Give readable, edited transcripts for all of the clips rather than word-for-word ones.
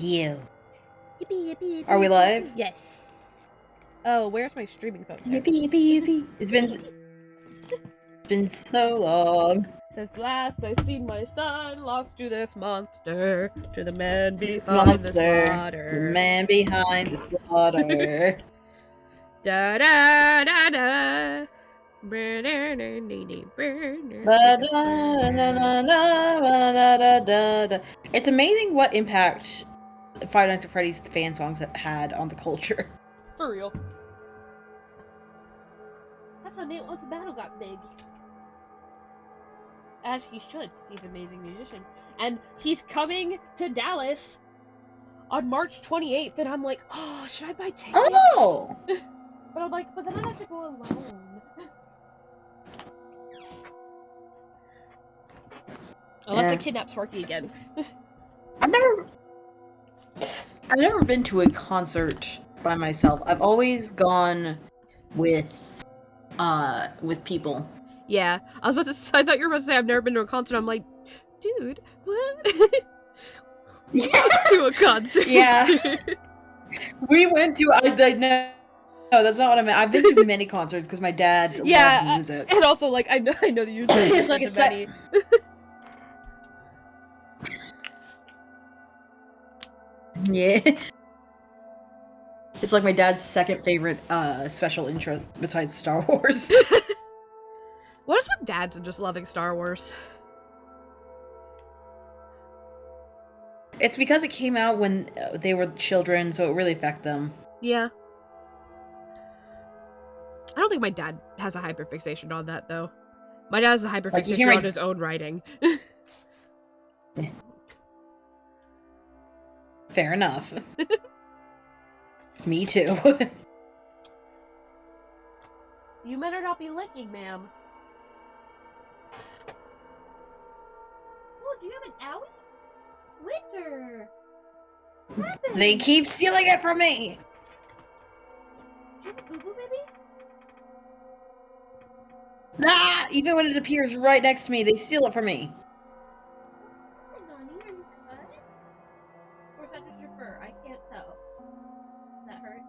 You. Yippee, yippee, yippee. Are we live? Yes. Oh, where's my streaming phone? Yippee, yippee, yippee. It's been so long. Since last I seen my son, lost to this monster, to the man behind the The slaughter. man behind the slaughter. Da da da da. It's amazing what impact Five Nights at Freddy's fan songs have had on the culture. For real. That's how Nate Wants a Battle got big. As he should, because he's an amazing musician. And he's coming to Dallas on March 28th, and I'm like, oh, should I buy tickets? Oh! But I'm like, but then I have to go alone. Unless I kidnap Sparky again. I've never been to a concert by myself. I've always gone with people. Yeah, I thought you were about to say I've never been to a concert. I'm like, dude, what? We went to a concert. Yeah. We went to no, that's not what I meant. I've been to many concerts because my dad loves music. And also like I know that you've been to many. Yeah. It's like my dad's second favorite special interest besides Star Wars. What is with dads and just loving Star Wars? It's because it came out when they were children, so it really affected them. Yeah. I don't think my dad has a hyperfixation on that, though. My dad has a hyperfixation on his own writing. Fair enough. Me too. You better not be licking, ma'am. Oh, do you have an owie? Winter! What happened? They keep stealing it from me! Did you have a boo-boo, baby? Ah! Even when it appears right next to me, they steal it from me. Nani, are you cut? Or is that just your fur? I can't tell. Does that hurt?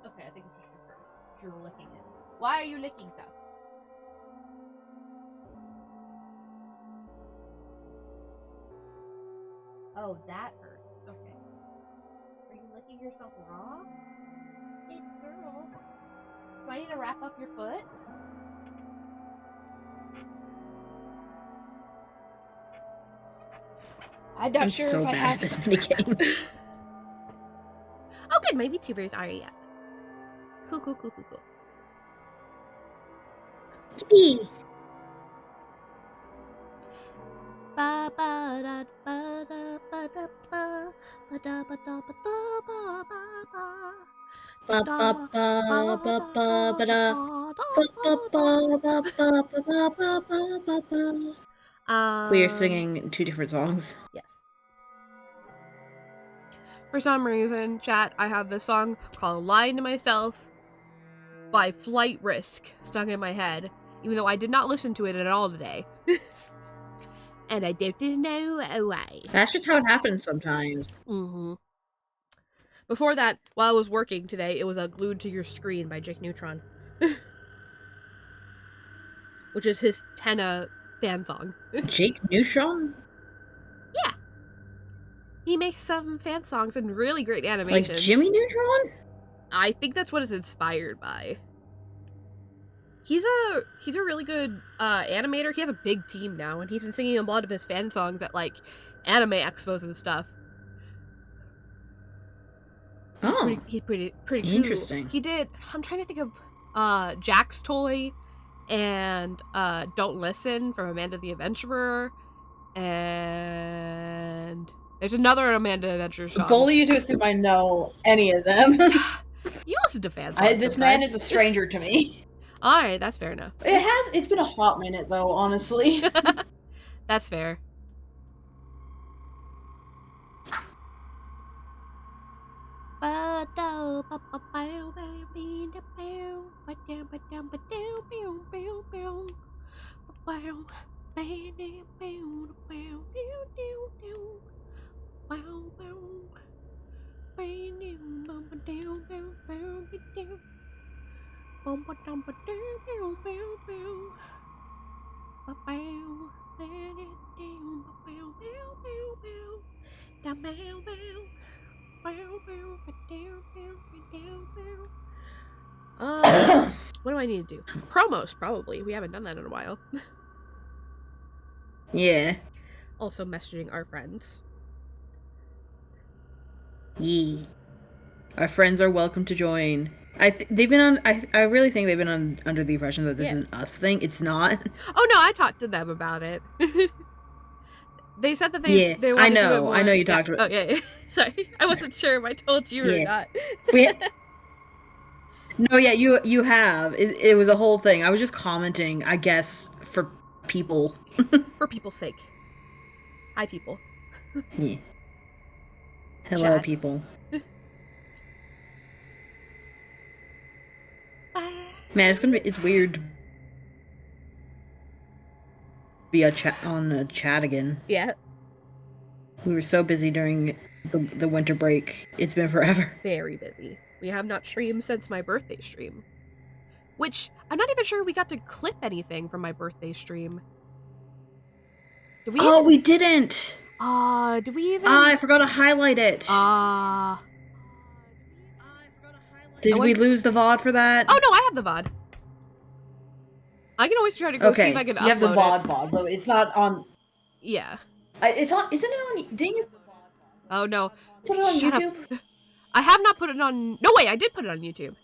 Okay, I think it's just your fur. You're licking it. Why are you licking stuff? Oh, that hurts. Okay. Are you licking yourself raw? Hey, girl. Do I need to wrap up your foot? I'm not sure so if I bad have at this minigame. Oh, good. My VTubers are up. Cool. Yippee! We are singing two different songs. Yes. For some reason, chat, I have this song called Lying to Myself by Flight Risk stuck in my head, even though I did not listen to it at all today. And I don't know why. That's just how it happens sometimes. Mm-hmm. Before that, while I was working today, it was Glued to Your Screen by Jake Neutron. Which is his Tenna fan song. Jake Neutron? Yeah. He makes some fan songs and really great animations. Like Jimmy Neutron? I think that's what it's inspired by. He's a really good animator. He has a big team now, and he's been singing a lot of his fan songs at like anime expos and stuff. He's pretty cool. Interesting. He did. I'm trying to think of Jack's Toy and Don't Listen from Amanda the Adventurer, and there's another Amanda the Adventurer song. Bully you to assume I know any of them. You listen to fan songs. This man is a stranger to me. Alright, that's fair enough. It's been a hot minute though, honestly. That's fair. What do I need to do? Promos, probably. We haven't done that in a while. Yeah. Also messaging our friends. Yeah. Our friends are welcome to join. They've been on. I really think they've been under the impression that this is an us thing. It's not. Oh no, I talked to them about it. They said that they want to do it more. I know you talked about. Oh yeah. Sorry, I wasn't sure if I told you or not. No, yeah, you have. It was a whole thing. I was just commenting, I guess, for people. For people's sake. Hi, people. Yeah. Hello, Chat. people. Man, it's weird to be on a chat again. Yeah. We were so busy during the winter break. It's been forever. Very busy. We have not streamed since my birthday stream. Which, I'm not even sure we got to clip anything from my birthday stream. Did we we didn't! Did we even? I forgot to highlight it. Did we lose the VOD for that? Oh no, I have the VOD. I can always try to go see if I can upload it. You have the VOD, but it's not on... Yeah. It's on... Isn't it on... Didn't you... Oh no. Put it on YouTube? Up. I have not put it on... No, wait, I did put it on YouTube.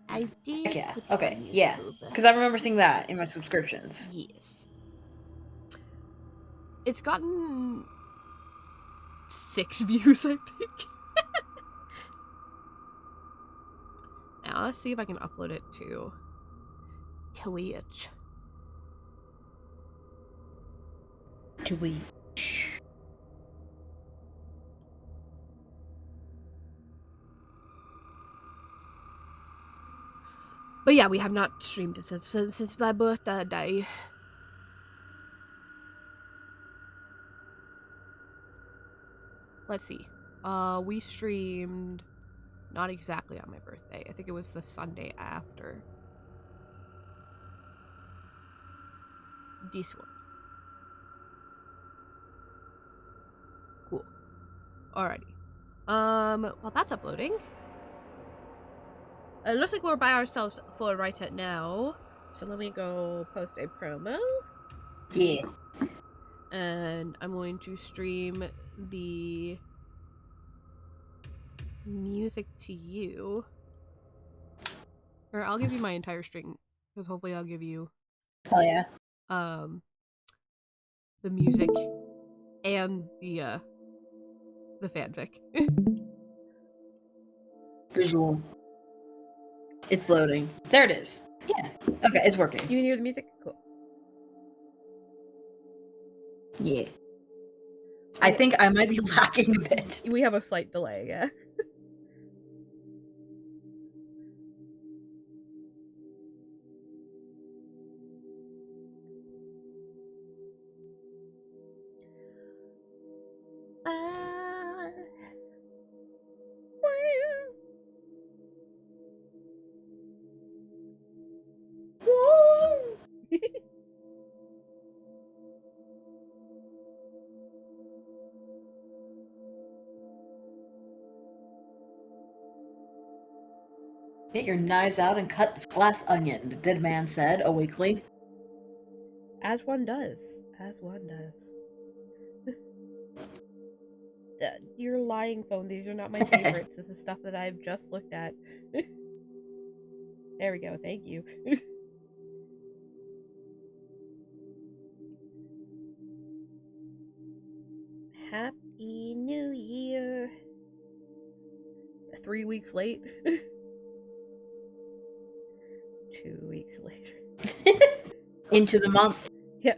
I did. Yeah. Okay. Yeah. Because I remember seeing that in my subscriptions. Yes. It's gotten 6 views, I think. Now let's see if I can upload it to Twitch. But yeah, we have not streamed it since my birthday. Let's see. We streamed not exactly on my birthday. I think it was the Sunday after. This one. Cool. Alrighty. While that's uploading. It looks like we're by ourselves for right at now. So let me go post a promo. Yeah. And I'm going to stream the music to you. Or I'll give you my entire string, because hopefully I'll give you oh yeah. The music and the fanfic. Visual. It's loading. There it is. Yeah. Okay, it's working. You can hear the music? Cool. Yeah. I think I might be lagging a bit. We have a slight delay, yeah. Get your knives out and cut this glass onion, the dead man said, awakely. As one does. As one does. You're lying, phone. These are not my favorites. This is stuff that I've just looked at. There we go. Thank you. Happy New Year. 3 weeks late. 2 weeks later. Into the month. Yeah.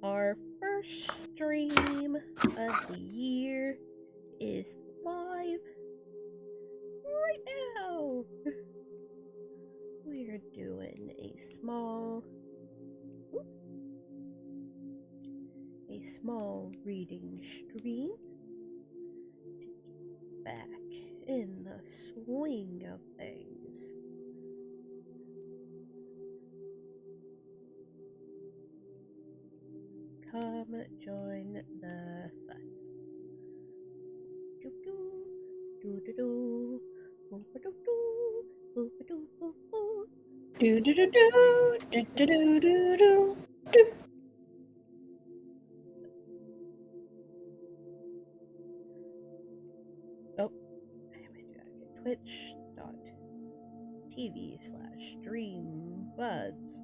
Our first stream of the year is live right now. We're doing a small a small reading stream to get back in the swing of things. Come join the fun. Oh, I always do that. Okay, twitch.tv/streambuds_.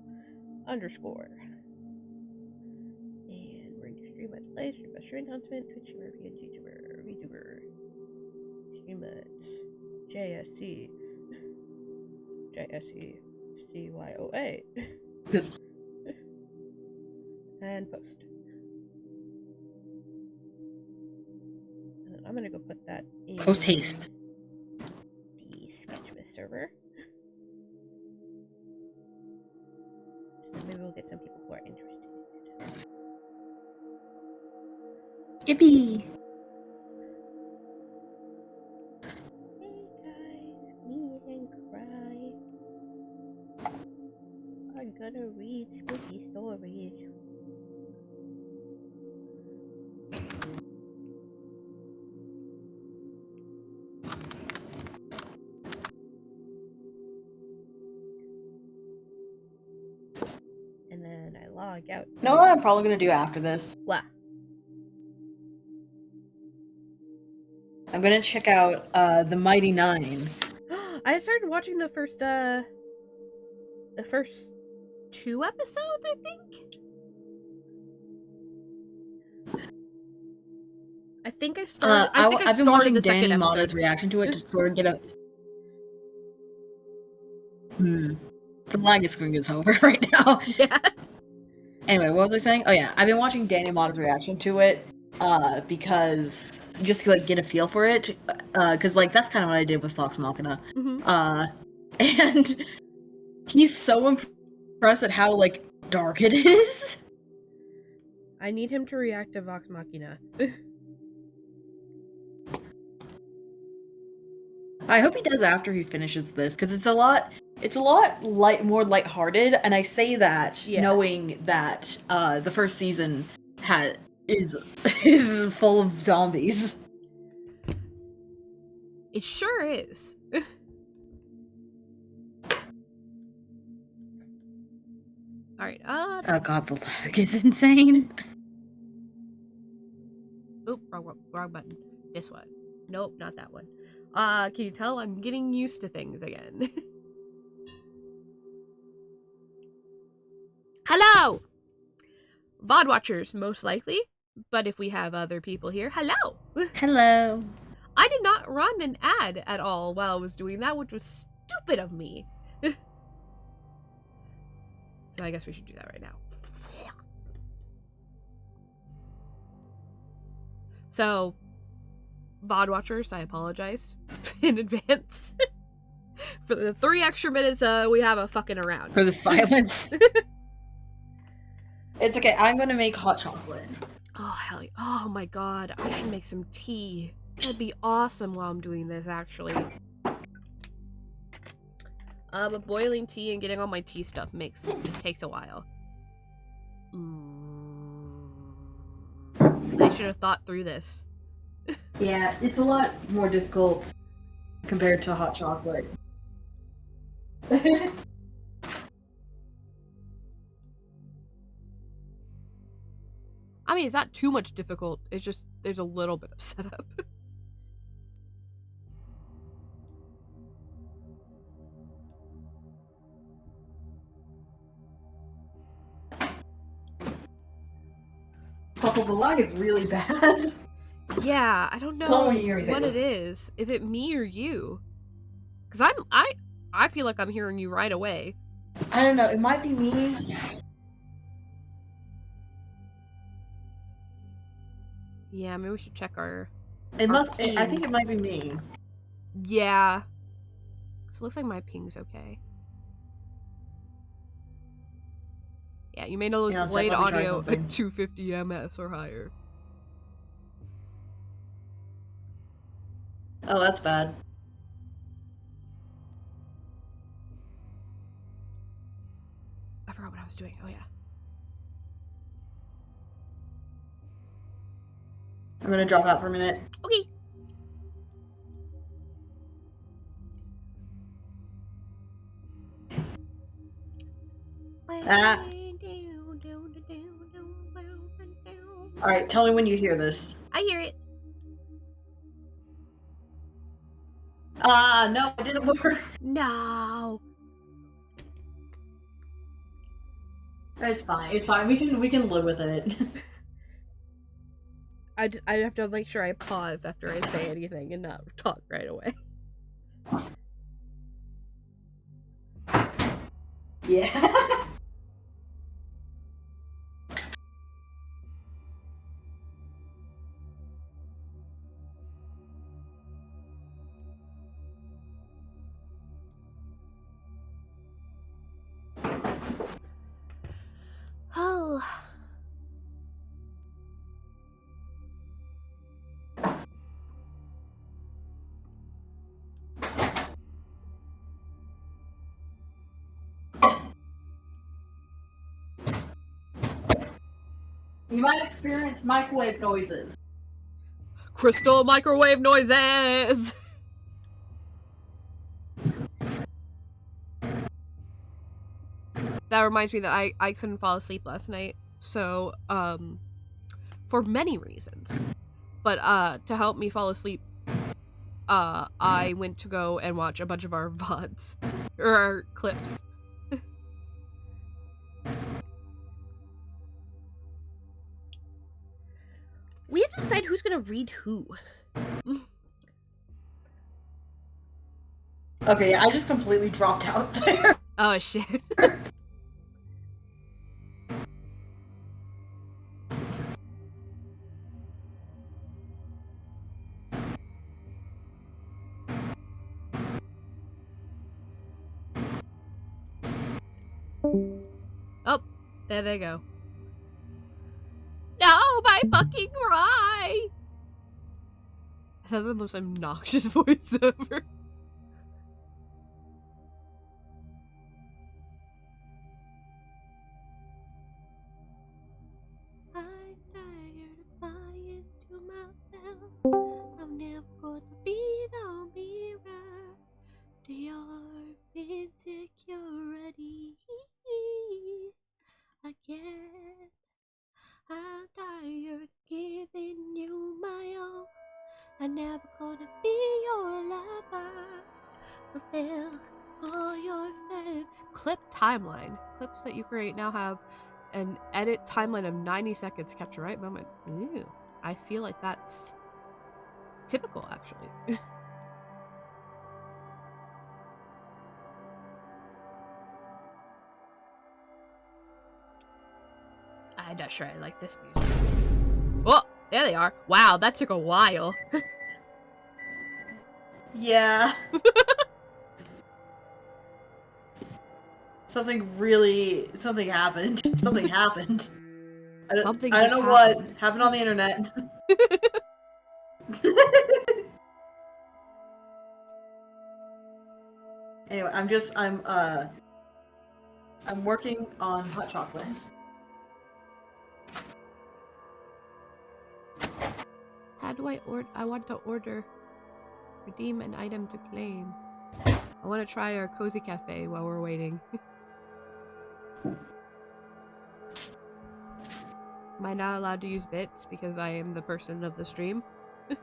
And we're going to stream let's play, stream by stream announcement, Twitch streamer, PNG Tuber, VTuber, streambuds, JSE CYOA, and post. And then I'm gonna go put that in Post haste. the Sketchmas server. So maybe we'll get some people who are interested in it. Yippee! Hey guys, me and Cry are gonna read spooky stories. And then I log out. You know what I'm probably gonna do after this? What? I'm gonna check out the Mighty Nine. I started watching the first 2 episodes, I think I started. I've been watching Danny Mata's reaction to it to sort of get a. The lag screen is over right now. Yeah. Anyway, what was I saying? Oh yeah, I've been watching Danny Mata's reaction to it because just to like get a feel for it, because like that's kind of what I did with Fox Machina. And he's so impressed at how like dark it is. I need him to react to Vox Machina. I hope he does after he finishes this, because it's a lot more lighthearted, and I say that knowing that the first season is full of zombies. It sure is. Alright, oh god, the lag is insane. Oop, wrong button. This one. Nope, not that one. Can you tell I'm getting used to things again? Hello! VOD watchers, most likely. But if we have other people here, hello! Hello. I did not run an ad at all while I was doing that, which was stupid of me. So I guess we should do that right now. So, VOD watchers, I apologize in advance for the 3 extra minutes we have a fucking around. For the silence. It's okay, I'm gonna make hot chocolate. Oh, hell yeah. Oh my god, I should make some tea. That'd be awesome while I'm doing this, actually. But boiling tea and getting all my tea stuff takes a while. I should have thought through this. Yeah, it's a lot more difficult compared to hot chocolate. I mean, it's not too much difficult. It's just there's a little bit of setup. Oh, the lag is really bad. Yeah, I don't know what it is. Is it me or you? Because I feel like I'm hearing you right away. I don't know. It might be me. Yeah, maybe we should check our. I think it might be me. Yeah. So it looks like my ping's okay. Yeah, you may notice Yeah, delayed let me try audio something. at 250 ms or higher. Oh, that's bad. I forgot what I was doing. Oh, yeah. I'm gonna drop out for a minute. Okay. Ah. Alright, tell me when you hear this. I hear it. No, it didn't work. No. It's fine. It's fine. We can live with it. I have to make sure I pause after I say anything and not talk right away. Yeah. Oh. You might experience microwave noises. Crystal microwave noises! That reminds me that I couldn't fall asleep last night. So, for many reasons. But, to help me fall asleep, I went to go and watch a bunch of our VODs. Or our clips. We have to decide who's gonna read who. Okay, I just completely dropped out there. Oh, shit. Oh, there they go. No, my fucking cry! Is that the most obnoxious voice ever? I'm tired of lying to myself. I'm never gonna be the mirror to your insecurities again. I'm tired of giving you my all. I'm never gonna be your lover. Fulfill all your fame. Clip timeline. Clips that you create now have an edit timeline of 90 seconds. Capture right moment. Ooh, I feel like that's typical, actually. I'm not sure I like this music. Oh, there they are. Wow, that took a while. Yeah. Something happened. Something happened. I don't know what happened on the internet. Anyway, I'm working on hot chocolate. How do I want to order. Redeem an item to claim. I want to try our cozy cafe while we're waiting. Am I not allowed to use bits because I am the person of the stream? Do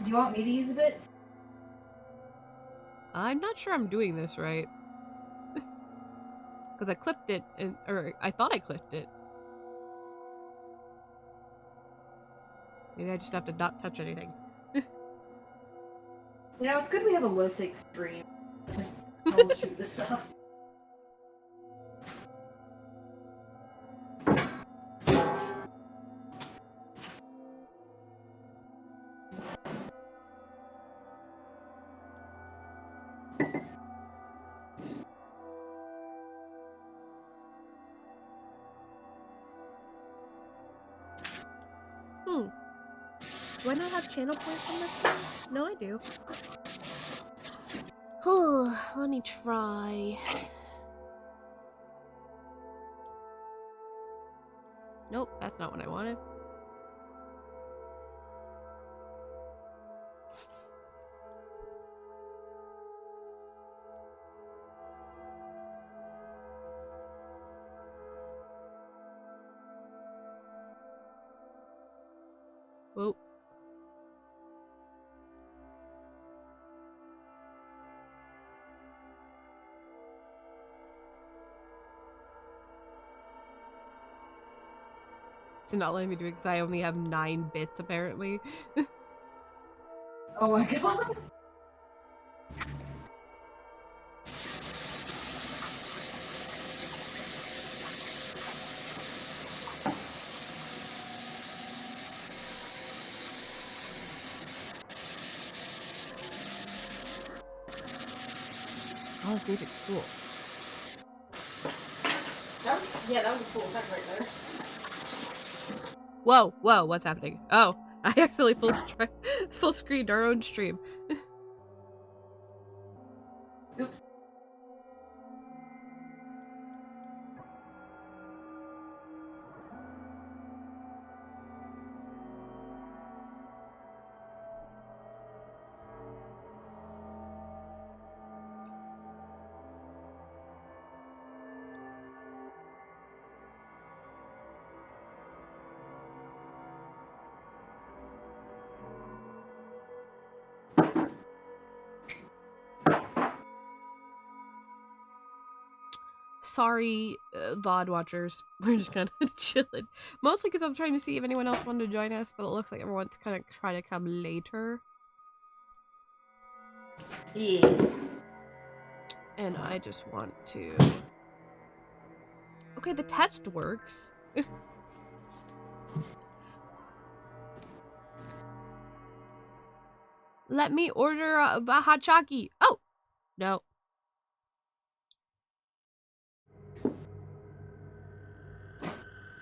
you want me to use the bits? I'm not sure I'm doing this right. Because I clipped it, or I thought I clipped it. Maybe I just have to not touch anything. You know, it's good we have a low-stakes stream to troubleshoot this stuff. Do I not have channel points on this one? No, I do. Oh, let me try. Nope, that's not what I wanted. Whoa. It's not letting me do it because I only have 9 bits apparently. Oh my god. Oh, this music's cool. That was a cool effect right there. Whoa, whoa, what's happening? Oh, I accidentally full screened our own stream. Oops. Sorry, VOD watchers. We're just kind of chilling. Mostly because I'm trying to see if anyone else wanted to join us, but it looks like everyone's kind of trying to come later. Yeah. And I just want to... Okay, the test works. Let me order a hachaki. Oh! No.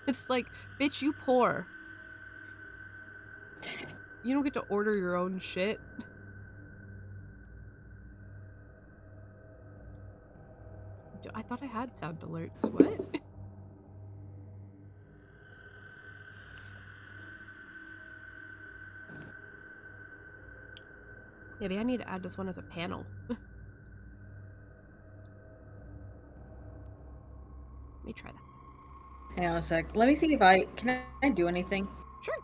It's like, bitch, you poor. You don't get to order your own shit. I thought I had sound alerts. What? Maybe I need to add this one as a panel. Let me try that. Hang on a sec. Let me see if can I do anything? Sure.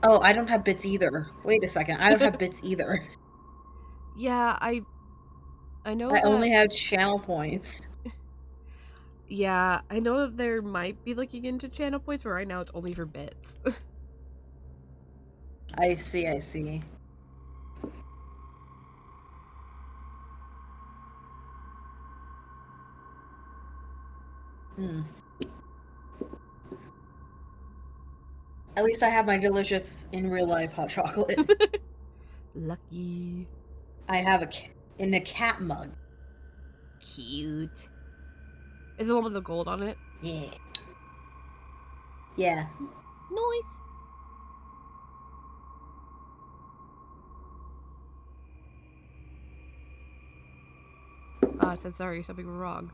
Oh, I don't have bits either. Wait a second. I don't have bits either. Yeah, I know I that... only have channel points. Yeah, I know that there might be looking into channel points, but right now it's only for bits. I see, I see. At least I have my delicious, in real life, hot chocolate. Lucky. I have in a cat mug. Cute. Is it one with the gold on it? Yeah. Yeah. Nice. Ah, it said sorry, something wrong.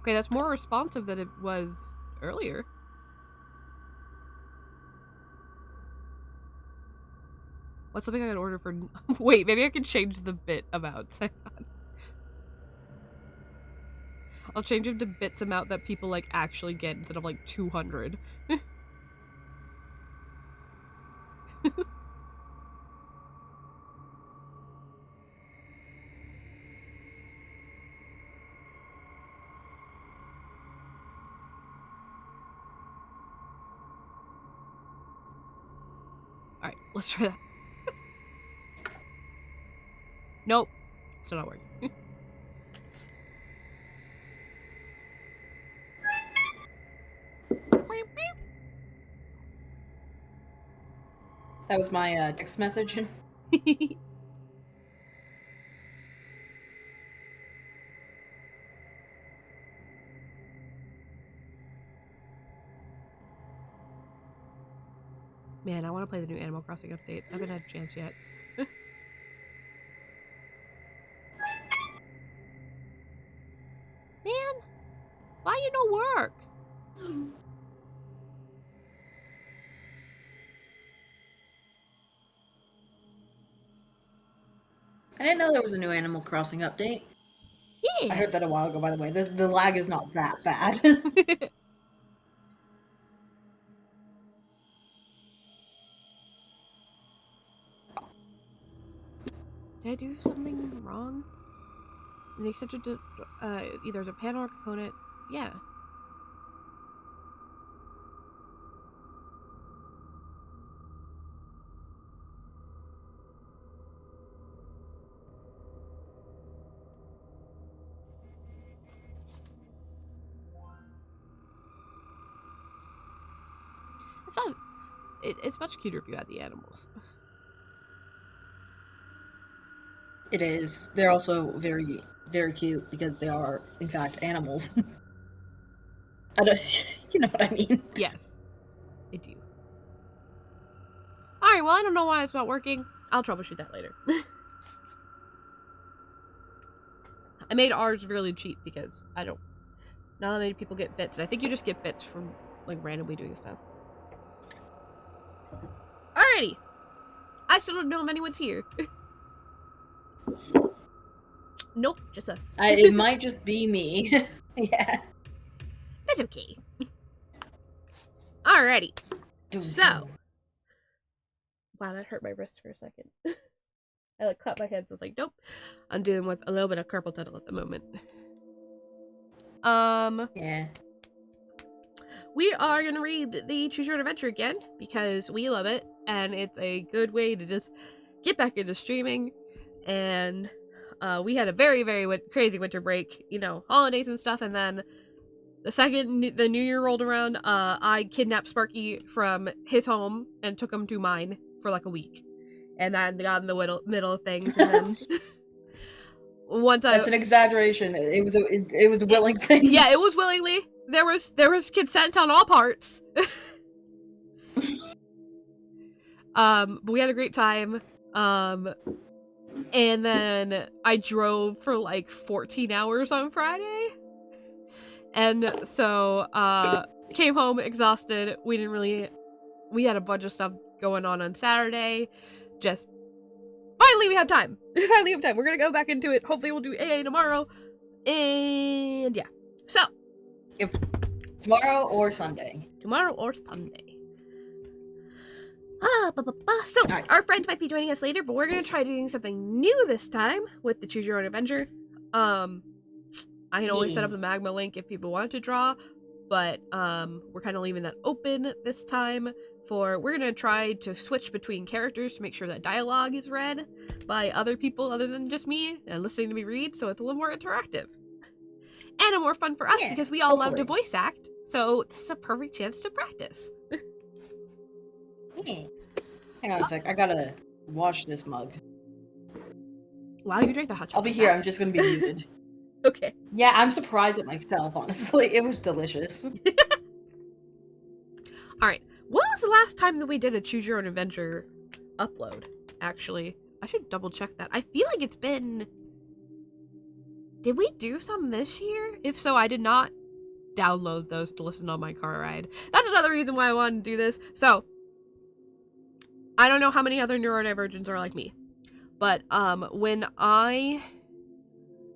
Okay, that's more responsive than it was earlier. What's something I could order for... Wait, maybe I can change the bit amounts. Hang on. I'll change them to bits amount that people, like, actually get instead of, like, 200. Alright, let's try that. Nope. Still not working. That was my text message. Man, I want to play the new Animal Crossing update. I haven't had a chance yet. Man, why you no work? I didn't know there was a new Animal Crossing update. Yeah. I heard that a while ago, by the way. The lag is not that bad. Did I do something wrong? And they accepted either as a panel or component. Yeah. It's not. It's much cuter if you add the animals. It is. They're also very, very cute because they are, in fact, animals. I don't, you know what I mean? Yes, I do. Alright, well, I don't know why it's not working. I'll troubleshoot that later. I made ours really cheap because I don't. Not that many people get bits. I think you just get bits from, like, randomly doing stuff. Alrighty. I still don't know if anyone's here. Nope, just us. It might just be me. Yeah. That's okay. Alrighty. So. Wow, that hurt my wrist for a second. I like clapped my hands. I was like, nope. I'm dealing with a little bit of carpal tunnel at the moment. Yeah. We are gonna read the Choose Your Own Adventure again because we love it and it's a good way to just get back into streaming. And we had a very, very crazy winter break, you know, holidays and stuff, and then the second the new year rolled around, I kidnapped Sparky from his home and took him to mine for like a week, and then got in the middle of things, and then That's an exaggeration. It was a willing thing. Yeah, it was willingly. There was consent on all parts. But we had a great time. And then I drove for like 14 hours on Friday. And so, came home exhausted. We had a bunch of stuff going on Saturday. Just, finally we have time. We're gonna go back into it. Hopefully we'll do AA tomorrow. And yeah. So. If tomorrow or Sunday. So, right. Our friends might be joining us later, but we're going to try doing something new this time with the Choose Your Own Adventure. I can always set up the Magma link if people want to draw, but we're kind of leaving that open this time. We're going to try to switch between characters to make sure that dialogue is read by other people other than just me and listening to me read, so it's a little more interactive. And more fun for us because we all love to voice act, so this is a perfect chance to practice. Yeah. Hang on a sec, I gotta wash this mug. Wow, you drank the hot chocolate. I'll be here, I'm just gonna be muted. Okay. Yeah, I'm surprised at myself, honestly. It was delicious. Alright, when was the last time that we did a Choose Your Own Adventure upload, actually? I should double check that. I feel like it's been... Did we do some this year? If so, I did not download those to listen on my car ride. That's another reason why I wanted to do this. So, I don't know how many other neurodivergents are like me, but when I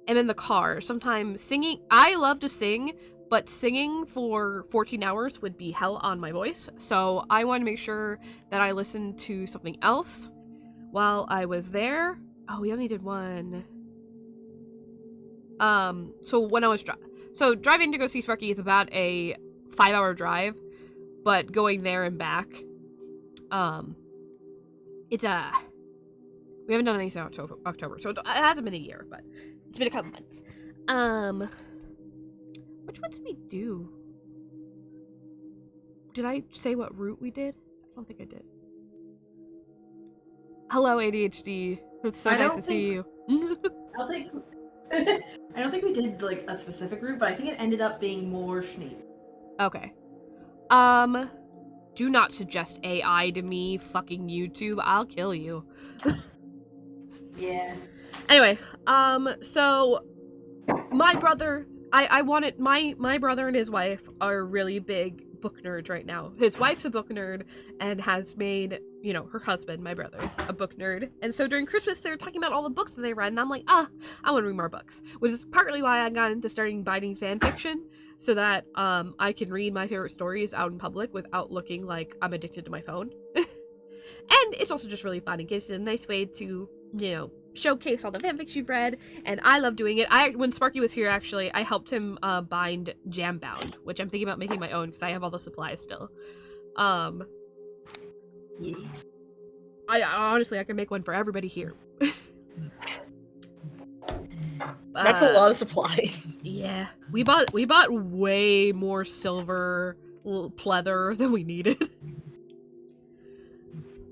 am in the car, sometimes singing, I love to sing, but singing for 14 hours would be hell on my voice, so I want to make sure that I listen to something else while I was there. Oh, we only did one. So when I was driving to go see Sparky is about a 5-hour drive, but going there and back, it's we haven't done anything since October, so it hasn't been a year, but it's been a couple months. Which ones did we do? Did I say what route we did? I don't think I did. Hello, ADHD. It's so nice to see you. I don't think we did like a specific route, but I think it ended up being more Schneep. Okay. do not suggest AI to me, fucking YouTube. I'll kill you. Yeah. Anyway, so my brother, I wanted, my brother and his wife are really big book nerds right now. His wife's a book nerd and has made, you know, her husband, my brother, a book nerd. And so during Christmas, they were talking about all the books that they read, and I'm like, I want to read more books, which is partly why I got into starting biting fan fiction, so that I can read my favorite stories out in public without looking like I'm addicted to my phone. And it's also just really fun. It gives it a nice way to, you know, showcase all the fanfics you've read, and I love doing it. When Sparky was here, actually, I helped him bind Jambound, which I'm thinking about making my own because I have all the supplies still. Yeah. I honestly, I can make one for everybody here. That's a lot of supplies. Yeah, we bought way more silver pleather than we needed.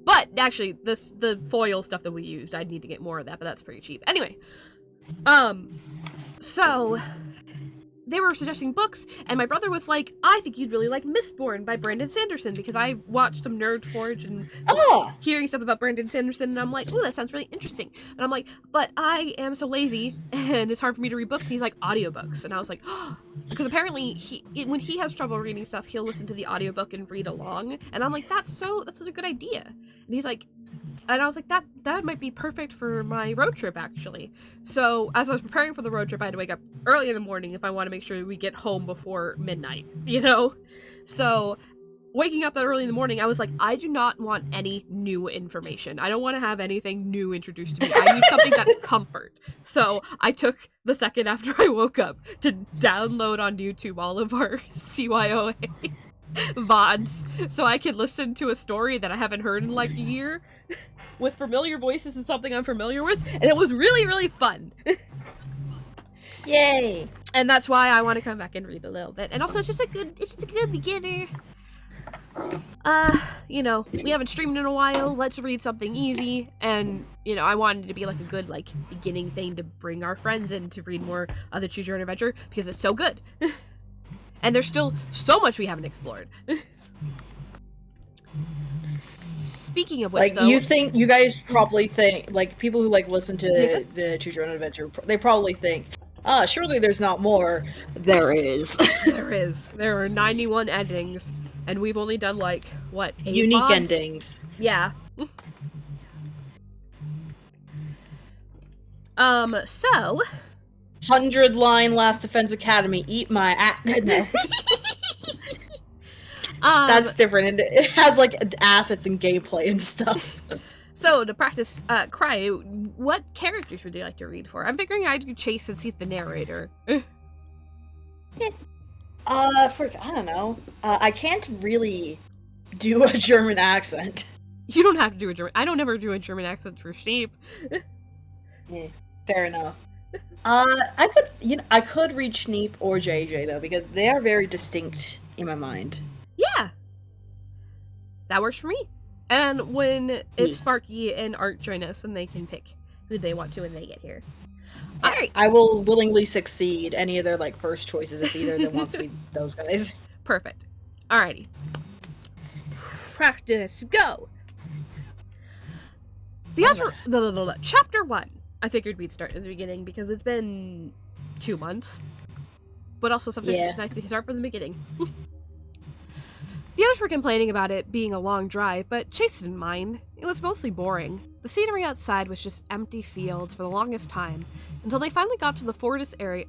But actually, the foil stuff that we used, I'd need to get more of that, but that's pretty cheap. Anyway, so they were suggesting books, and my brother was like, I think you'd really like Mistborn by Brandon Sanderson, because I watched some Nerd Forge and hearing stuff about Brandon Sanderson, and I'm like, ooh, that sounds really interesting. And I'm like, but I am so lazy, and it's hard for me to read books, and he's like, audiobooks. And I was like, because apparently when he has trouble reading stuff, he'll listen to the audiobook and read along. And I'm like, that's such a good idea. And he's like, and I was like, that might be perfect for my road trip, actually. So as I was preparing for the road trip, I had to wake up early in the morning if I want to make sure we get home before midnight, you know? So waking up that early in the morning, I was like, I do not want any new information. I don't want to have anything new introduced to me. I need something that's comfort. So I took the second after I woke up to download on YouTube all of our CYOA VODs so I could listen to a story that I haven't heard in like a year with familiar voices and something I'm familiar with, and it was really, really fun. Yay! And that's why I want to come back and read a little bit. And also, it's just a good beginner. You know, we haven't streamed in a while. Let's read something easy. And, you know, I wanted it to be like a good, like, beginning thing to bring our friends in to read more of the Choose Your Own Adventure because it's so good. And there's still so much we haven't explored. Speaking of which, like, though, you guys probably think, like, people who, like, listen to the Choose Your Own Adventure, they probably think, surely there's not more. There is. There is. There are 91 endings, and we've only done, like, what, 8 unique mods? endings. Yeah. So 100-line Last Defense Academy, eat my no. That's different, and it has, like, assets and gameplay and stuff. So, to practice Cry, what characters would you like to read for? I'm figuring I'd do Chase since he's the narrator. I don't know. I can't really do a German accent. You don't have to do a German. I don't ever do a German accent for sheep. Yeah, fair enough. I could read Schneep or JJ though, because they are very distinct in my mind. Yeah, that works for me. And if Sparky and Art join us, then they can pick who they want to when they get here. All right, I will willingly succeed any of their like first choices if either of them wants to be those guys. Perfect. Alrighty. Practice, go. Chapter 1. I figured we'd start at the beginning because it's been 2 months. But also sometimes it's nice to start from the beginning. The others were complaining about it being a long drive, but Chase didn't mind. It was mostly boring. The scenery outside was just empty fields for the longest time, until they finally got to the forested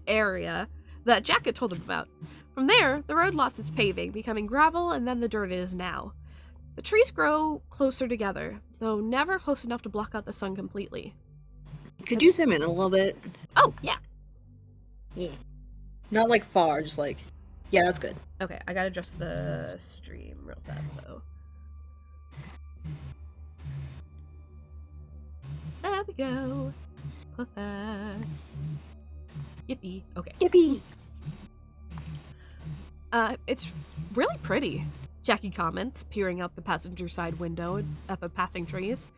area that Jack had told them about. From there, the road lost its paving, becoming gravel and then the dirt it is now. The trees grow closer together, though never close enough to block out the sun completely. Could you zoom in a little bit? Oh, yeah. Yeah. Not like far, just like... Yeah, that's good. Okay, I gotta adjust the stream real fast, though. There we go. Put that. Yippee. Okay. Yippee! It's really pretty, Jackie comments, peering out the passenger side window at the passing trees.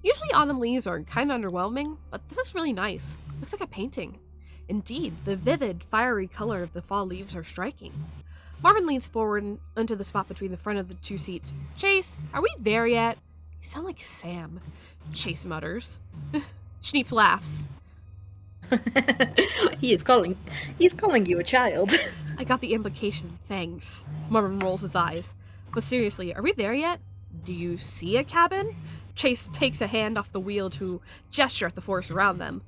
Usually autumn leaves are kind of underwhelming, but this is really nice. Looks like a painting. Indeed, the vivid, fiery color of the fall leaves are striking. Marvin leans forward into the spot between the front of the two seats. Chase, are we there yet? You sound like Sam, Chase mutters. Schneep laughs. He's calling you a child. I got the implication, thanks. Marvin rolls his eyes. But seriously, are we there yet? Do you see a cabin? Chase takes a hand off the wheel to gesture at the forest around them.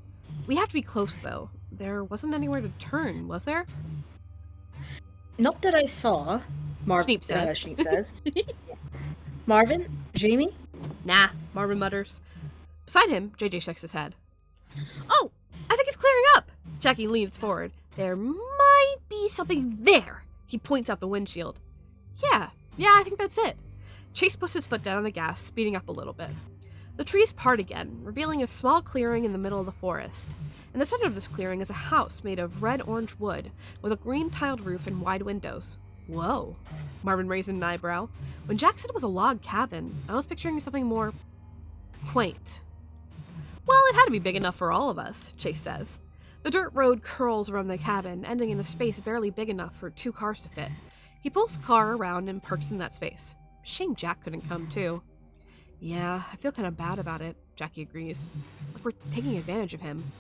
We have to be close, though. There wasn't anywhere to turn, was there? Not that I saw, Schneep says. Schneep says. Marvin? Jamie? Nah, Marvin mutters. Beside him, JJ shakes his head. Oh, I think it's clearing up. Jackie leans forward. There might be something there. He points out the windshield. Yeah, I think that's it. Chase puts his foot down on the gas, speeding up a little bit. The trees part again, revealing a small clearing in the middle of the forest. In the center of this clearing is a house made of red-orange wood, with a green-tiled roof and wide windows. Whoa. Marvin raised an eyebrow. When Jack said it was a log cabin, I was picturing something more quaint. Well, it had to be big enough for all of us, Chase says. The dirt road curls around the cabin, ending in a space barely big enough for 2 cars to fit. He pulls the car around and parks in that space. Shame Jack couldn't come, too. Yeah, I feel kind of bad about it, Jackie agrees. Like we're taking advantage of him.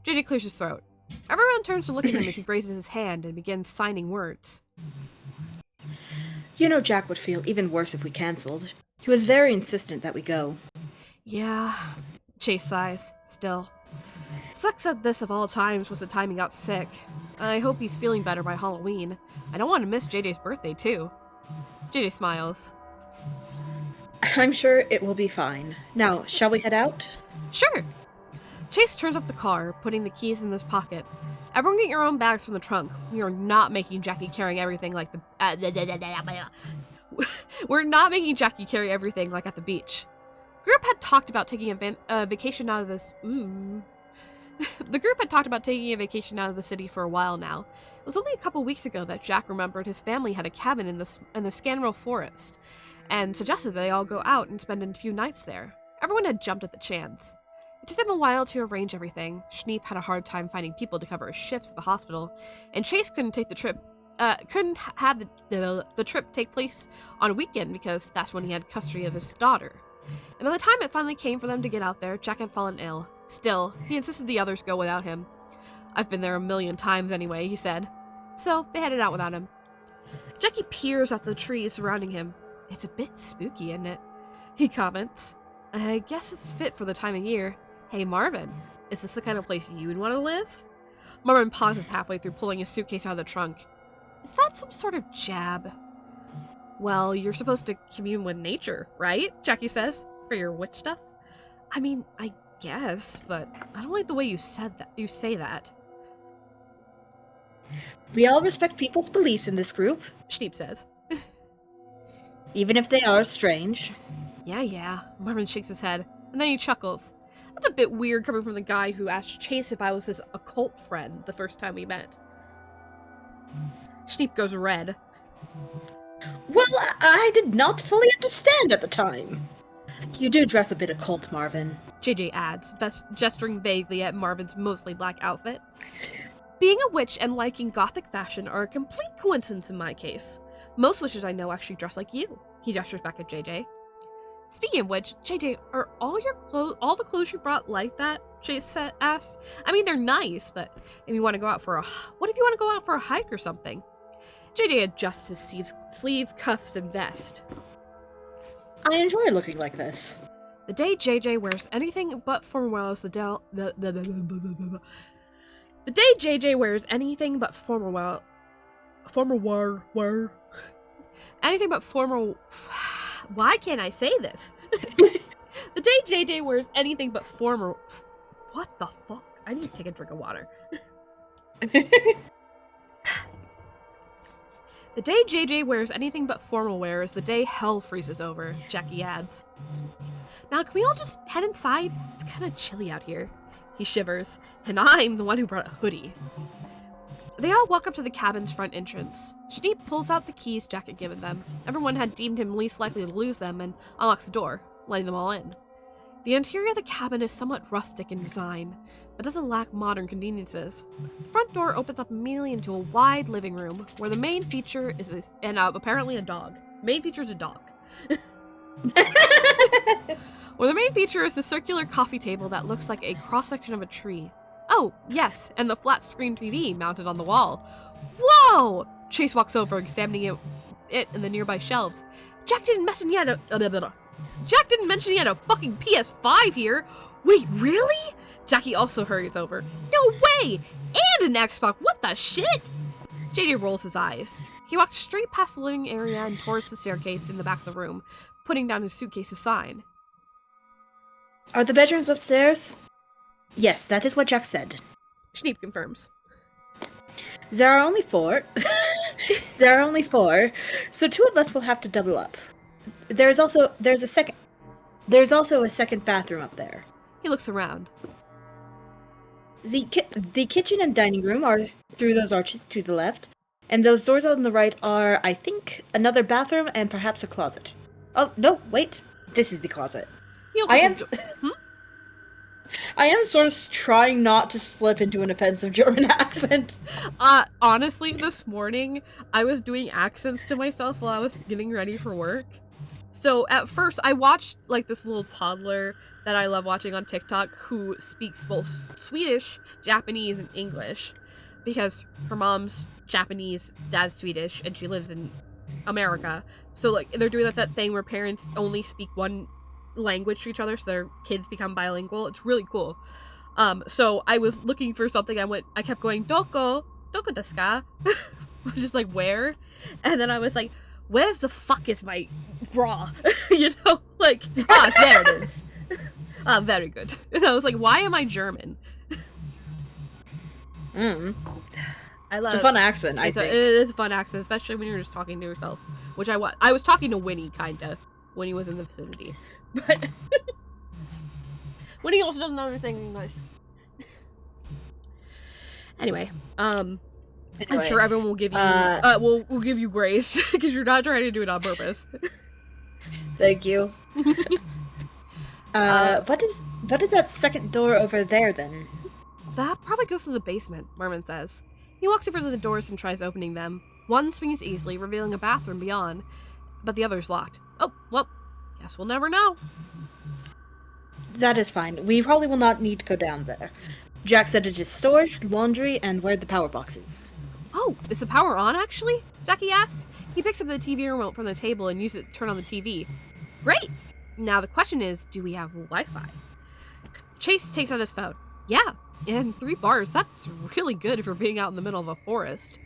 JJ clears his throat. Everyone turns to look at him as he raises his hand and begins signing words. You know Jack would feel even worse if we cancelled. He was very insistent that we go. Yeah, Chase sighs, still. Sucks that this of all times was the time he got sick. I hope he's feeling better by Halloween. I don't want to miss JJ's birthday, too. JJ smiles. I'm sure it will be fine. Now, shall we head out? Sure. Chase turns off the car, putting the keys in his pocket. Everyone get your own bags from the trunk. We are not making Jackie carrying everything like We're not making Jackie carry everything like at the beach. Group had talked about taking a vacation out of this. The group had talked about taking a vacation out of the city for a while now. It was only a couple weeks ago that Jack remembered his family had a cabin in the Scanrow Forest, and suggested they all go out and spend a few nights there. Everyone had jumped at the chance. It took them a while to arrange everything. Schneep had a hard time finding people to cover his shifts at the hospital, and Chase couldn't take the trip. Couldn't have the trip take place on a weekend because that's when he had custody of his daughter. And by the time it finally came for them to get out there, Jack had fallen ill. Still, he insisted the others go without him. I've been there a million times anyway, he said. So they headed out without him. Jackie peers at the trees surrounding him. It's a bit spooky, isn't it? He comments. I guess it's fit for the time of year. Hey, Marvin, is this the kind of place you'd want to live? Marvin pauses halfway through pulling his suitcase out of the trunk. Is that some sort of jab? Well, you're supposed to commune with nature, right? Jackie says, for your witch stuff. I mean, I guess, but I don't like the way you say that. We all respect people's beliefs in this group, Schneep says. Even if they are strange. Yeah. Marvin shakes his head, and then he chuckles. That's a bit weird coming from the guy who asked Chase if I was his occult friend the first time we met. Schneep goes red. Well, I did not fully understand at the time. You do dress a bit occult, Marvin. JJ adds, gesturing vaguely at Marvin's mostly black outfit. Being a witch and liking gothic fashion are a complete coincidence in my case. Most witches I know actually dress like you. He gestures back at JJ. Speaking of which, JJ, are all the clothes you brought like that? Chase asked. I mean, they're nice, but if you want to go out for a hike or something? JJ adjusts his sleeve, cuffs, and vest. I enjoy looking like this. The day JJ wears anything but formal wear is the day JJ wears anything but formal wear. Anything but formal. Why can't I say this? The day JJ wears anything but formal. What the fuck? I need to take a drink of water. The day JJ wears anything but formal wear is the day hell freezes over, Jackie adds. Now, can we all just head inside? It's kind of chilly out here. He shivers, and I'm the one who brought a hoodie. They all walk up to the cabin's front entrance. Schneep pulls out the keys Jack had given them. Everyone had deemed him least likely to lose them and unlocks the door, letting them all in. The interior of the cabin is somewhat rustic in design. but doesn't lack modern conveniences. The front door opens up immediately into a wide living room, where the main feature is apparently a dog. Main feature is a dog. Where the main feature is the circular coffee table that looks like a cross-section of a tree. Oh, yes, and the flat-screen TV mounted on the wall. Whoa! Chase walks over, examining it in the nearby shelves. Jack didn't mention he had a fucking PS5 here. Wait, really? Jackie also hurries over. No way! And an Xbox, what the shit? JJ rolls his eyes. He walks straight past the living area and towards the staircase in the back of the room, putting down his suitcase aside. Are the bedrooms upstairs? Yes, that is what Jack said. Schneep confirms. There are only 4. There are only 4, so 2 of us will have to double up. There's also a second bathroom up there. He looks around. The kitchen and dining room are through those arches to the left, and those doors on the right are, I think, another bathroom and perhaps a closet. Oh, no, wait. This is the closet. I am sort of trying not to slip into an offensive German accent. Honestly, this morning, I was doing accents to myself while I was getting ready for work. So, at first, I watched, this little toddler that I love watching on TikTok who speaks both Swedish, Japanese, and English. Because her mom's Japanese, dad's Swedish, and she lives in America. So, they're doing that thing where parents only speak one language to each other so their kids become bilingual. It's really cool. So I was looking for something. I kept going doko desu ka? Which is where? And then I was like, where's the fuck is my bra? There it is. Very good. And I was like, why am I German? I love it's a fun accent, I think. It is a fun accent, especially when you're just talking to yourself. Which I was talking to Winnie, kinda, when he was in the vicinity. But Winnie also doesn't understand English. Anyway, I'm sure everyone will give you we'll give you grace because you're not trying to do it on purpose. Thank you. What is that second door over there then? That probably goes to the basement, Merman says. He walks over to the doors and tries opening them. One swings easily, revealing a bathroom beyond, but the other's locked. Oh, well, guess we'll never know. That is fine. We probably will not need to go down there. Jack said it is storage, laundry, and where the power box is. Oh, is the power on, actually? Jackie asks. He picks up the TV remote from the table and uses it to turn on the TV. Great! Now the question is, do we have Wi-Fi? Chase takes out his phone. Yeah, and 3 bars. That's really good for being out in the middle of a forest.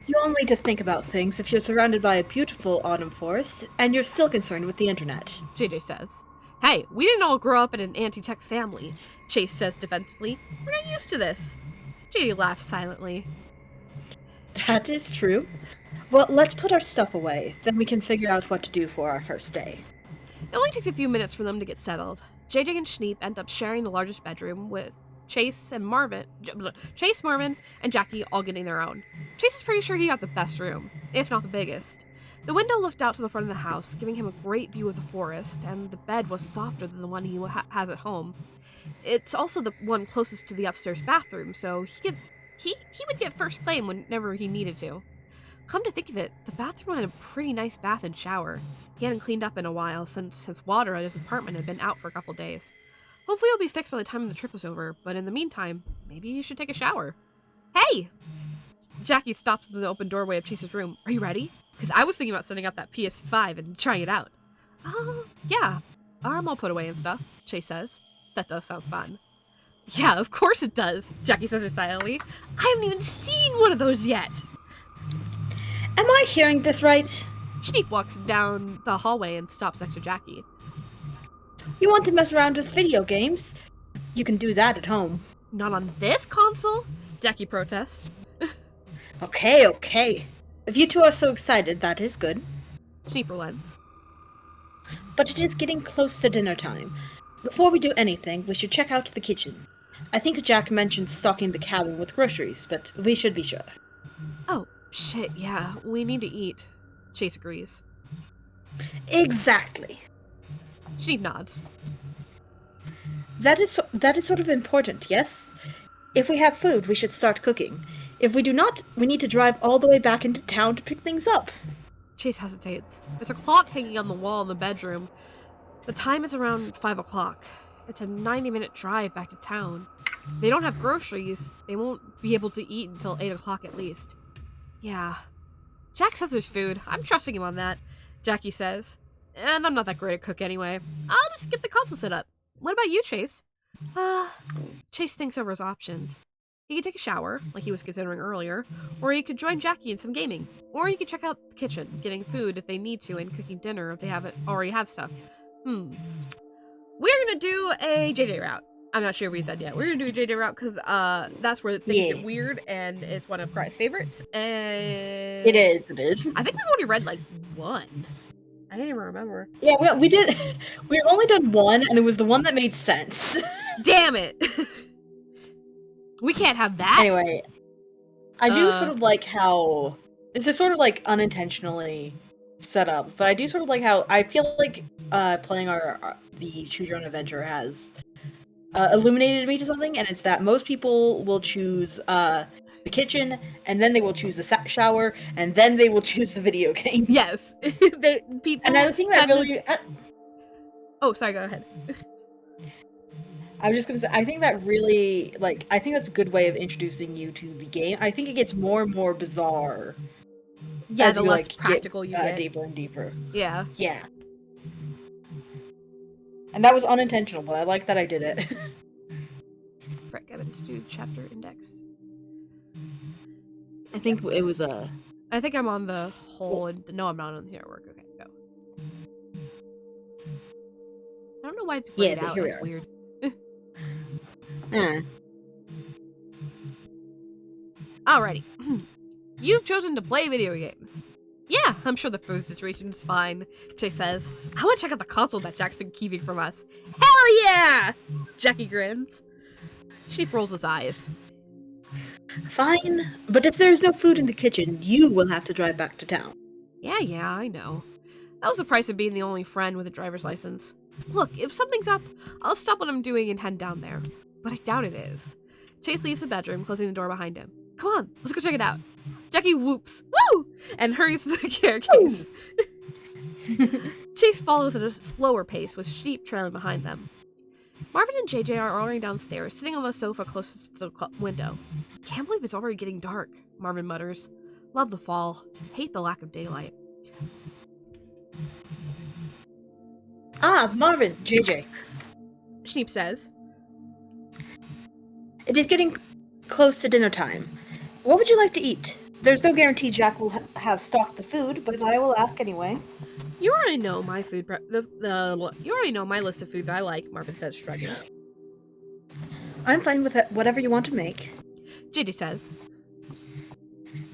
You all need to think about things if you're surrounded by a beautiful autumn forest, and you're still concerned with the internet. JJ says. Hey, we didn't all grow up in an anti-tech family, Chase says defensively. We're not used to this. JJ laughs silently. That is true. Well, let's put our stuff away, then we can figure out what to do for our first day. It only takes a few minutes for them to get settled. JJ and Schneep end up sharing the largest bedroom with Chase, Marvin, and Jackie all getting their own. Chase is pretty sure he got the best room, if not the biggest. The window looked out to the front of the house, giving him a great view of the forest, and the bed was softer than the one he has at home. It's also the one closest to the upstairs bathroom, so he would get first claim whenever he needed to. Come to think of it, the bathroom had a pretty nice bath and shower. He hadn't cleaned up in a while since his water at his apartment had been out for a couple days. Hopefully it'll be fixed by the time the trip was over, but in the meantime, maybe you should take a shower. Hey! Jackie stops in the open doorway of Chase's room. Are you ready? Because I was thinking about setting up that PS5 and trying it out. Yeah. I'm all put away and stuff, Chase says. That does sound fun. Yeah, of course it does, Jackie says silently. I haven't even seen one of those yet. Am I hearing this right? Schneep walks down the hallway and stops next to Jackie. You want to mess around with video games? You can do that at home. Not on this console? Jackie protests. Okay. If you two are so excited, that is good. Schneep relents. But it is getting close to dinner time. Before we do anything, we should check out the kitchen. I think Jack mentioned stocking the cabin with groceries, but we should be sure. Oh, shit, yeah. We need to eat. Chase agrees. Exactly. Schneep nods. That is sort of important, yes? If we have food, we should start cooking. If we do not, we need to drive all the way back into town to pick things up. Chase hesitates. There's a clock hanging on the wall in the bedroom. The time is around 5 o'clock. It's a 90-minute drive back to town. If they don't have groceries, they won't be able to eat until 8 o'clock at least. Yeah. Jack says there's food. I'm trusting him on that, Jackie says. And I'm not that great at cook anyway. I'll just get the console set up. What about you, Chase? Chase thinks over his options. He could take a shower, like he was considering earlier, or he could join Jackie in some gaming, or he could check out the kitchen, getting food if they need to, and cooking dinner if they already have stuff. We're gonna do a JJ route. I'm not sure if we said yet. We're gonna do a JJ route because that's where things get weird, and it's one of Cry's favorites. And it is. I think we've already read like one. I can't even remember. Yeah, we did. We've only done one, and it was the one that made sense. Damn it! We can't have that. Anyway, I do sort of like how this is sort of like unintentionally set up, but I do sort of like how I feel like playing the Choose Your Own Adventure has illuminated me to something, and it's that most people will choose the kitchen, and then they will choose the shower, and then they will choose the video game. Yes, people. And I think that really. Oh, sorry. Go ahead. I was just gonna say, I think that really, I think that's a good way of introducing you to the game. I think it gets more and more bizarre. Yeah, the less practical you get. Deeper and deeper. Yeah. Yeah. And that was unintentional, but I like that I did it. Frick, I meant to do chapter index. I think it was I think I'm on the whole. No, I'm not on the network. Okay, go. I don't know why it's grayed out. That's weird. Alrighty. You've chosen to play video games. Yeah, I'm sure the food situation's fine, Chase says. I want to check out the console that Jack's been keeping from us. Hell yeah! Jackie grins. Sheep rolls his eyes. Fine, but if there's no food in the kitchen, you will have to drive back to town. Yeah, I know. That was the price of being the only friend with a driver's license. Look, if something's up, I'll stop what I'm doing and head down there. But I doubt it is. Chase leaves the bedroom, closing the door behind him. Come on, let's go check it out. Jackie whoops, woo! And hurries to the staircase. Chase follows at a slower pace, with Sheep trailing behind them. Marvin and JJ are already downstairs, sitting on the sofa closest to the window. Can't believe it's already getting dark, Marvin mutters. Love the fall. Hate the lack of daylight. Ah, Marvin, JJ. Sheep says. It is getting close to dinner time. What would you like to eat? There's no guarantee Jack will have stocked the food, but I will ask anyway. You already know my food you already know my list of foods I like, Marvin says, shrugging. I'm fine with whatever you want to make. JJ says.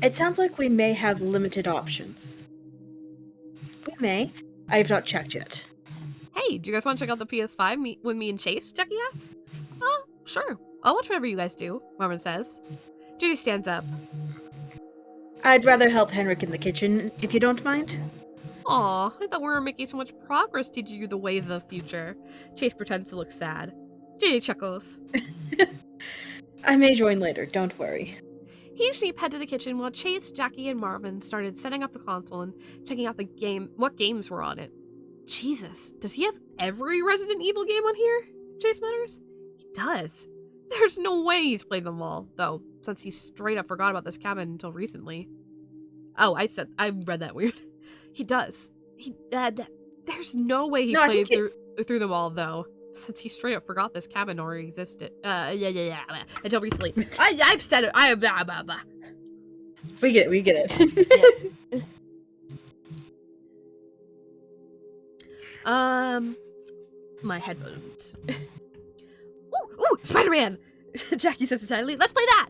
It sounds like we may have limited options. We may. I have not checked yet. Hey, do you guys want to check out the PS5 with me and Chase? Jackie asks. Oh, sure. I'll watch whatever you guys do, Marvin says. Judy stands up. I'd rather help Henrik in the kitchen, if you don't mind. Aw, I thought we were making so much progress teaching you the ways of the future. Chase pretends to look sad. Judy chuckles. I may join later, don't worry. He and Sheep head to the kitchen while Chase, Jackie, and Marvin started setting up the console and checking out what games were on it. Jesus, does he have every Resident Evil game on here? Chase mutters. He does. There's no way he's played them all, though, since he straight up forgot about this cabin until recently. Oh, I read that weird. He does. There's no way he played through them all, though, since he straight up forgot this cabin already existed. Until recently. I've said it. Blah, blah, blah. We get it. Yes. My headphones. Ooh, Spider-Man! Jackie says excitedly, let's play that!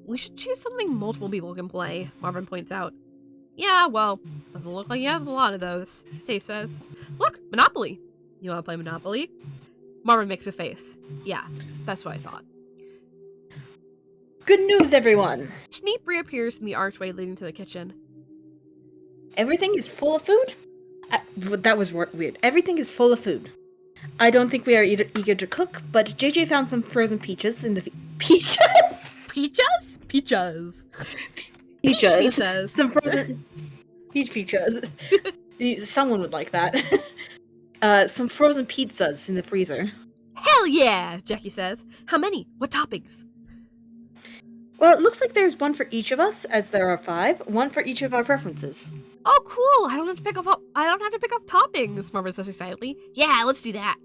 We should choose something multiple people can play, Marvin points out. Yeah, well, doesn't look like he has a lot of those, Chase says. Look, Monopoly! You wanna play Monopoly? Marvin makes a face. Yeah, that's what I thought. Good news, everyone! Schneep reappears in the archway leading to the kitchen. Everything is full of food? That was weird. Everything is full of food. I don't think we are eager to cook, but JJ found some frozen peaches in the peaches. Peaches? Peaches. Peaches. Some frozen peaches. Someone would like that. Some frozen pizzas in the freezer. Hell yeah, Jackie says. How many? What toppings? Well, it looks like there's one for each of us, as there are 5. One for each of our preferences. Oh, cool! I don't have to pick up toppings, Marvin says excitedly. Yeah, let's do that.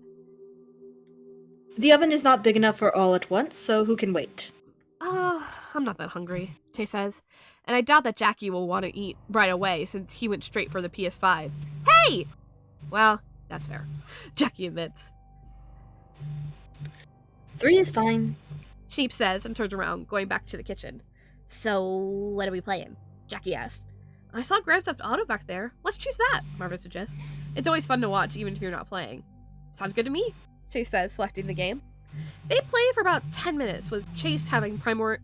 The oven is not big enough for all at once, so who can wait? I'm not that hungry, Tay says. And I doubt that Jackie will want to eat right away, since he went straight for the PS5. Hey! Well, that's fair. Jackie admits. 3 is fine. Sheep says and turns around, going back to the kitchen. So, what are we playing? Jackie asks. I saw Grand Theft Auto back there. Let's choose that, Marvin suggests. It's always fun to watch, even if you're not playing. Sounds good to me, Chase says, selecting the game. They play for about 10 minutes, with Chase having primary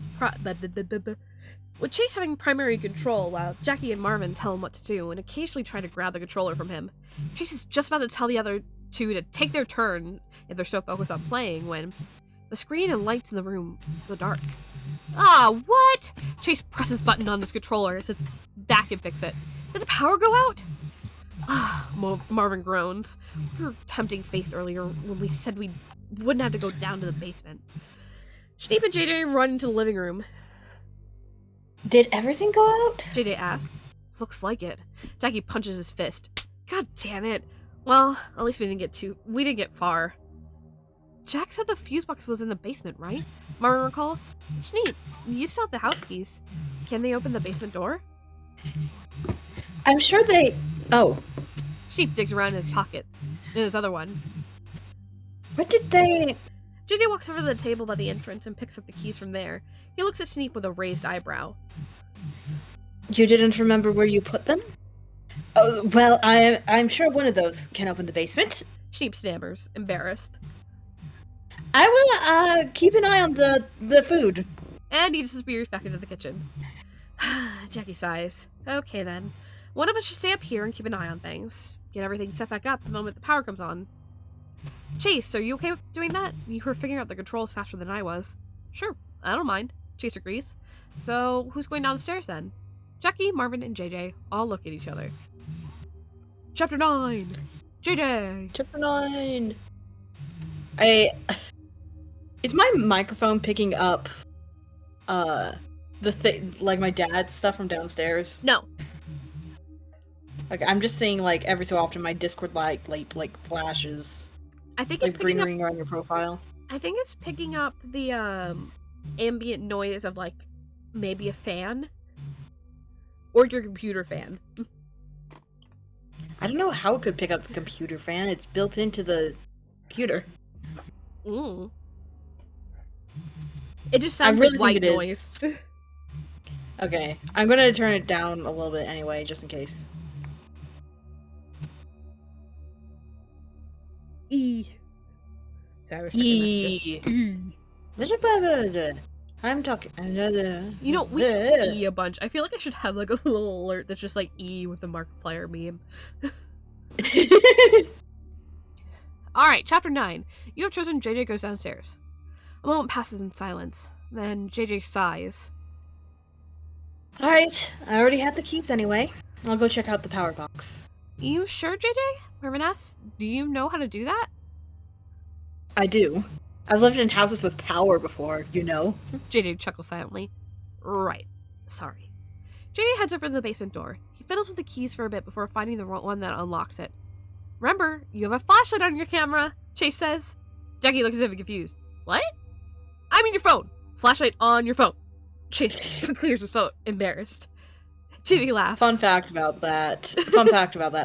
control, while Jackie and Marvin tell him what to do, and occasionally try to grab the controller from him. Chase is just about to tell the other two to take their turn, if they're so focused on playing, when the screen and lights in the room go dark. Ah, what? Chase presses button on this controller so that can fix it. Did the power go out? Ah, Marvin groans. We were tempting faith earlier when we said we wouldn't have to go down to the basement. Sheep and JJ run into the living room. Did everything go out? JJ asks. Looks like it. Jackie punches his fist. God damn it. Well, at least we didn't get far. Jack said the fuse box was in the basement, right? Marvin recalls. Schneep, you still have the house keys. Can they open the basement door? I'm sure they... Oh. Sheep digs around in his pockets. In his other one. What did they... JJ walks over to the table by the entrance and picks up the keys from there. He looks at Schneep with a raised eyebrow. You didn't remember where you put them? Oh, well, I'm sure one of those can open the basement. Schneep stammers, embarrassed. I will keep an eye on the food. And he disappears back into the kitchen. Jackie sighs. Okay then. One of us should stay up here and keep an eye on things. Get everything set back up the moment the power comes on. Chase, are you okay with doing that? You were figuring out the controls faster than I was. Sure, I don't mind. Chase agrees. So, who's going downstairs then? Jackie, Marvin, and JJ all look at each other. Chapter 9! JJ! Chapter 9! Is my microphone picking up the thing, like my dad's stuff from downstairs? No. Like, I'm just seeing, like, every so often my Discord like flashes. I think like it's picking green ring around your profile. I think it's picking up the ambient noise of, like, maybe a fan or your computer fan. I don't know how it could pick up the computer fan. It's built into the computer. It just sounds like white noise. Okay, I'm gonna turn it down a little bit anyway, just in case. Sorry, I'm talking. You know, we say E a bunch. I feel like I should have like a little alert that's just like E with the Markiplier meme. Alright, chapter 9. You have chosen JJ goes downstairs. A moment passes in silence. Then JJ sighs. Alright, I already have the keys anyway. I'll go check out the power box. You sure, JJ? Marvin asks. Do you know how to do that? I do. I've lived in houses with power before, you know. JJ chuckles silently. Right. Sorry. JJ heads over to the basement door. He fiddles with the keys for a bit before finding the one that unlocks it. Remember, you have a flashlight on your camera, Chase says. Jackie looks as if confused. What? I mean your phone. Flashlight on your phone. Chase clears his throat, embarrassed. JJ laughs. Fun fact about that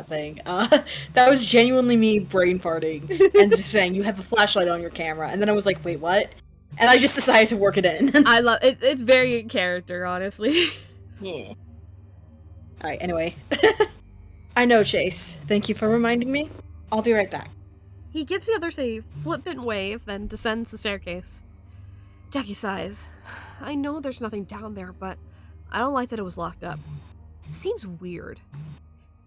thing. That was genuinely me brain farting and just saying, you have a flashlight on your camera. And then I was like, wait, what? And I just decided to work it in. I love it. It's very in character, honestly. Yeah. Alright, anyway. I know, Chase. Thank you for reminding me. I'll be right back. He gives the others a flippant wave, then descends the staircase. Jackie sighs. I know there's nothing down there, but I don't like that it was locked up. Seems weird.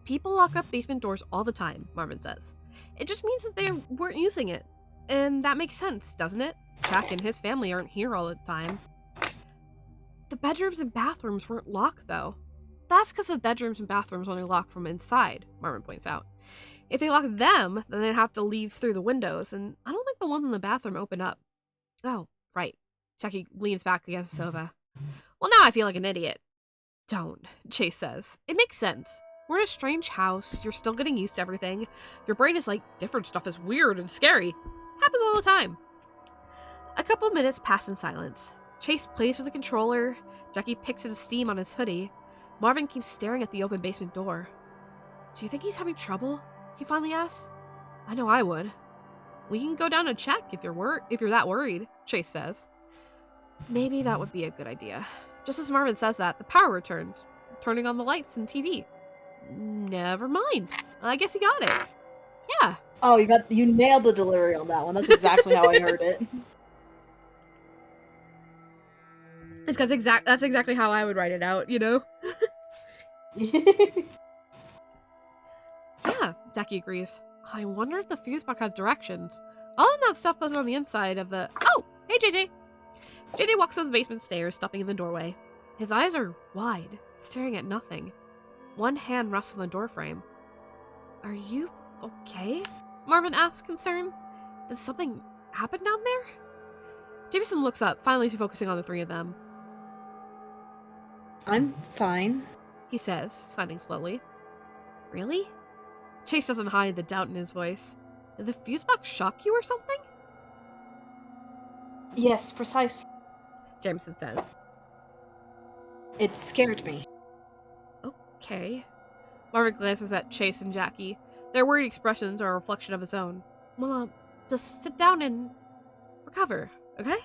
People lock up basement doors all the time, Marvin says. It just means that they weren't using it. And that makes sense, doesn't it? Jack and his family aren't here all the time. The bedrooms and bathrooms weren't locked, though. That's because the bedrooms and bathrooms only lock from inside, Marvin points out. If they lock them, then they'd have to leave through the windows, and I don't think the ones in the bathroom open up. Oh, right. Jackie leans back against the sofa. Well, now I feel like an idiot. Don't, Chase says. It makes sense. We're in a strange house. You're still getting used to everything. Your brain is like, different stuff is weird and scary. Happens all the time. A couple minutes pass in silence. Chase plays with the controller. Jackie picks at his steam on his hoodie. Marvin keeps staring at the open basement door. Do you think he's having trouble? He finally asks. I know I would. We can go down and check if you're that worried, Chase says. Maybe that would be a good idea. Just as Marvin says that, the power returned, turning on the lights and TV. Never mind. I guess he got it. Yeah. Oh, you nailed the delivery on that one. That's exactly how I heard it. It's because that's exactly how I would write it out, you know? Yeah, Jackie agrees. I wonder if the fuse box has directions. All enough stuff posted on the inside of the... Oh! Hey, JJ! JJ walks up the basement stairs, stopping in the doorway. His eyes are wide, staring at nothing. One hand rests on the doorframe. Are you okay? Marvin asks, concerned. Does something happen down there? Jameson looks up, finally focusing on the three of them. I'm fine, he says, signing slowly. Really? Chase doesn't hide the doubt in his voice. Did the fuse box shock you or something? Yes, precisely. Jameson says. It scared me. Okay. Marvin glances at Chase and Jackie. Their worried expressions are a reflection of his own. Well, just sit down and recover, okay?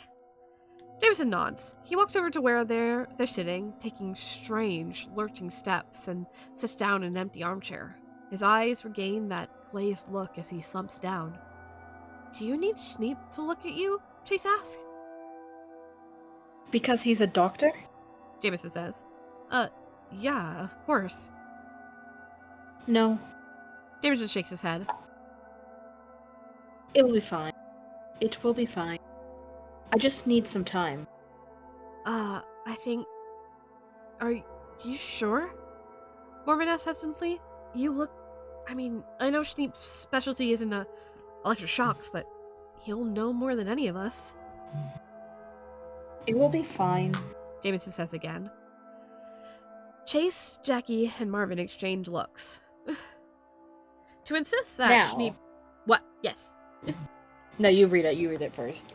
Jameson nods. He walks over to where they're sitting, taking strange, lurching steps, and sits down in an empty armchair. His eyes regain that glazed look as he slumps down. Do you need Schneep to look at you? Chase asks. Because he's a doctor? Jameson says. Yeah, of course. No. Jameson shakes his head. It will be fine. It will be fine. I just need some time. I think... Are you sure? Marvin asks hesitantly. You look... I mean, I know Schneep's specialty isn't electric shocks, but he'll know more than any of us. It will be fine, Jameson says again. Chase, Jackie, and Marvin exchange looks. To insist that now, Schneep... What? Yes. No, you read it. You read it first.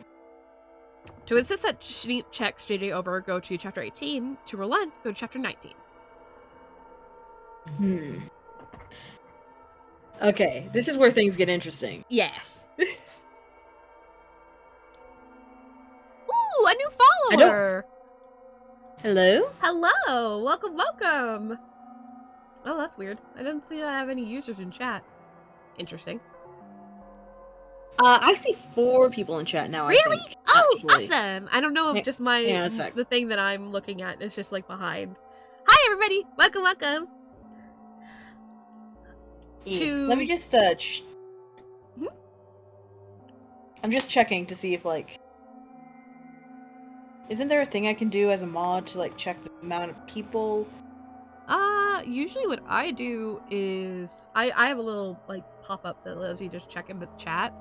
To insist that Schneep checks JJ over, go to chapter 18. To relent, go to chapter 19. Okay, this is where things get interesting. Yes. Ooh, a new follower! Hello? Hello! Welcome, welcome! Oh, that's weird. I didn't see I have any users in chat. Interesting. I see 4 people in chat now, Really? I think. Oh, Actually. awesome! I don't know if just my... hang on a sec. the thing that I'm looking at is just, like, behind. Hi, everybody! Welcome, welcome! Let me just, I'm just checking to see if, like... Isn't there a thing I can do as a mod to, like, check the amount of people? Usually what I do is... I have a little, like, pop-up that lets you just check in the chat.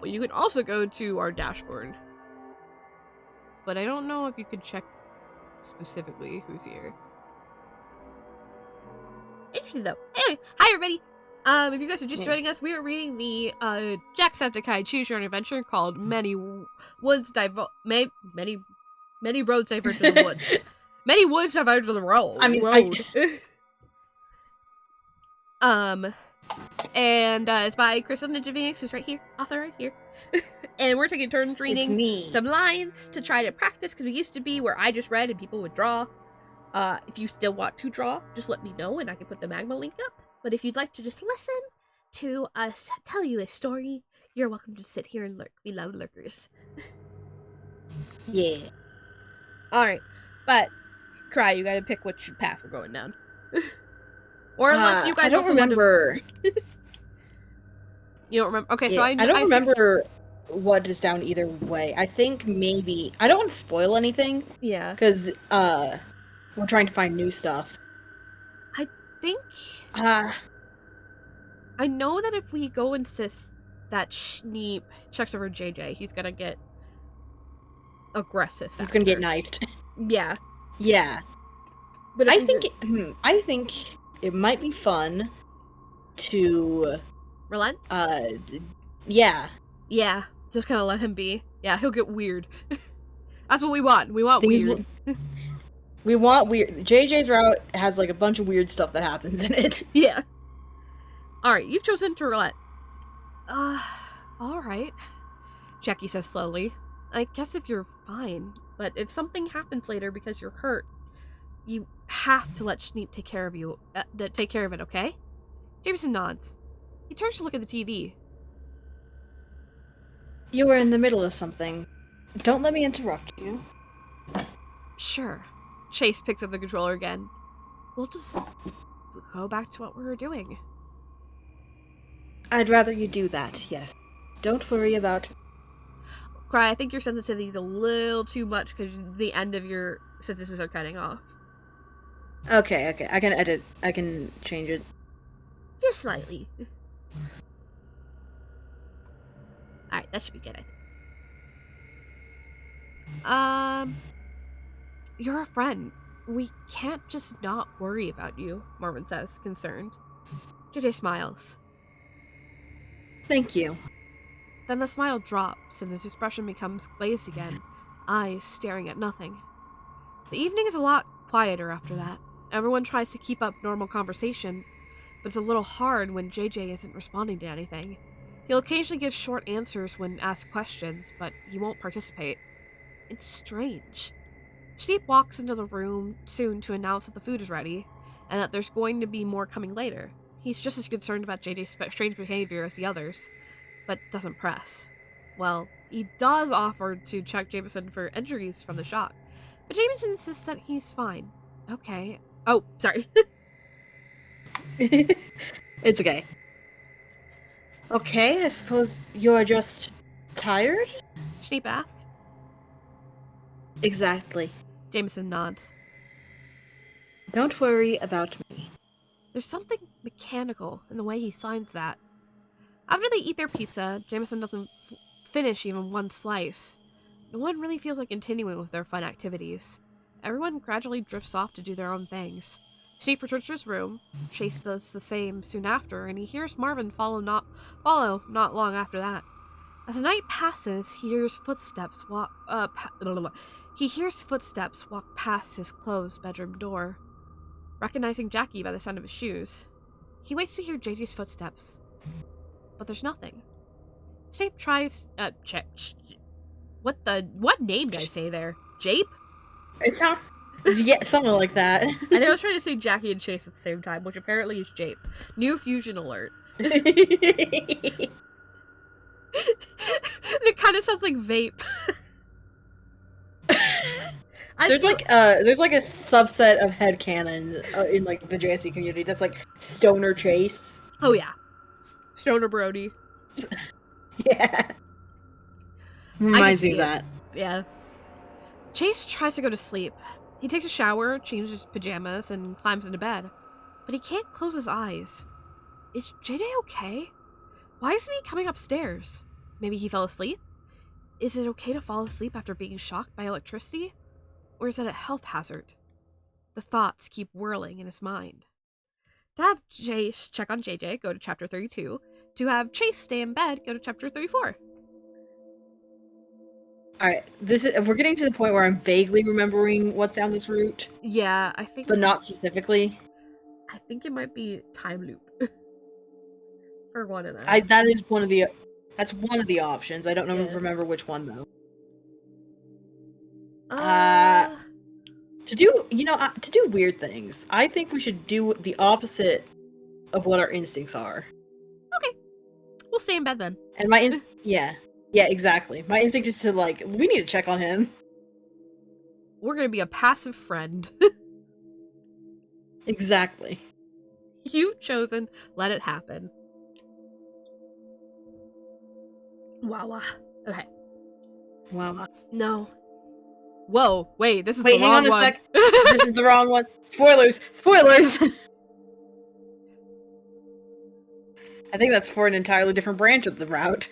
But you can also go to our dashboard. But I don't know if you could check specifically who's here. Interesting, though. Anyway, hi, everybody! If you guys are just joining us, we are reading the Jacksepticeye Choose Your Own Adventure called Many Roads Diverge in the Woods. Many Woods Diverge on the Road. And it's by Crystal Ninja Phoenix, who's right here, author right here. And we're taking turns reading some lines to try to practice, because we used to be where I just read and people would draw. If you still want to draw, just let me know and I can put the Magma link up. But if you'd like to just listen to us tell you a story, you're welcome to sit here and lurk. We love lurkers. Yeah. Alright, but Cry, you gotta pick which path we're going down. Or unless you guys I don't also remember. You don't remember? Okay, Yeah, so I don't remember what is down either way. I think maybe I don't want to spoil anything. Yeah. Because we're trying to find new stuff. I think I know that if we go insist that Schneep checks over JJ, he's gonna get aggressive faster. He's gonna get knifed. Yeah. Yeah. But I think it might be fun to relent? Yeah. Yeah. Just kind of let him be. Yeah, he'll get weird. That's what we want. We want weird. We want weird. JJ's route has like a bunch of weird stuff that happens in it. Yeah. Alright, you've chosen to relent. Alright. Jackie says slowly. I guess if you're fine, but if something happens later because you're hurt, you have to let Schneep take care of it, okay? Jameson nods. He turns to look at the TV. You were in the middle of something. Don't let me interrupt you. Sure. Chase picks up the controller again. We'll just go back to what we were doing. I'd rather you do that, yes. Don't worry about... Cry, I think your sensitivity is a little too much because the end of your sentences are cutting off. Okay. I can edit. I can change it. Just slightly. Alright, that should be good, I think. You're a friend. We can't just not worry about you, Marvin says, concerned. JJ smiles. Thank you. Then the smile drops and his expression becomes glazed again, eyes staring at nothing. The evening is a lot quieter after that. Everyone tries to keep up normal conversation, but it's a little hard when JJ isn't responding to anything. He'll occasionally give short answers when asked questions, but he won't participate. It's strange. Schneep walks into the room soon to announce that the food is ready, and that there's going to be more coming later. He's just as concerned about JJ's strange behavior as the others, but doesn't press. Well, he does offer to check Jameson for injuries from the shot, but Jameson insists that he's fine. Okay. Oh, sorry. It's okay. Okay, I suppose you're just tired? Schneep asks. Exactly. Jameson nods. Don't worry about me. There's something mechanical in the way he signs that. After they eat their pizza, Jameson doesn't finish even one slice. No one really feels like continuing with their fun activities. Everyone gradually drifts off to do their own things. Schneep returns to his room. Chase does the same soon after, and he hears Marvin follow not long after that. As the night passes, he hears footsteps walk past his closed bedroom door. Recognizing Jackie by the sound of his shoes, he waits to hear JJ's footsteps, but there's nothing. Schneep tries. What name did I say there? Jape? It sounds. Yeah, something like that. And I was trying to say Jackie and Chase at the same time, which apparently is Jape. New fusion alert. It kind of sounds like vape. There's like a subset of headcanon in like the JSE community that's like Stoner Chase. Oh yeah, Stoner Brody. Yeah, reminds me of that. Yeah. Chase tries to go to sleep. He takes a shower, changes his pajamas, and climbs into bed. But he can't close his eyes. Is JJ okay? Why isn't he coming upstairs? Maybe he fell asleep? Is it okay to fall asleep after being shocked by electricity? Or is it a health hazard? The thoughts keep whirling in his mind. To have Chase check on JJ, go to chapter 32. To have Chase stay in bed, go to chapter 34. Alright, we're getting to the point where I'm vaguely remembering what's down this route. Yeah, I think... But not specifically. I think it might be time loop. Or one of them. That's one of the options. I don't remember which one though. To do weird things, I think we should do the opposite of what our instincts are. Okay. We'll stay in bed then. And yeah, exactly. My instinct is to we need to check on him. We're gonna be a passive friend. Exactly. You've chosen. Let it happen. Wow. Okay. Wow. No. Whoa, wait, this is Wait, the hang wrong on a one. sec. This is the wrong one. Spoilers! Spoilers! I think that's for an entirely different branch of the route.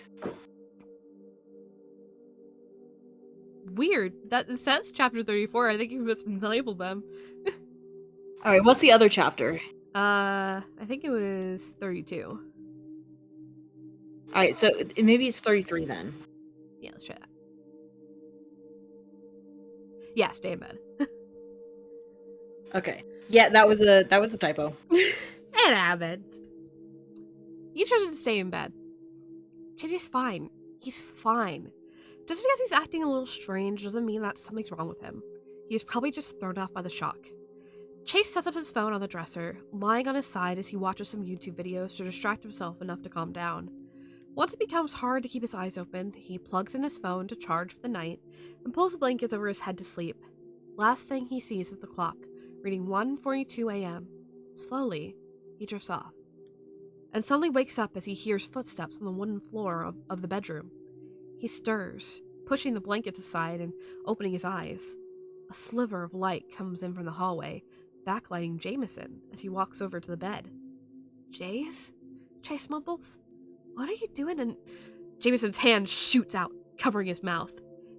Weird. That it says chapter 34. I think you mislabeled them. Alright, what's the other chapter? I think it was 32. Alright, so maybe it's 33 then. Yeah, let's try that. Yeah, stay in bed. Okay. Yeah, that was a typo. It happens. You've chosen to stay in bed. JJ's fine. He's fine. Just because he's acting a little strange doesn't mean that something's wrong with him. He is probably just thrown off by the shock. Chase sets up his phone on the dresser, lying on his side as he watches some YouTube videos to distract himself enough to calm down. Once it becomes hard to keep his eyes open, he plugs in his phone to charge for the night and pulls the blankets over his head to sleep. Last thing he sees is the clock, reading 1:42 a.m. Slowly, he drifts off, and suddenly wakes up as he hears footsteps on the wooden floor of the bedroom. He stirs, pushing the blankets aside and opening his eyes. A sliver of light comes in from the hallway, backlighting Jameson as he walks over to the bed. Jace? Chase mumbles. What are you doing? And Jameson's hand shoots out, covering his mouth.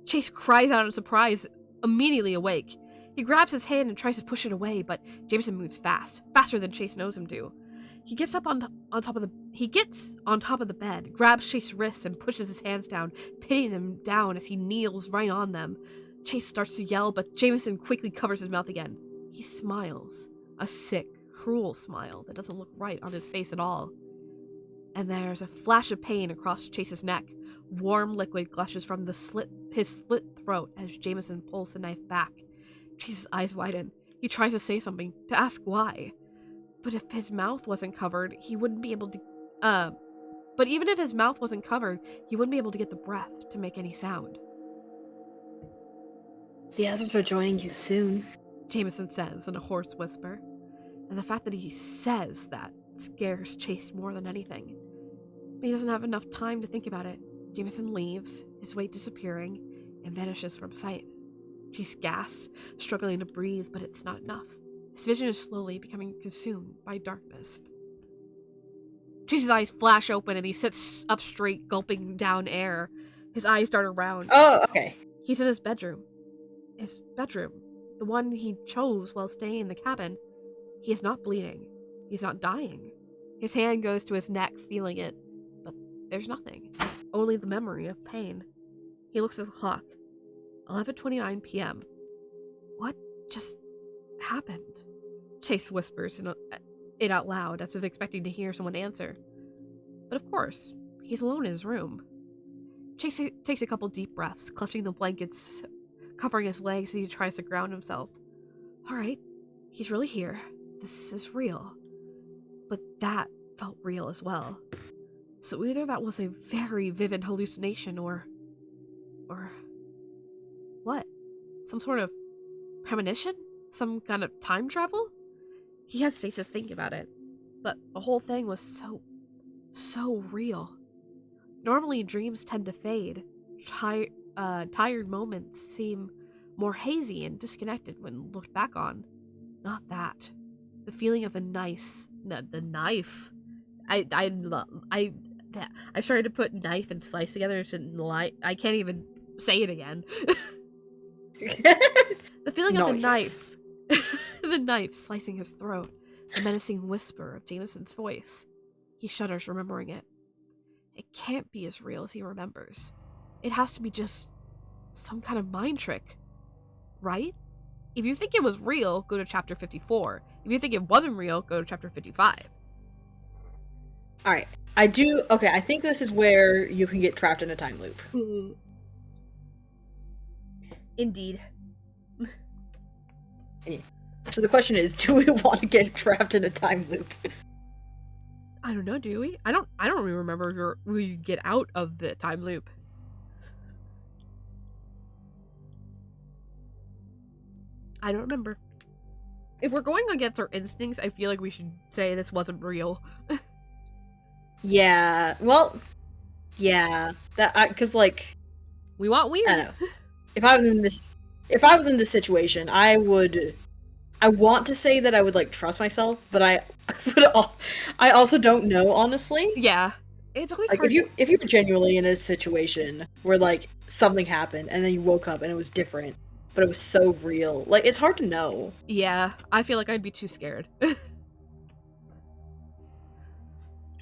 Chase cries out in surprise, immediately awake. He grabs his hand and tries to push it away, but Jameson moves fast, faster than Chase knows him to. He gets up on top of the bed, grabs Chase's wrists and pushes his hands down, pinning them down as he kneels right on them. Chase starts to yell, but Jameson quickly covers his mouth again. He smiles, a sick, cruel smile that doesn't look right on his face at all. And there's a flash of pain across Chase's neck. Warm liquid gushes from his slit throat as Jameson pulls the knife back. Chase's eyes widen. He tries to say something, to ask why. But if his mouth wasn't covered, he wouldn't be able to... But even if his mouth wasn't covered, he wouldn't be able to get the breath to make any sound. The others are joining you soon, Jameson says in a hoarse whisper. And the fact that he says that scares Chase more than anything. He doesn't have enough time to think about it. Jameson leaves, his weight disappearing, and vanishes from sight. Chase gasps, struggling to breathe, but it's not enough. His vision is slowly becoming consumed by darkness. Chase's eyes flash open and he sits up straight, gulping down air. His eyes dart around. Oh, okay. He's in his bedroom. His bedroom. The one he chose while staying in the cabin. He is not bleeding. He's not dying. His hand goes to his neck, feeling it. But there's nothing. Only the memory of pain. He looks at the clock. 11:29 p.m. What just happened? Chase whispers it out loud, as if expecting to hear someone answer. But of course, he's alone in his room. Chase takes a couple deep breaths, clutching the blankets, covering his legs as he tries to ground himself. Alright, he's really here. This is real. But that felt real as well. So either that was a very vivid hallucination or what? Some sort of premonition? Some kind of time travel? He hesitates to think about it, but the whole thing was so real. Normally dreams tend to fade. Tired moments seem more hazy and disconnected when looked back on. Not that. The feeling of the knife. I started to put knife and slice together and I can't even say it again. The feeling of the knife. The knife slicing his throat. The menacing whisper of Jameson's voice. He shudders, remembering it. It can't be as real as he remembers. It has to be just some kind of mind trick. Right? If you think it was real, go to chapter 54. If you think it wasn't real, go to chapter 55. Alright. I think this is where you can get trapped in a time loop. Indeed. So the question is, do we want to get trapped in a time loop? I don't know, do we? I don't really remember we get out of the time loop. I don't remember. if we're going against our instincts, I feel like we should say this wasn't real. Yeah. Well, yeah. Because like, we want weird. I don't know. If I was in this situation, I want to say that I would like trust myself, but I also don't know, honestly. Yeah. It's always like hard. If you were genuinely in a situation where like something happened and then you woke up and it was different, but it was so real, like it's hard to know. Yeah, I feel like I'd be too scared.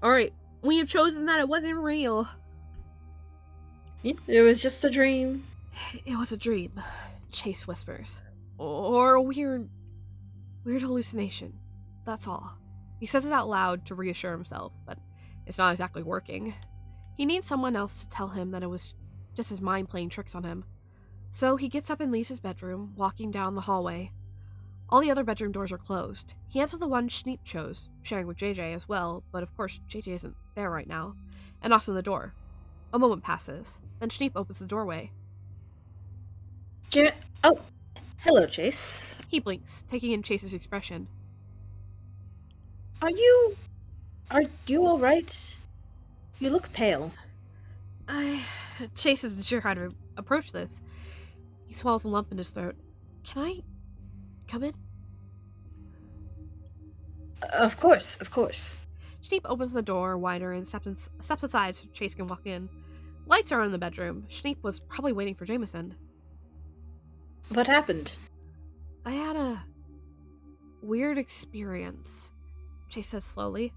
Alright, we have chosen that it wasn't real. It was just a dream. It was a dream, Chase whispers. Or a weird hallucination. That's all. He says it out loud to reassure himself, but it's not exactly working. He needs someone else to tell him that it was just his mind playing tricks on him. So he gets up and leaves his bedroom, walking down the hallway. All the other bedroom doors are closed. He answers the one Schneep chose, sharing with JJ as well, but of course JJ isn't there right now, and knocks on the door. A moment passes, then Schneep opens the doorway. Oh, hello, Chase. He blinks, taking in Chase's expression. Are you all right? You look pale. Chase isn't sure how to approach this. He swallows a lump in his throat. Can I come in? Of course. Schneep opens the door wider and steps aside so Chase can walk in. Lights are on in the bedroom. Schneep was probably waiting for Jameson. What happened? I had a weird experience, Chase says slowly.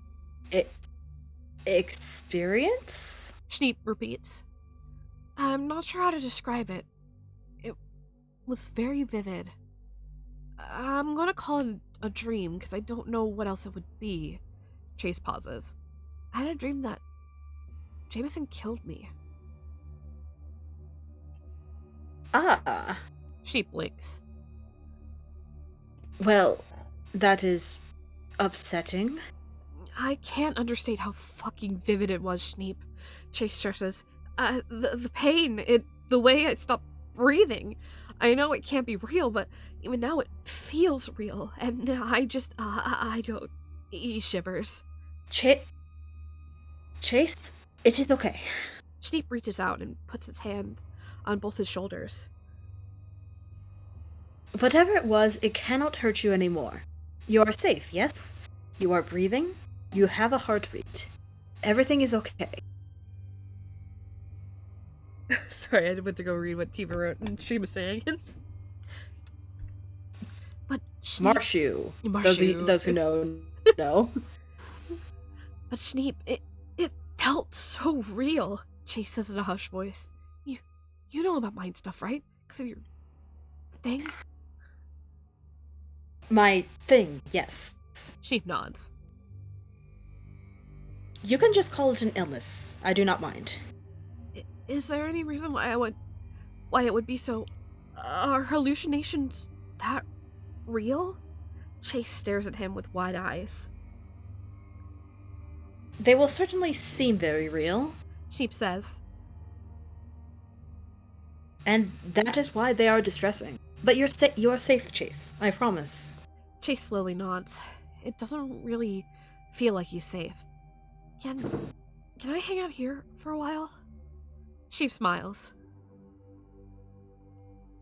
Experience? Schneep repeats. I'm not sure how to describe it. It was very vivid. I'm gonna call it a dream because I don't know what else it would be. Chase pauses. I had a dream that Jameson killed me. Ah. Schneep blinks. Well, that is upsetting. I can't understate how fucking vivid it was, Schneep. Chase stresses. The pain, the way I stopped breathing. I know it can't be real, but even now it feels real. And I don't... He shivers. Chase, it is okay. Schneep reaches out and puts his hand on both his shoulders. Whatever it was, it cannot hurt you anymore. You are safe, yes? You are breathing. You have a heartbeat. Everything is okay. Sorry, I went to go read what Tiva wrote and she was saying. But Marshu. Those who know. But Schneep, it felt so real, Chase says in a hushed voice. You know about mind stuff, right? Because of your thing? My thing, yes. Schneep nods. You can just call it an illness. I do not mind. Is there any reason why it would be so... Are hallucinations that real? Chase stares at him with wide eyes. They will certainly seem very real, Schneep says. And that is why they are distressing. But you are safe, Chase. I promise. Chase slowly nods. It doesn't really feel like he's safe. Can I hang out here for a while? Schneep smiles.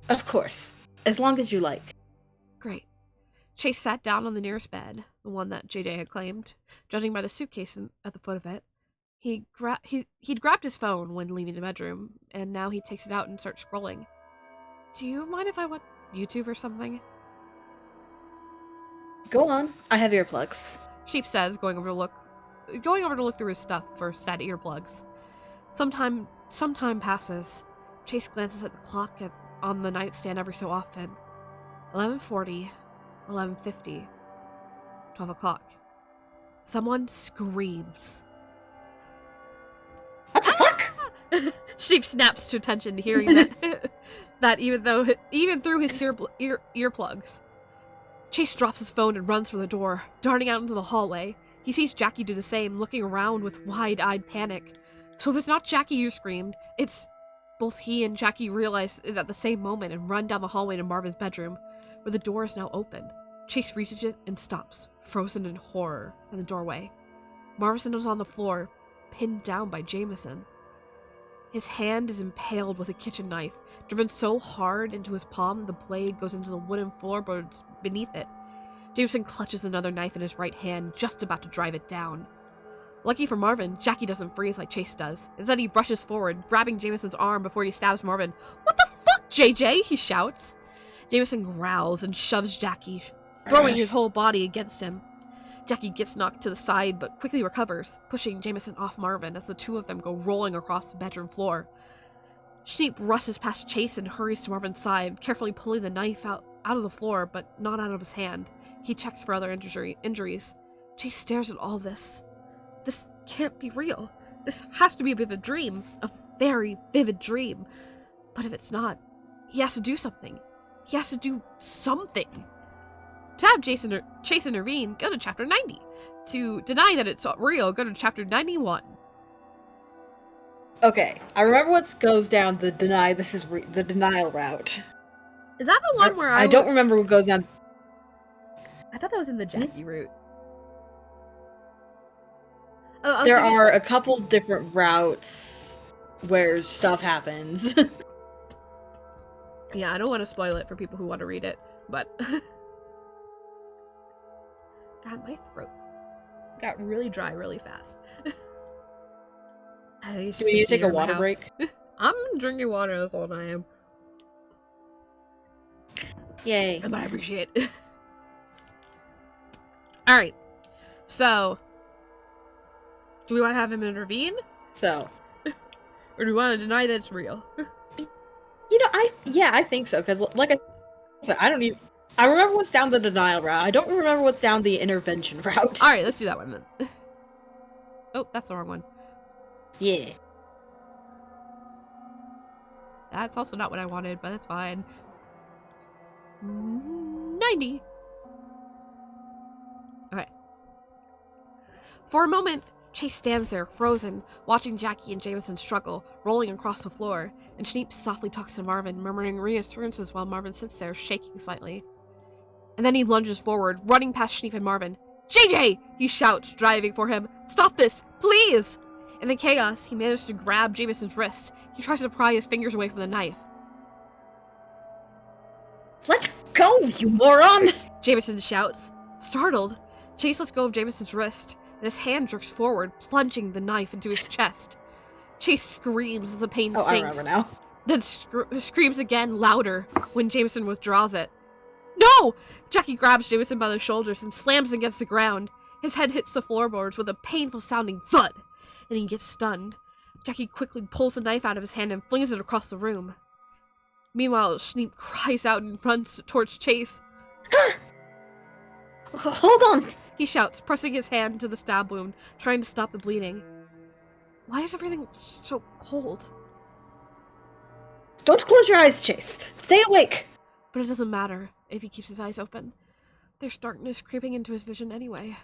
Of course. As long as you like. Great. Chase sat down on the nearest bed, the one that JJ had claimed, judging by the suitcase at the foot of it. He'd grabbed his phone when leaving the bedroom, and now he takes it out and starts scrolling. Do you mind if I watch YouTube or something? Go on. I have earplugs. Schneep says, going over to look through his stuff for said earplugs. Some time passes. Chase glances at the clock on the nightstand every so often. 11:40, 11:50, 12 o'clock. Someone screams. What the fuck? Schneep snaps to attention, hearing that even through his earplugs. Chase drops his phone and runs for the door, darting out into the hallway. He sees Jackie do the same, looking around with wide-eyed panic. So if it's not Jackie who screamed, it's... Both he and Jackie realize it at the same moment and run down the hallway to Marvin's bedroom, where the door is now open. Chase reaches it and stops, frozen in horror in the doorway. Marvin was on the floor, pinned down by Jameson. His hand is impaled with a kitchen knife, driven so hard into his palm that the blade goes into the wooden floorboards beneath it. Jameson clutches another knife in his right hand, just about to drive it down. Lucky for Marvin, Jackie doesn't freeze like Chase does. Instead, he rushes forward, grabbing Jameson's arm before he stabs Marvin. "What the fuck, JJ?" he shouts. Jameson growls and shoves Jackie, throwing his whole body against him. Jackie gets knocked to the side, but quickly recovers, pushing Jameson off Marvin as the two of them go rolling across the bedroom floor. Schneep rushes past Chase and hurries to Marvin's side, carefully pulling the knife out of the floor, but not out of his hand. He checks for other injuries. Chase stares at all this. This can't be real. This has to be a vivid dream. A very vivid dream. But if it's not, he has to do something. He has to do something. To have Chase intervene, go to chapter 90. To deny that it's real, go to chapter 91. Okay, I remember what goes down the the denial route. Is that the one where I don't remember what goes down. I thought that was in the Jackie route. There are a couple different routes where stuff happens. Yeah, I don't want to spoil it for people who want to read it, but God, my throat got really dry really fast. Do we need to take a water break? I'm drinking water this whole time. Yay. And I appreciate it. Alright. So, do we want to have him intervene? So. Or do we want to deny that it's real? I think so, because like I said, I remember what's down the denial route. I don't remember what's down the intervention route. Alright, let's do that one then. Oh, that's the wrong one. Yeah. That's also not what I wanted, but it's fine. 90. Okay. For a moment, Chase stands there, frozen, watching Jackie and Jameson struggle, rolling across the floor, and Schneep softly talks to Marvin, murmuring reassurances while Marvin sits there, shaking slightly. And then he lunges forward, running past Schneep and Marvin. "JJ!" he shouts, driving for him. "Stop this! Please!" In the chaos, he managed to grab Jameson's wrist. He tries to pry his fingers away from the knife. "Let go, you moron!" Jameson shouts. Startled, Chase lets go of Jameson's wrist, and his hand jerks forward, plunging the knife into his chest. Chase screams as the pain sinks. I remember now. Then screams again, louder, when Jameson withdraws it. "No!" Jackie grabs Jameson by the shoulders and slams him against the ground. His head hits the floorboards with a painful-sounding thud, and he gets stunned. Jackie quickly pulls the knife out of his hand and flings it across the room. Meanwhile, Schneep cries out and runs towards Chase. "Hold on!" he shouts, pressing his hand to the stab wound, trying to stop the bleeding. Why is everything so cold? "Don't close your eyes, Chase. Stay awake!" But it doesn't matter if he keeps his eyes open. There's darkness creeping into his vision anyway.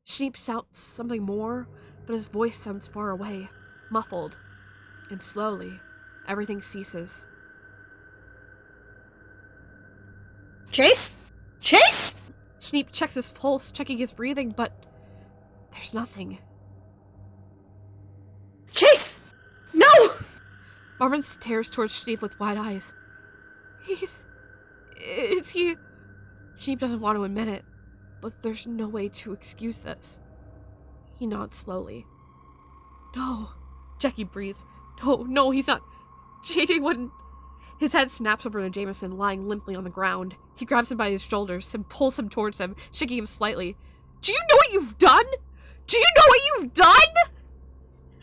Schneep shouts something more, but his voice sounds far away, muffled. And slowly, everything ceases. "Chase? Chase?" Schneep checks his pulse, checking his breathing, but there's nothing. "Chase! No!" Marvin stares towards Schneep with wide eyes. Is he... Schneep doesn't want to admit it, but there's no way to excuse this. He nods slowly. "No," Jackie breathes. No, he's not. JJ wouldn't. His head snaps over to Jameson, lying limply on the ground. He grabs him by his shoulders and pulls him towards him, shaking him slightly. "Do you know what you've done? Do you know what you've done?"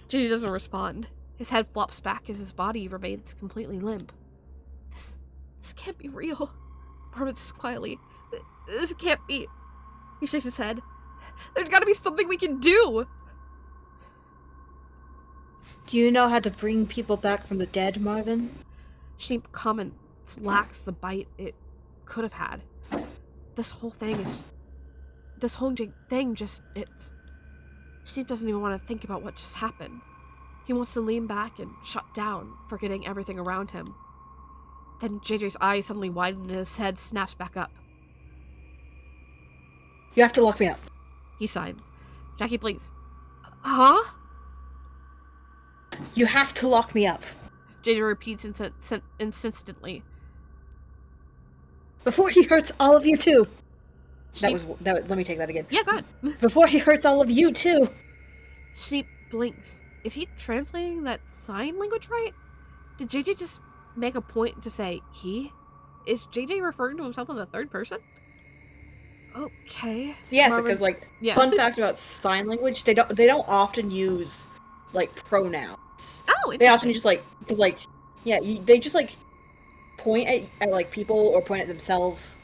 JJ doesn't respond. His head flops back as his body remains completely limp. This can't be real," Marvin says quietly. "This can't be." He shakes his head. "There's gotta be something we can do." "Do you know how to bring people back from the dead, Marvin?" Schneep comments lacks the bite it could have had. This whole thing just, Schneep doesn't even want to think about what just happened. He wants to lean back and shut down, forgetting everything around him. Then JJ's eyes suddenly widen and his head snaps back up. You have to lock me up. He sighed. Jackie blinks. Huh? You have to lock me up. JJ repeats insistently. Before he hurts all of you too. Let me take that again. Yeah, go ahead. Before he hurts all of you too. Sheep blinks. Is he translating that sign language right? Did JJ just make a point to say he? Is JJ referring to himself in the third person? Okay. Yes, because fun fact about sign language, they don't often use pronouns. Oh, interesting. They often just they just point at people or point at themselves.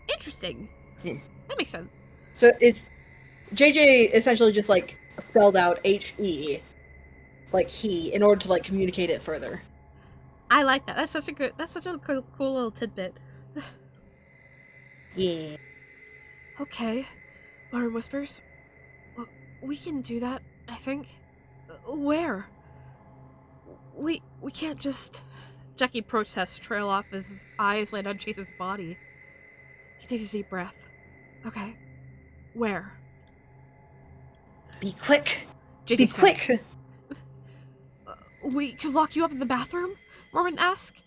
Interesting. Yeah. That makes sense. So it's JJ essentially just spelled out HE, he, in order to communicate it further. I like that. That's such a cool little tidbit. Yeah. Okay. Marvin whispers. We can do that, I think. Where? We can't just... Jackie protests trail off as his eyes land on Chase's body. He takes a deep breath. Okay. Where? Be quick. JJ Be says, quick. We could lock you up in the bathroom? Marvin asks.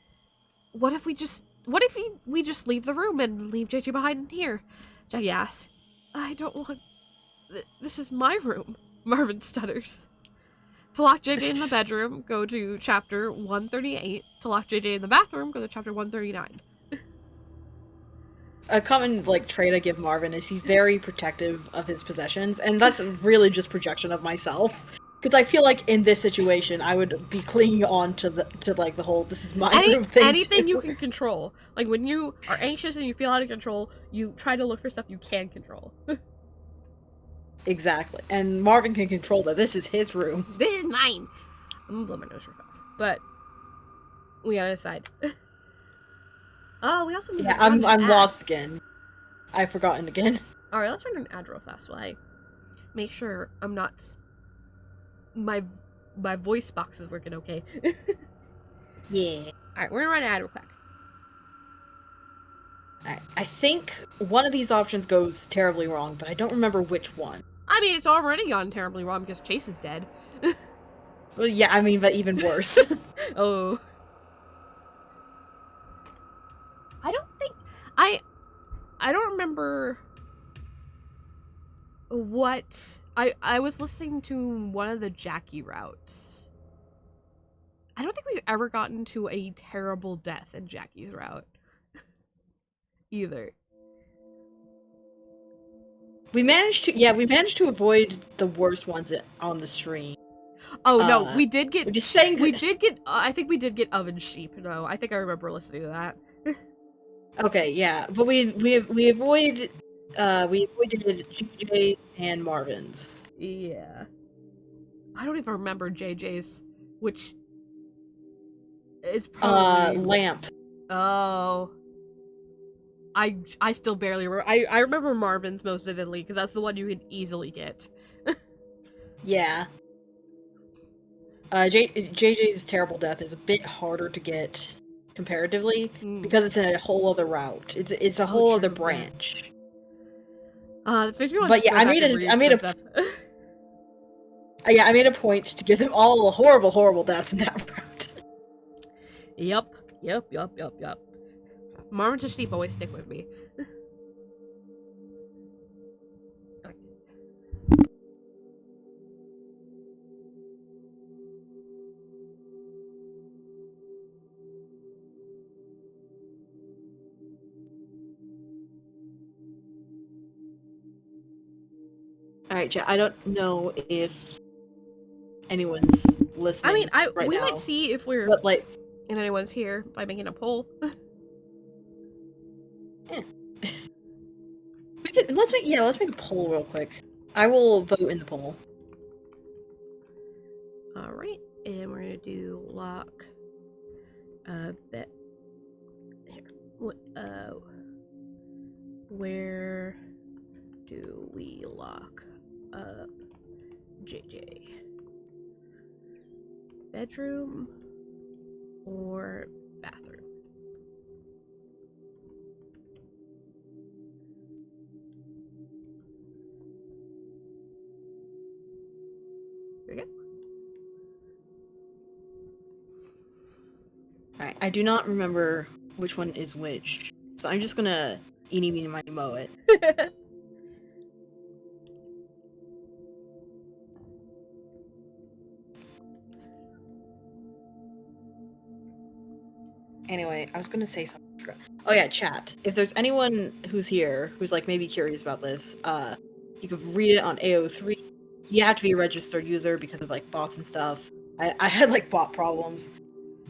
What if we just leave the room and leave JJ behind in here? Jackie asks. I don't want... This is my room, Marvin stutters. To lock JJ in the bedroom, go to chapter 138. To lock JJ in the bathroom, go to chapter 139. A common trait I give Marvin is he's very protective of his possessions, and that's really just projection of myself. Because I feel like in this situation, I would be clinging on to the whole "this is my room" thing. Anything too. you can control, when you are anxious and you feel out of control, you try to look for stuff you can control. Exactly, and Marvin can control that. This is his room. This is mine. I'm gonna blow my nose real fast, but we gotta decide. Oh, we also need to run I'm lost again. I've forgotten again. All right, let's run an ad real fast while I make sure I'm not. My voice box is working okay. Yeah. All right, we're gonna run an ad real quick. I think one of these options goes terribly wrong, but I don't remember which one. I mean, it's already gone terribly wrong because Chase is dead. Well, yeah, I mean, but even worse. Oh. I don't remember what... I was listening to one of the Jackie routes. I don't think we've ever gotten to a terrible death in Jackie's route. Either. We managed to avoid the worst ones on the stream. Oh no, we did get. I think we did get oven sheep. No, I think I remember listening to that. Okay, yeah, but we avoided JJ's and Marvin's. Yeah. I don't even remember JJ's, which is probably lamp. Oh. I still barely remember. I remember Marvin's most vividly because that's the one you can easily get. Yeah. JJ's terrible death is a bit harder to get comparatively because it's in a whole other route. It's a whole other branch. This makes me want but to yeah, I made a point to give them all horrible deaths in that route. Yep. Marvin to sheep always stick with me. Alright, Jet, I don't know if anyone's listening. I mean, we now, might see if we're if anyone's here by making a poll. Yeah. Let's make a poll real quick. I will vote in the poll. Alright, and we're gonna do lock bet here. Where do we lock up JJ? Bedroom or bathroom? I do not remember which one is which, so I'm just gonna eeny, meeny, miny, moe it. Anyway, I was gonna say something. Oh yeah, chat. If there's anyone who's here who's like maybe curious about this, you can read it on AO3. You have to be a registered user because of like bots and stuff. I had like bot problems,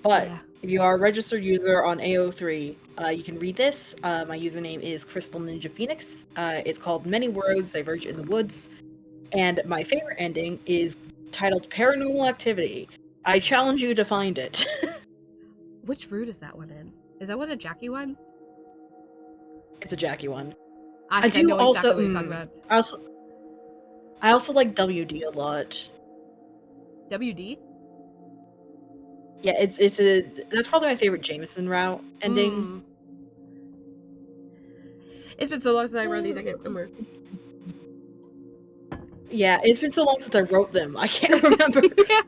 but if you are a registered user on AO3, you can read this. My username is Crystal Ninja Phoenix. It's called Many Worlds Diverge in the Woods, and my favorite ending is titled Paranormal Activity. I challenge you to find it. Which route is that one in? Is that one a Jackie one? It's a Jackie one. I do know also, exactly what you're talking about. I also like WD a lot. WD? Yeah, that's probably my favorite Jameson route ending. It's been so long since I read these, I can't remember. Yeah, it's been so long since I wrote them, I can't remember. Yeah.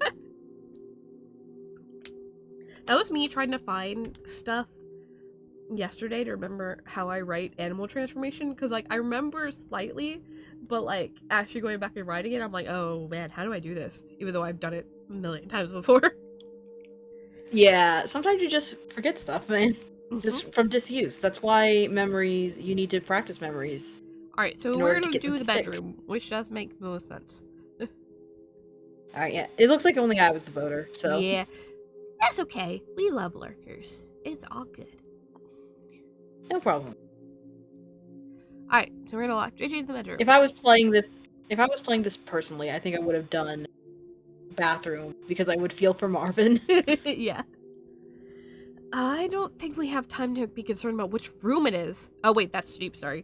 That was me trying to find stuff yesterday to remember how I write animal transformation, because like I remember slightly, but like actually going back and writing it, I'm like, oh man, how do I do this? Even though I've done it a million times before. Yeah, sometimes you just forget stuff, man. Just from disuse. That's why memories, you need to practice memories. Alright, so we're gonna do the bedroom, which does make most sense. Alright, yeah. It looks like only I was the voter, so. Yeah. That's okay. We love lurkers. It's all good. No problem. Alright, so we're gonna lock JJ in the bedroom. If I was playing this personally, I think I would have done bathroom, because I would feel for Marvin. Yeah. I don't think we have time to be concerned about which room it is. Oh wait, that's Sheep, sorry.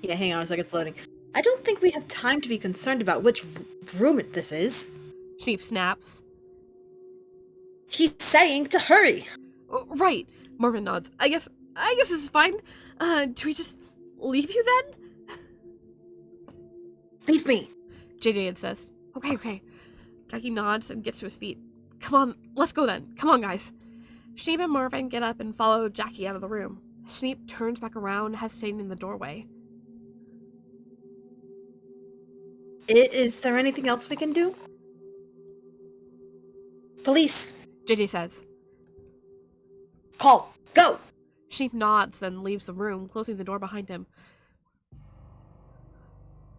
Yeah, hang on a second, it's loading. I don't think we have time to be concerned about which room this is. Sheep snaps. He's saying to hurry. Oh, right. Marvin nods. I guess this is fine. Do we just leave you then? Leave me. JJ insists. Okay. Jackie nods and gets to his feet. Come on, let's go then. Come on, guys. Sheep and Marvin get up and follow Jackie out of the room. Sheep turns back around, hesitating in the doorway. Is there anything else we can do? Police! JJ says. Call! Go! Sheep nods, then leaves the room, closing the door behind him.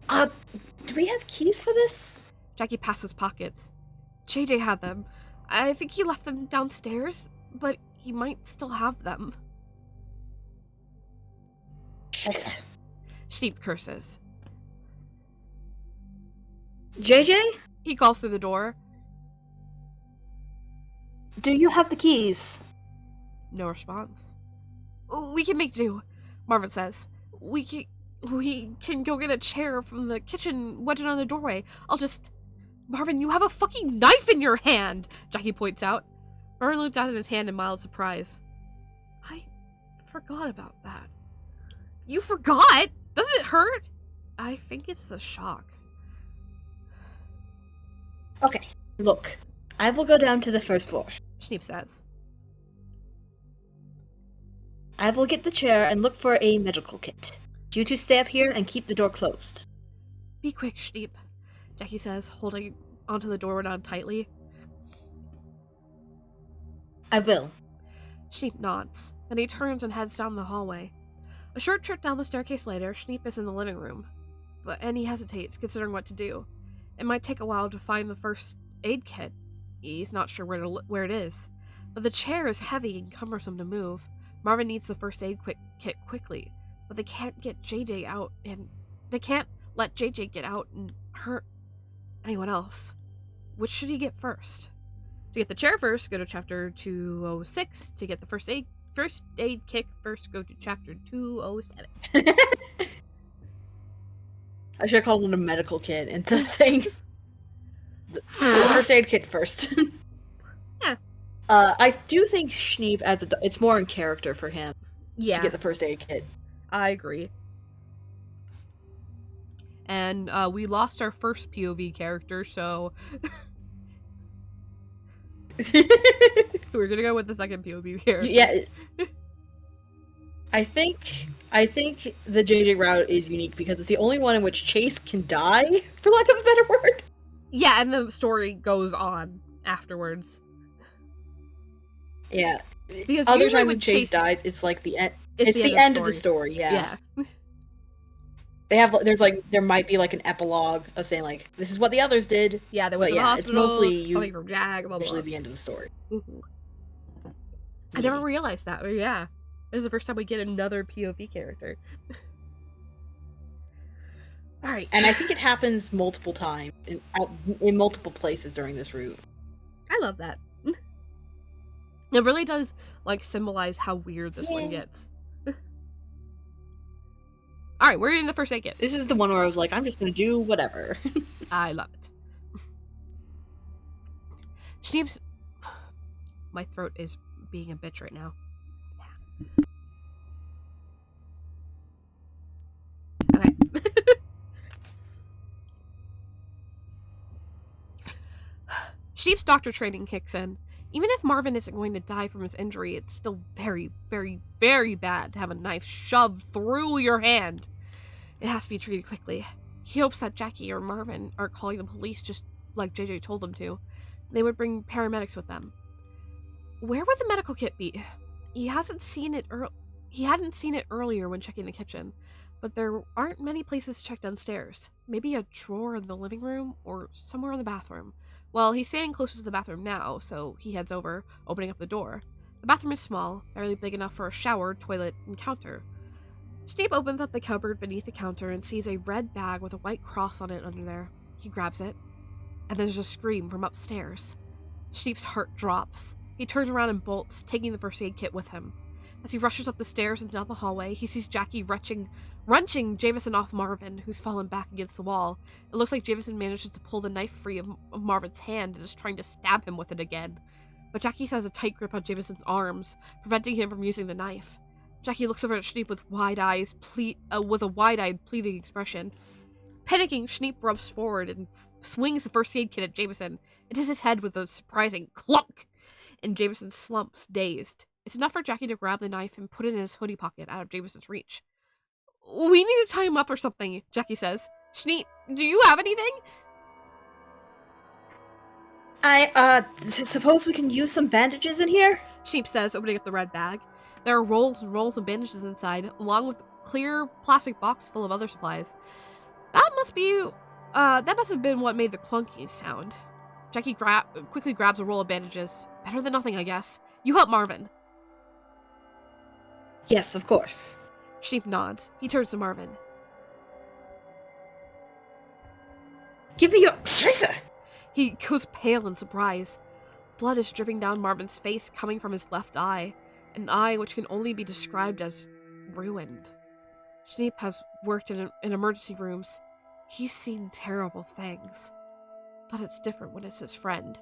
Do we have keys for this? Jackie passes pockets. JJ had them. I think he left them downstairs, but he might still have them. Shit. Sheep curses. JJ? He calls through the door. Do you have the keys? No response. We can make do, Marvin says. We can go get a chair from the kitchen, wedge it on the doorway. Marvin, you have a fucking knife in your hand, Jackie points out. Marvin looks down at his hand in mild surprise. I forgot about that. You forgot? Doesn't it hurt? I think it's the shock. Okay, look. I will go down to the first floor. Sheep says. I will get the chair and look for a medical kit. You two stay up here and keep the door closed. Be quick, Sheep, Jackie says, holding onto the doorknob tightly. I will. Sheep nods. Then he turns and heads down the hallway. A short trip down the staircase later, Sheep is in the living room. And he hesitates, considering what to do. It might take a while to find the first aid kit. He's not sure where it is. But the chair is heavy and cumbersome to move. Marvin needs the first aid kit quickly. But they can't get JJ out, and they can't let JJ get out and hurt anyone else. Which should he get first? To get the chair first, go to chapter 206. To get the first aid kit first, go to chapter 207. I should have called it a medical kit and the thing. The first aid kit first. Yeah. I do think Schneep it's more in character for him. Yeah. To get the first aid kit. I agree. And we lost our first POV character, so We're gonna go with the second POV here. Yeah. I think the JJ route is unique because it's the only one in which Chase can die, for lack of a better word. Yeah, and the story goes on afterwards. Yeah. Because other times when Chase dies, it's like the end. It's the end of the story. Yeah. There might be like an epilogue of saying like, this is what the others did. Yeah, they went to the hospital. It's mostly something from Jack. Blah, blah, usually blah. the end of the story. Mm-hmm. I never realized that. But yeah, this is the first time we get another POV character. All right, and I think it happens multiple times in multiple places during this route. I love that. It really does like symbolize how weird this one gets. All right, we're in the first aid kit. This is the one where I was like, I'm just gonna do whatever. I love it. Seems my throat is being a bitch right now. Okay. Sheep's doctor training kicks in. Even if Marvin isn't going to die from his injury, it's still very, very, very bad to have a knife shoved through your hand. It has to be treated quickly. He hopes that Jackie or Marvin aren't calling the police just like JJ told them to. They would bring paramedics with them. Where would the medical kit be? He hadn't seen it earlier when checking the kitchen, but there aren't many places to check downstairs. Maybe a drawer in the living room or somewhere in the bathroom. Well, he's standing closest to the bathroom now, so he heads over, opening up the door. The bathroom is small, barely big enough for a shower, toilet, and counter. Snape opens up the cupboard beneath the counter and sees a red bag with a white cross on it under there. He grabs it, and there's a scream from upstairs. Snape's heart drops. He turns around and bolts, taking the first aid kit with him. As he rushes up the stairs and down the hallway, he sees Jackie wrenching Jameson off Marvin, who's fallen back against the wall. It looks like Jameson manages to pull the knife free of Marvin's hand and is trying to stab him with it again. But Jackie has a tight grip on Jameson's arms, preventing him from using the knife. Jackie looks over at Snape with with a wide-eyed, pleading expression. Panicking, Snape rubs forward and swings the first aid kit at Jameson. It hits his head with a surprising clunk, and Jameson slumps, dazed. It's enough for Jackie to grab the knife and put it in his hoodie pocket out of Jameson's reach. We need to tie him up or something, Jackie says. Snape, do you have anything? I suppose we can use some bandages in here? Snape says, opening up the red bag. There are rolls and rolls of bandages inside, along with a clear plastic box full of other supplies. That must have been what made the clunky sound. Jackie quickly grabs a roll of bandages. Better than nothing, I guess. You help Marvin. Yes, of course. Snape nods. He turns to Marvin. Give me your Scheiße! He goes pale in surprise. Blood is dripping down Marvin's face, coming from his left eye. An eye which can only be described as ruined. Snape has worked in emergency rooms. He's seen terrible things. But it's different when it's his friend.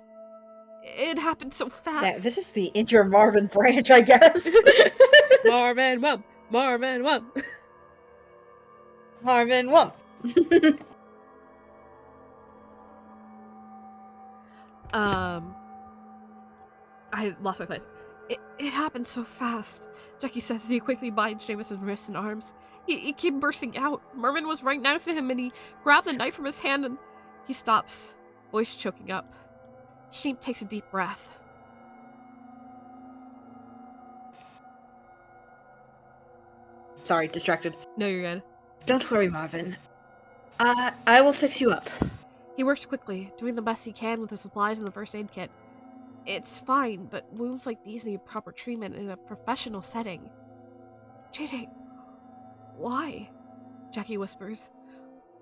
It happened so fast. Yeah, this is the interim Marvin branch, I guess. Marvin Wump! Marvin Wump! Marvin Wump! I lost my place. It happened so fast, Jackie says as he quickly binds Jameson's wrists and arms. He came bursting out. Marvin was right next to him and he grabbed the knife from his hand and he stops, voice choking up. Snape takes a deep breath. Sorry, distracted. No, you're good. Don't worry, Marvin. I will fix you up. He works quickly, doing the best he can with the supplies and the first aid kit. It's fine, but wounds like these need proper treatment in a professional setting. JJ, why? Jackie whispers.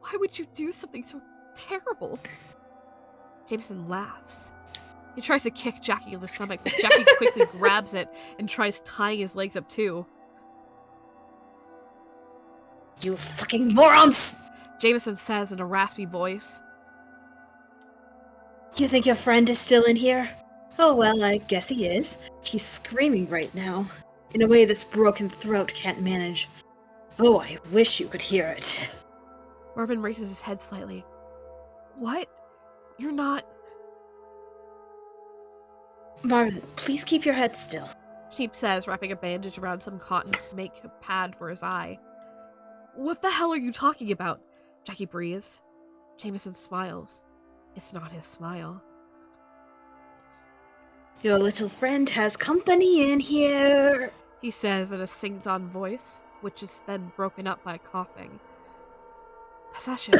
Why would you do something so terrible? Jameson laughs. He tries to kick Jackie in the stomach, but Jackie quickly grabs it and tries tying his legs up too. You fucking morons! Jameson says in a raspy voice. You think your friend is still in here? Oh well, I guess he is. He's screaming right now, in a way this broken throat can't manage. Oh, I wish you could hear it. Marvin raises his head slightly. What? You're not... Marvin, please keep your head still. Sheep says, wrapping a bandage around some cotton to make a pad for his eye. What the hell are you talking about? Jackie breathes. Jameson smiles. It's not his smile. Your little friend has company in here, he says in a sing-song voice, which is then broken up by coughing. Possession.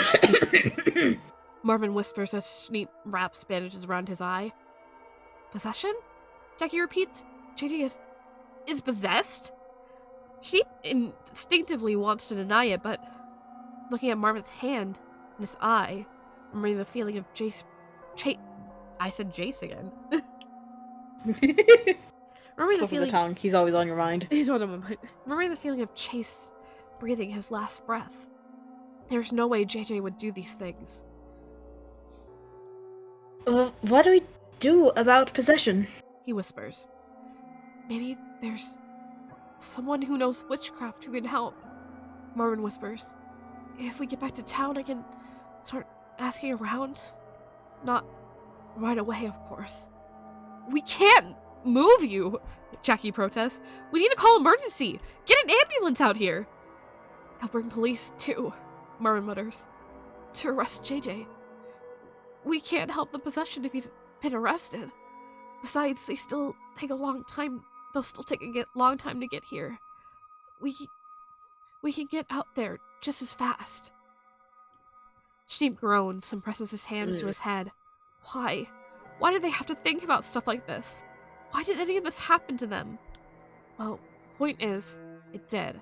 Marvin whispers as Sheep wraps bandages around his eye. Possession? Jackie repeats. JD is possessed? Sheep instinctively wants to deny it, but looking at Marvin's hand and his eye, remembering the feeling of I said Jace again. Remembering the feeling of the tongue. He's always on your mind. He's on my mind. Remembering the feeling of Chase breathing his last breath. There's no way JJ would do these things. What do we do about possession? He whispers. Maybe there's someone who knows witchcraft who can help. Marvin whispers. If we get back to town, I can start asking around. Not right away, of course. We can't move you, Jackie protests. We need to call emergency. Get an ambulance out here. They'll bring police, too, Marvin mutters. To arrest JJ. We can't help the possession if he's been arrested. Besides, they still take a long time. They'll still take a long time to get here. We can get out there just as fast. Sheep groans and presses his hands to his head. Why? Why did they have to think about stuff like this? Why did any of this happen to them? Well, the point is, it did.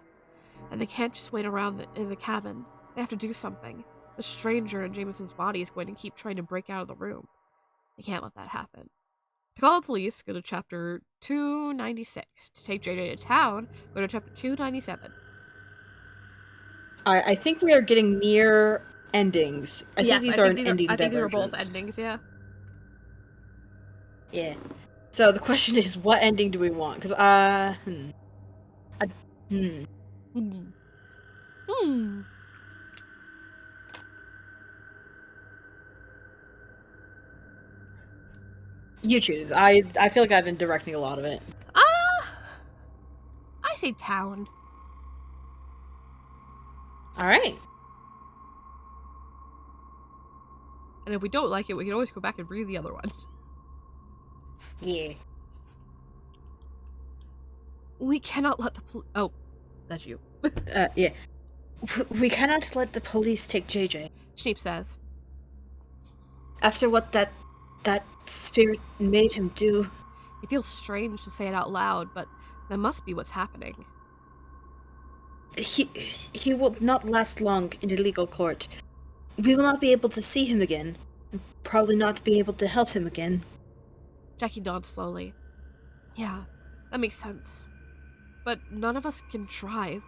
And they can't just wait around in the cabin. They have to do something. The stranger in Jameson's body is going to keep trying to break out of the room. They can't let that happen. To call the police, go to chapter 296. To take JJ to town, go to chapter 297. I think we are getting near endings. I think these are both endings, yeah. Yeah. So the question is, what ending do we want? Because, You choose. I feel like I've been directing a lot of it. I say town. Alright. And if we don't like it, we can always go back and read the other one. Yeah. We cannot let the Oh, that's you. Yeah. We cannot let the police take JJ. Sheep says. After what that spirit made him do. It feels strange to say it out loud, but that must be what's happening. He will not last long in a legal court. We will not be able to see him again. Probably not be able to help him again. Jackie nods slowly. Yeah, that makes sense. But none of us can drive.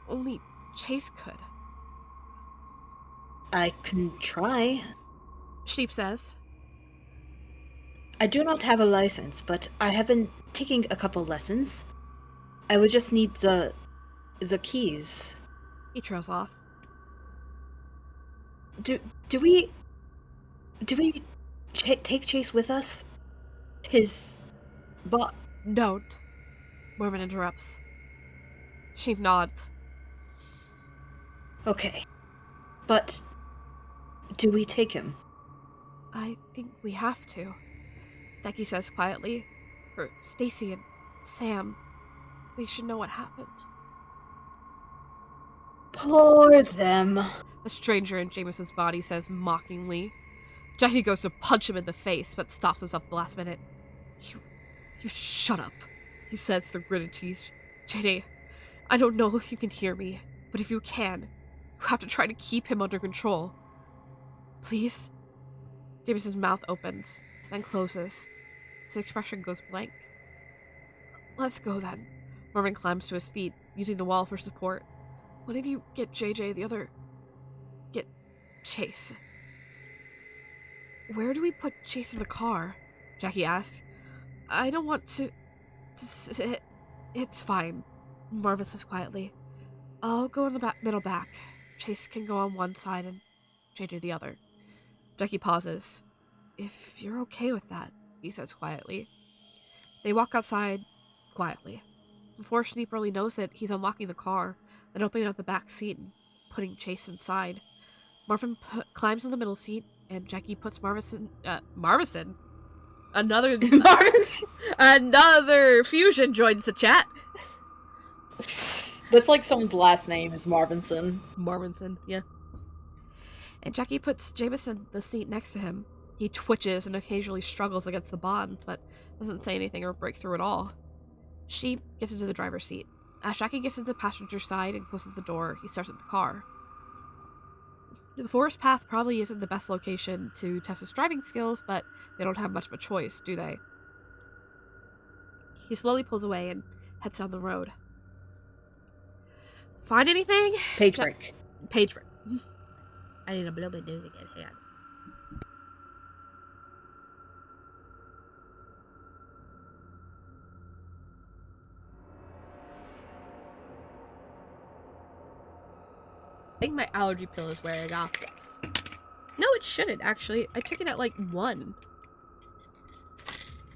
Only Chase could. I can try. Sheep says. I do not have a license, but I have been taking a couple lessons. I would just need the keys. He trails off. Do we take Chase with us? Don't. Mormon interrupts. Sheep nods. Okay. But do we take him? I think we have to. Becky says quietly. For Stacy and Sam, they should know what happened. Poor them. The stranger in Jameson's body says mockingly. Jackie goes to punch him in the face, but stops himself at the last minute. You shut up, he says through gritted teeth. JD, I don't know if you can hear me, but if you can, you have to try to keep him under control. Please? Jameson's mouth opens, then closes. His expression goes blank. Let's go then. Marvin climbs to his feet, using the wall for support. One of you get JJ, the other get Chase. Where do we put Chase in the car? Jackie asks. I don't want to sit. It's fine, Marvin says quietly. I'll go in the middle back. Chase can go on one side and JJ the other. Jackie pauses. If you're okay with that. he says quietly. They walk outside quietly. Before Schneep really knows it, he's unlocking the car, then opening up the back seat and putting Chase inside. Marvin climbs in the middle seat, and Jackie puts Marvison. Another another fusion joins the chat. That's like someone's last name is Marvinson. Marvinson, yeah. And Jackie puts Jameson in the seat next to him. He twitches and occasionally struggles against the bonds, but doesn't say anything or break through at all. She gets into the driver's seat. As Jackie gets into the passenger side and closes the door, he starts up the car. The forest path probably isn't the best location to test his driving skills, but they don't have much of a choice, do they? He slowly pulls away and heads down the road. Find anything? Page break. Page break. I need to blow my nose again. Hang on. I think my allergy pill is wearing off. No, it shouldn't, actually. I took it at, like, 1.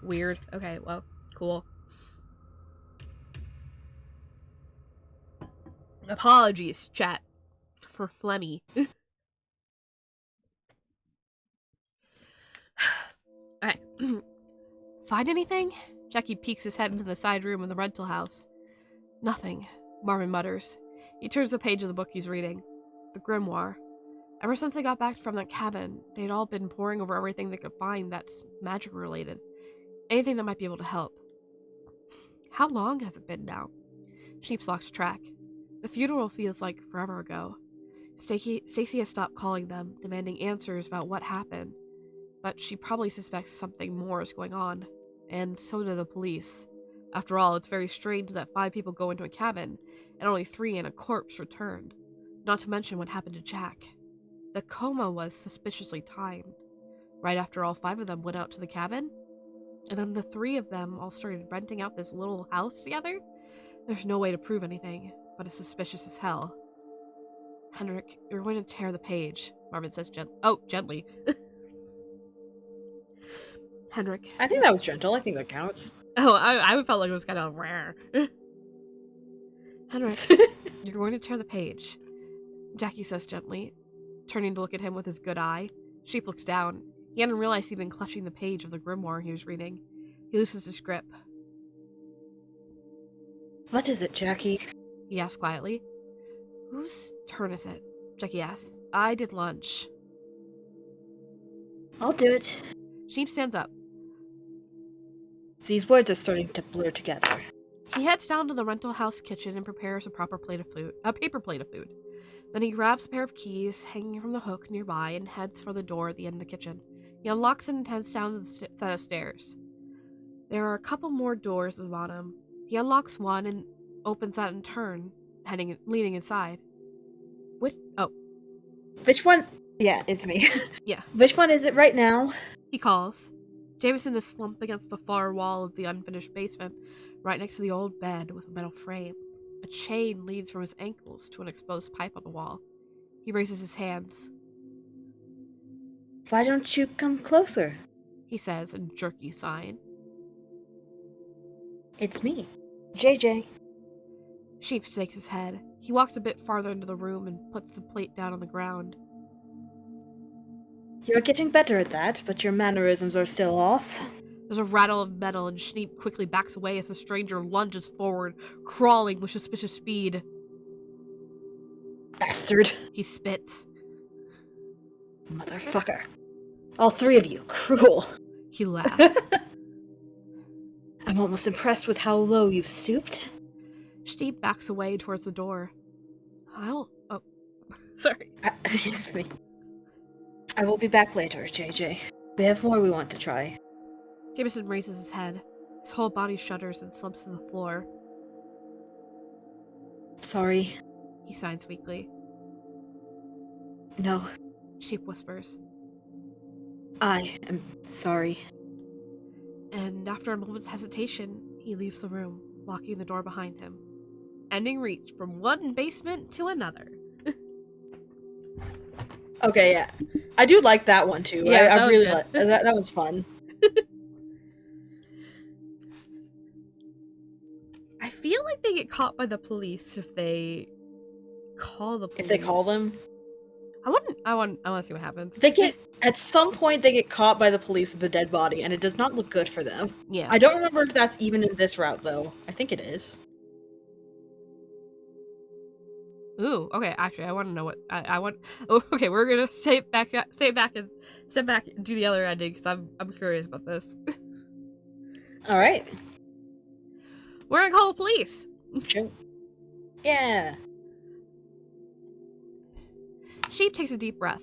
Weird. Okay, well, cool. Apologies, chat, for phlegmy. Alright. Find anything? Jackie peeks his head into the side room of the rental house. Nothing, Marvin mutters. He turns the page of the book he's reading. The grimoire. Ever since they got back from that cabin, they'd all been poring over everything they could find that's magic-related. Anything that might be able to help. How long has it been now? Sheeps lost track. The funeral feels like forever ago. Stacy has stopped calling them, demanding answers about what happened. But she probably suspects something more is going on. And so do the police. After all, it's very strange that 5 people go into a cabin, and only 3 and a corpse returned. Not to mention what happened to Jack. The coma was suspiciously timed. Right after all 5 of them went out to the cabin? And then the 3 of them all started renting out this little house together? There's no way to prove anything, but it's suspicious as hell. Henrik, you're going to tear the page, Marvin says gently. Henrik. I think that was gentle. I think that counts. Oh, I felt like it was kind of rare. Henrik, you're going to tear the page, Jackie says gently, turning to look at him with his good eye. Sheep looks down. He hadn't realized he'd been clutching the page of the grimoire he was reading. He loosens his grip. What is it, Jackie? He asks quietly. Whose turn is it? Jackie asks. I did lunch. I'll do it. Sheep stands up. These words are starting to blur together. He heads down to the rental house kitchen and prepares a paper plate of food. Then he grabs a pair of keys hanging from the hook nearby and heads for the door at the end of the kitchen. He unlocks it and heads down the set of stairs. There are a couple more doors at the bottom. He unlocks one and opens that in turn, leading inside. Which one? Yeah, it's me. Yeah. Which one is it right now? He calls. Jameson is slumped against the far wall of the unfinished basement, right next to the old bed with a metal frame. A chain leads from his ankles to an exposed pipe on the wall. He raises his hands. Why don't you come closer? He says in jerky sign. It's me, JJ. Sheep shakes his head. He walks a bit farther into the room and puts the plate down on the ground. You're getting better at that, but your mannerisms are still off. There's a rattle of metal, and Schneep quickly backs away as the stranger lunges forward, crawling with suspicious speed. Bastard. He spits. Motherfucker. All 3 of you, cruel. He laughs. I'm almost impressed with how low you've stooped. Schneep backs away towards the door. Sorry. It's me. I will be back later, JJ. We have more we want to try. Jameson raises his head. His whole body shudders and slumps to the floor. Sorry. He signs weakly. No. Sheep whispers. I am sorry. And after a moment's hesitation, he leaves the room, locking the door behind him. Ending reach from one basement to another. Okay, yeah. I do like that one too. Yeah, I really like that. That was fun. I feel like they get caught by the police if they call the police. If they call them? I want to see what happens. At some point they get caught by the police with a dead body, and it does not look good for them. Yeah. I don't remember if that's even in this route, though. I think it is. Ooh, okay, actually, I want to know what, I want, oh, okay, we're gonna step back and do the other ending, because I'm curious about this. Alright. We're gonna call the police! Sure. Yeah. Sheep takes a deep breath.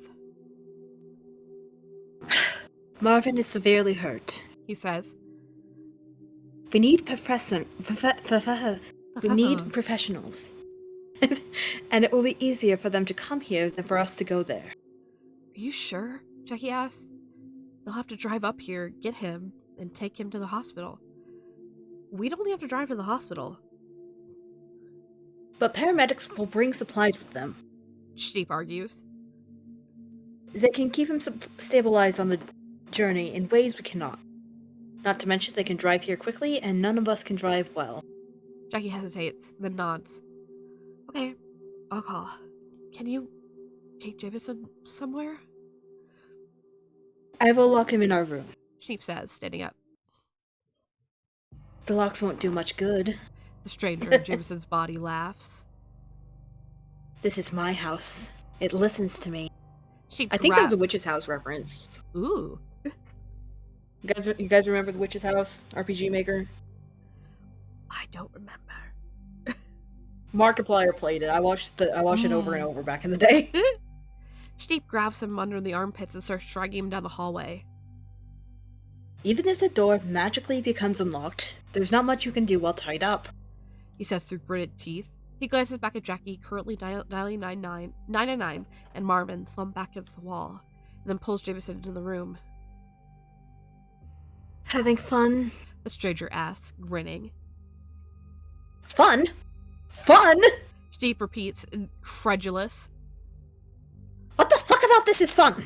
Marvin is severely hurt. He says. We need professionals. And it will be easier for them to come here than for us to go there. Are you sure? Jackie asks. They'll have to drive up here, get him, and take him to the hospital. We'd only have to drive to the hospital. But paramedics will bring supplies with them. Sheep argues. They can keep him stabilized on the journey in ways we cannot. Not to mention they can drive here quickly, and none of us can drive well. Jackie hesitates, then nods. Okay, I'll call. Can you take Jameson somewhere? I will lock him in our room. Sheep says, standing up. The locks won't do much good. The stranger in Jameson's body laughs. This is my house. It listens to me. Sheep I think there's a witch's house reference. Ooh. You guys remember the witch's house? RPG Maker? I don't remember. Markiplier played it. I watched it over and over back in the day. Steve grabs him under the armpits and starts dragging him down the hallway. Even if the door magically becomes unlocked, there's not much you can do while tied up. He says through gritted teeth. He glances back at Jackie, currently dialing 999, and Marvin, slumped back against the wall, and then pulls Jameson into the room. Having fun? The stranger asks, grinning. Fun? Fun? Steve repeats, incredulous. What the fuck about this is fun?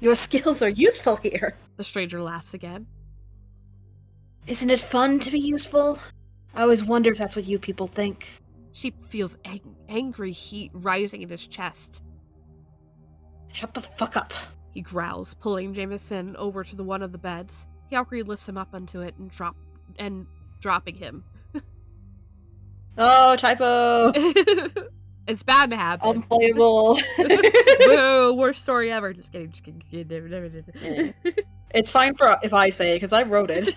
Your skills are useful here. The stranger laughs again. Isn't it fun to be useful? I always wonder if that's what you people think. Sheep feels angry heat rising in his chest. Shut the fuck up. He growls, pulling Jameson over to one of the beds. He awkwardly lifts him up onto it and dropping him. Oh, typo! It's bound to happen. Unplayable. Boo, worst story ever. Just kidding. Yeah. It's fine if I say it, because I wrote it.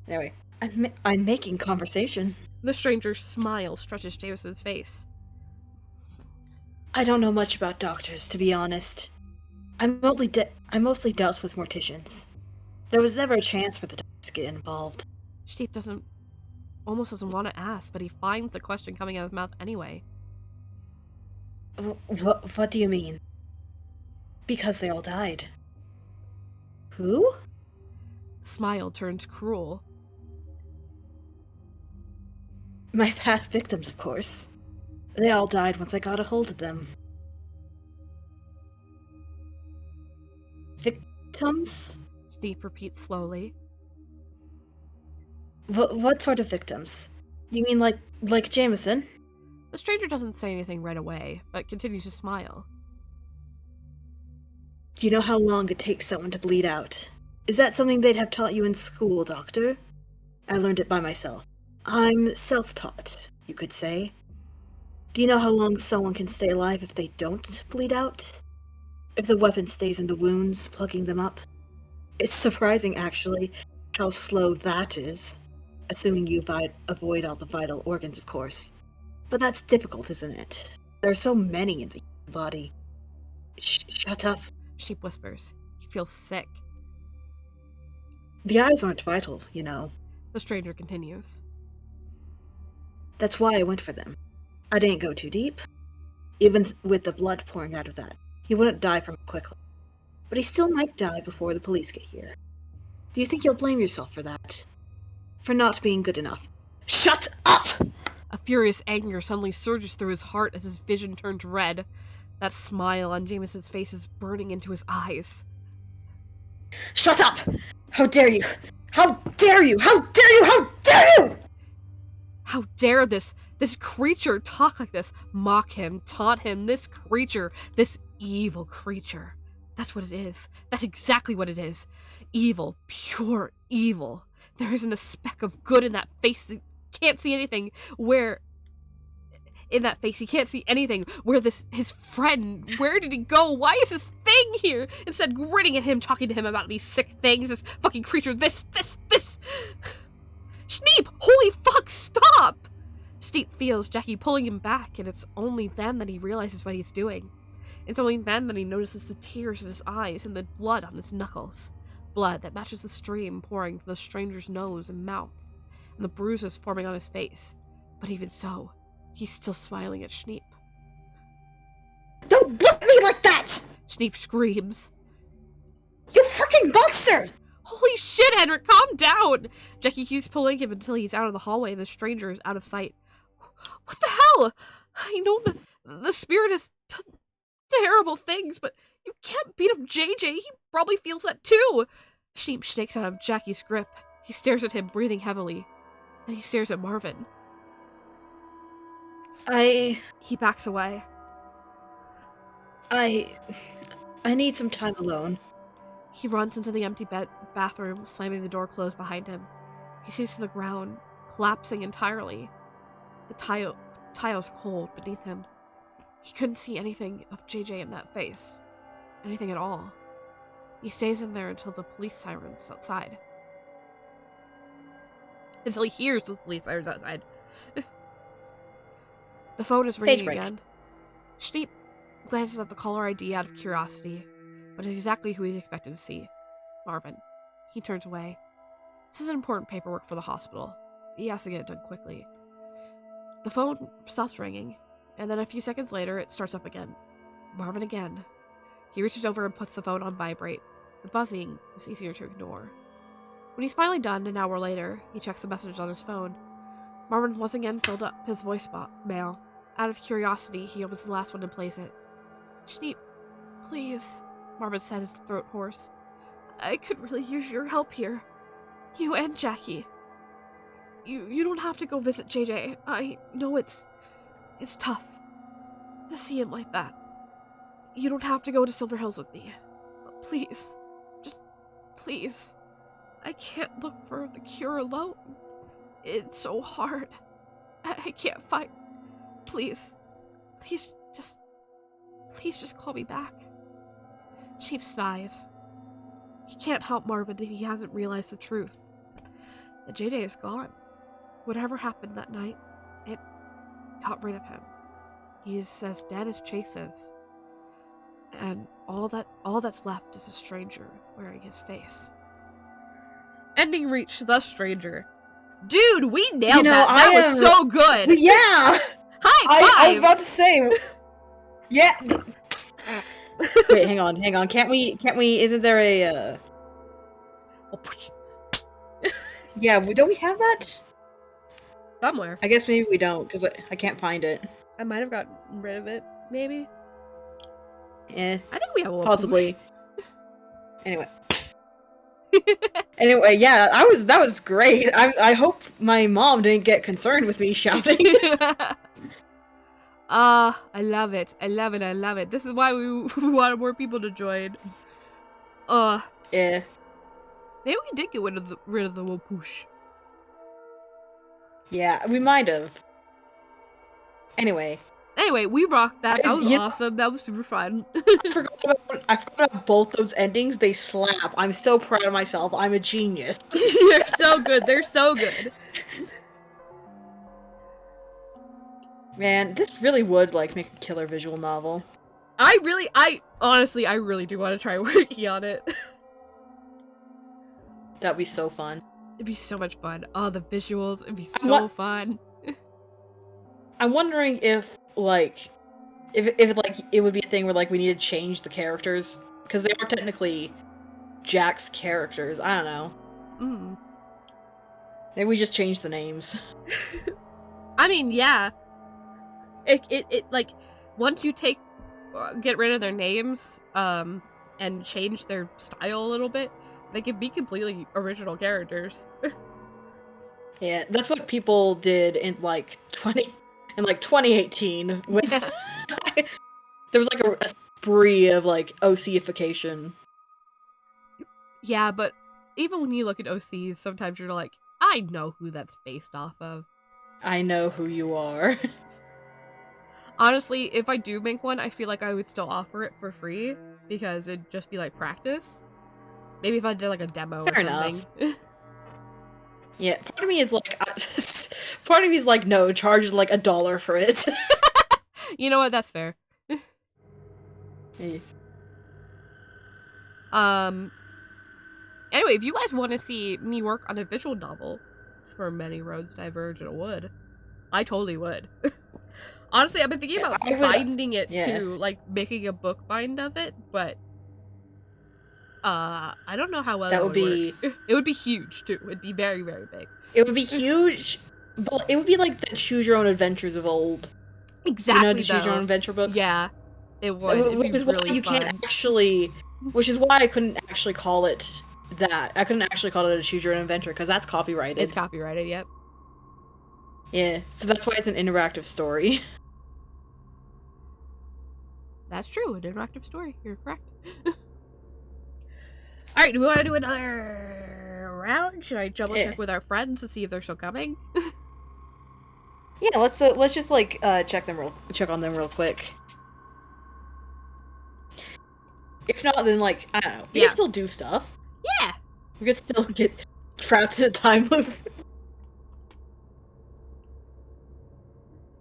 Anyway, I'm making conversation. The stranger's smile stretches Jameson's face. I don't know much about doctors, to be honest. I mostly dealt with morticians. There was never a chance for the doctors to get involved. Sheep almost doesn't want to ask, but he finds the question coming out of his mouth anyway. What do you mean? Because they all died. Who? The smile turns cruel. My past victims, of course. They all died once I got a hold of them. Victims? Steve repeats slowly. What sort of victims? You mean like Jameson? The stranger doesn't say anything right away, but continues to smile. Do you know how long it takes someone to bleed out? Is that something they'd have taught you in school, Doctor? I learned it by myself. I'm self-taught, you could say. Do you know how long someone can stay alive if they don't bleed out? If the weapon stays in the wounds, plugging them up? It's surprising, actually, how slow that is. Assuming you avoid all the vital organs, of course. But that's difficult, isn't it? There are so many in the body. Shut up. Sheep whispers. He feels sick. The eyes aren't vital, you know. The stranger continues. That's why I went for them. I didn't go too deep. Even with the blood pouring out of that, he wouldn't die from it quickly. But he still might die before the police get here. Do you think you'll blame yourself for that? For not being good enough? Shut up! A furious anger suddenly surges through his heart as his vision turns red. That smile on Jameson's face is burning into his eyes. Shut up! How dare you! How dare you! How dare you! How dare you! How dare this creature talk like this, mock him, taunt him, this creature, this evil creature. That's what it is. That's exactly what it is. Evil, pure evil. There isn't a speck of good in that face. He can't see anything where... In that face, he can't see anything. Where his friend, where did he go? Why is this thing here? Instead, grinning at him, talking to him about these sick things, this fucking creature, this. Sneep! Holy fuck, stop! Sneep feels Jackie pulling him back, and it's only then that he realizes what he's doing. It's only then that he notices the tears in his eyes and the blood on his knuckles. Blood that matches the stream pouring from the stranger's nose and mouth, and the bruises forming on his face. But even so, he's still smiling at Sneep. Don't look at me like that! Sneep screams. You fucking monster! Holy shit, Henrik, calm down! Jackie keeps pulling him until he's out of the hallway and the stranger is out of sight. What the hell? I know the spirit is terrible things, but you can't beat up JJ. He probably feels that too. Sneep shakes out of Jackie's grip. He stares at him, breathing heavily. Then he stares at Marvin. He backs away. I need some time alone. He runs into the empty bathroom, slamming the door closed behind him. He sees to the ground, collapsing entirely. The tile's cold beneath him. He couldn't see anything of JJ in that face. Anything at all. He stays in there until the police sirens outside. Until he hears the police sirens outside. The phone is ringing again. Sneep glances at the caller ID out of curiosity, but it's exactly who he's expected to see. Marvin. He turns away. This is important paperwork for the hospital. He has to get it done quickly. The phone stops ringing, and then a few seconds later, it starts up again. Marvin again. He reaches over and puts the phone on vibrate. The buzzing is easier to ignore. When he's finally done, an hour later, he checks the message on his phone. Marvin once again filled up his voicemail. Out of curiosity, he opens the last one and plays it. Sneep, please, Marvin said, his throat hoarse. I could really use your help here. You and Jackie. You don't have to go visit JJ. I know it's tough to see him like that. You don't have to go to Silver Hills with me. But please, just please. I can't look for the cure alone. It's so hard. I can't fight. Please just call me back. Sheep sighs. He can't help Marvin if he hasn't realized the truth. The JJ is gone. Whatever happened that night, it got rid of him. He is as dead as Chase is. And all that's left is a stranger wearing his face. Ending reached the stranger. Dude, we nailed that. That was so good. Yeah. I was about to say. Yeah. Wait, hang on. Can't we, isn't there a, Yeah, don't we have that? Somewhere. I guess maybe we don't, because I can't find it. I might have gotten rid of it, maybe. Yeah. I think we have a possibly. Anyway. Anyway, yeah, that was great. I hope my mom didn't get concerned with me shouting. I love it. I love it. This is why we wanted more people to join. Yeah. Maybe we did get rid of the whoosh. Yeah, we might have. Anyway, we rocked that. That was awesome. That was super fun. I forgot about both those endings. They slap. I'm so proud of myself. I'm a genius. You're so good. They're so good. Man, this really would, like, make a killer visual novel. Honestly, I really do want to try working on it. That'd be so fun. It'd be so much fun. Oh, the visuals. It'd be so fun. I'm wondering if, like, it would be a thing where, like, we need to change the characters. Because they are technically Jack's characters. I don't know. Maybe we just change the names. I mean, yeah. It like, once you get rid of their names, and change their style a little bit, They can be completely original characters. Yeah, that's what people did in like 2018 with Yeah. there was like a spree of like OC-ification. Yeah, but even when you look at OCs, sometimes you're like, I know who that's based off of. I know who you are. Honestly, if I do make one, I feel like I would still offer it for free because it'd just be like practice. Maybe if I did like a demo Fair or something. Yeah, part of me is like, no, charge like $1 for it. You know what? That's fair. Yeah. Anyway, if you guys want to see me work on a visual novel for Many Roads Diverge, it would. I totally would. Honestly, I've been thinking about binding it to, like, making a book bind of it, but I don't know how well that would be. Work. It would be huge, too. It'd be very, very big. It would be huge, but it would be like the Choose Your Own Adventures of old. Exactly, you know, the Choose Your Own Adventure books? Yeah, it would. Which is really why you can't actually... Which is why I couldn't actually call it that. I couldn't actually call it a Choose Your Own Adventure, because that's copyrighted. It's copyrighted, yep. Yeah, so that's why it's an interactive story. That's true, an interactive story. You're correct. Alright, do we want to do another round? Should I double check with our friends to see if they're still coming? Yeah, let's just like check on them real quick. If not, then like I don't know. We can still do stuff. Yeah. We could still get trapped in a time loop.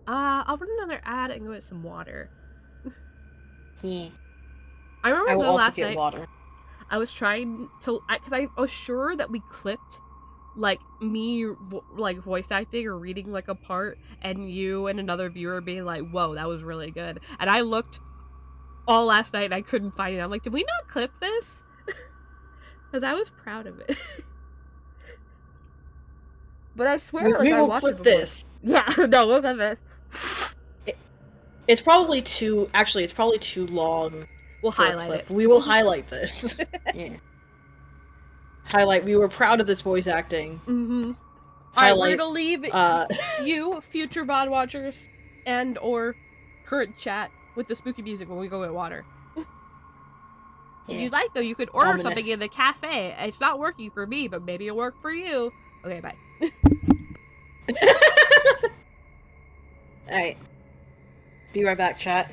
I'll run another ad and go get some water. Yeah. I remember I will also last get night. Water. I was trying to, because I was sure that we clipped, like, me, like, voice acting or reading, like, a part, and you and another viewer being like, whoa, that was really good. And I looked all last night and I couldn't find it. I'm like, did we not clip this? Because I was proud of it. But I swear, we will clip this. Yeah, no, we'll clip this. It's probably too long. We'll highlight it. We will highlight this. Yeah. Highlight. We were proud of this voice acting. Mm-hmm. Alright, we're gonna leave you, future VOD watchers, and or current chat with the spooky music when we go get water. If you'd like, though, you could order something in the cafe. It's not working for me, but maybe it'll work for you. Okay, bye. Alright. Be right back, chat.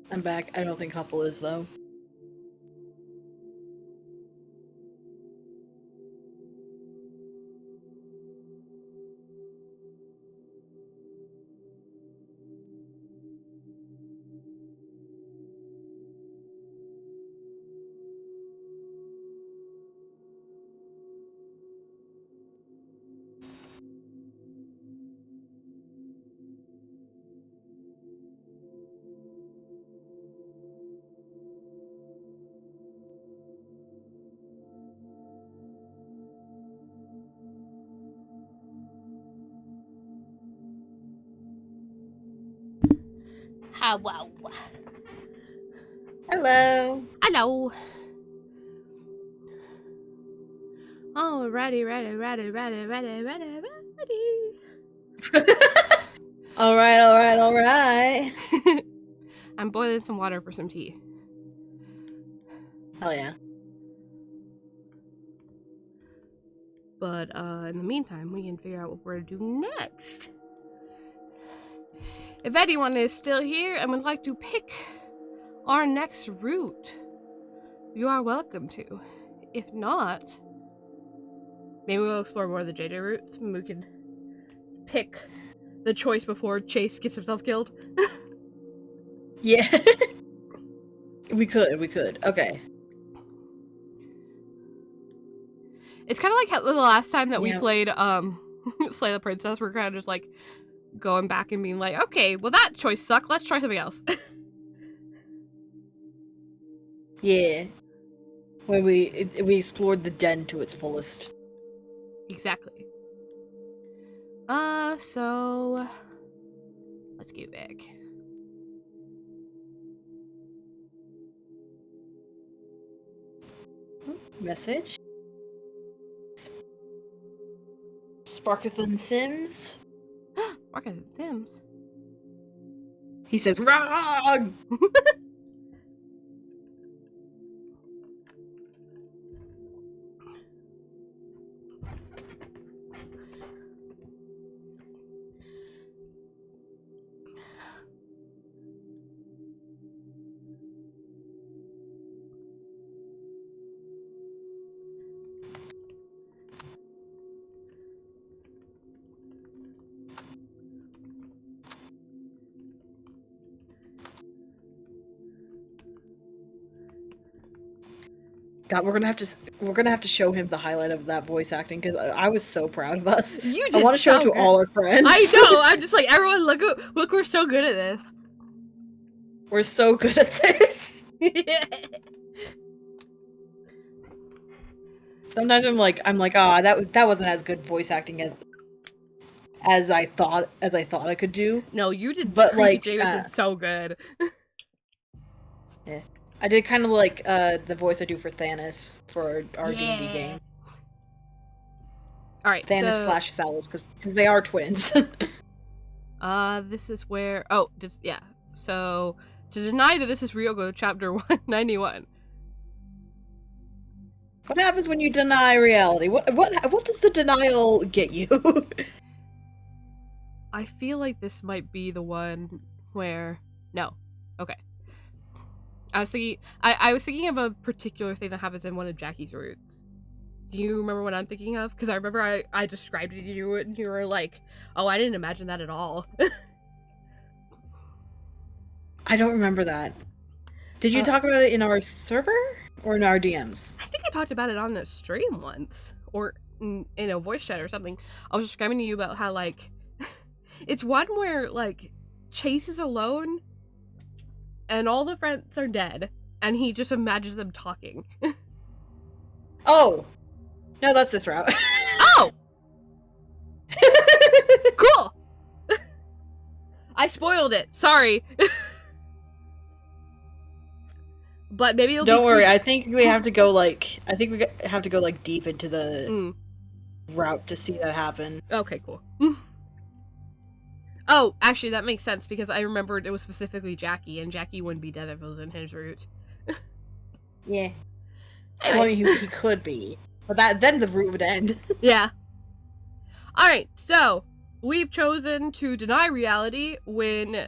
I'm back. I don't think Huffle is, though. Hello. Hello. Hello. Oh, ready. All right. I'm boiling some water for some tea. Hell yeah. But in the meantime, we can figure out what we're to do next. If anyone is still here and would like to pick our next route, you are welcome to. If not, maybe we'll explore more of the JJ routes and we can pick the choice before Chase gets himself killed. Yeah. We could. Okay. It's kind of like the last time that we played Slay the Princess. We're kind of just like going back and being like, okay, well that choice sucked. Let's try something else. Yeah. When we explored the den to its fullest. Exactly. So let's get back. Message. Sparkathan Sims. Sparkathan Sims. He says, "Wrong." God, we're gonna have to show him the highlight of that voice acting because I was so proud of us. You did. I want to show it to all our friends. I know. I'm just like, everyone, look, we're so good at this. We're so good at this. Sometimes I'm like, that wasn't as good voice acting as I thought I could do. No, you did. But like, Jameson so good. Yeah. I did kind of like the voice I do for Thanos for our D&D game. All right, Thanos / Salus because they are twins. This is where So to deny that this is real, go to chapter 191. What happens when you deny reality? What does the denial get you? I feel like this might be the one where okay. I was thinking of a particular thing that happens in one of Jackie's routes. Do you remember what I'm thinking of? Because I remember I described it to you and you were like, oh, I didn't imagine that at all. I don't remember that. Did you talk about it in our server or in our DMs? I think I talked about it on a stream once or in a voice chat or something. I was describing to you about how like it's one where like Chase is alone and all the friends are dead, and he just imagines them talking. Oh! No, that's this route. Oh! Cool! I spoiled it. Sorry. But maybe it'll Don't worry, I think we have to go like deep into the route to see that happen. Okay, cool. Oh, actually, that makes sense because I remembered it was specifically Jackie, and Jackie wouldn't be dead if it was in his route. Yeah. Anyway. Well, I mean, he could be, but then the route would end. Yeah. All right, so we've chosen to deny reality when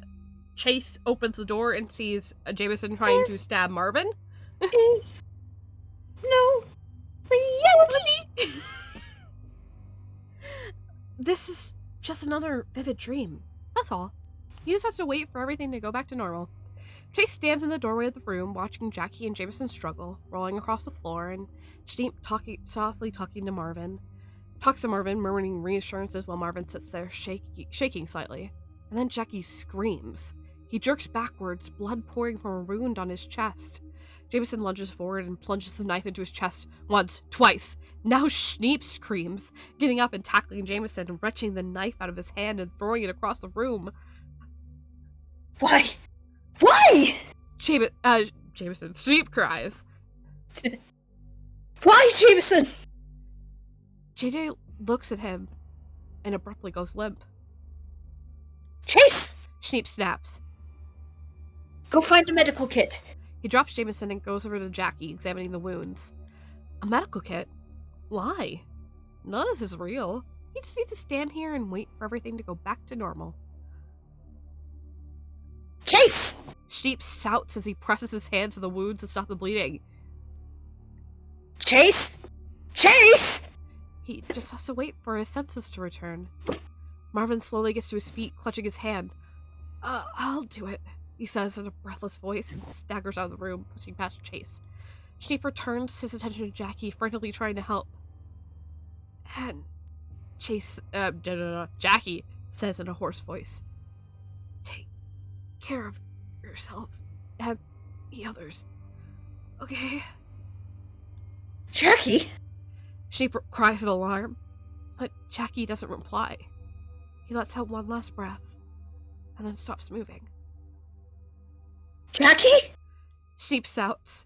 Chase opens the door and sees Jameson trying to stab Marvin. Is no reality. This is just another vivid dream. That's all. He just has to wait for everything to go back to normal. Chase stands in the doorway of the room, watching Jackie and Jameson struggle, rolling across the floor, and Schneep softly talking to Marvin. Talks to Marvin, murmuring reassurances while Marvin sits there, shaking slightly. And then Jackie screams. He jerks backwards, blood pouring from a wound on his chest. Jameson lunges forward and plunges the knife into his chest once, twice. Now Schneep screams, getting up and tackling Jameson and wrenching the knife out of his hand and throwing it across the room. Why? Why? Jameson, Schneep cries. Why, Jameson? JJ looks at him and abruptly goes limp. Chase! Schneep snaps. Go find a medical kit. He drops Jameson and goes over to Jackie, examining the wounds. A medical kit? Why? None of this is real. He just needs to stand here and wait for everything to go back to normal. Chase! Schneep shouts as he presses his hands to the wounds to stop the bleeding. Chase! Chase! He just has to wait for his senses to return. Marvin slowly gets to his feet, clutching his hand. I'll do it, he says in a breathless voice and staggers out of the room, pushing past Chase. Schneep returns his attention to Jackie, frantically trying to help. And Jackie says in a hoarse voice, "Take care of yourself and the others, okay?" Jackie? Schneep cries in alarm, but Jackie doesn't reply. He lets out one last breath, and then stops moving. Jackie? Schneep shouts.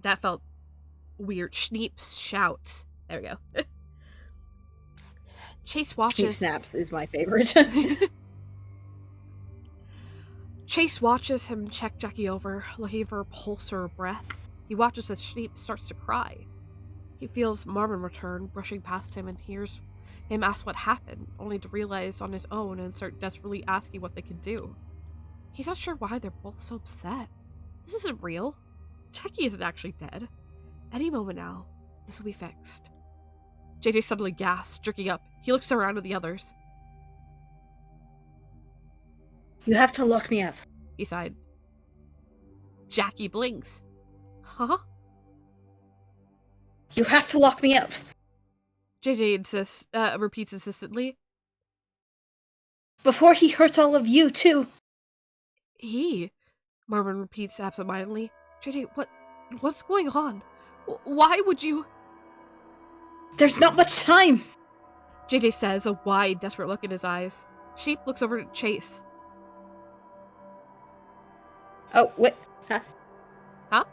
That felt weird. Schneep shouts. There we go. Chase watches. Schneep snaps is my favorite. Chase watches him check Jackie over, looking for a pulse or a breath. He watches as Schneep starts to cry. He feels Marvin return, brushing past him, and hears him ask what happened, only to realize on his own and start desperately asking what they could do. He's not sure why they're both so upset. This isn't real. Jackie isn't actually dead. Any moment now, this will be fixed. JJ suddenly gasps, jerking up. He looks around at the others. You have to lock me up. He sighs. Jackie blinks. Huh? You have to lock me up. JJ repeats insistently. Before he hurts all of you, too. He? Marvin repeats absentmindedly. JJ, what's going on? Why would you? There's not much time. JJ says, a wide, desperate look in his eyes. Sheep looks over to Chase. Oh, wait. Huh? Huh?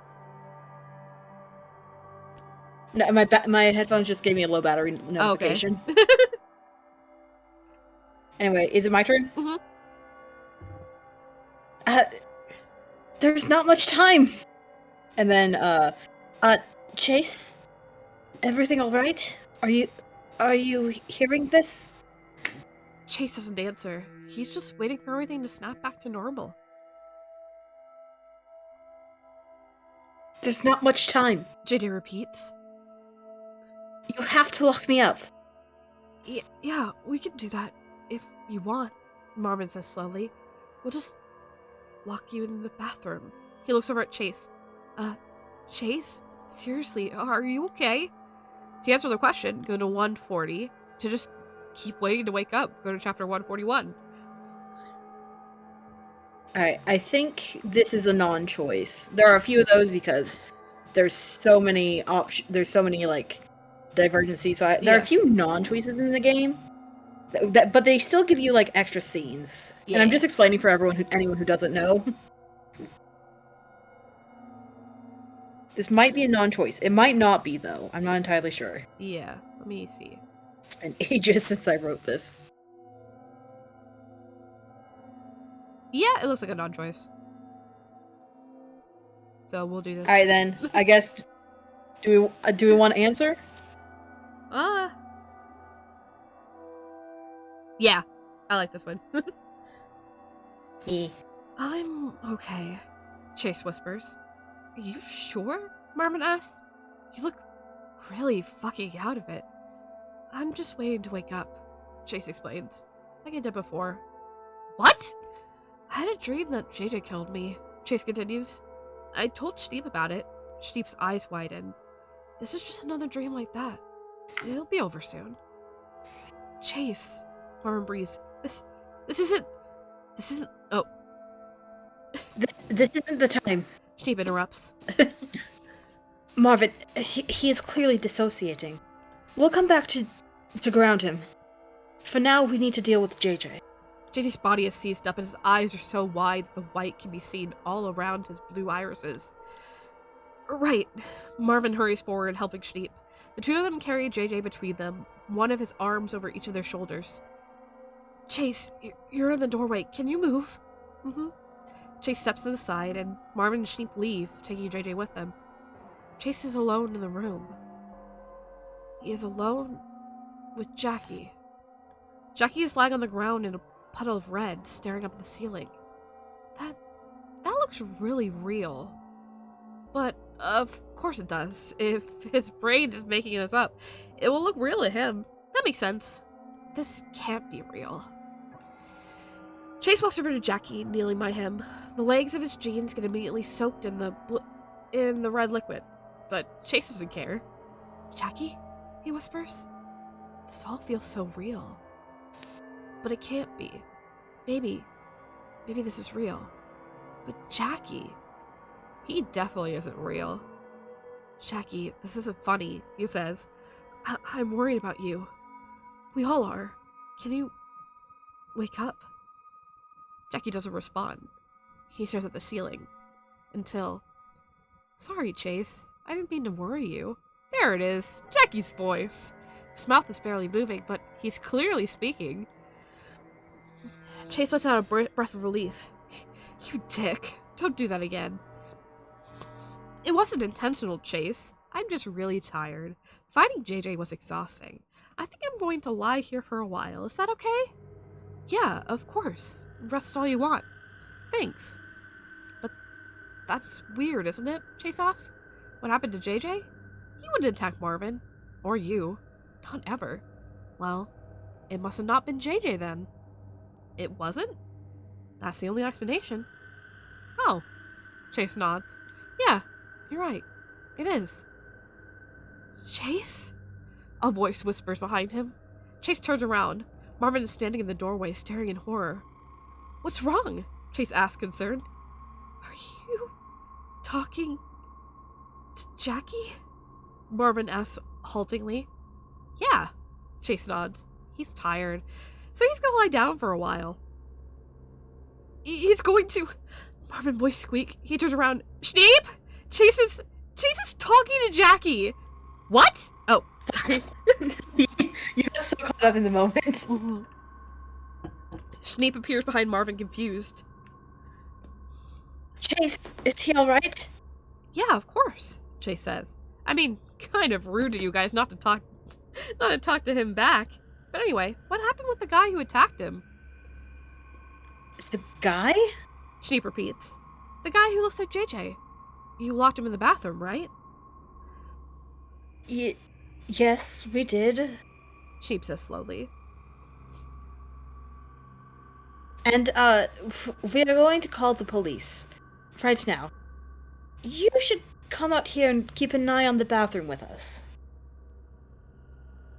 No, my headphones just gave me a low battery notification. Oh, okay. Anyway, is it my turn? Mm-hmm. There's not much time. And then, Chase? Everything alright? Are you hearing this? Chase doesn't answer. He's just waiting for everything to snap back to normal. There's not much time. JJ repeats. You have to lock me up. Yeah, we can do that if you want, Marvin says slowly. We'll just lock you in the bathroom. He looks over at Chase. Chase? Seriously, are you okay? To answer the question, go to 140. To just keep waiting to wake up, go to chapter 141. Alright, I think this is a non-choice. There are a few of those because there's so many there's so many, like, divergencies. So there are a few non-choices in the game, but they still give you, like, extra scenes. Yeah. And I'm just explaining for anyone who doesn't know. This might be a non-choice. It might not be, though. I'm not entirely sure. Yeah, let me see. It's been ages since I wrote this. Yeah, it looks like a non-choice. So we'll do this. Alright then, I guess, do we want to answer? Yeah, I like this one. I'm okay, Chase whispers. Are you sure? Marvin asks. You look really fucking out of it. I'm just waiting to wake up, Chase explains. Like I did before. What? I had a dream that JJ killed me, Chase continues. I told Steve about it. Steve's eyes widen. This is just another dream like that. It'll be over soon. Chase, Marvin breathes. This isn't, oh. This isn't the time. Steve interrupts. Marvin, he is clearly dissociating. We'll come back to ground him. For now, we need to deal with JJ. JJ's body is seized up and his eyes are so wide the white can be seen all around his blue irises. Right. Marvin hurries forward, helping Schneep. The two of them carry JJ between them, one of his arms over each of their shoulders. Chase, you're in the doorway. Can you move? Mm-hmm. Chase steps to the side, and Marvin and Schneep leave, taking JJ with them. Chase is alone in the room. He is alone with Jackie. Jackie is lying on the ground in a puddle of red, staring up at the ceiling. That looks really real. But, of course it does. If his brain is making this up, it will look real to him. That makes sense. This can't be real. Chase walks over to Jackie, kneeling by him. The legs of his jeans get immediately soaked in the red liquid. But Chase doesn't care. Jackie? He whispers. This all feels so real. But it can't be. Maybe this is real. But Jackie, he definitely isn't real. Jackie, this isn't funny, he says. I'm worried about you. We all are. Can you wake up? Jackie doesn't respond. He stares at the ceiling. Until... Sorry, Chase. I didn't mean to worry you. There it is. Jackie's voice. His mouth is barely moving, but he's clearly speaking. Chase lets out a breath of relief. You dick. Don't do that again. It wasn't intentional, Chase. I'm just really tired. Fighting JJ was exhausting. I think I'm going to lie here for a while. Is that okay? Yeah, of course. Rest all you want. Thanks. But that's weird, isn't it? Chase asks. What happened to JJ? He wouldn't attack Marvin. Or you. Not ever. Well, it must have not been JJ then. It wasn't? That's the only explanation. Oh. Chase nods. Yeah, you're right. It is. Chase? A voice whispers behind him. Chase turns around. Marvin is standing in the doorway, staring in horror. What's wrong? Chase asks, concerned. Are you talking to Jackie? Marvin asks haltingly. Yeah. Chase nods. He's tired, so he's gonna lie down for a while. He's going to... Marvin voice squeak. He turns around. Schneep! Chase is talking to Jackie. What? Oh, sorry. You got so caught up in the moment. Mm-hmm. Schneep appears behind Marvin, confused. Chase, is he alright? Yeah, of course, Chase says. I mean, kind of rude of you guys not to talk to him back. But anyway, what happened with the guy who attacked him? Is the guy? Schneep repeats. The guy who looks like JJ. You locked him in the bathroom, right? Yes, we did. Schneep says slowly. And, we are going to call the police. Right now. You should come out here and keep an eye on the bathroom with us.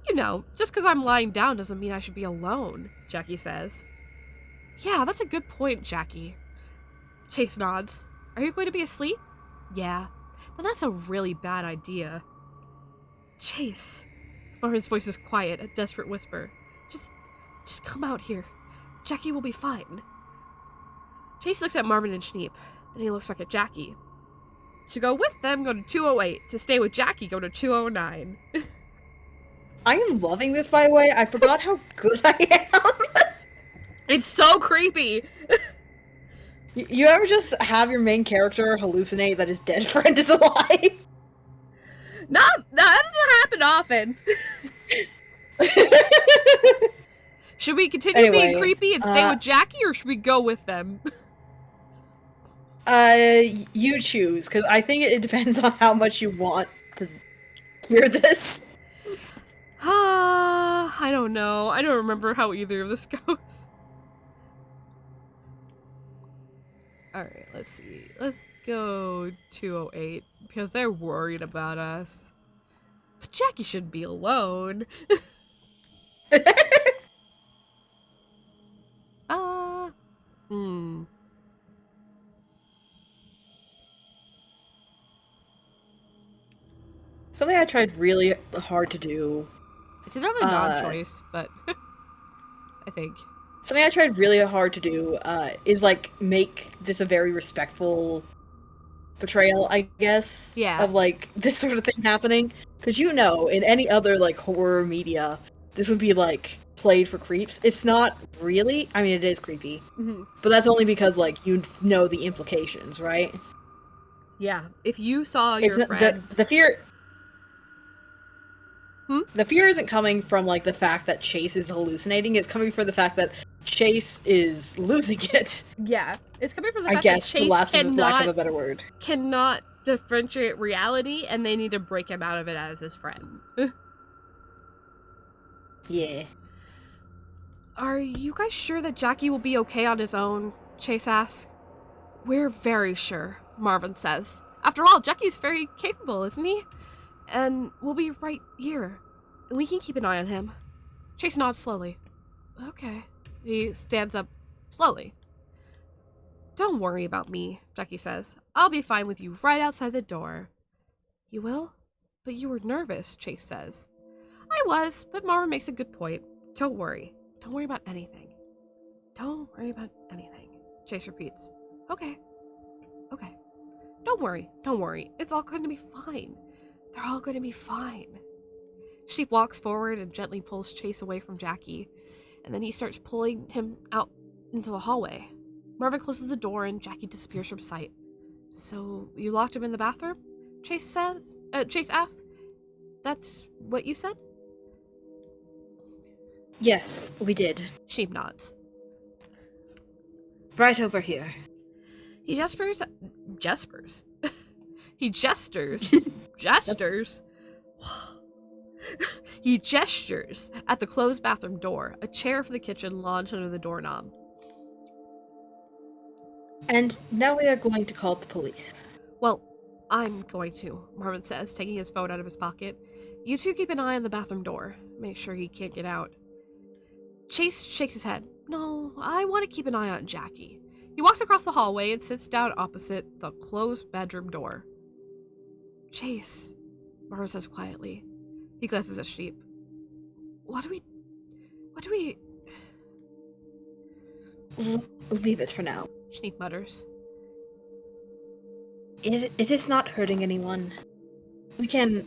You know, just because I'm lying down doesn't mean I should be alone, Jackie says. Yeah, that's a good point, Jackie. Chase nods. Are you going to be asleep? Yeah. Then that's a really bad idea. Chase. Marvin's voice is quiet, a desperate whisper. Just come out here. Jackie will be fine. Chase looks at Marvin and Schneep. Then he looks back at Jackie. To go with them, go to 208. To stay with Jackie, go to 209. I am loving this, by the way. I forgot how good I am. It's so creepy. You ever just have your main character hallucinate that his dead friend is alive? No, that doesn't happen often. Should we continue being creepy and stay with Jackie, or should we go with them? You choose, because I think it depends on how much you want to hear this. I don't know. I don't remember how either of this goes. Alright, let's see. Let's go 208, because they're worried about us. But Jackie shouldn't be alone. Something I tried really hard to do. It's another non-choice, but I think. Something I tried really hard to do is, like, make this a very respectful portrayal, I guess, of, like, this sort of thing happening. Because, you know, in any other, like, horror media, this would be, like, played for creeps. It's not really. I mean, it is creepy. Mm-hmm. But that's only because, like, you know the implications, right? Yeah. If you saw your friend... The fear... The fear isn't coming from, like, the fact that Chase is hallucinating. It's coming from the fact that Chase is losing it. Yeah. It's coming from the fact that Chase lack of a better word. Cannot differentiate reality, and they need to break him out of it as his friend. Yeah. Are you guys sure that Jackie will be okay on his own? Chase asks. We're very sure, Marvin says. After all, Jackie's very capable, isn't he? And we'll be right here. We can keep an eye on him. Chase nods slowly. Okay. He stands up slowly. Don't worry about me, Jackie says. I'll be fine with you right outside the door. You will? But you were nervous, Chase says. I was, but Marvin makes a good point. Don't worry. Don't worry about anything. Don't worry about anything, Chase repeats. Okay. Okay. Don't worry. Don't worry. It's all going to be fine. They're all going to be fine. She walks forward and gently pulls Chase away from Jackie, and then he starts pulling him out into the hallway. Marvin closes the door and Jackie disappears from sight. So, you locked him in the bathroom? Chase asks. That's what you said? Yes, we did. Sheep nods. Right over here. He gestures. He gestures at the closed bathroom door, a chair for the kitchen launched under the doorknob. And now we are going to call the police. Well, I'm going to, Marvin says, taking his phone out of his pocket. You two keep an eye on the bathroom door. Make sure he can't get out. Chase shakes his head. No, I want to keep an eye on Jackie. He walks across the hallway and sits down opposite the closed bedroom door. Chase, Marvin says quietly. He glances at Sheep. What do we... Leave it for now. Sheep mutters. It is not hurting anyone. We can,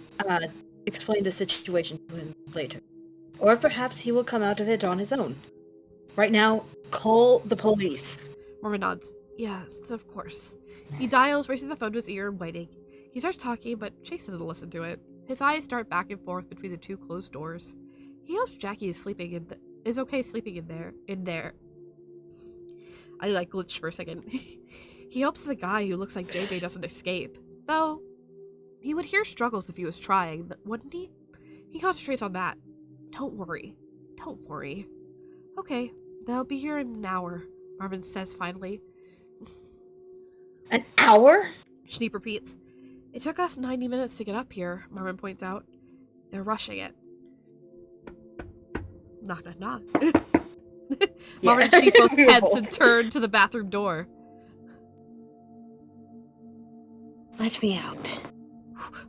explain the situation to him later. Or perhaps he will come out of it on his own. Right now, call the police. Marvin nods. Yes, of course. He dials, raising the phone to his ear and waiting. He starts talking, but Chase doesn't listen to it. His eyes dart back and forth between the two closed doors. He hopes Jackie is sleeping is okay sleeping in there. I glitched for a second. He hopes the guy who looks like JJ doesn't escape. Though, he would hear struggles if he was trying, wouldn't he? He concentrates on that. Don't worry. Don't worry. Okay, they'll be here in an hour, Marvin says finally. An hour? Schneep repeats. It took us 90 minutes to get up here, Marvin points out. They're rushing it. Knock, knock, knock. Marvin and Schneep both tense and turn to the bathroom door. Let me out.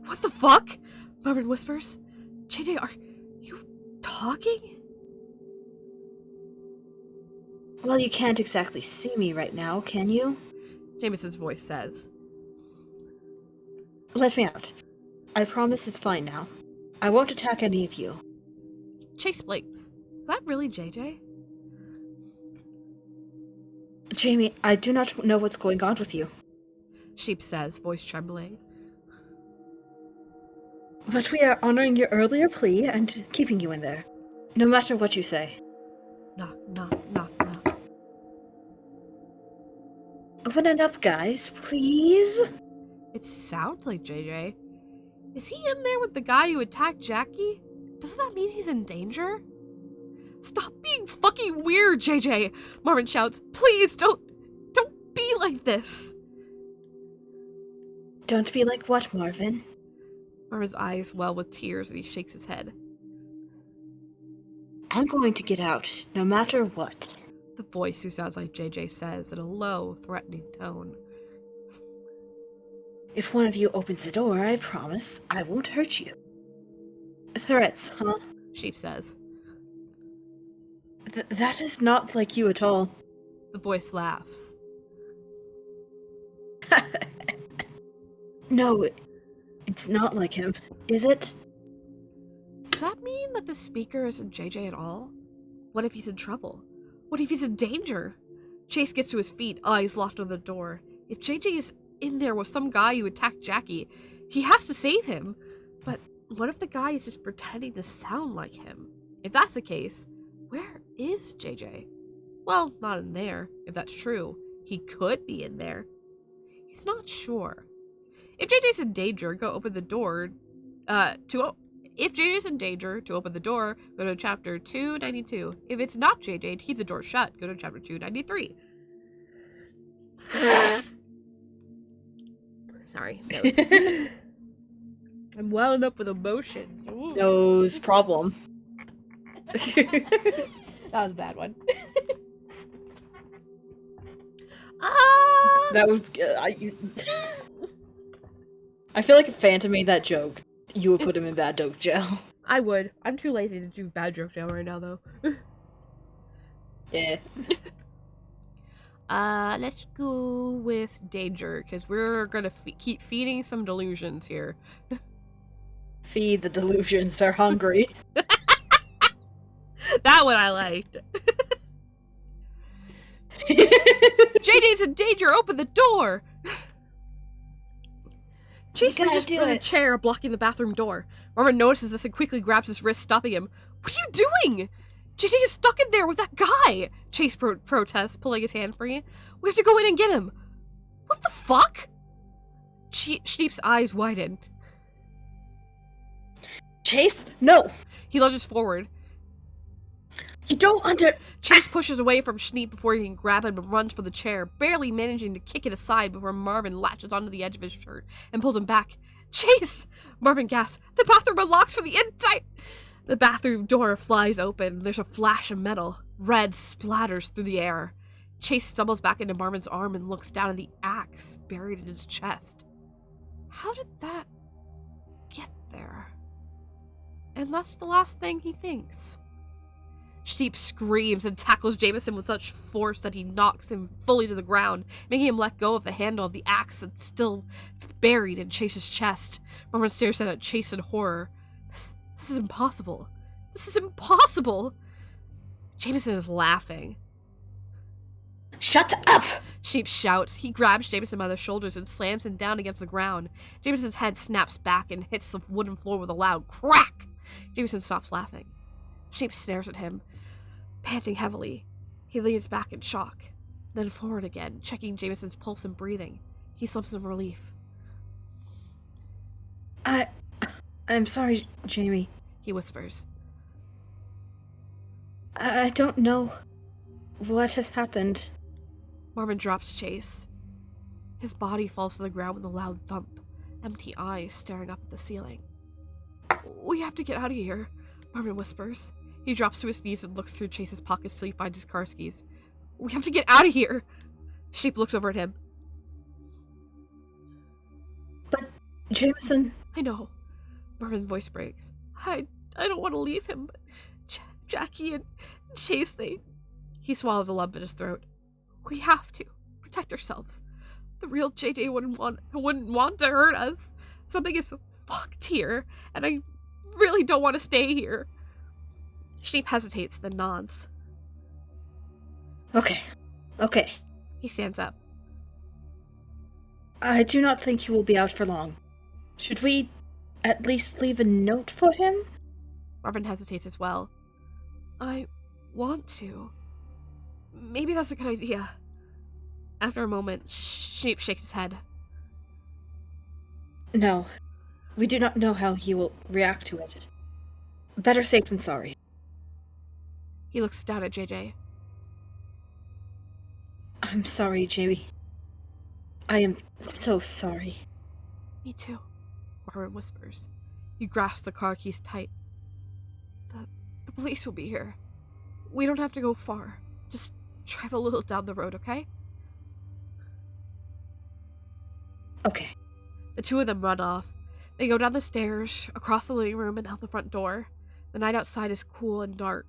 What the fuck? Marvin whispers. JJ, are you talking? Well, you can't exactly see me right now, can you? Jameson's voice says. Let me out. I promise it's fine now. I won't attack any of you. Chase blinks. Is that really JJ? Jamie, I do not know what's going on with you. Sheep says, voice trembling. But we are honoring your earlier plea and keeping you in there, no matter what you say. Knock, knock, knock, knock. Open it up, guys, please. It sounds like JJ. Is he in there with the guy who attacked Jackie? Doesn't that mean he's in danger? Stop being fucking weird, JJ! Marvin shouts. Please, don't be like this! Don't be like what, Marvin? Marvin's eyes well with tears and he shakes his head. I'm going to get out, no matter what. The voice who sounds like JJ says in a low, threatening tone. If one of you opens the door, I promise I won't hurt you. Threats, huh? Sheep says. That is not like you at all. The voice laughs. No, it's not like him, is it? Does that mean that the speaker isn't JJ at all? What if he's in trouble? What if he's in danger? Chase gets to his feet, eyes locked on the door. If JJ is in there with some guy who attacked Jackie, he has to save him. But what if the guy is just pretending to sound like him? If that's the case, where is JJ? Well, not in there. If that's true, he could be in there. He's not sure. If JJ's in danger, go open the door. If JJ's in danger, to open the door, go to chapter 292. If it's not JJ, to keep the door shut, go to chapter 293. Sorry. I'm welling up with emotions. Ooh. Nose problem. That was a bad one. That would. I feel like if Phantom made that joke, you would put him in bad joke jail. I would. I'm too lazy to do bad joke jail right now, though. Yeah. Let's go with danger, because we're gonna keep feeding some delusions here. Feed the delusions, they're hungry. That one I liked. JJ's in danger, open the door! Chase reaches for the chair blocking the bathroom door. Marvin notices this and quickly grabs his wrist, stopping him. What are you doing? JJ is stuck in there with that guy! Chase protests, pulling his hand free. We have to go in and get him. What the fuck? Sheep's eyes widen. Chase? No! He lunges forward. You don't Chase pushes away from Schneep before he can grab him and runs for the chair, barely managing to kick it aside before Marvin latches onto the edge of his shirt and pulls him back. Chase! Marvin gasps. The bathroom unlocks from the inside! The bathroom door flies open. There's a flash of metal. Red splatters through the air. Chase stumbles back into Marvin's arm and looks down at the axe buried in his chest. How did that get there? And that's the last thing he thinks. Sheep screams and tackles Jameson with such force that he knocks him fully to the ground, making him let go of the handle of the axe that's still buried in Chase's chest. Marvin stares at Chase in horror. This is impossible. This is impossible! Jameson is laughing. Shut up! Sheep shouts. He grabs Jameson by the shoulders and slams him down against the ground. Jameson's head snaps back and hits the wooden floor with a loud crack. Jameson stops laughing. Sheep stares at him, panting heavily. He leans back in shock, then forward again, checking Jameson's pulse and breathing. He slumps in relief. I'm sorry, Jamie. He whispers. I don't know what has happened. Marvin drops Chase. His body falls to the ground with a loud thump, empty eyes staring up at the ceiling. We have to get out of here, Marvin whispers. He drops to his knees and looks through Chase's pockets till he finds his car keys. We have to get out of here! Sheep looks over at him. But, Jameson... I know. Marvin's voice breaks. I don't want to leave him, but Jackie and Chase, He swallows a lump in his throat. We have to protect ourselves. The real JJ wouldn't want to hurt us. Something is fucked here, and I really don't want to stay here. Sheep hesitates, then nods. Okay. He stands up. I do not think he will be out for long. Should we at least leave a note for him? Marvin hesitates as well. I want to. Maybe that's a good idea. After a moment, Sheep shakes his head. No. We do not know how he will react to it. Better safe than sorry. He looks down at JJ. I'm sorry, Jamie. I am so sorry. Me too, Marvin whispers. He grasps the car keys tight. The police will be here. We don't have to go far. Just drive a little down the road, okay? Okay. The two of them run off. They go down the stairs, across the living room, and out the front door. The night outside is cool and dark.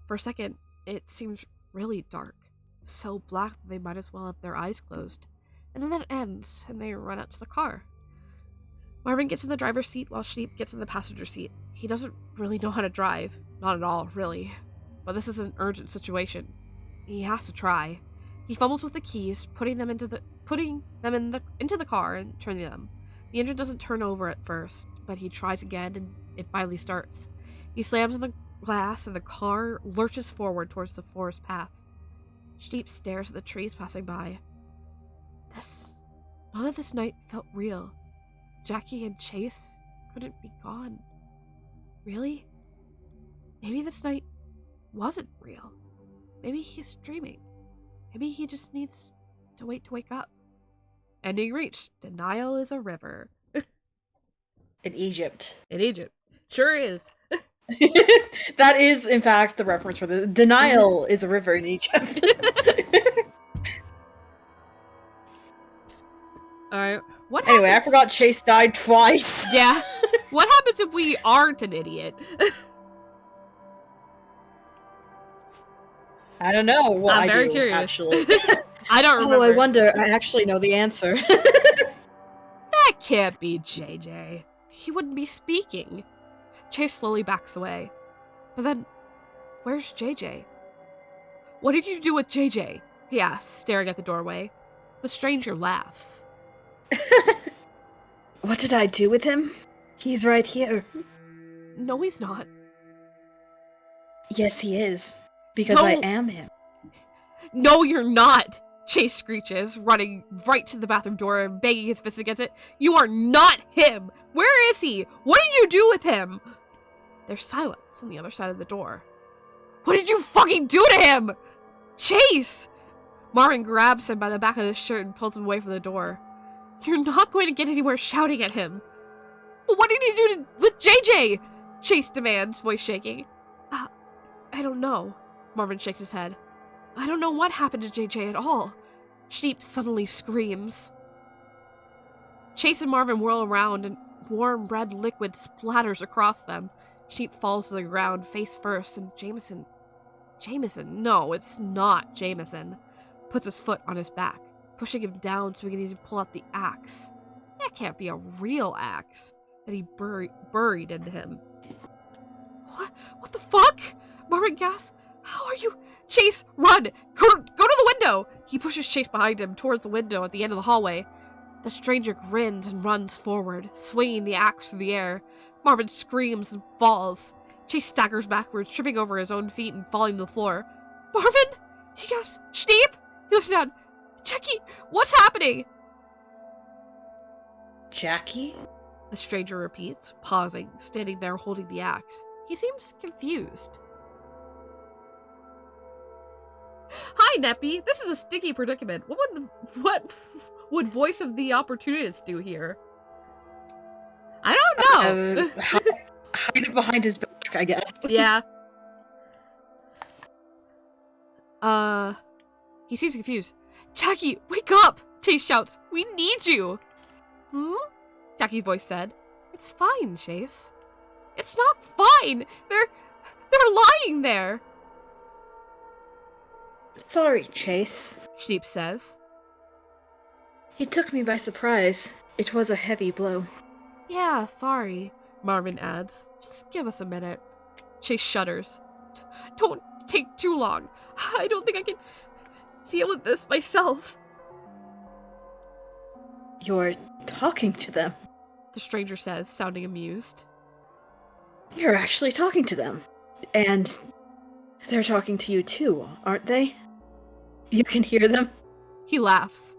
For a second, it seems really dark. So black that they might as well have their eyes closed. And then it ends, and they run out to the car. Marvin gets in the driver's seat while Sheep gets in the passenger seat. He doesn't really know how to drive. Not at all, really. But this is an urgent situation. He has to try. He fumbles with the keys, putting them into the car and turning them. The engine doesn't turn over at first, but he tries again and it finally starts. He slams on the glass and the car lurches forward towards the forest path. Sheep stares at the trees passing by. None of this night felt real. Jackie and Chase couldn't be gone. Really? Maybe this night wasn't real. Maybe he's dreaming. Maybe he just needs to wait to wake up. Ending reached. Denial is a river. In Egypt. In Egypt. Sure is. That is, in fact, the reference for the denial is a river in Egypt. Alright. What Anyway, happens? I forgot Chase died twice. Yeah. What happens if we aren't an idiot? I don't know what I'm very do, curious. actually. I don't remember. Oh, I wonder. I actually know the answer. That can't be JJ. He wouldn't be speaking. Chase slowly backs away. But then, where's JJ? What did you do with JJ? He asks, staring at the doorway. The stranger laughs. What did I do with him? He's right here. No, he's not. Yes, he is. Because No. I am him. No, you're not! Chase screeches, running right to the bathroom door and banging his fist against it. You are not him! Where is he? What did you do with him? There's silence on the other side of the door. What did you fucking do to him? Chase! Marvin grabs him by the back of his shirt and pulls him away from the door. You're not going to get anywhere shouting at him. But what did he do with JJ? Chase demands, voice shaking. I don't know. Marvin shakes his head. I don't know what happened to JJ at all. Sheep suddenly screams. Chase and Marvin whirl around and warm red liquid splatters across them. Sheep falls to the ground face first and Jameson, no, it's not Jameson, puts his foot on his back, pushing him down so he can easily pull out the axe. That can't be a real axe that he buried into him. What the fuck? Marvin gasps. How are you? Chase, run! Go to the window! He pushes Chase behind him towards the window at the end of the hallway. The stranger grins and runs forward, swinging the axe through the air. Marvin screams and falls. Chase staggers backwards, tripping over his own feet and falling to the floor. Marvin! He gasps. Sheep! He looks down. Jackie, what's happening? Jackie? The stranger repeats, pausing, standing there holding the axe. He seems confused. Hi, Neppy. This is a sticky predicament. What would voice of the opportunist do here? I don't know. Hide it behind his back, I guess. Yeah. He seems confused. Jackie, wake up! Chase shouts. We need you! Hmm? Jackie's voice said. It's fine, Chase. It's not fine! They're lying there! Sorry, Chase. Sheep says. He took me by surprise. It was a heavy blow. Yeah, sorry, Marvin adds. Just give us a minute. Chase shudders. Don't take too long. I don't think I can deal with this myself. You're talking to them. The stranger says, sounding amused. You're actually talking to them. And They're talking to you too, aren't they? You can hear them? He laughs.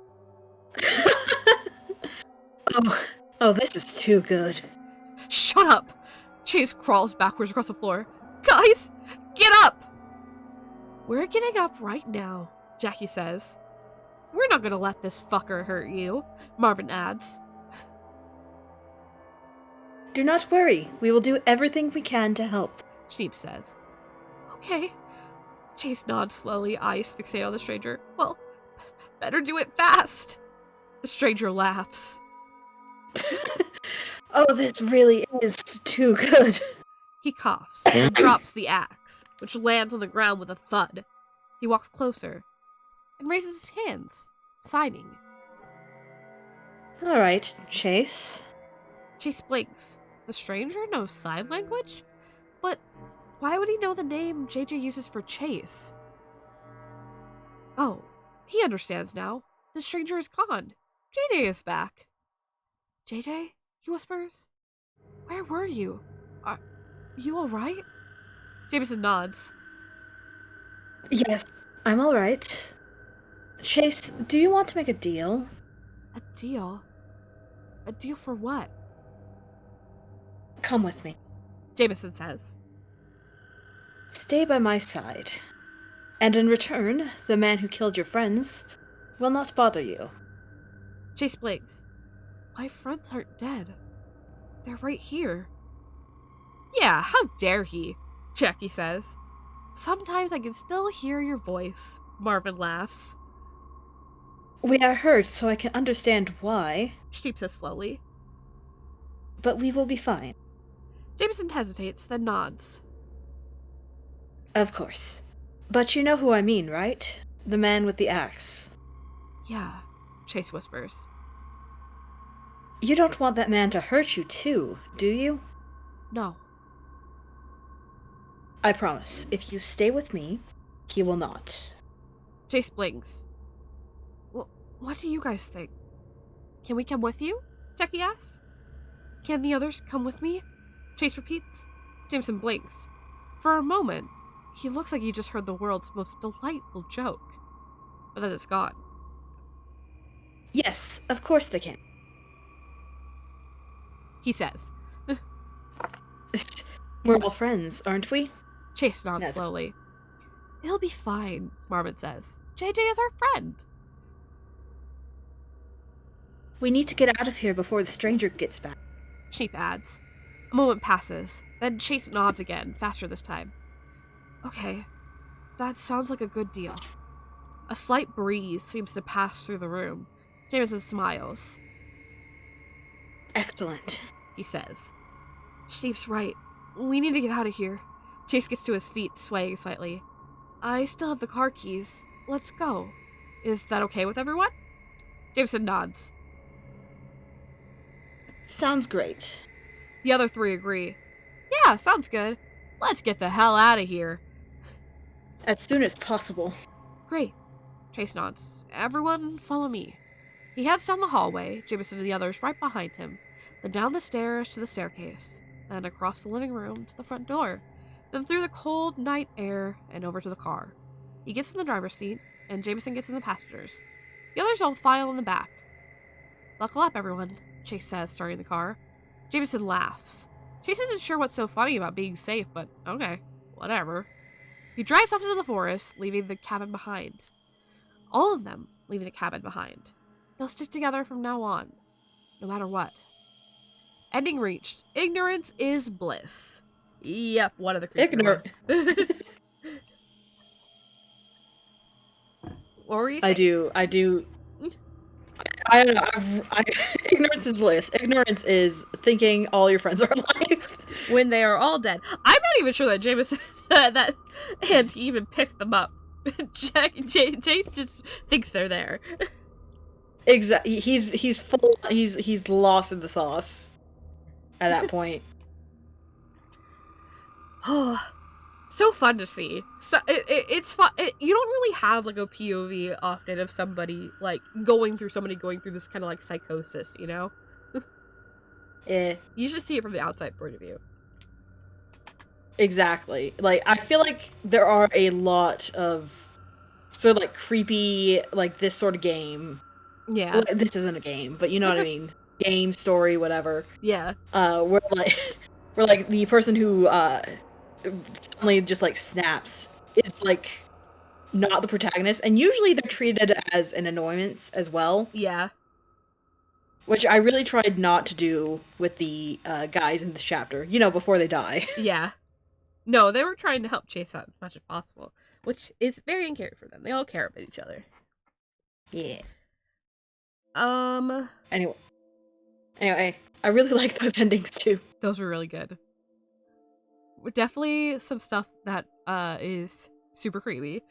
Oh, this is too good. Shut up! Chase crawls backwards across the floor. Guys, get up! We're getting up right now, Jackie says. We're not gonna let this fucker hurt you, Marvin adds. Do not worry. We will do everything we can to help. Sheep says. Okay. Chase nods slowly, eyes fixate on the stranger. Well, better do it fast. The stranger laughs. Oh, this really is too good. He coughs and drops the axe, which lands on the ground with a thud. He walks closer and raises his hands, signing. All right, Chase. Chase blinks. The stranger knows sign language? But why would he know the name JJ uses for Chase? Oh, he understands now. The stranger is gone. JJ is back. JJ? He whispers. Where were you? Are you alright? Jameson nods. Yes, I'm all right. Chase, do you want to make a deal? A deal? A deal for what? Come with me. Jameson says. Stay by my side. And in return, the man who killed your friends will not bother you. Chase blinks. My friends aren't dead. They're right here. Yeah, how dare he? Jackie says. Sometimes I can still hear your voice. Marvin laughs. We are hurt, so I can understand why. Sheep says slowly. But we will be fine. Jameson hesitates, then nods. Of course. But you know who I mean, right? The man with the axe. Yeah, Chase whispers. You don't want that man to hurt you too, do you? No. I promise, if you stay with me, he will not. Chase blinks. Well, what do you guys think? Can we come with you? Jackie asks. Can the others come with me? Chase repeats. Jameson blinks. For a moment, he looks like he just heard the world's most delightful joke. But then it's gone. Yes, of course they can. He says. We're all friends, aren't we? Chase nods slowly. It'll be fine, Marvin says. JJ is our friend. We need to get out of here before the stranger gets back. Sheep adds. A moment passes, then Chase nods again, faster this time. Okay, that sounds like a good deal. A slight breeze seems to pass through the room. Jameson smiles. Excellent, he says. Sheep's right. We need to get out of here. Chase gets to his feet, swaying slightly. I still have the car keys. Let's go. Is that okay with everyone? Jameson nods. Sounds great. The other three agree. Yeah, sounds good. Let's get the hell out of here. As soon as possible. Great. Chase nods. Everyone, follow me. He heads down the hallway, Jameson and the others right behind him, then down the stairs to the staircase, then across the living room to the front door, then through the cold night air and over to the car. He gets in the driver's seat, and Jameson gets in the passenger's. The others all file in the back. Buckle up, everyone, Chase says, starting the car. Jameson laughs. Chase isn't sure what's so funny about being safe, but okay, whatever. He drives off into the forest, leaving the cabin behind. All of them leaving the cabin behind. They'll stick together from now on, no matter what. Ending reached. Ignorance is bliss. Yep, one of the creepy ones. What were you saying? I do. I don't know. Ignorance is bliss. Ignorance is thinking all your friends are alive. When they are all dead. I'm not even sure that Jameson that Auntie even picked them up. Chase just thinks they're there. Exactly. He's full. He's lost in the sauce at that point. Oh, so fun to see. So it's fun. You don't really have like a POV often of somebody like going through this kind of like psychosis, you know? Yeah. You usually see it from the outside point of view. Exactly. Like, I feel like there are a lot of sort of like creepy, like this sort of game. Yeah. Well, this isn't a game, but you know what I mean. Game, story, whatever. Yeah. Where like, where like the person who suddenly just like snaps is like not the protagonist, and usually they're treated as an annoyance as well. Yeah. Which I really tried not to do with the guys in this chapter, you know, before they die. Yeah. No, they were trying to help Chase out as much as possible, which is very uncared for them. They all care about each other. Yeah. Um. Anyway, I really like those endings too. Those were really good. Definitely some stuff that is super creepy.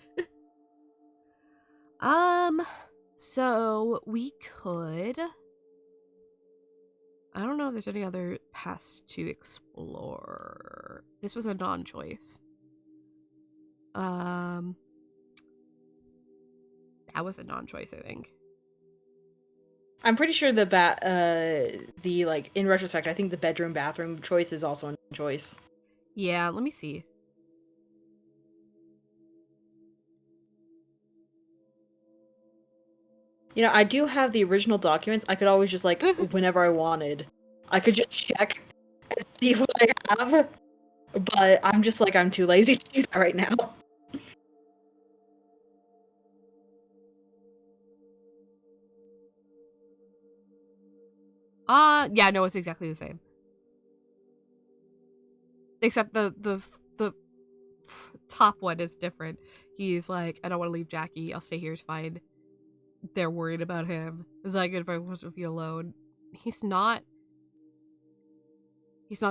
So we could. I don't know if there's any other paths to explore. This was a non-choice. That was a non-choice, I think. I'm pretty sure the like in retrospect, I think the bathroom choice is also a non-choice. Yeah, let me see. You know, I do have the original documents. I could always just like whenever I wanted, I could just check and see what I have. But I'm just like, I'm too lazy to do that right now. Yeah, no, it's exactly the same. Except the top one is different. He's like, I don't want to leave Jackie. I'll stay here. It's fine. They're worried about him. It's like if I wasn't be alone. He's not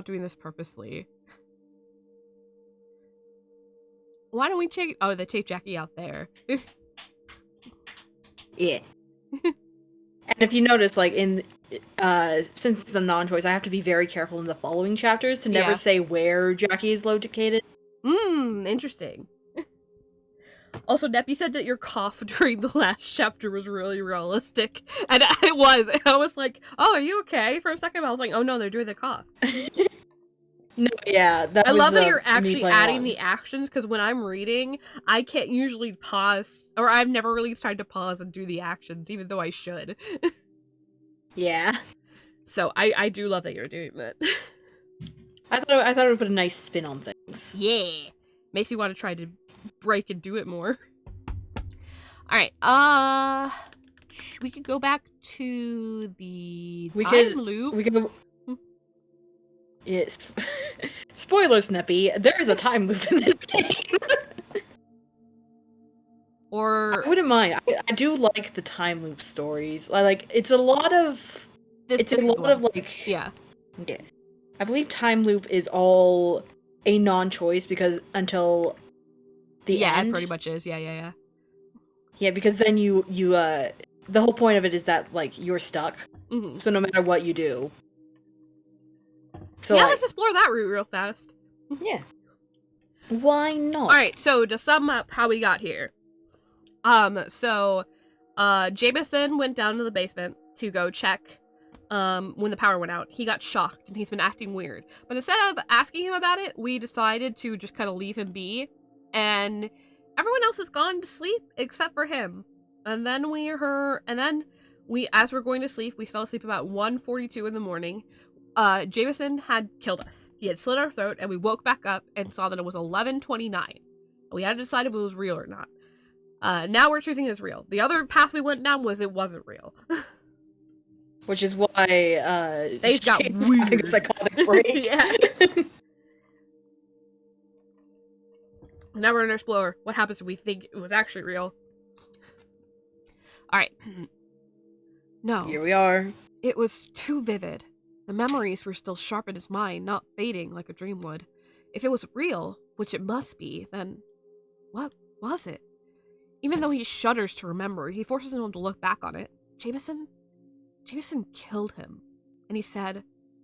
doing this purposely. Why don't we take? Oh, they take Jackie out there. Yeah. And if you notice, like in since it's a non-choice, I have to be very careful in the following chapters to never say where Jackie is located. Interesting. Also, Neppy said that your cough during the last chapter was really realistic. And it was. I was like, oh, are you okay? For a second, I was like, oh no, they're doing the cough. No, yeah. I love that you're actually adding the actions, because when I'm reading, I can't usually pause, or I've never really tried to pause and do the actions, even though I should. Yeah. So I do love that you're doing that. I thought it would put a nice spin on things. Yeah. Makes me want to try to break and do it more. Alright, we could go back to the time loop. We could. Yes. Spoilers, Neppy. There is a time loop in this game. Or I wouldn't mind. I do like the time loop stories. It's a lot of. Yeah. Yeah. I believe time loop is all a non-choice because until the end. Yeah, it pretty much is. Yeah. Yeah, because then you the whole point of it is that like you're stuck. Mm-hmm. So no matter what you do. So yeah, let's explore that route real fast. Yeah. Why not? Alright, so to sum up how we got here. Jameson went down to the basement to go check when the power went out. He got shocked and he's been acting weird. But instead of asking him about it, we decided to just kind of leave him be. And everyone else has gone to sleep except for him. And then as we're going to sleep, we fell asleep about 1:42 in the morning. Jameson had killed us. He had slit our throat, and we woke back up and saw that it was 11:29. We had to decide if it was real or not. Now we're choosing it's real. The other path we went down was it wasn't real. Which is why they got weird. Having a psychotic break. Yeah. Now we're gonna explore what happens if we think it was actually real. Alright. No. Here we are. It was too vivid. The memories were still sharp in his mind, not fading like a dream would. If it was real, which it must be, then what was it? Even though he shudders to remember, he forces him to look back on it. Jameson killed him, and he said,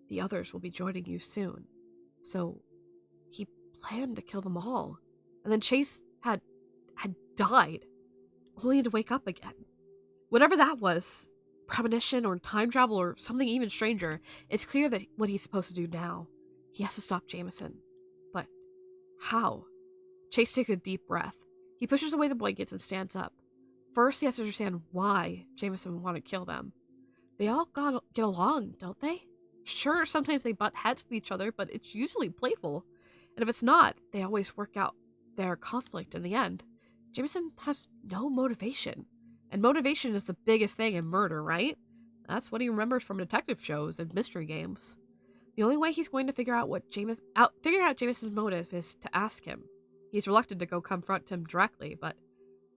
the others will be joining you soon. So, he planned to kill them all. And then Chase had died, only to wake up again. Whatever that was, premonition or time travel or something even stranger, it's clear that what he's supposed to do now. He has to stop Jameson. But How? Chase takes a deep breath. He pushes away the blankets and stands up. First, he has to understand why Jameson would want to kill them. They all get along, don't they? Sure, sometimes they butt heads with each other, but it's usually playful. And if it's not, they always work out their conflict in the end. Jameson has no motivation. And motivation is the biggest thing in murder, right? That's what he remembers from detective shows and mystery games. The only way he's going to figure out Jameson's motive is to ask him. He's reluctant to go confront him directly, but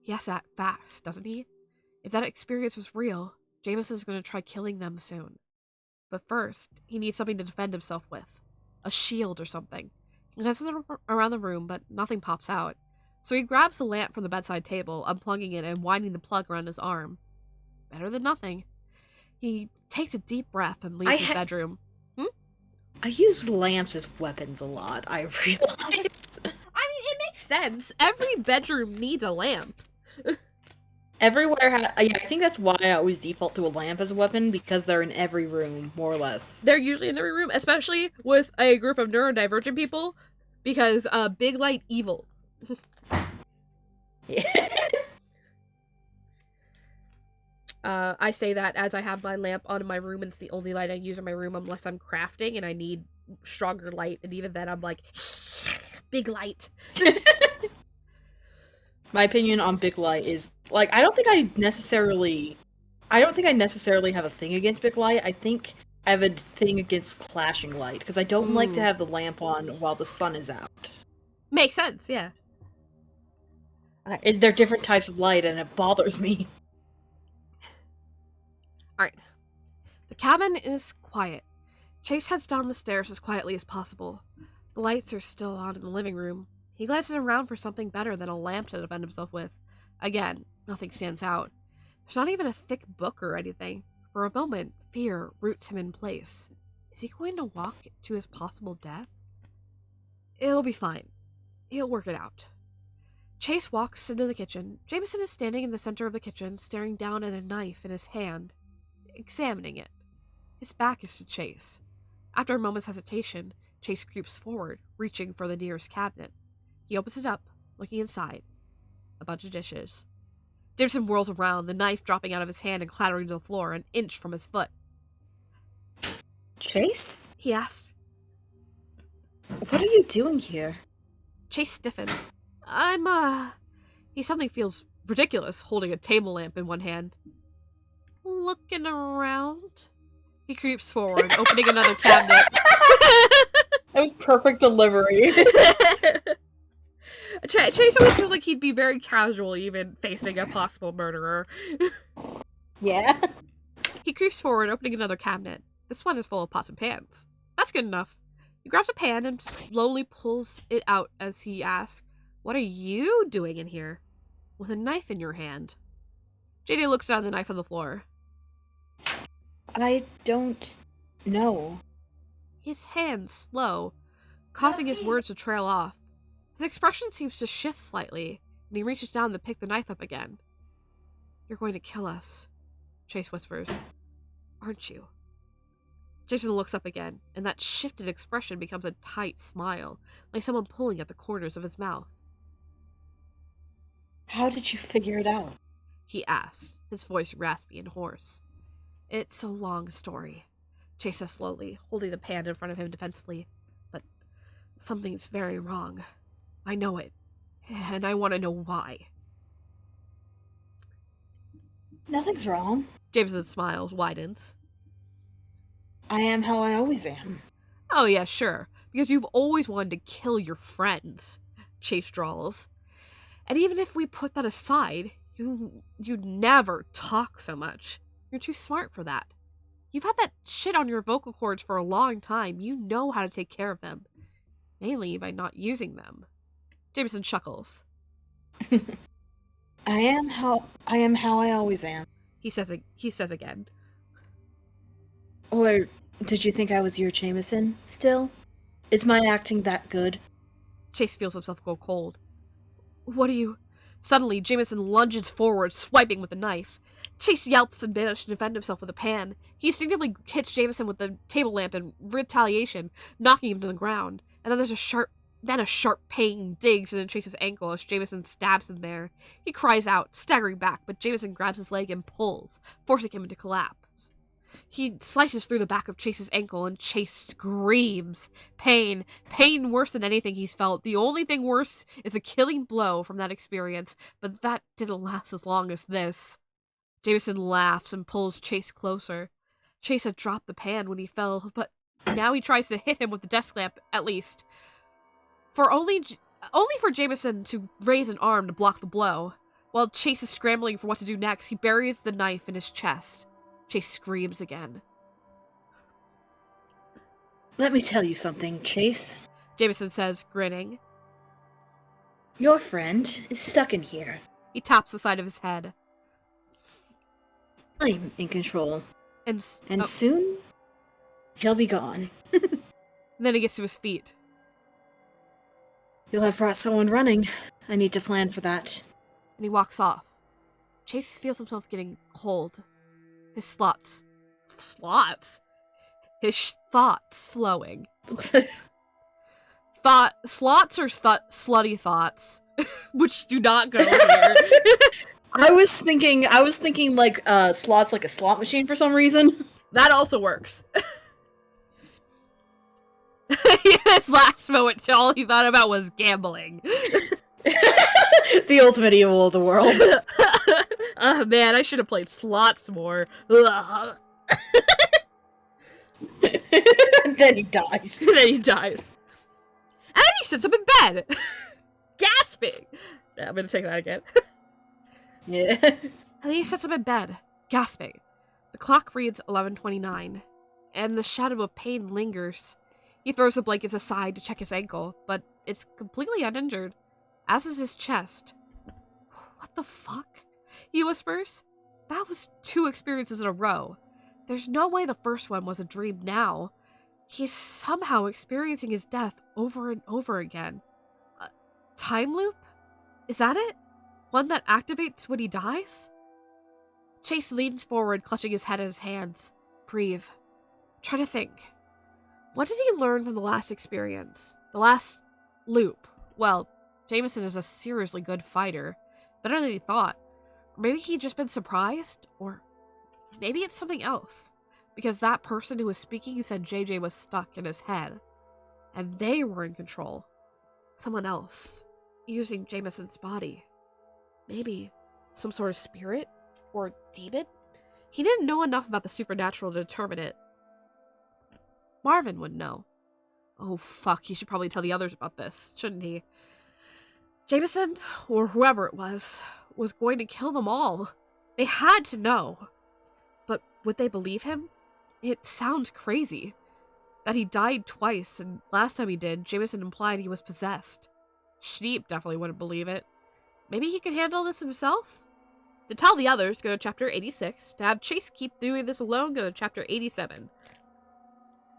he has to act fast, doesn't he? If that experience was real, Jameson's going to try killing them soon. But first, he needs something to defend himself with. A shield or something. He glances around the room, but nothing pops out. So he grabs the lamp from the bedside table, unplugging it and winding the plug around his arm. Better than nothing. He takes a deep breath and leaves his bedroom. I use lamps as weapons a lot, I realize. I mean, it makes sense. Every bedroom needs a lamp. Everywhere, I think that's why I always default to a lamp as a weapon, because they're in every room, more or less. They're usually in every room, especially with a group of neurodivergent people, because big light evil. Yeah. I say that as I have my lamp on in my room, and it's the only light I use in my room unless I'm crafting and I need stronger light, and even then I'm like, big light. My opinion on big light is, like, I don't think I necessarily have a thing against big light. I think I have a thing against clashing light, because I don't like to have the lamp on while the sun is out. Makes sense, yeah. Okay. They're different types of light, and it bothers me. Alright. The cabin is quiet. Chase heads down the stairs as quietly as possible. The lights are still on in the living room. He glances around for something better than a lamp to defend himself with. Again, nothing stands out. There's not even a thick book or anything. For a moment, fear roots him in place. Is he going to walk to his possible death? It'll be fine. He'll work it out. Chase walks into the kitchen. Jameson is standing in the center of the kitchen, staring down at a knife in his hand, examining it. His back is to Chase. After a moment's hesitation, Chase creeps forward, reaching for the nearest cabinet. He opens it up, looking inside. A bunch of dishes. Jameson whirls around, the knife dropping out of his hand and clattering to the floor an inch from his foot. Chase? He asks. What are you doing here? Chase stiffens. He suddenly feels ridiculous, holding a table lamp in one hand. Looking around? He creeps forward, opening another cabinet. That was perfect delivery. Chase always feels like he'd be very casual, even facing a possible murderer. Yeah. He creeps forward, opening another cabinet. This one is full of pots and pans. That's good enough. He grabs a pan and slowly pulls it out as he asks, "What are you doing in here? With a knife in your hand?" JD looks down at the knife on the floor. I don't know. His hands slow, causing his words to trail off. His expression seems to shift slightly, and he reaches down to pick the knife up again. "You're going to kill us," Chase whispers. "Aren't you?" Jason looks up again, and that shifted expression becomes a tight smile, like someone pulling at the corners of his mouth. How did you figure it out? He asked, his voice raspy and hoarse. "It's a long story," Chase says slowly, holding the pan in front of him defensively. "But something's very wrong. I know it, and I want to know why." Nothing's wrong. Jameson's smile widens. I am how I always am. "Oh yeah, sure, because you've always wanted to kill your friends," Chase drawls. "And even if we put that aside, you never talk so much. You're too smart for that. You've had that shit on your vocal cords for a long time. You know how to take care of them. Mainly by not using them." Jameson chuckles. I am how I always am. He says again. Or did you think I was your Jameson still? Is my acting that good? Chase feels himself go cold. "What are you..." Suddenly, Jameson lunges forward, swiping with the knife. Chase yelps and manages to defend himself with a pan. He instinctively hits Jameson with the table lamp in retaliation, knocking him to the ground. And then there's a sharp Then a sharp pain digs into Chase's ankle as Jameson stabs him there. He cries out, staggering back, but Jameson grabs his leg and pulls, forcing him into collapse. He slices through the back of Chase's ankle, and Chase screams. Pain. Pain worse than anything he's felt. The only thing worse is a killing blow from that experience, but that didn't last as long as this. Jameson laughs and pulls Chase closer. Chase had dropped the pan when he fell, but now he tries to hit him with the desk lamp, at least. Only for Jameson to raise an arm to block the blow. While Chase is scrambling for what to do next, he buries the knife in his chest. Chase screams again. Let me tell you something, Chase. Jameson says, grinning. Your friend is stuck in here. He taps the side of his head. I'm in control. And oh. Soon, he'll be gone. Then he gets to his feet. You'll have brought someone running. I need to plan for that. And he walks off. Chase feels himself getting cold. His thoughts slowing. Slots or slutty thoughts, which do not go here. I was thinking like slots like a slot machine for some reason. That also works. This last moment, all he thought about was gambling. The ultimate evil of the world. Oh man, I should have played slots more. Then he dies. And then he sits up in bed, gasping. Yeah, I'm gonna take that again. Yeah. And then he sits up in bed, gasping. The clock reads 11:29, and the shadow of pain lingers. He throws the blankets aside to check his ankle, but it's completely uninjured, as is his chest. What the fuck? He whispers. That was 2 experiences in a row. There's no way the first one was a dream now. He's somehow experiencing his death over and over again. A time loop? Is that it? One that activates when he dies? Chase leans forward, clutching his head in his hands. Breathe. Try to think. What did he learn from the last experience? The last loop? Well, Jameson is a seriously good fighter. Better than he thought. Or maybe he'd just been surprised? Or maybe it's something else. Because that person who was speaking said JJ was stuck in his head. And they were in control. Someone else. Using Jameson's body. Maybe some sort of spirit? Or demon? He didn't know enough about the supernatural to determine it. Marvin would know. Oh fuck, he should probably tell the others about this, shouldn't he? Jameson, or whoever it was going to kill them all. They had to know. But would they believe him? It sounds crazy. That he died twice, and last time he did, Jameson implied he was possessed. Schneep definitely wouldn't believe it. Maybe he could handle this himself? To tell the others, go to chapter 86. To have Chase keep doing this alone, go to chapter 87.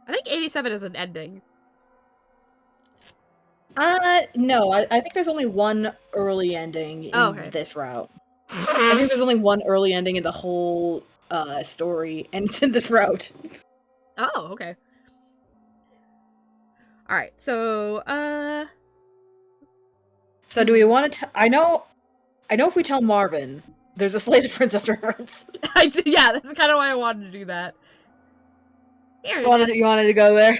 I think 87 is an ending. No, I think there's only one early ending in this route. I think there's only one early ending in the whole story, and it's in this route. Oh, okay. Alright, so do we want to I know if we tell Marvin, there's a Slay the Princess reference. Yeah, that's kind of why I wanted to do that. Here, you wanted to go there?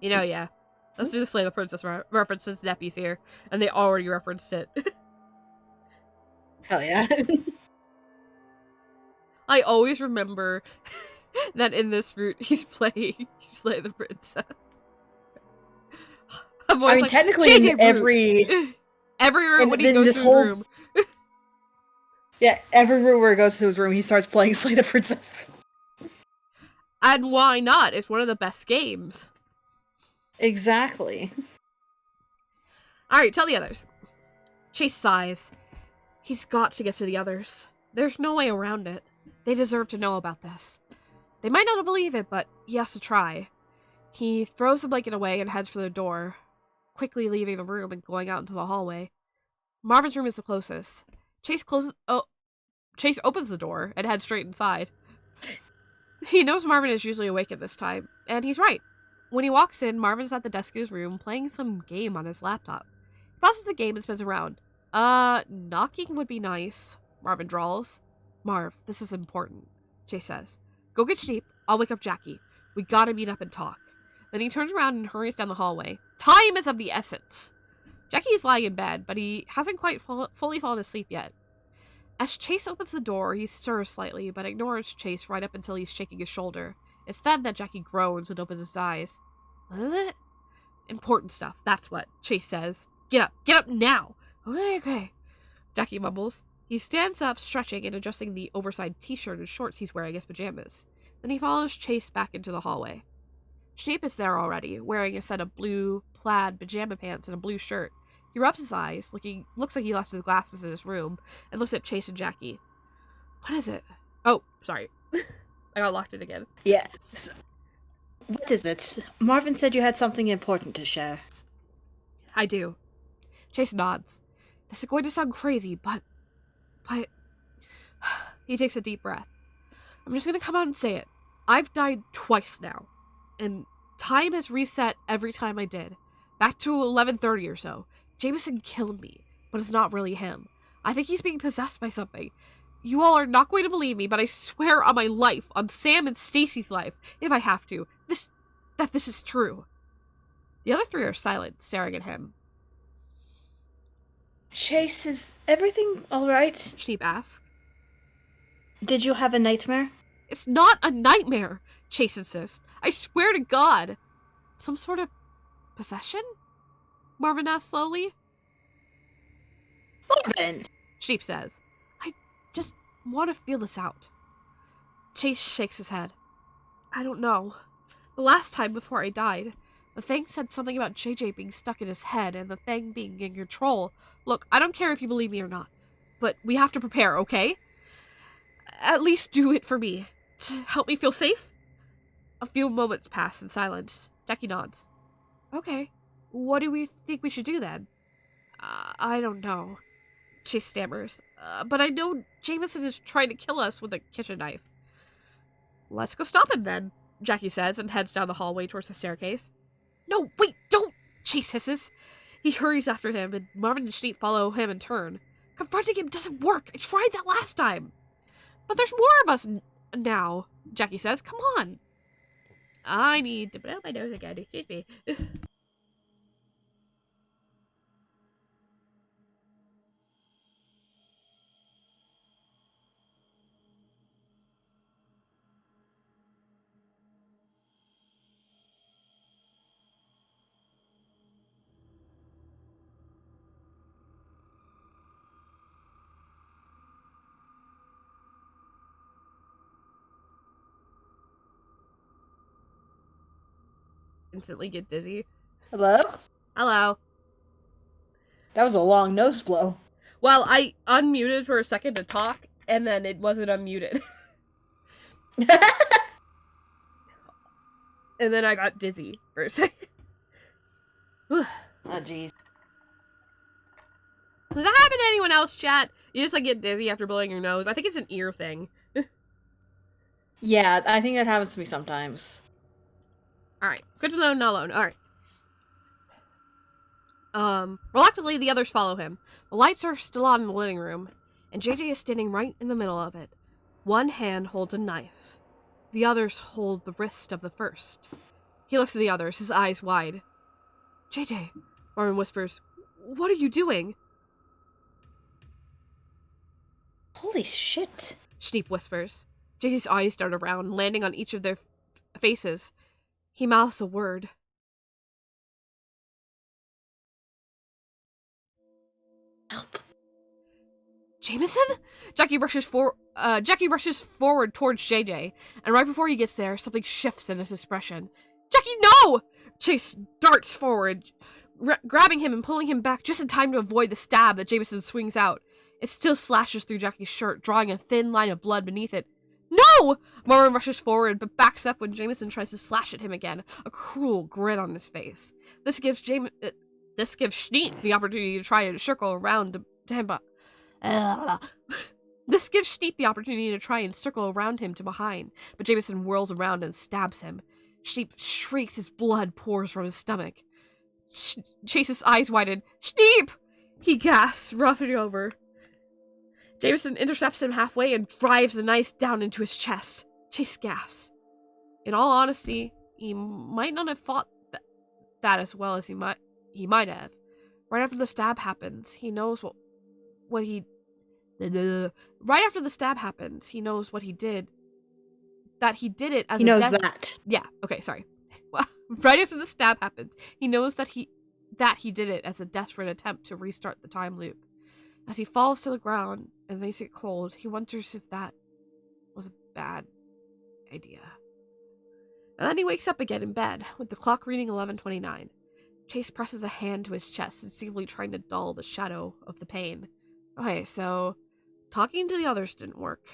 You know, yeah. Let's do the Slay the Princess reference since Neppy's here, and they already referenced it. Hell yeah. I always remember that in this route, he's playing Slay the Princess. I mean, like, technically in every room when he goes to his room. Yeah, every room where he goes to his room, he starts playing Slay the Princess. And why not? It's one of the best games. Exactly. Alright, tell the others. Chase sighs. He's got to get to the others. There's no way around it. They deserve to know about this. They might not believe it, but he has to try. He throws the blanket away and heads for the door, quickly leaving the room and going out into the hallway. Marvin's room is the closest. Chase opens the door and heads straight inside. He knows Marvin is usually awake at this time, and he's right. When he walks in, Marvin's at the desk of his room playing some game on his laptop. He pauses the game and spins around. Knocking would be nice, Marvin drawls. Marv, this is important, Chase says. Go get Sheep. I'll wake up Jackie. We gotta meet up and talk. Then he turns around and hurries down the hallway. Time is of the essence. Jackie is lying in bed, but he hasn't quite fully fallen asleep yet. As Chase opens the door, he stirs slightly, but ignores Chase right up until he's shaking his shoulder. It's then that Jackie groans and opens his eyes. What? Important stuff, that's what, Chase says. Get up now! Okay. Jackie mumbles. He stands up, stretching and adjusting the oversized t-shirt and shorts he's wearing as pajamas. Then he follows Chase back into the hallway. Snape is there already, wearing a set of blue plaid pajama pants and a blue shirt. He rubs his eyes, looks like he left his glasses in his room, and looks at Chase and Jackie. What is it? Oh, sorry. I got locked in again. Yeah. So, what is it? Marvin said you had something important to share. I do. Chase nods. This is going to sound crazy, but... He takes a deep breath. I'm just going to come out and say it. I've died twice now. And time has reset every time I did. Back to 11:30 or so. Jameson killed me, but it's not really him. I think he's being possessed by something. You all are not going to believe me, but I swear on my life, on Sam and Stacy's life, if I have to, that this is true. The other three are silent, staring at him. Chase, is everything alright? Sheep asks. Did you have a nightmare? It's not a nightmare, Chase insists. I swear to God. Some sort of possession? Marvin asks slowly. Marvin! Sheep says. I just want to feel this out. Chase shakes his head. I don't know. The last time before I died, the thing said something about JJ being stuck in his head and the thing being in control. Look, I don't care if you believe me or not, but we have to prepare, okay? At least do it for me. To help me feel safe? A few moments pass in silence. Jackie nods. Okay. What do we think we should do then? I don't know. She stammers. But I know Jameson is trying to kill us with a kitchen knife. Let's go stop him then, Jackie says and heads down the hallway towards the staircase. No, wait, don't! Chase hisses. He hurries after him, and Marvin and Sheep follow him in turn. Confronting him doesn't work. I tried that last time. But there's more of us now, Jackie says. Come on. I need to blow my nose again. Excuse me. Instantly get dizzy. Hello? Hello. That was a long nose blow. Well, I unmuted for a second to talk, and then it wasn't unmuted. And then I got dizzy for a second. Oh, jeez. Does that happen to anyone else, chat? You just, get dizzy after blowing your nose? I think it's an ear thing. Yeah, I think that happens to me sometimes. Alright. Good to know, not alone. Alright. Reluctantly, the others follow him. The lights are still on in the living room, and JJ is standing right in the middle of it. One hand holds a knife. The others hold the wrist of the first. He looks at the others, his eyes wide. JJ, Marvin whispers, what are you doing? Holy shit. Schneep whispers. JJ's eyes dart around, landing on each of their faces. He mouths a word. Help. Jameson? Jackie rushes forward towards JJ, and right before he gets there, something shifts in his expression. Jackie, no! Chase darts forward, grabbing him and pulling him back just in time to avoid the stab that Jameson swings out. It still slashes through Jackie's shirt, drawing a thin line of blood beneath it. No! Marvin rushes forward, but backs up when Jameson tries to slash at him again, a cruel grin on his face. This gives Schneep the opportunity to try and circle around to him. This gives Schneep the opportunity to try and circle around him to behind, but Jameson whirls around and stabs him. Schneep shrieks as blood pours from his stomach. Chase's eyes widen. Schneep! He gasps, roughing over. Jameson intercepts him halfway and drives the knife down into his chest. Chase gasps. In all honesty, he might not have fought that as well as he might have. Right after the stab happens, he knows what he... Right after the stab happens, he knows what he did. That he did it as he knows that. Yeah, okay, sorry. Well, right after the stab happens, he knows that he did it as a desperate attempt to restart the time loop. As he falls to the ground and things get cold, he wonders if that was a bad idea. And then he wakes up again in bed, with the clock reading 11:29. Chase presses a hand to his chest, seemingly trying to dull the shadow of the pain. Okay, so talking to the others didn't work.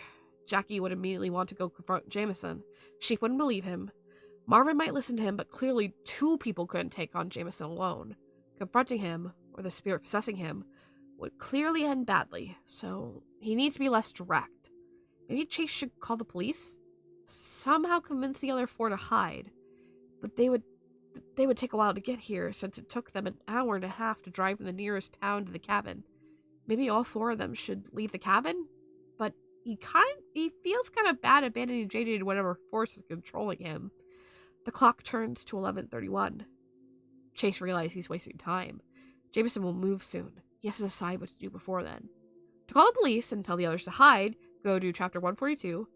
Jackie would immediately want to go confront Jameson. She wouldn't believe him. Marvin might listen to him, but clearly 2 people couldn't take on Jameson alone. Confronting him, or the spirit possessing him, would clearly end badly, so he needs to be less direct. Maybe Chase should call the police? Somehow convince the other 4 to hide. But they would take a while to get here, since it took them an hour and a half to drive from the nearest town to the cabin. Maybe all 4 of them should leave the cabin? But he feels kind of bad abandoning JJ to whatever force is controlling him. The clock turns to 11:31. Chase realizes he's wasting time. Jameson will move soon. He has to decide what to do before then. To call the police and tell the others to hide, go to chapter 142.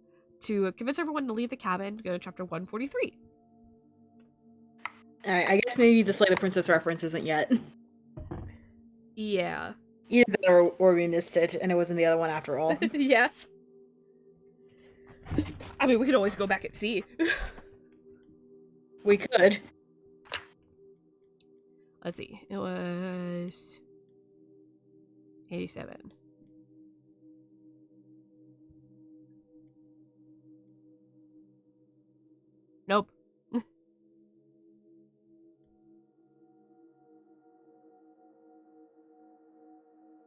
To convince everyone to leave the cabin, go to chapter 143. Alright, I guess maybe the Slay the Princess reference isn't yet. Yeah. Either that or we missed it, and it wasn't the other one after all. Yeah. I mean, we could always go back and see. We could. Let's see. It was 87. Nope.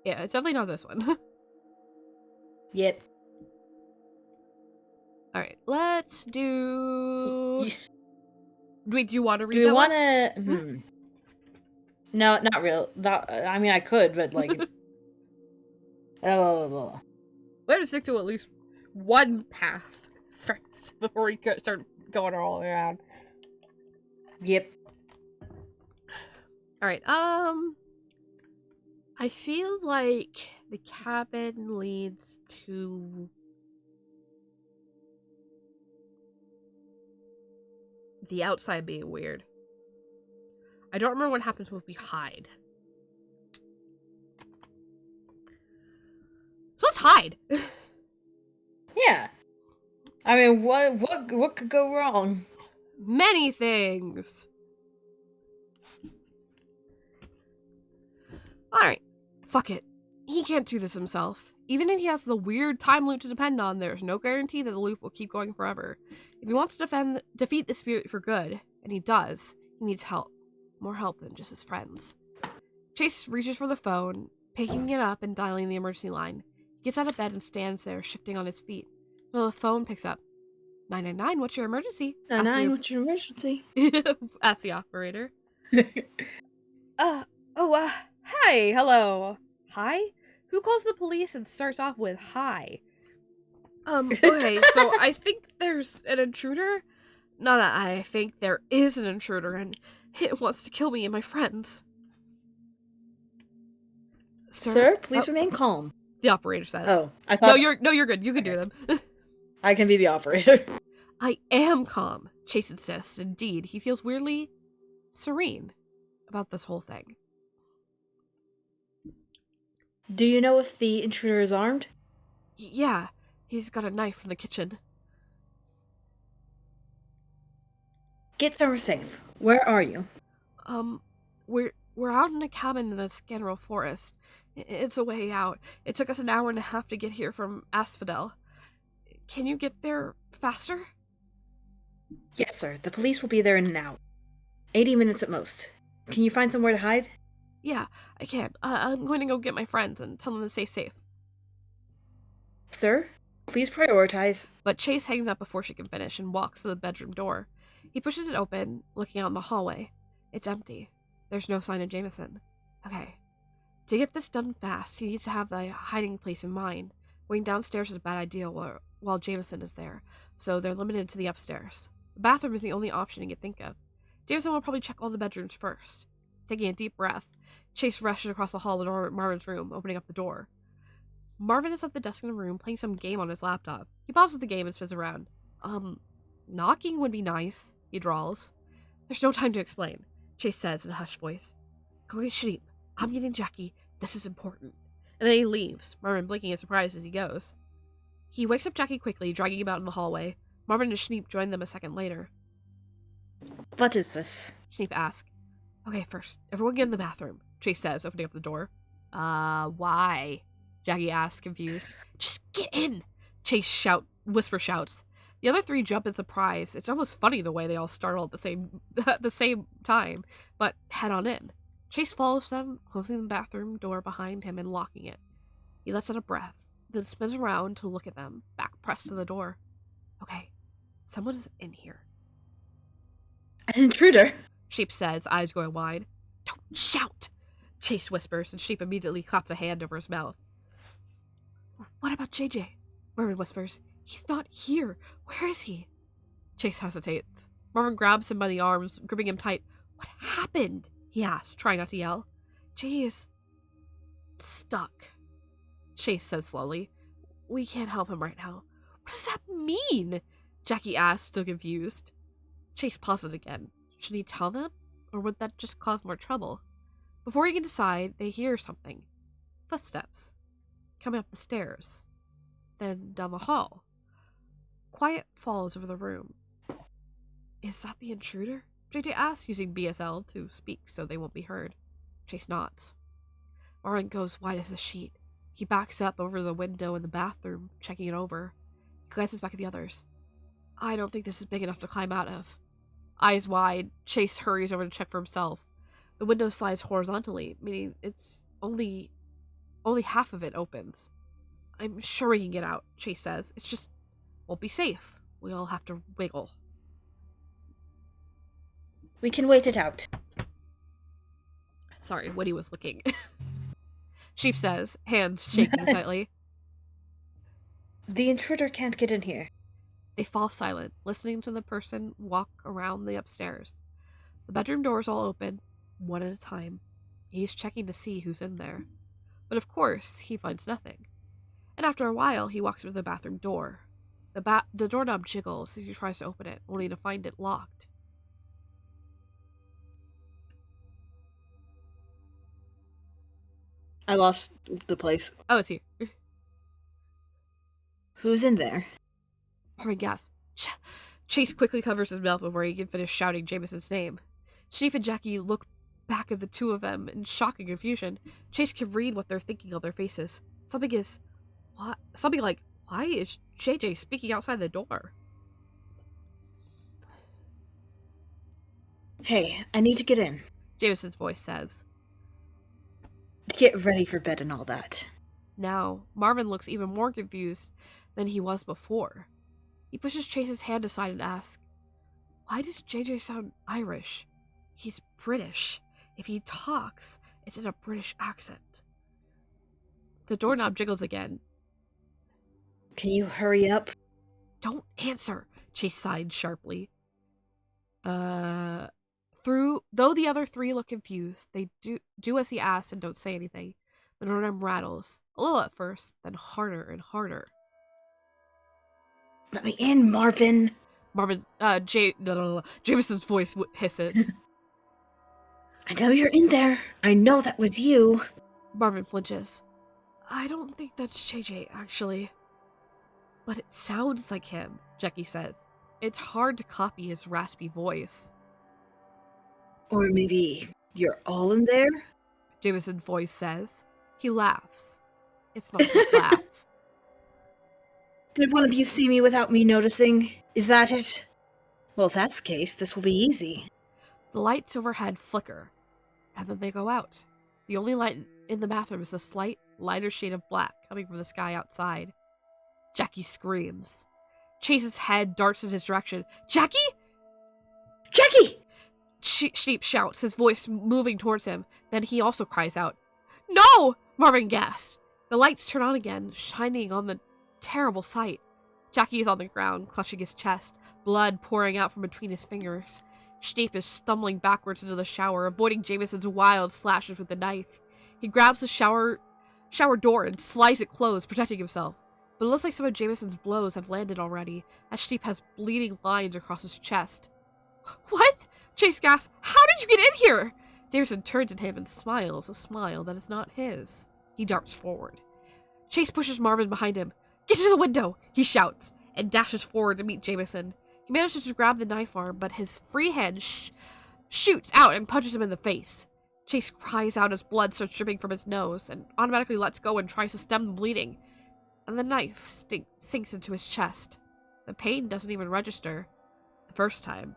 Yeah, it's definitely not this one. Yep. Alright, let's do... Wait, do you want to read do we that want to... No, not real. I mean, I could, but like... We have to stick to at least one path first before we start going all around. Yep. Alright, I feel like the cabin leads to the outside being weird. I don't remember what happens when we hide. So let's hide. Yeah. I mean, what could go wrong? Many things. Alright. Fuck it. He can't do this himself. Even if he has the weird time loop to depend on, there's no guarantee that the loop will keep going forever. If he wants to defeat the spirit for good, and he does, he needs help. More help than just his friends. Chase reaches for the phone, picking it up and dialing the emergency line. He gets out of bed and stands there, shifting on his feet. Until the phone picks up. 999, what's your emergency? 999, what's your emergency? Ask the operator. Hi, hello. Hi? Who calls the police and starts off with hi? Okay, so I think there's an intruder? No, I think there is an intruder and it wants to kill me and my friends. Sir, please remain calm. The operator says. Oh, I thought... No, you're good. You can do them. I can be the operator. I am calm, Chase insists. Indeed, he feels weirdly serene about this whole thing. Do you know if the intruder is armed? Yeah, he's got a knife from the kitchen. Get somewhere safe. Where are you? We're out in a cabin in the Scannerel Forest. It's a way out. It took us an hour and a half to get here from Asphodel. Can you get there faster? Yes, sir. The police will be there in an hour. 80 minutes at most. Can you find somewhere to hide? Yeah, I can. I'm going to go get my friends and tell them to stay safe. Sir, please prioritize. But Chase hangs up before she can finish and walks to the bedroom door. He pushes it open, looking out in the hallway. It's empty. There's no sign of Jameson. Okay. To get this done fast, he needs to have the hiding place in mind. Going downstairs is a bad idea while Jameson is there, so they're limited to the upstairs. The bathroom is the only option he can think of. Jameson will probably check all the bedrooms first. Taking a deep breath, Chase rushes across the hall to Marvin's room, opening up the door. Marvin is at the desk in the room, playing some game on his laptop. He pauses the game and spins around. Knocking would be nice, he drawls. There's no time to explain, Chase says in a hushed voice. Go get Shreep. I'm getting Jackie. This is important. And then he leaves, Marvin blinking in surprise as he goes. He wakes up Jackie quickly, dragging him out in the hallway. Marvin and Shneep join them a second later. What is this? Shneep asks. Okay, first, everyone get in the bathroom, Chase says, opening up the door. Why? Jackie asks, confused. Just get in! Chase whisper shouts. The other three jump in surprise. It's almost funny the way they all startle at the same time, but head on in. Chase follows them, closing the bathroom door behind him and locking it. He lets out a breath, then spins around to look at them, back pressed to the door. Okay, someone is in here. An intruder, Sheep says, eyes going wide. Don't shout, Chase whispers, and Sheep immediately claps a hand over his mouth. What about JJ? Marvin whispers. He's not here. Where is he? Chase hesitates. Marvin grabs him by the arms, gripping him tight. What happened? He asks, trying not to yell. JJ is stuck, Chase says slowly. We can't help him right now. What does that mean? Jackie asks, still confused. Chase pauses again. Should he tell them? Or would that just cause more trouble? Before he can decide, they hear something. Footsteps. Coming up the stairs. Then down the hall. Quiet falls over the room. Is that the intruder? JJ asks, using BSL to speak so they won't be heard. Chase nods. Marvin goes white as a sheet. He backs up over the window in the bathroom, checking it over. He glances back at the others. I don't think this is big enough to climb out of. Eyes wide, Chase hurries over to check for himself. The window slides horizontally, meaning it's only half of it opens. I'm sure we can get out, Chase says. It's just won't be safe. We'll have to wiggle. We can wait it out. Sorry, Woody was looking. Sheep says, hands shaking slightly. The intruder can't get in here. They fall silent, listening to the person walk around the upstairs. The bedroom doors all open, one at a time. He's checking to see who's in there. But of course, he finds nothing. And after a while, he walks to the bathroom door. The doorknob jiggles as he tries to open it, only to find it locked. I lost the place. Oh, it's here. Who's in there? Marvin gasps. Chase quickly covers his mouth before he can finish shouting Jameson's name. Sheep and Jackie look back at the two of them in shock and confusion. Chase can read what they're thinking on their faces. Something like, why is JJ speaking outside the door? Hey, I need to get in. Jameson's voice says. To get ready for bed and all that. Now, Marvin looks even more confused than he was before. He pushes Chase's hand aside and asks, why does JJ sound Irish? He's British. If he talks, it's in a British accent. The doorknob jiggles again. Can you hurry up? Don't answer, Chase sighed sharply. Though the other three look confused, they do as he asks and don't say anything. The doorknob rattles, a little at first, then harder and harder. Let me in, Marvin. Jameson's voice hisses. I know you're in there. I know that was you. Marvin flinches. I don't think that's JJ, actually. But it sounds like him, Jackie says. It's hard to copy his raspy voice. Or maybe you're all in there? Jameson's voice says. He laughs. It's not just laugh. Did one of you see me without me noticing? Is that it? Well, if that's the case, this will be easy. The lights overhead flicker, and then they go out. The only light in the bathroom is a slight, lighter shade of black coming from the sky outside. Jackie screams. Chase's head darts in his direction. Jackie? Jackie! Sheep shouts, his voice moving towards him. Then he also cries out, "No!" Marvin gasps. The lights turn on again, shining on the terrible sight. Jackie is on the ground, clutching his chest, blood pouring out from between his fingers. Sheep is stumbling backwards into the shower, avoiding Jameson's wild slashes with the knife. He grabs the shower door and slices it closed, protecting himself. But it looks like some of Jameson's blows have landed already, as Sheep has bleeding lines across his chest. "What?" Chase gasps. "How did you get in here?" Jameson turns at him and smiles, a smile that is not his. He darts forward. Chase pushes Marvin behind him. "Get to the window!" he shouts, and dashes forward to meet Jameson. He manages to grab the knife arm, but his free hand shoots out and punches him in the face. Chase cries out as blood starts dripping from his nose, and automatically lets go and tries to stem the bleeding. And the knife sinks into his chest. The pain doesn't even register the first time,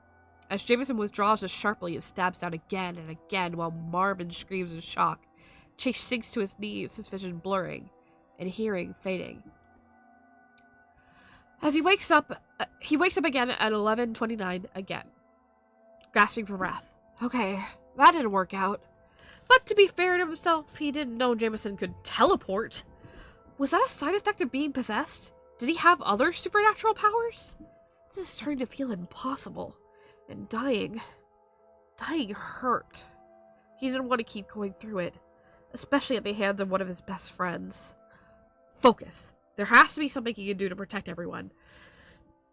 as Jameson withdraws as sharply and stabs out again and again while Marvin screams in shock. Chase sinks to his knees, his vision blurring, and hearing fading. As he wakes up again at 11:29 again, gasping for breath. Okay, that didn't work out. But to be fair to himself, he didn't know Jameson could teleport. Was that a side effect of being possessed? Did he have other supernatural powers? This is starting to feel impossible. And dying hurt. He didn't want to keep going through it, especially at the hands of one of his best friends. Focus. There has to be something he can do to protect everyone.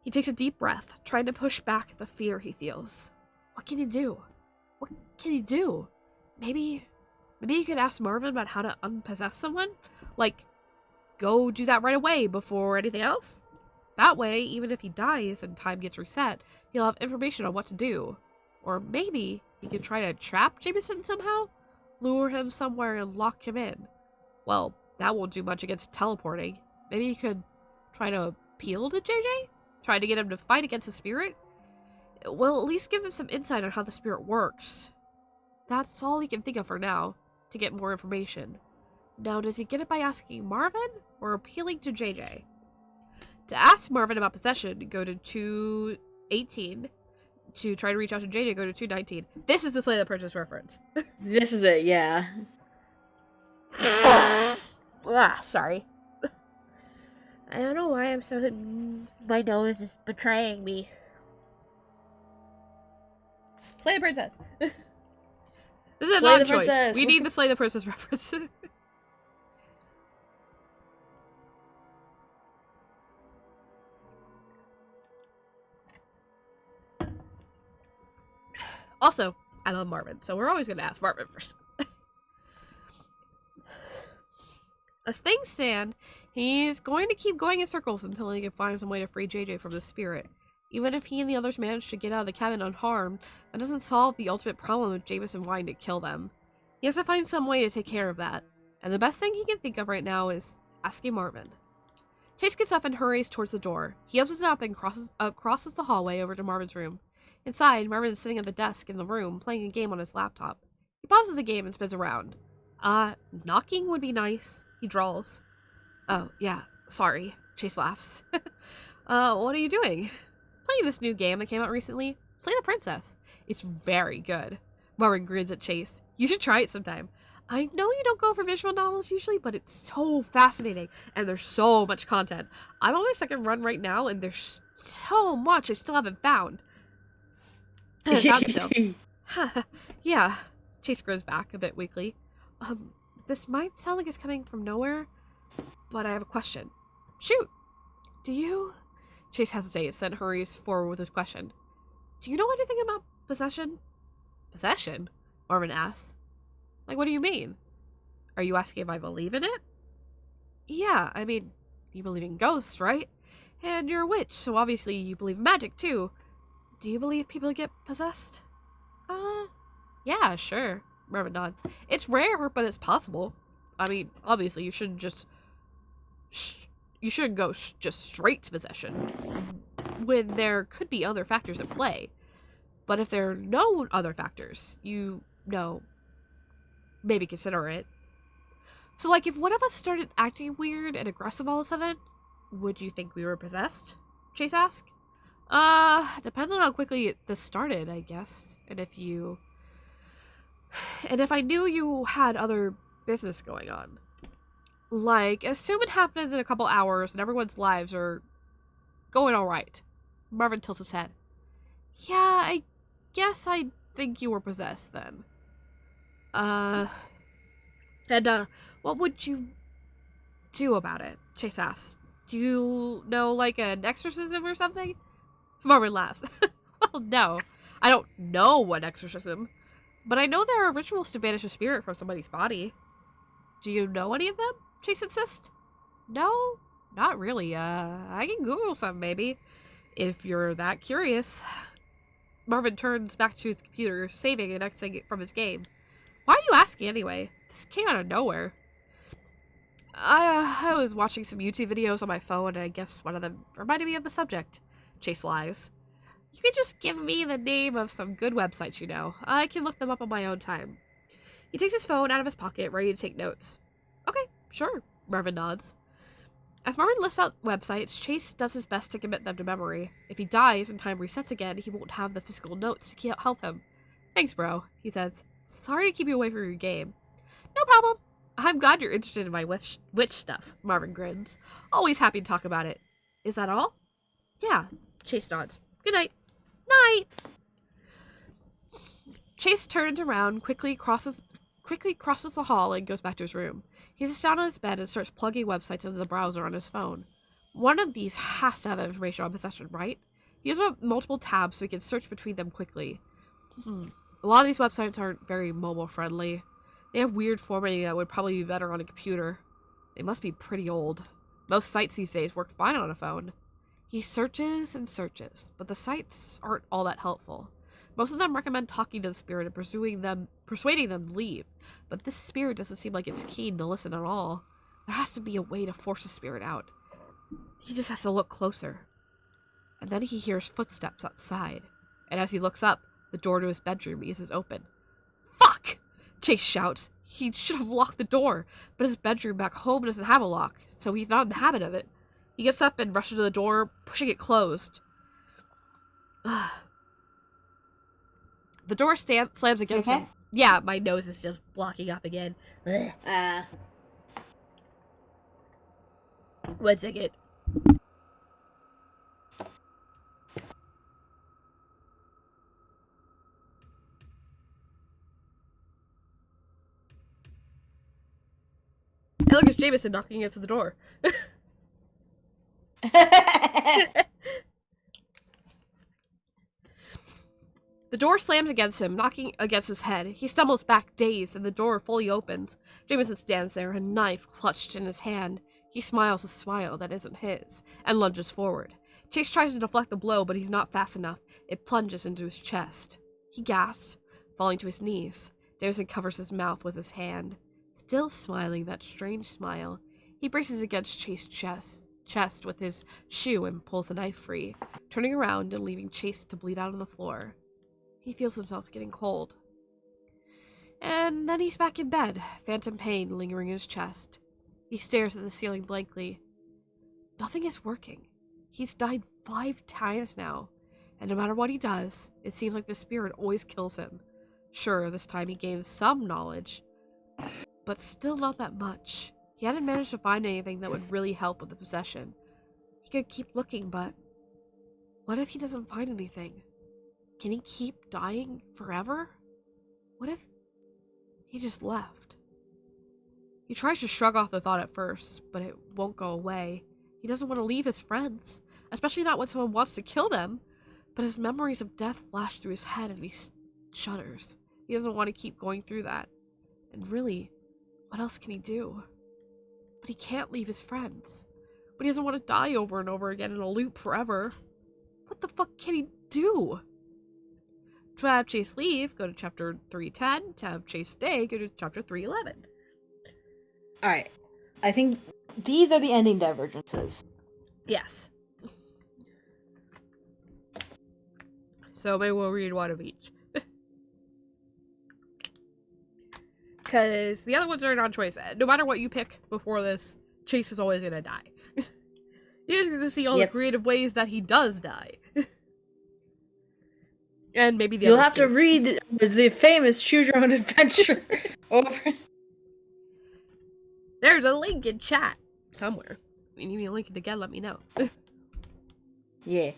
He takes a deep breath, trying to push back the fear he feels. What can he do? What can he do? Maybe you could ask Marvin about how to unpossess someone? Like, go do that right away before anything else? That way, even if he dies and time gets reset, he'll have information on what to do. Or maybe he could try to trap Jameson somehow? Lure him somewhere and lock him in. Well, that won't do much against teleporting. Maybe he could try to appeal to JJ? Try to get him to fight against the spirit? Well, at least give him some insight on how the spirit works. That's all he can think of for now, to get more information. Now, does he get it by asking Marvin, or appealing to JJ? To ask Marvin about possession, go to 218. To try to reach out to JJ, go to 219. This is the Slay the Princess reference. This is it, yeah. Sorry. I don't know why I'm so... My nose is betraying me. Slay the Princess. This is not a choice. Princess. We need the Slay the Princess reference. Also, I love Marvin, so we're always going to ask Marvin first. As things stand, he's going to keep going in circles until he can find some way to free JJ from the spirit. Even if he and the others manage to get out of the cabin unharmed, that doesn't solve the ultimate problem of Jameson wanting to kill them. He has to find some way to take care of that, and the best thing he can think of right now is asking Marvin. Chase gets up and hurries towards the door. He opens it up and crosses the hallway over to Marvin's room. Inside, Marvin is sitting at the desk in the room, playing a game on his laptop. He pauses the game and spins around. Knocking would be nice, he drawls. Oh, yeah, sorry, Chase laughs. What are you doing? Playing this new game that came out recently, Slay the Princess. It's very good. Marvin grins at Chase. You should try it sometime. I know you don't go for visual novels usually, but it's so fascinating, and there's so much content. I'm on my second run right now, and there's so much I still haven't found. Yeah. Chase grows back a bit weakly. This might sound like it's coming from nowhere, but I have a question. Shoot! Do you... Chase hesitates, then hurries forward with his question. Do you know anything about possession? Possession? Marvin asks. Like, what do you mean? Are you asking if I believe in it? Yeah, I mean, you believe in ghosts, right? And you're a witch, so obviously you believe in magic, too. Do you believe people get possessed? Yeah, sure. Marvin nods. It's rare, but it's possible. I mean, obviously, you shouldn't just... you shouldn't go just straight to possession, when there could be other factors at play. But if there are no other factors, you know, maybe consider it. So, like, if one of us started acting weird and aggressive all of a sudden, would you think we were possessed? Chase asked. Depends on how quickly this started, I guess. And if I knew you had other business going on. Like, assume it happened in a couple hours and everyone's lives are going alright. Marvin tilts his head. Yeah, I guess I think you were possessed then. And, what would you do about it? Chase asks. Do you know, like, an exorcism or something? Marvin laughs. Well, no. I don't know what exorcism, but I know there are rituals to banish a spirit from somebody's body. Do you know any of them? Chase insists. No, not really. I can Google some, maybe, if you're that curious. Marvin turns back to his computer, saving and exiting from his game. Why are you asking anyway? This came out of nowhere. I was watching some YouTube videos on my phone, and I guess one of them reminded me of the subject. Chase lies. You can just give me the name of some good websites you know. I can look them up on my own time. He takes his phone out of his pocket, ready to take notes. Okay, sure, Marvin nods. As Marvin lists out websites, Chase does his best to commit them to memory. If he dies and time resets again, he won't have the physical notes to help him. Thanks, bro, he says. Sorry to keep you away from your game. No problem. I'm glad you're interested in my witch stuff, Marvin grins. Always happy to talk about it. Is that all? Yeah, Chase nods. Good night. Night! Chase turns around, quickly crosses the hall and goes back to his room. He sits down on his bed and starts plugging websites into the browser on his phone. One of these has to have information on possession, right? He opens up multiple tabs so he can search between them quickly. A lot of these websites aren't very mobile friendly. They have weird formatting that would probably be better on a computer. They must be pretty old. Most sites these days work fine on a phone. He searches and searches, but the sites aren't all that helpful. Most of them recommend talking to the spirit and persuading them to leave, but this spirit doesn't seem like it's keen to listen at all. There has to be a way to force the spirit out. He just has to look closer. And then he hears footsteps outside, and as he looks up, the door to his bedroom is open. Fuck! Chase shouts. He should have locked the door, but his bedroom back home doesn't have a lock, so he's not in the habit of it. He gets up and rushes to the door, pushing it closed. The door slams against him. Yeah, my nose is just blocking up again. 1 second. Hey, look, it's Jameson knocking against the door. The door slams against him, knocking against his head. He stumbles back, dazed, and the door fully opens. Jameson stands there, a knife clutched in his hand. He smiles a smile that isn't his, and lunges forward. Chase tries to deflect the blow, but he's not fast enough. It plunges into his chest. He gasps, falling to his knees. Jameson covers his mouth with his hand. Still smiling that strange smile, he braces against Chase's chest with his shoe and pulls the knife free, turning around and leaving Chase to bleed out on the floor. He feels himself getting cold. And then he's back in bed, phantom pain lingering in his chest. He stares at the ceiling blankly. Nothing is working. He's died 5 times now, and no matter what he does, it seems like the spirit always kills him. Sure, this time he gains some knowledge, but still not that much. He hadn't managed to find anything that would really help with the possession. He could keep looking, but what if he doesn't find anything? Can he keep dying forever? What if he just left? He tries to shrug off the thought at first, but it won't go away. He doesn't want to leave his friends, especially not when someone wants to kill them. But his memories of death flash through his head and he shudders. He doesn't want to keep going through that. And really, what else can he do? But he can't leave his friends. But he doesn't want to die over and over again in a loop forever. What the fuck can he do? To have Chase leave, go to chapter 310. To have Chase stay, go to chapter 311. Alright. I think these are the ending divergences. Yes. So maybe we'll read one of each. Because the other ones are non-choice. No matter what you pick before this, Chase is always going to die. You're just going to see all the creative ways that he does die. And maybe the You'll others have to read the famous Choose Your Own Adventure over. There's a link in chat somewhere. If you need me to link it again, let me know. Yeah.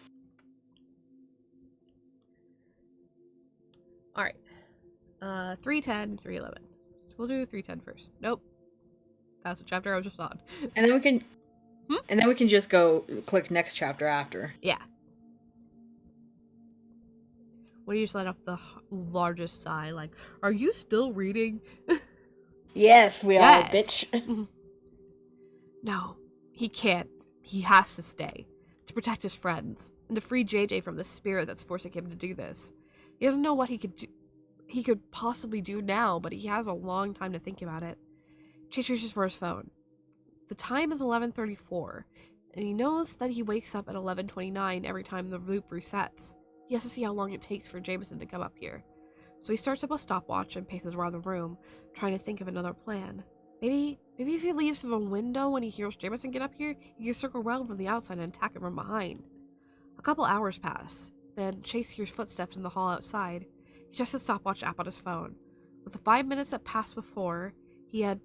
Alright. 310, 311. So we'll do 310 first. Nope. That's the chapter I was just on. And then we can and then we can just go click next chapter after. Yeah. When you just let off the largest sigh, like, are you still reading? Yes, we are, bitch. No, he can't. He has to stay. To protect his friends. And to free JJ from the spirit that's forcing him to do this. He doesn't know what he could possibly do now, but he has a long time to think about it. Chase reaches for his phone. The time is 11:34, and he knows that he wakes up at 11:29 every time the loop resets. He has to see how long it takes for Jameson to come up here. So he starts up a stopwatch and paces around the room, trying to think of another plan. Maybe if he leaves through the window when he hears Jameson get up here, he can circle around from the outside and attack him from behind. A couple hours pass. Then Chase hears footsteps in the hall outside. He checks the stopwatch app on his phone. With the 5 minutes that passed before, he has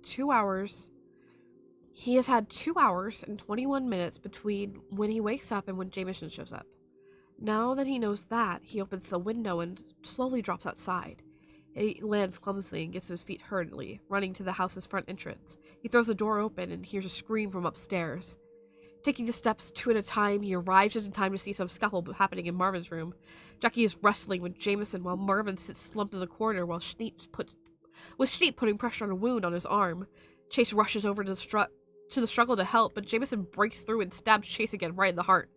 had 2 hours and 21 minutes between when he wakes up and when Jameson shows up. Now that he knows that, he opens the window and slowly drops outside. He lands clumsily and gets to his feet hurriedly, running to the house's front entrance. He throws the door open and hears a scream from upstairs. Taking the steps 2 at a time, he arrives just in time to see some scuffle happening in Marvin's room. Jackie is wrestling with Jameson while Marvin sits slumped in the corner while Schneep putting pressure on a wound on his arm. Chase rushes over to the struggle to help, but Jameson breaks through and stabs Chase again right in the heart.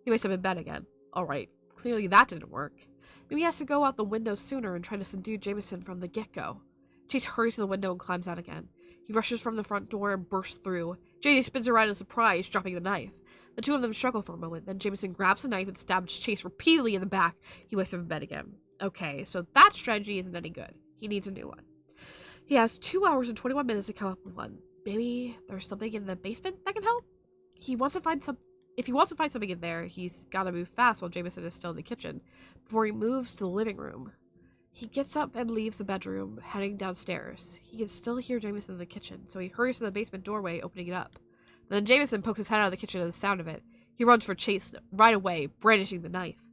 He wakes up in bed again. Alright, clearly that didn't work. Maybe he has to go out the window sooner and try to subdue Jameson from the get-go. Chase hurries to the window and climbs out again. He rushes from the front door and bursts through. JD spins around in surprise, dropping the knife. The two of them struggle for a moment, then Jameson grabs the knife and stabs Chase repeatedly in the back. He wakes up in bed again. Okay, so that strategy isn't any good. He needs a new one. He has 2 hours and 21 minutes to come up with one. Maybe there's something in the basement that can help? If he wants to find something in there, he's gotta move fast while Jameson is still in the kitchen, before he moves to the living room. He gets up and leaves the bedroom, heading downstairs. He can still hear Jameson in the kitchen, so he hurries to the basement doorway, opening it up. Then Jameson pokes his head out of the kitchen at the sound of it. He runs for Chase right away, brandishing the knife.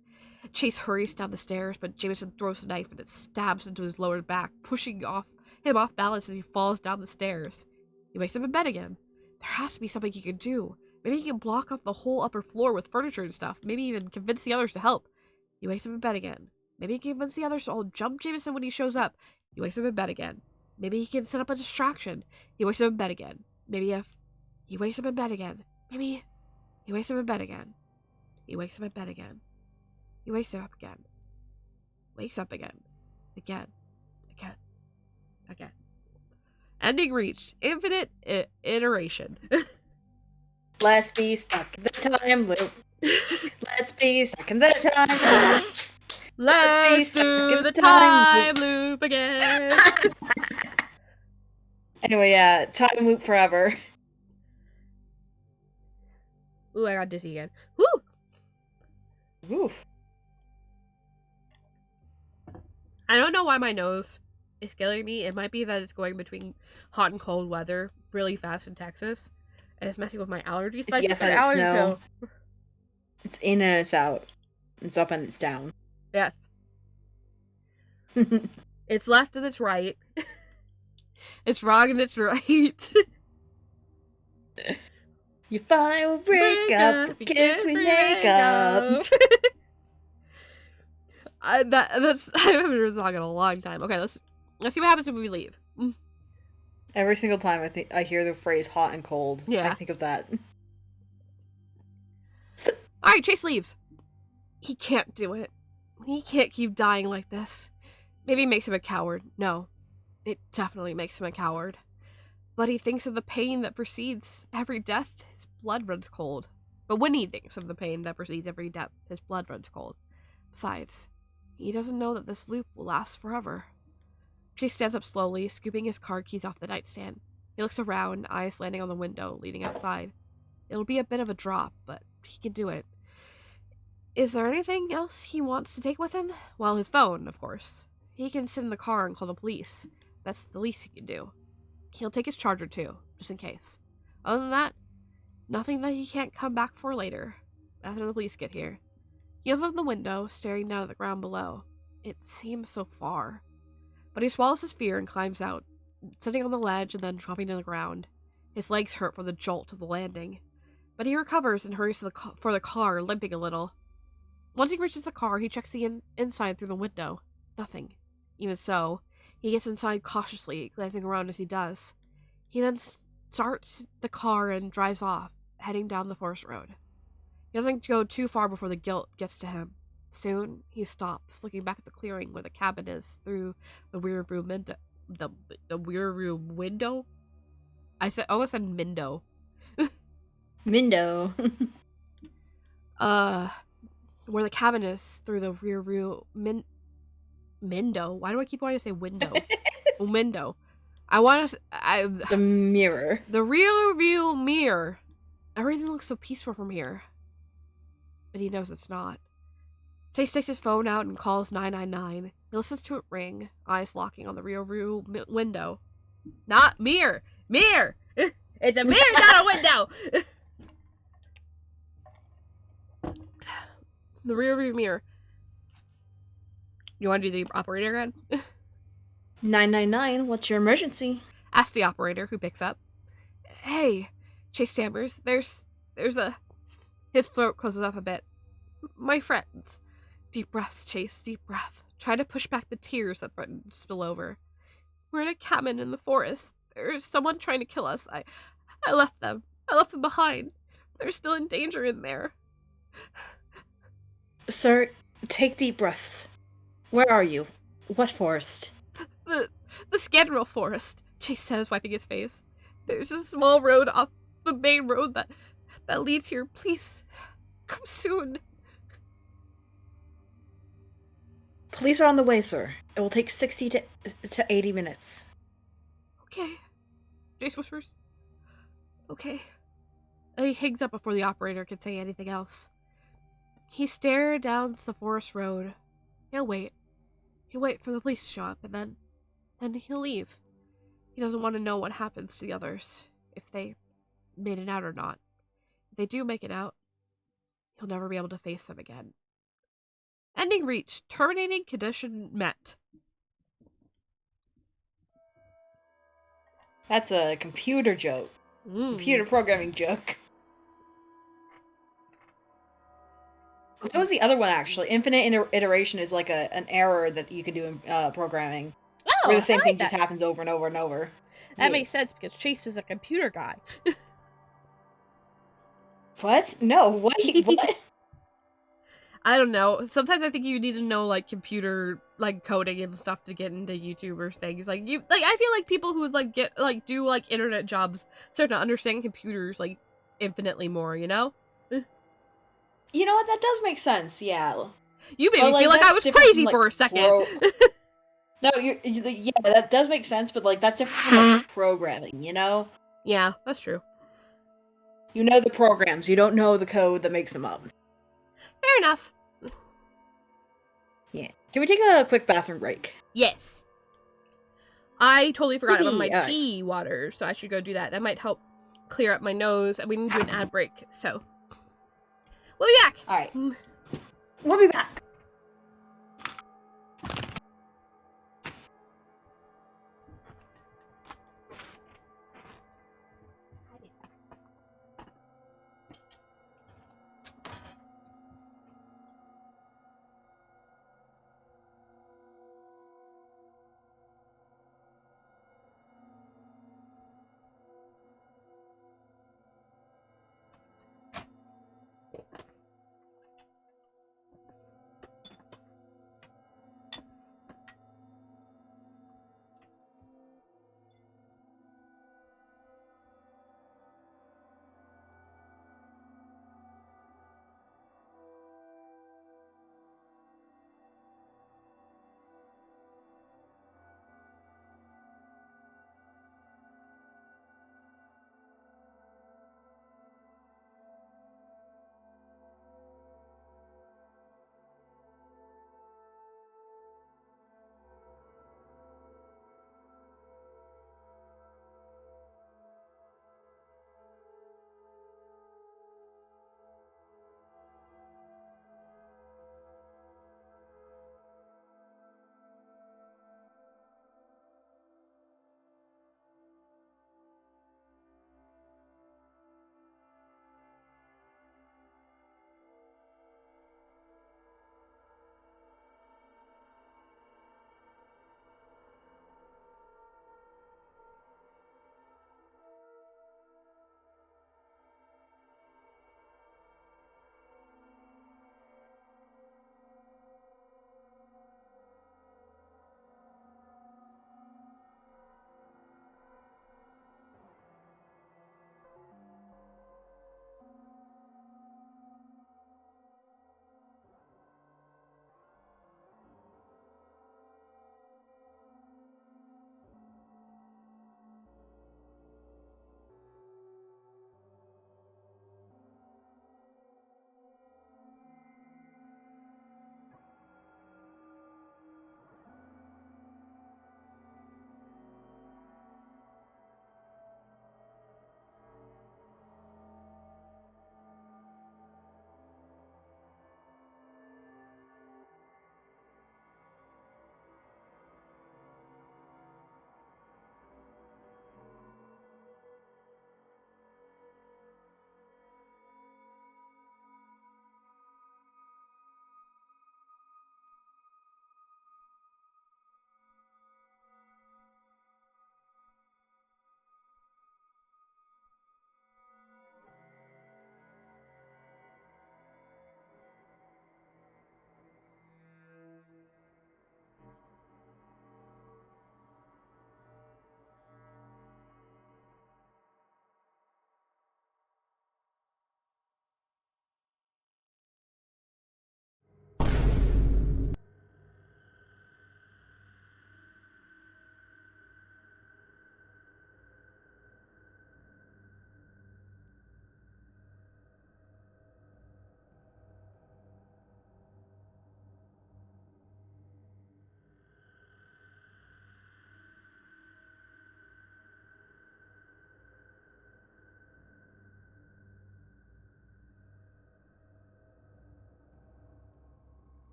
Chase hurries down the stairs, but Jameson throws the knife and it stabs into his lower back, pushing him off balance as he falls down the stairs. He wakes up in bed again. There has to be something he can do. Maybe he can block off the whole upper floor with furniture and stuff. Maybe even convince the others to help. He wakes up in bed again. Maybe he can convince the others to all jump Jameson when he shows up. He wakes up in bed again. Maybe he can set up a distraction. He wakes up in bed again. He wakes up in bed again. Maybe he wakes up in bed again. He wakes up in bed again. He wakes up again. Wakes up again. Again. Ending reached. Infinite iteration. Let's be stuck in the time loop. Let's be stuck in the time loop. Let's do the time loop again. Anyway, yeah, time loop forever. Ooh, I got dizzy again. Woo! Oof. I don't know why my nose is killing me. It might be that it's going between hot and cold weather really fast in Texas. And it's messing with my allergies. It's yes and it's no. It's in and it's out. It's up and it's down. Yes. It's left and it's right. It's wrong and it's right. You fight, we'll break up, kiss, we make up. I haven't heard this song in a long time. Okay, let's see what happens when we leave. Every single time I hear the phrase hot and cold, yeah. I think of that. Alright, Chase leaves. He can't do it. He can't keep dying like this. Maybe it makes him a coward. No, it definitely makes him a coward. But he thinks of the pain that precedes every death, his blood runs cold. But when he thinks of the pain that precedes every death, his blood runs cold. Besides, he doesn't know that this loop will last forever. Chase stands up slowly, scooping his card keys off the nightstand. He looks around, eyes landing on the window leading outside. It'll be a bit of a drop, but he can do it. Is there anything else he wants to take with him? Well, his phone, of course. He can sit in the car and call the police. That's the least he can do. He'll take his charger too, just in case. Other than that, nothing that he can't come back for later, after the police get here. He looks out the window, staring down at the ground below. It seems so far. But he swallows his fear and climbs out, sitting on the ledge and then dropping to the ground. His legs hurt from the jolt of the landing. But he recovers and hurries for the car, limping a little. Once he reaches the car, he checks the inside through the window. Nothing. Even so, he gets inside cautiously, glancing around as he does. He then starts the car and drives off, heading down the forest road. He doesn't go too far before the guilt gets to him. Soon, he stops, looking back at the clearing where the cabin is through the rear view window. The rear view window? Almost said Mindo. Mindo. Where the cabin is through the rear view Mindo. Why do I keep wanting to say window? Window. The mirror. The rear view mirror. Everything looks so peaceful from here. But he knows it's not. Chase takes his phone out and calls 999. He listens to it ring, eyes locking on the rear view window. Not mirror! Mirror! It's a mirror, not a window! The rear view mirror. You want to do the operator again? 999, what's your emergency? Ask the operator, who picks up. Hey, Chase stammers. There's a... His throat closes up a bit. My friends. Deep breaths, Chase, deep breath. Try to push back the tears that threaten to spill over. We're in a cabin in the forest. There's someone trying to kill us. I left them. I left them behind. They're still in danger in there. Sir, take deep breaths. Where are you? What forest? The Scandrail forest, Chase says, wiping his face. There's a small road off the main road that leads here. Please, come soon. Police are on the way, sir. It will take 60 to 80 minutes. Okay, Chase whispers. Okay. He hangs up before the operator can say anything else. He stared down the forest road. He'll wait. He'll wait for the police to show up, and then he'll leave. He doesn't want to know what happens to the others, if they made it out or not. If they do make it out, he'll never be able to face them again. Ending reached. Terminating condition met. That's a computer joke. Computer programming joke. So was the other one, actually. Infinite iteration is like an error that you can do in programming. Oh, where the same thing just happens over and over and over. That makes sense, because Chase is a computer guy. What? No, what? What? I don't know. Sometimes I think you need to know, like, computer, like, coding and stuff to get into YouTubers things. I feel like people who, do internet jobs start to understand computers, like, infinitely more, you know? You know what? That does make sense, yeah. You made me feel like I was crazy for a second. No, yeah, that does make sense, but, like, that's different from programming, you know? Yeah, that's true. You know the programs, you don't know the code that makes them up. Fair enough. Yeah. Can we take a quick bathroom break? Yes. I totally forgot about my tea water, so I should go do that. That might help clear up my nose, and we need to do an ad break, so... We'll be back! Alright. We'll be back.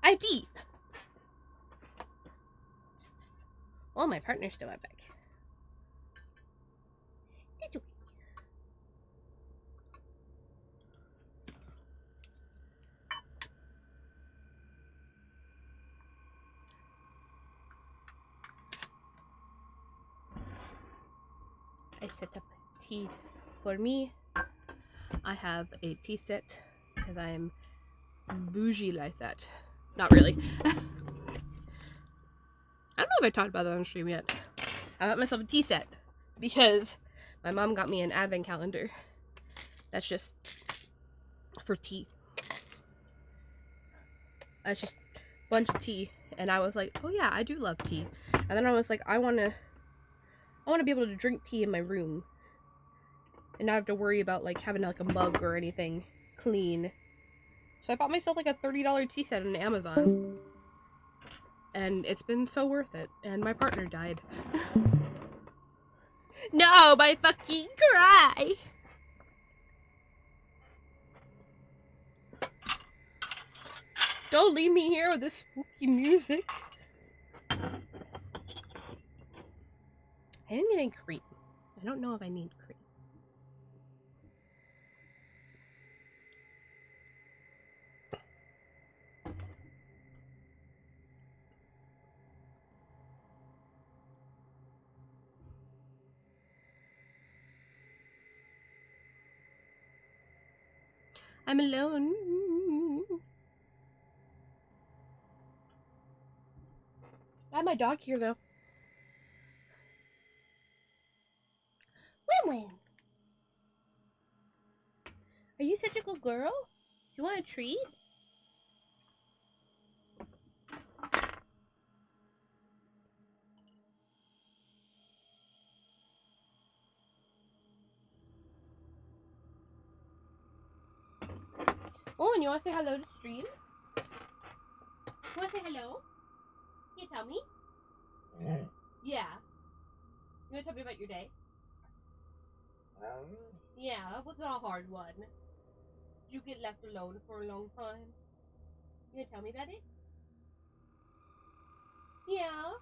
I have tea! Well, my partner's still at back. It's okay. I set up tea for me. I have a tea set because I'm bougie like that. Not really. I don't know if I talked about that on stream yet. I got myself a tea set because my mom got me an advent calendar. That's just for tea. It's just a bunch of tea, and I was like, oh yeah, I do love tea. And then I was like, I want to be able to drink tea in my room and not have to worry about like having like a mug or anything clean. So I bought myself like a $30 tea set on Amazon. And it's been so worth it. And my partner died. No, my fucking cry! Don't leave me here with this spooky music. I didn't get any cream. I don't know if I need cream. I'm alone. I have my dog here, though. Win Win! Are you such a good girl? You want a treat? Oh, and you want to say hello to the stream? You want to say hello? Can you tell me? Yeah. You want to tell me about your day? Yeah, it wasn't a hard one. Did you get left alone for a long time? You want to tell me about it? Yeah.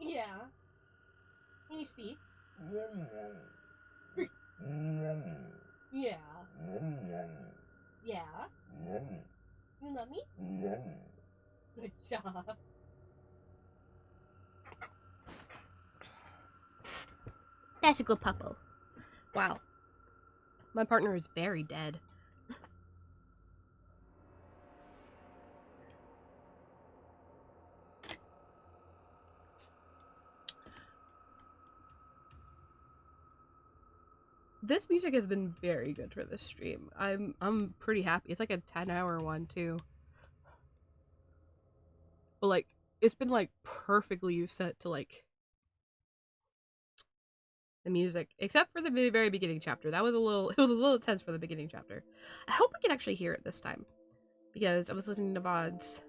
Yeah. Can you speak? Yeah. Yeah. You love me? Good job. That's a good puppo. Wow. My partner is very dead. This music has been very good for this stream. I'm pretty happy. It's like a 10-hour one too. But like it's been like perfectly set to like the music, except for the very beginning chapter. It was a little tense for the beginning chapter. I hope we can actually hear it this time because I was listening to VODs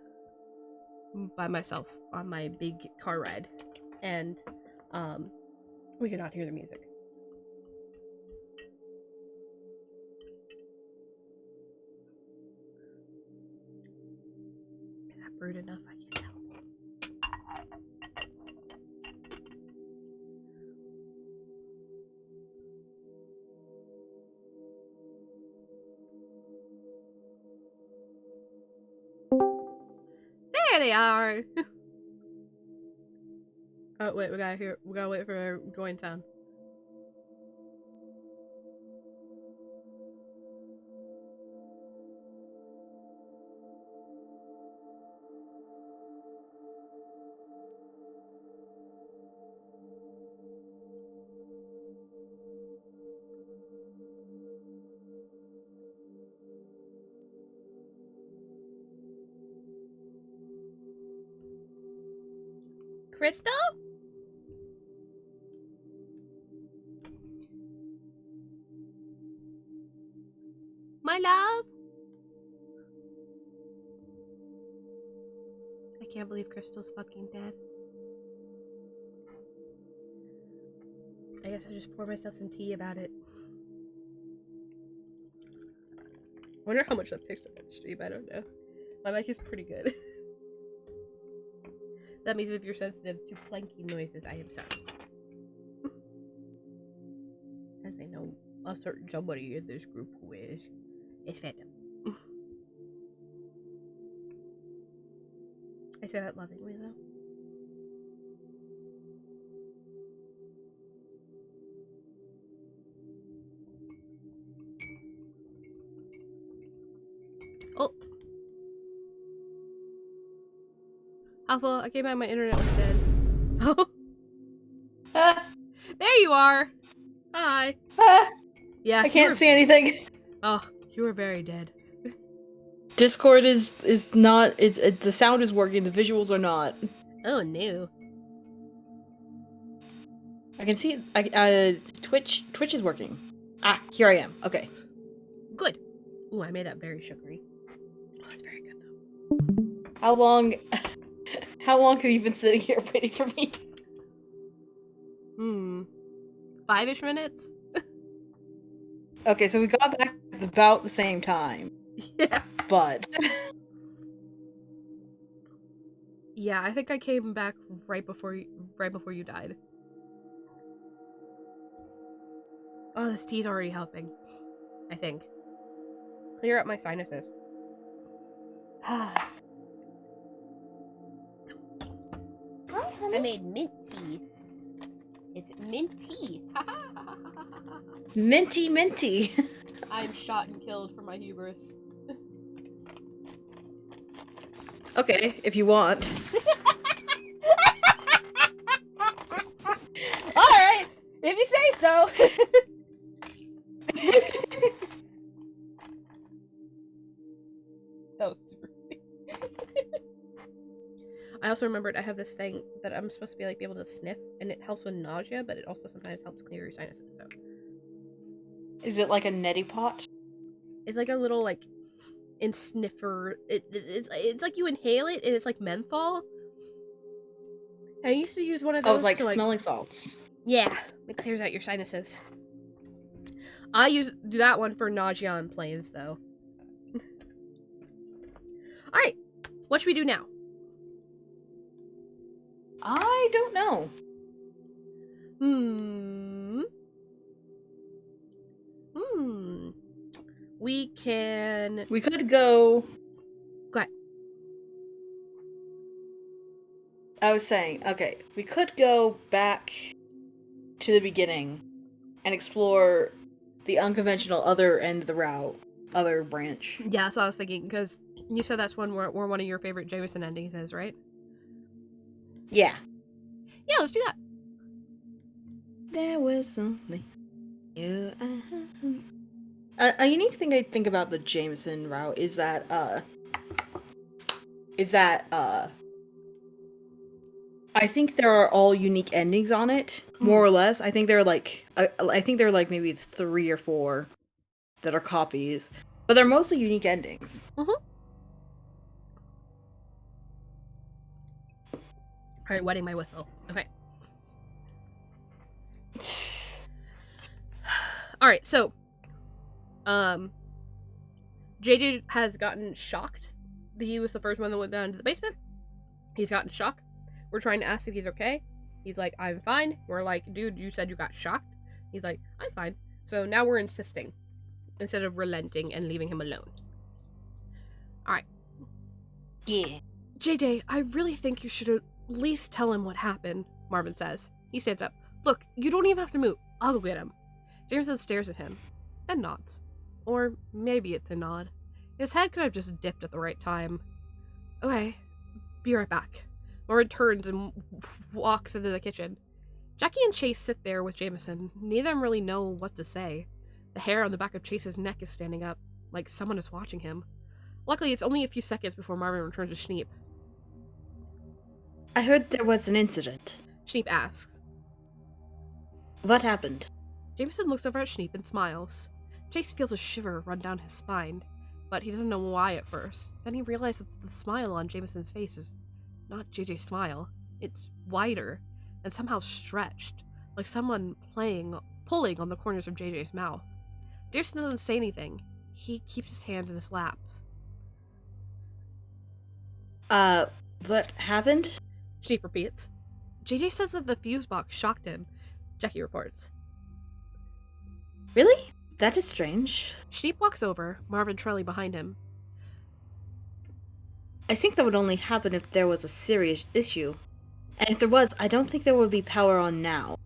by myself on my big car ride, and we could not hear the music. Is that brewed enough? I can't tell. There they are. Oh wait, we gotta wait for going sound. Crystal? My love? I can't believe Crystal's fucking dead. I guess I'll just pour myself some tea about it. wonder how much that picks up on stream. I don't know. My mic is pretty good. That means if you're sensitive to clanking noises, I am sorry. As I know a certain somebody in this group who is. It's Phantom. I say that lovingly, though. Oh. Alpha, I came back, my internet was dead. Oh. There you are! Hi. Yeah, I can't see anything. Oh, you were very dead. Discord is not. The sound is working. The visuals are not. Oh no. I can see. Twitch is working. Ah, here I am. Okay. Good. Ooh, I made that very sugary. Oh, that's very good though. How long have you been sitting here waiting for me? 5-ish minutes. Okay, so we got back at about the same time. Yeah. But yeah, I think I came back right before you died. Oh, this tea's already helping. I think. Clear up my sinuses. I made mint tea. It's minty. minty. I'm shot and killed for my hubris. Okay, if you want. Alright, if you say so. That was super funny. I also remembered I have this thing that I'm supposed to be like be able to sniff, and it helps with nausea, but it also sometimes helps clear your sinuses. So, is it like a neti pot? it's like a little like in sniffer. It's like you inhale it, and it's like menthol. And I used to use one of those. Oh, it's like to, smelling salts. Yeah, it clears out your sinuses. I do that one for nausea on planes, though. Alright, what should we do now? I don't know. We could go... Go ahead. I was saying, okay, we could go back to the beginning and explore the unconventional other end of the route, other branch. Yeah, that's what I was thinking, because you said that's one where one of your favorite Jameson endings is, right? Yeah. Yeah, let's do that. There was only you. A unique thing I think about the Jameson route is that I think there are all unique endings on it, more or less. I think there are like maybe 3 or 4 that are copies, but they're mostly unique endings. Alright, wetting my whistle. Okay. Alright, so JJ has gotten shocked. He was the first one that went down to the basement. He's gotten shocked. We're trying to ask if he's okay. He's like, I'm fine. We're like, dude, you said you got shocked. He's like, I'm fine. So now we're insisting instead of relenting and leaving him alone. Alright. Yeah. JJ, I really think you should at least tell him what happened, Marvin says. He stands up. Look, you don't even have to move. I'll go get him. Jameson stares at him, then nods. Or maybe it's a nod. His head could have just dipped at the right time. Okay, be right back. Marvin turns and walks into the kitchen. Jackie and Chase sit there with Jameson. Neither of them really know what to say. The hair on the back of Chase's neck is standing up, like someone is watching him. Luckily, it's only a few seconds before Marvin returns to Schneep. I heard there was an incident. Schneep asks. What happened? Jameson looks over at Schneep and smiles. Chase feels a shiver run down his spine, but he doesn't know why at first. Then he realizes that the smile on Jameson's face is not JJ's smile. It's wider and somehow stretched, like someone pulling on the corners of JJ's mouth. Jameson doesn't say anything. He keeps his hands in his lap. What happened? Sheep repeats. JJ says that the fuse box shocked him. Jackie reports. Really? That is strange. Sheep walks over, Marvin trailing behind him. I think that would only happen if there was a serious issue. And if there was, I don't think there would be power on now.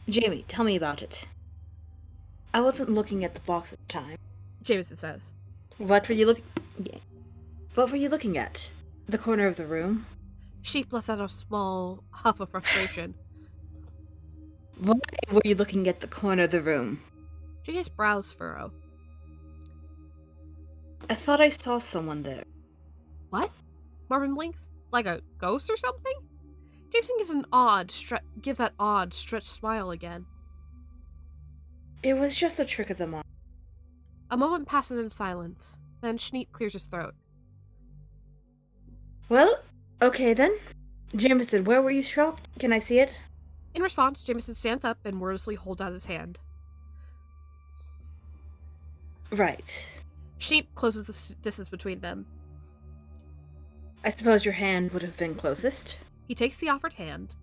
Jamie, tell me about it. I wasn't looking at the box at the time. Jameson says. What were you looking at? The corner of the room? Sheep lets out a small huff of frustration. Why were you looking at the corner of the room? JJ's brows furrow. I thought I saw someone there. What? Marvin blinks. Like a ghost or something? Jameson gives that odd, stretched smile again. It was just a trick of the mind. A moment passes in silence. Then Schneep clears his throat. Well, okay then. Jameson, where were you shocked? Can I see it? In response, Jameson stands up and wordlessly holds out his hand. Right. Schneep closes the distance between them. I suppose your hand would have been closest. He takes the offered hand.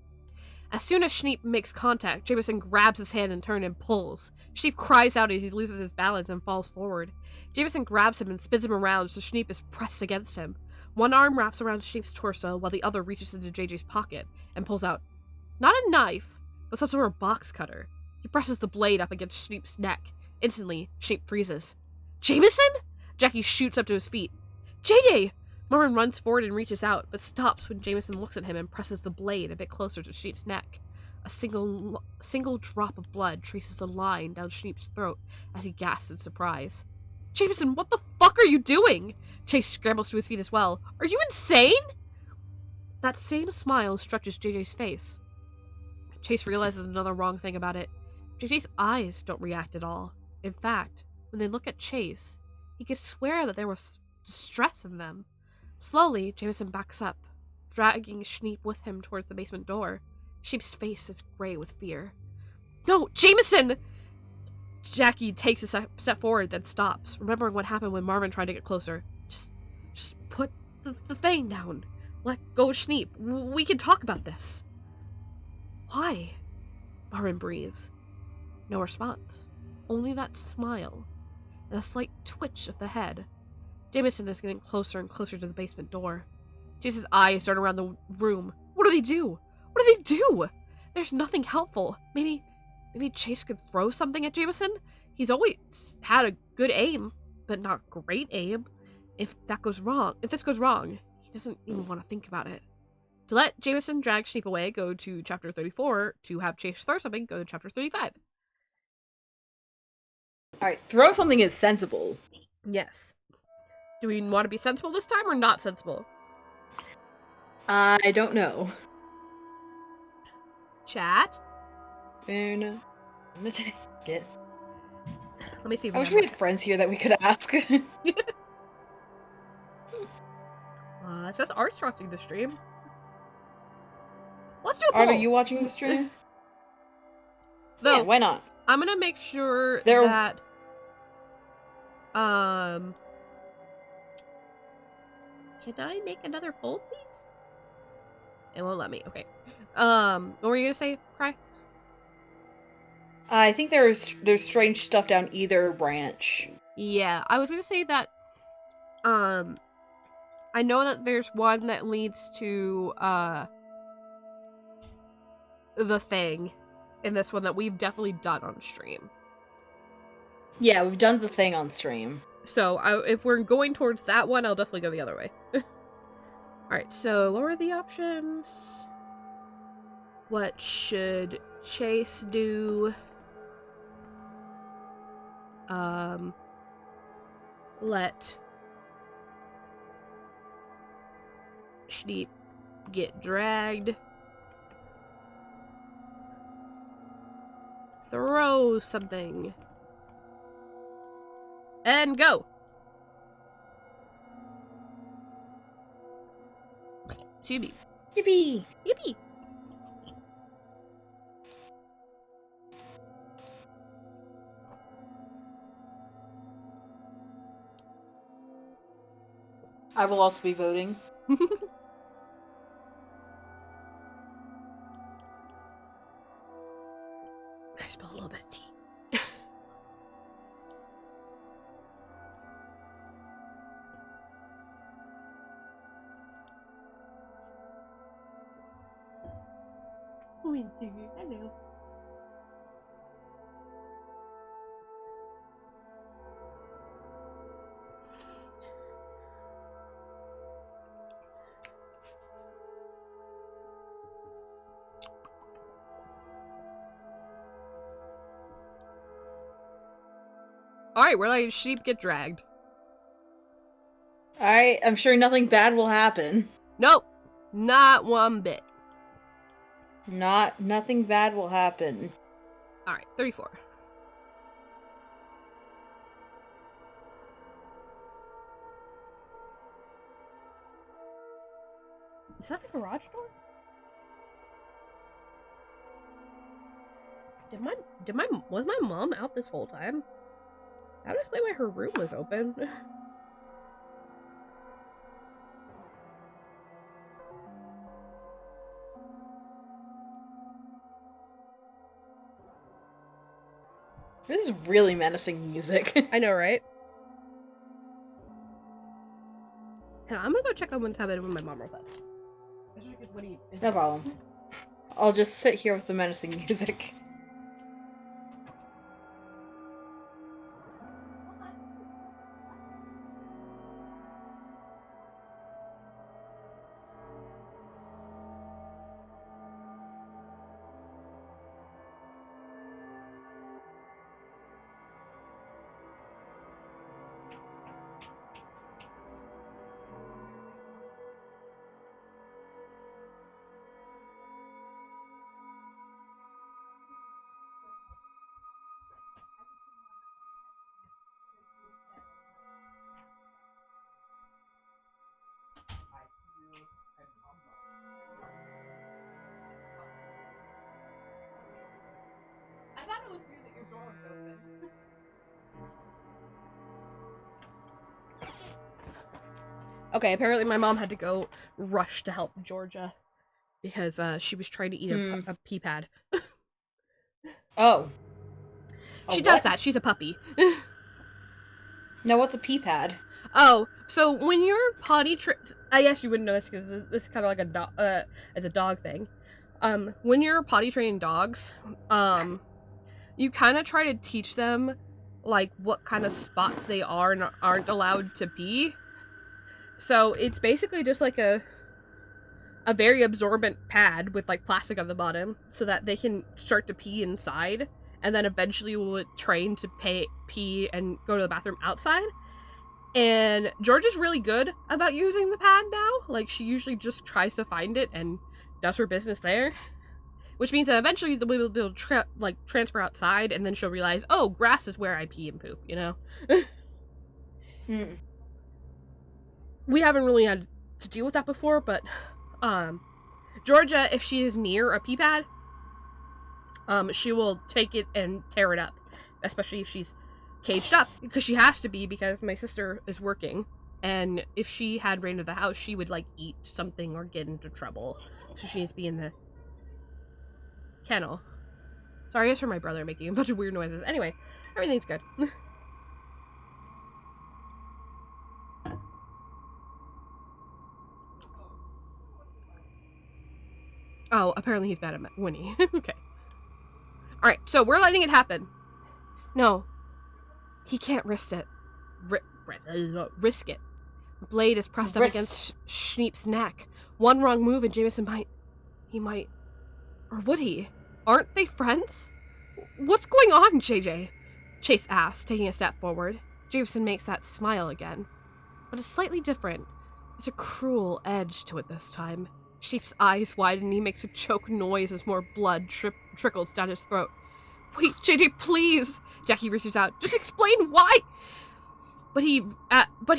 As soon as Schneep makes contact, Jameson grabs his hand in turn and pulls. Schneep cries out as he loses his balance and falls forward. Jameson grabs him and spins him around so Schneep is pressed against him. One arm wraps around Schneep's torso while the other reaches into JJ's pocket and pulls out, not a knife, but some sort of box cutter. He presses the blade up against Schneep's neck. Instantly, Schneep freezes. Jameson? Jackie shoots up to his feet. JJ! Marvin runs forward and reaches out, but stops when Jameson looks at him and presses the blade a bit closer to Schneep's neck. A single drop of blood traces a line down Schneep's throat as he gasps in surprise. Jameson, what the fuck are you doing? Chase scrambles to his feet as well. Are you insane? That same smile stretches JJ's face. Chase realizes another wrong thing about it. JJ's eyes don't react at all. In fact, when they look at Chase, he could swear that there was distress in them. Slowly, Jameson backs up, dragging Schneep with him towards the basement door. Schneep's face is gray with fear. No, Jameson! Jackie takes a step forward, then stops, remembering what happened when Marvin tried to get closer. Just put the thing down. Let go of Schneep. We can talk about this. Why? Marvin breathes. No response. Only that smile, and a slight twitch of the head. Jameson is getting closer and closer to the basement door. Chase's eyes dart around the room. What do they do? What do they do? There's nothing helpful. Maybe Chase could throw something at Jameson? He's always had a good aim, but not great aim. If this goes wrong, he doesn't even want to think about it. To let Jameson drag Schneep away, go to chapter 34. To have Chase throw something, go to chapter 35. Alright, throw something is sensible. Yes. Do we want to be sensible this time or not sensible? I don't know. Chat? Fair enough. I'm gonna take it. Let me see if I wish we had friends here that we could ask. It says Art's watching the stream. Let's do a poll. Art, are you watching the stream? Though, yeah, why not? I'm gonna make sure that can I make another poll, please? It won't let me. Okay. What were you gonna say, Cry? I think there's strange stuff down either branch. Yeah, I was gonna say that. I know that there's one that leads to the thing in this one that we've definitely done on stream. Yeah, we've done the thing on stream. So if we're going towards that one, I'll definitely go the other way. Alright, so what were the options? What should Chase do? Let Schneep get dragged. Throw something. And go! Chibi. Yippee! Yippee! I will also be voting. I spill a little bit of tea. Hello. Alright, we're letting sheep get dragged. Alright, I'm sure nothing bad will happen. Nope. Not one bit. Nothing bad will happen. Alright, 34. Is that the garage door? Was my mom out this whole time? That would explain why her room was open. This is really menacing music. I know, right? And I'm gonna go check on what's happening with my mom real fast. No problem. I'll just sit here with the menacing music. I thought it was weird that your door was open. Okay, apparently my mom had to go rush to help Georgia because she was trying to eat a pea pad. Oh. She does that. She's a puppy. Now, what's a pea pad? Oh, so when you're potty I guess you wouldn't know this because this is kind of like it's a dog thing. When you're potty training dogs, you kind of try to teach them like what kind of spots they are and aren't allowed to pee. So it's basically just like a very absorbent pad with like plastic on the bottom so that they can start to pee inside and then eventually will train to pee and go to the bathroom outside. And Georgia's really good about using the pad now. Like, she usually just tries to find it and does her business there. Which means that eventually they'll be able to transfer outside, and then she'll realize, oh, grass is where I pee and poop, you know? We haven't really had to deal with that before, but Georgia, if she is near a pee pad, she will take it and tear it up. Especially if she's caged up, because she has to be, because my sister is working, and if she had ran to the house, she would like eat something or get into trouble, so she needs to be in the kennel. Sorry, I just heard my brother making a bunch of weird noises. Anyway, everything's good. Oh, apparently he's bad at winning. Okay. Alright, so we're letting it happen. No. He can't risk it. Risk it. The blade is pressed up against Schneep's neck. One wrong move and Jameson might... Or would he? Aren't they friends? What's going on, JJ? Chase asks, taking a step forward. Jameson makes that smile again. But it's slightly different. There's a cruel edge to it this time. Sheep's eyes widen and he makes a choke noise as more blood trickles down his throat. Wait, JJ, please! Jackie reaches out. Just explain why! But he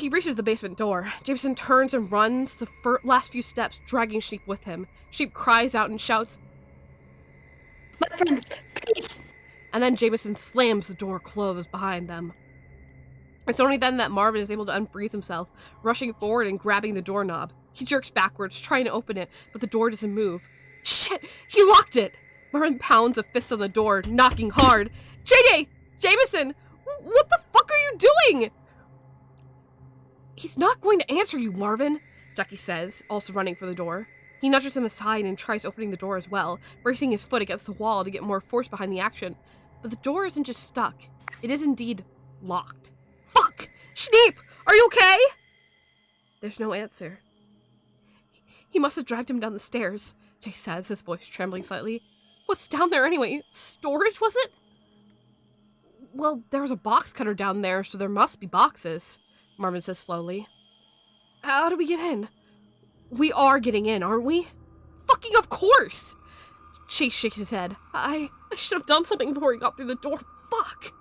reaches the basement door. Jameson turns and runs the last few steps, dragging Sheep with him. Sheep cries out and shouts, My friends, please! And then Jameson slams the door closed behind them. It's only then that Marvin is able to unfreeze himself, rushing forward and grabbing the doorknob. He jerks backwards, trying to open it, but the door doesn't move. Shit! He locked it! Marvin pounds a fist on the door, knocking hard. JJ! Jameson! What the fuck are you doing? He's not going to answer you, Marvin, Jackie says, also running for the door. He nudges him aside and tries opening the door as well, bracing his foot against the wall to get more force behind the action. But the door isn't just stuck. It is indeed locked. Fuck! Schneep! Are you okay? There's no answer. He must have dragged him down the stairs, Jay says, his voice trembling slightly. What's down there anyway? Storage, was it? Well, there was a box cutter down there, so there must be boxes, Marvin says slowly. How do we get in? We are getting in, aren't we? Fucking of course! Chase shakes his head. I should have done something before he got through the door. Fuck!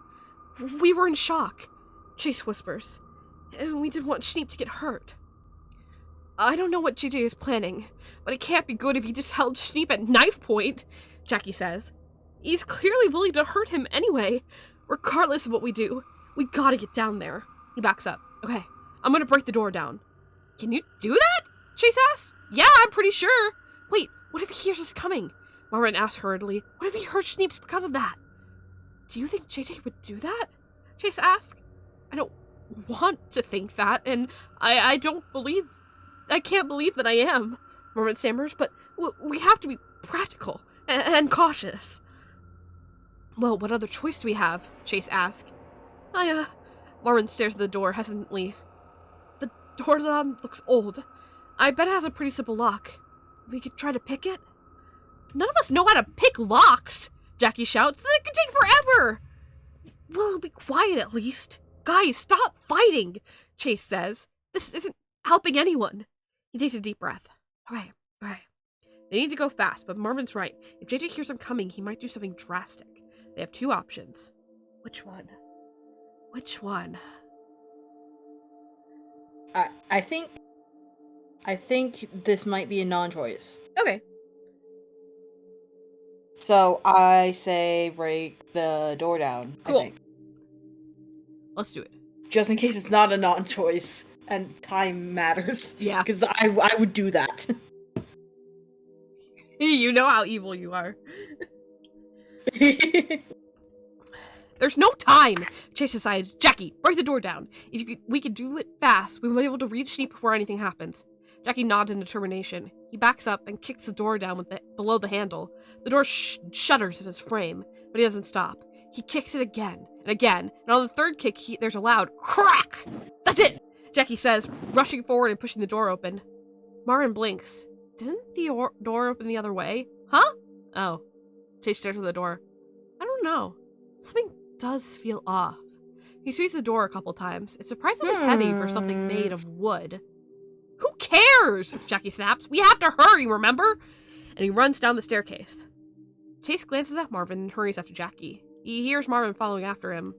We were in shock, Chase whispers. And we didn't want Schneep to get hurt. I don't know what JJ is planning, but it can't be good if he just held Schneep at knife point, Jackie says. He's clearly willing to hurt him anyway. Regardless of what we do, we gotta get down there. He backs up. Okay, I'm gonna break the door down. Can you do that? Chase asks. Yeah, I'm pretty sure. Wait, what if he hears us coming? Marvin asks hurriedly. What if he hurt Schneep because of that? Do you think JJ would do that? Chase asks. I don't want to think that, and I can't believe that I am, Marvin stammers, but we have to be practical and cautious. Well, what other choice do we have? Chase asks. Marvin stares at the door hesitantly. The door looks old. I bet it has a pretty simple lock. We could try to pick it? None of us know how to pick locks, Jackie shouts. It could take forever. Well, be quiet at least. Guys, stop fighting, Chase says. This isn't helping anyone. He takes a deep breath. Okay. They need to go fast, but Marvin's right. If JJ hears them coming, he might do something drastic. They have two options. Which one? I think this might be a non-choice. Okay. So I say break the door down. Cool. I think. Let's do it. Just in case it's not a non-choice and time matters. Yeah. Because I would do that. You know how evil you are. There's no time, Chase decides. Jackie, break the door down. If we could do it fast, we will be able to reach Sheep before anything happens. Jackie nods in determination. He backs up and kicks the door down below the handle. The door shudders in its frame, but he doesn't stop. He kicks it again and again, and on the third kick, there's a loud crack. That's it, Jackie says, rushing forward and pushing the door open. Marvin blinks. Didn't the door open the other way? Huh? Oh. Chase stares at the door. I don't know. Something does feel off. He squeezes the door a couple times. It's surprisingly heavy for something made of wood. Who cares? Jackie snaps. We have to hurry, remember? And he runs down the staircase. Chase glances at Marvin and hurries after Jackie. He hears Marvin following him.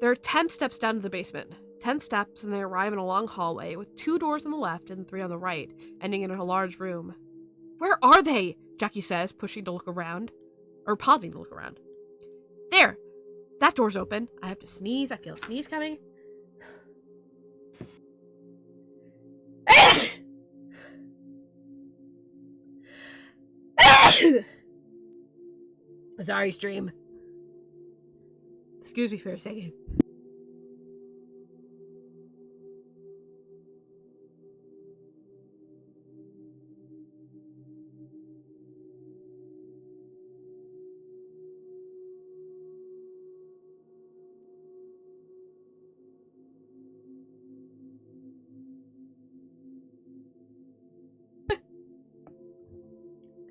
There are 10 steps down to the basement. 10 steps, and they arrive in a long hallway with 2 doors on the left and 3 on the right, ending in a large room. Where are they? Jackie says, pausing to look around. There! That door's open. I have to sneeze. I feel a sneeze coming. Sorry, stream. Excuse me for a second.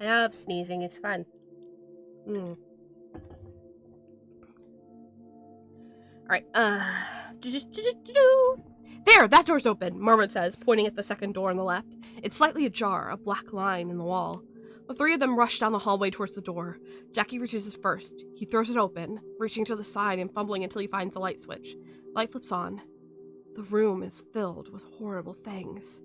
I love sneezing, it's fun. Alright, There, that door's open, Marvin says, pointing at the second door on the left. It's slightly ajar, a black line in the wall. The 3 of them rush down the hallway towards the door. Jackie reaches his first. He throws it open, reaching to the side and fumbling until he finds the light switch. Light flips on. The room is filled with horrible things.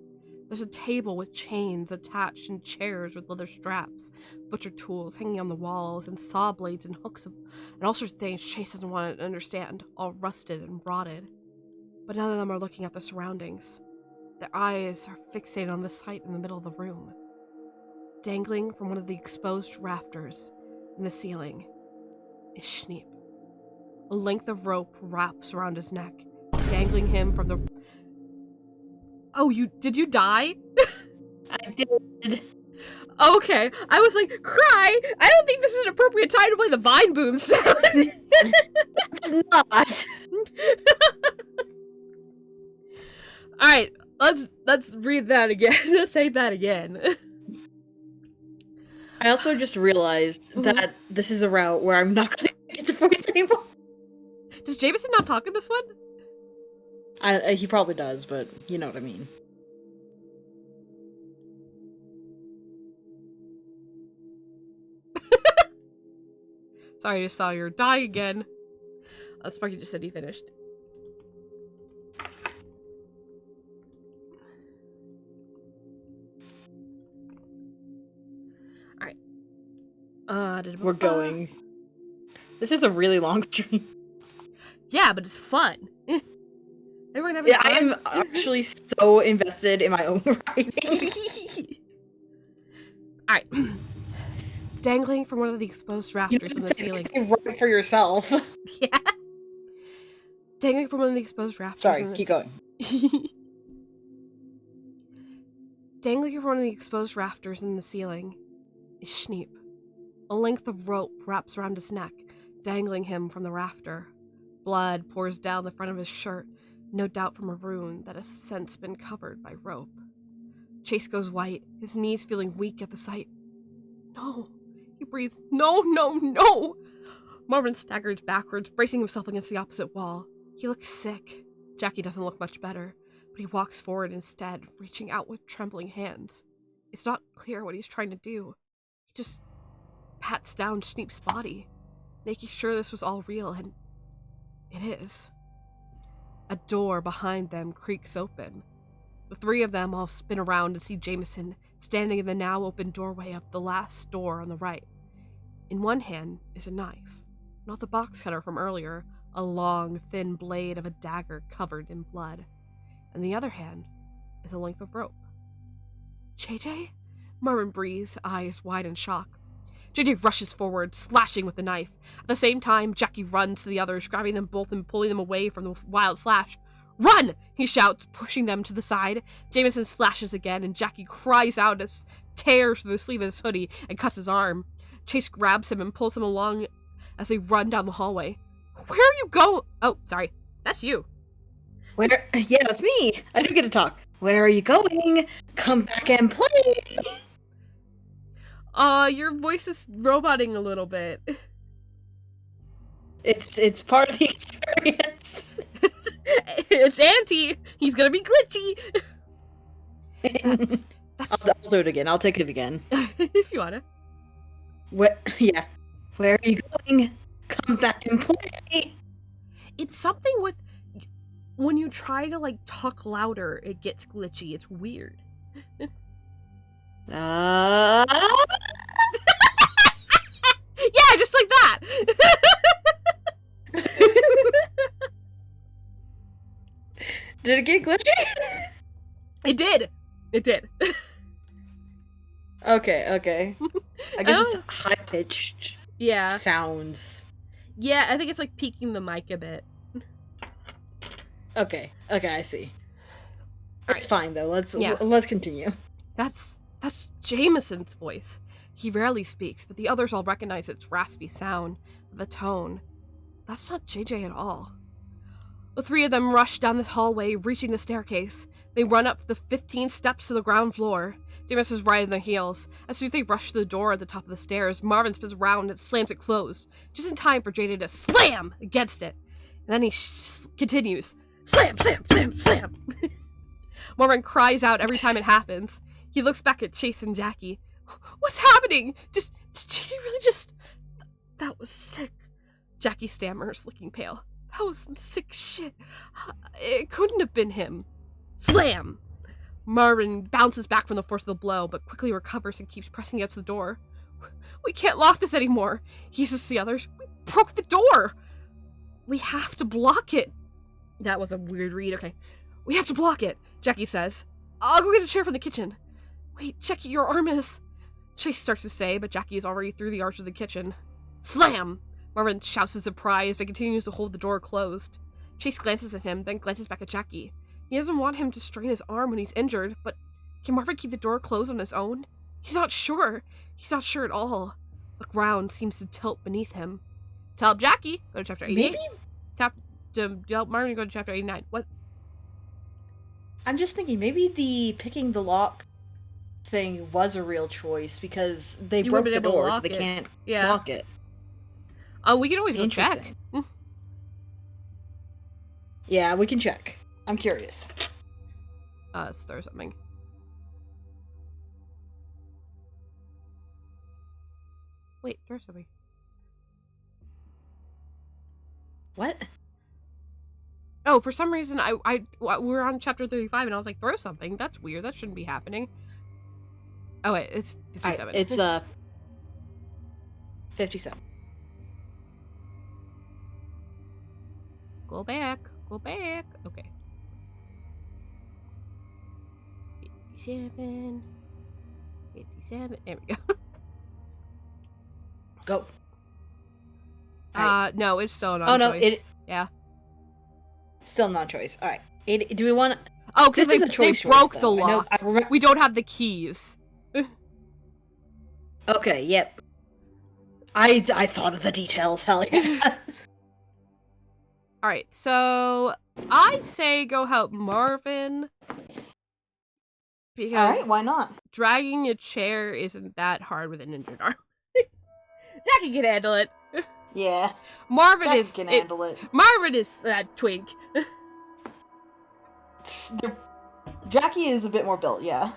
There's a table with chains attached and chairs with leather straps, butcher tools hanging on the walls, and saw blades and hooks, and all sorts of things Chase doesn't want to understand, all rusted and rotted. But none of them are looking at the surroundings. Their eyes are fixated on the sight in the middle of the room. Dangling from one of the exposed rafters in the ceiling is Schneep. A length of rope wraps around his neck, dangling him from the... Oh, did you die? I did. Okay, I was like, cry! I don't think this is an appropriate time to play the Vine Boom sound. It's not. Alright, let's read that again. Let's say that again. I also just realized that this is a route where I'm not gonna get the voice anymore. Does Jameson not talk in this one? He probably does, but you know what I mean. Sorry, I just saw your die again. Sparky just said he finished. Alright. We're going. This is a really long stream. Yeah, but it's fun. Everyone having fun? I'm actually so invested in my own writing. Alright. Dangling from one of the exposed rafters in the ceiling. Write for yourself. Yeah. Dangling from one of the exposed rafters. Sorry, keep going. Dangling from one of the exposed rafters in the ceiling is Schneep. A length of rope wraps around his neck, dangling him from the rafter. Blood pours down the front of his shirt, no doubt from a wound that has since been covered by rope. Chase goes white, his knees feeling weak at the sight. No, he breathes. No, no, no! Marvin staggers backwards, bracing himself against the opposite wall. He looks sick. Jackie doesn't look much better, but he walks forward instead, reaching out with trembling hands. It's not clear what he's trying to do. He just pats down Schneep's body, making sure this was all real, and it is. A door behind them creaks open. The three of them all spin around to see Jameson standing in the now open doorway of the last door on the right. In one hand is a knife, not the box cutter from earlier, a long, thin blade of a dagger covered in blood. In the other hand is a length of rope. JJ? Marvin breathes, eyes wide in shock. JJ rushes forward, slashing with the knife. At the same time, Jackie runs to the others, grabbing them both and pulling them away from the wild slash. Run! He shouts, pushing them to the side. Jameson slashes again, and Jackie cries out as tears through the sleeve of his hoodie and cuts his arm. Chase grabs him and pulls him along as they run down the hallway. Where are you going? Oh, sorry. That's you. Where? Yeah, that's me. I do get to talk. Where are you going? Come back and play. Your voice is roboting a little bit. It's part of the experience. It's Auntie. He's gonna be glitchy. That's... I'll do it again. I'll take it again. If you wanna. Yeah. Where are you going? Come back and play. It's something with when you try to talk louder, it gets glitchy. It's weird. Yeah, just like that. Did it get glitchy? It did. It did. Okay. I guess it's high-pitched sounds. Yeah, I think it's peaking the mic a bit. Okay, I see. It's fine though. Let's continue. That's Jameson's voice. He rarely speaks, but the others all recognize its raspy sound, the tone. That's not JJ at all. The three of them rush down the hallway, reaching the staircase. They run up the 15 steps to the ground floor. Jameson's right on their heels. As soon as they rush to the door at the top of the stairs, Marvin spins around and slams it closed, just in time for JJ to slam against it. And then he continues, slam, slam, slam, slam. Marvin cries out every time it happens. He looks back at Chase and Jackie. What's happening? Did he really just... That was sick. Jackie stammers, looking pale. That was some sick shit. It couldn't have been him. Slam! Marvin bounces back from the force of the blow, but quickly recovers and keeps pressing against the door. We can't lock this anymore, he says to the others. We broke the door! We have to block it. That was a weird read, okay. We have to block it, Jackie says. I'll go get a chair from the kitchen. Wait, Jackie, your arm is... Chase starts to say, but Jackie is already through the arch of the kitchen. Slam! Marvin shouts in surprise, but continues to hold the door closed. Chase glances at him, then glances back at Jackie. He doesn't want him to strain his arm when he's injured, but can Marvin keep the door closed on his own? He's not sure. He's not sure at all. The ground seems to tilt beneath him. To help Jackie, go to chapter 88. To help Marvin, go to chapter 89. What? I'm just thinking, maybe the picking the lock thing was a real choice because they broke the door, so they can't lock it. We can always go check. Yeah, we can check. I'm curious. Let's throw something. Wait, throw something. What? Oh, for some reason, we were on chapter 35, and I was like, throw something. That's weird. That shouldn't be happening. Oh, wait, it's 57. It's 57. Go back. Go back. Okay. 57. 57. There we go. Go. No, it's still not. Oh, no, yeah. Still non-choice. All right. Do we want? Oh, because they broke the lock. We don't have the keys. Okay. Yep. I thought of the details. Hell yeah. All right. So I say go help Marvin. Because all right. Why not? Dragging a chair isn't that hard with an injured arm. Jackie can handle it. Yeah. Marvin can handle it. Marvin is that twink. Jackie is a bit more built, yeah.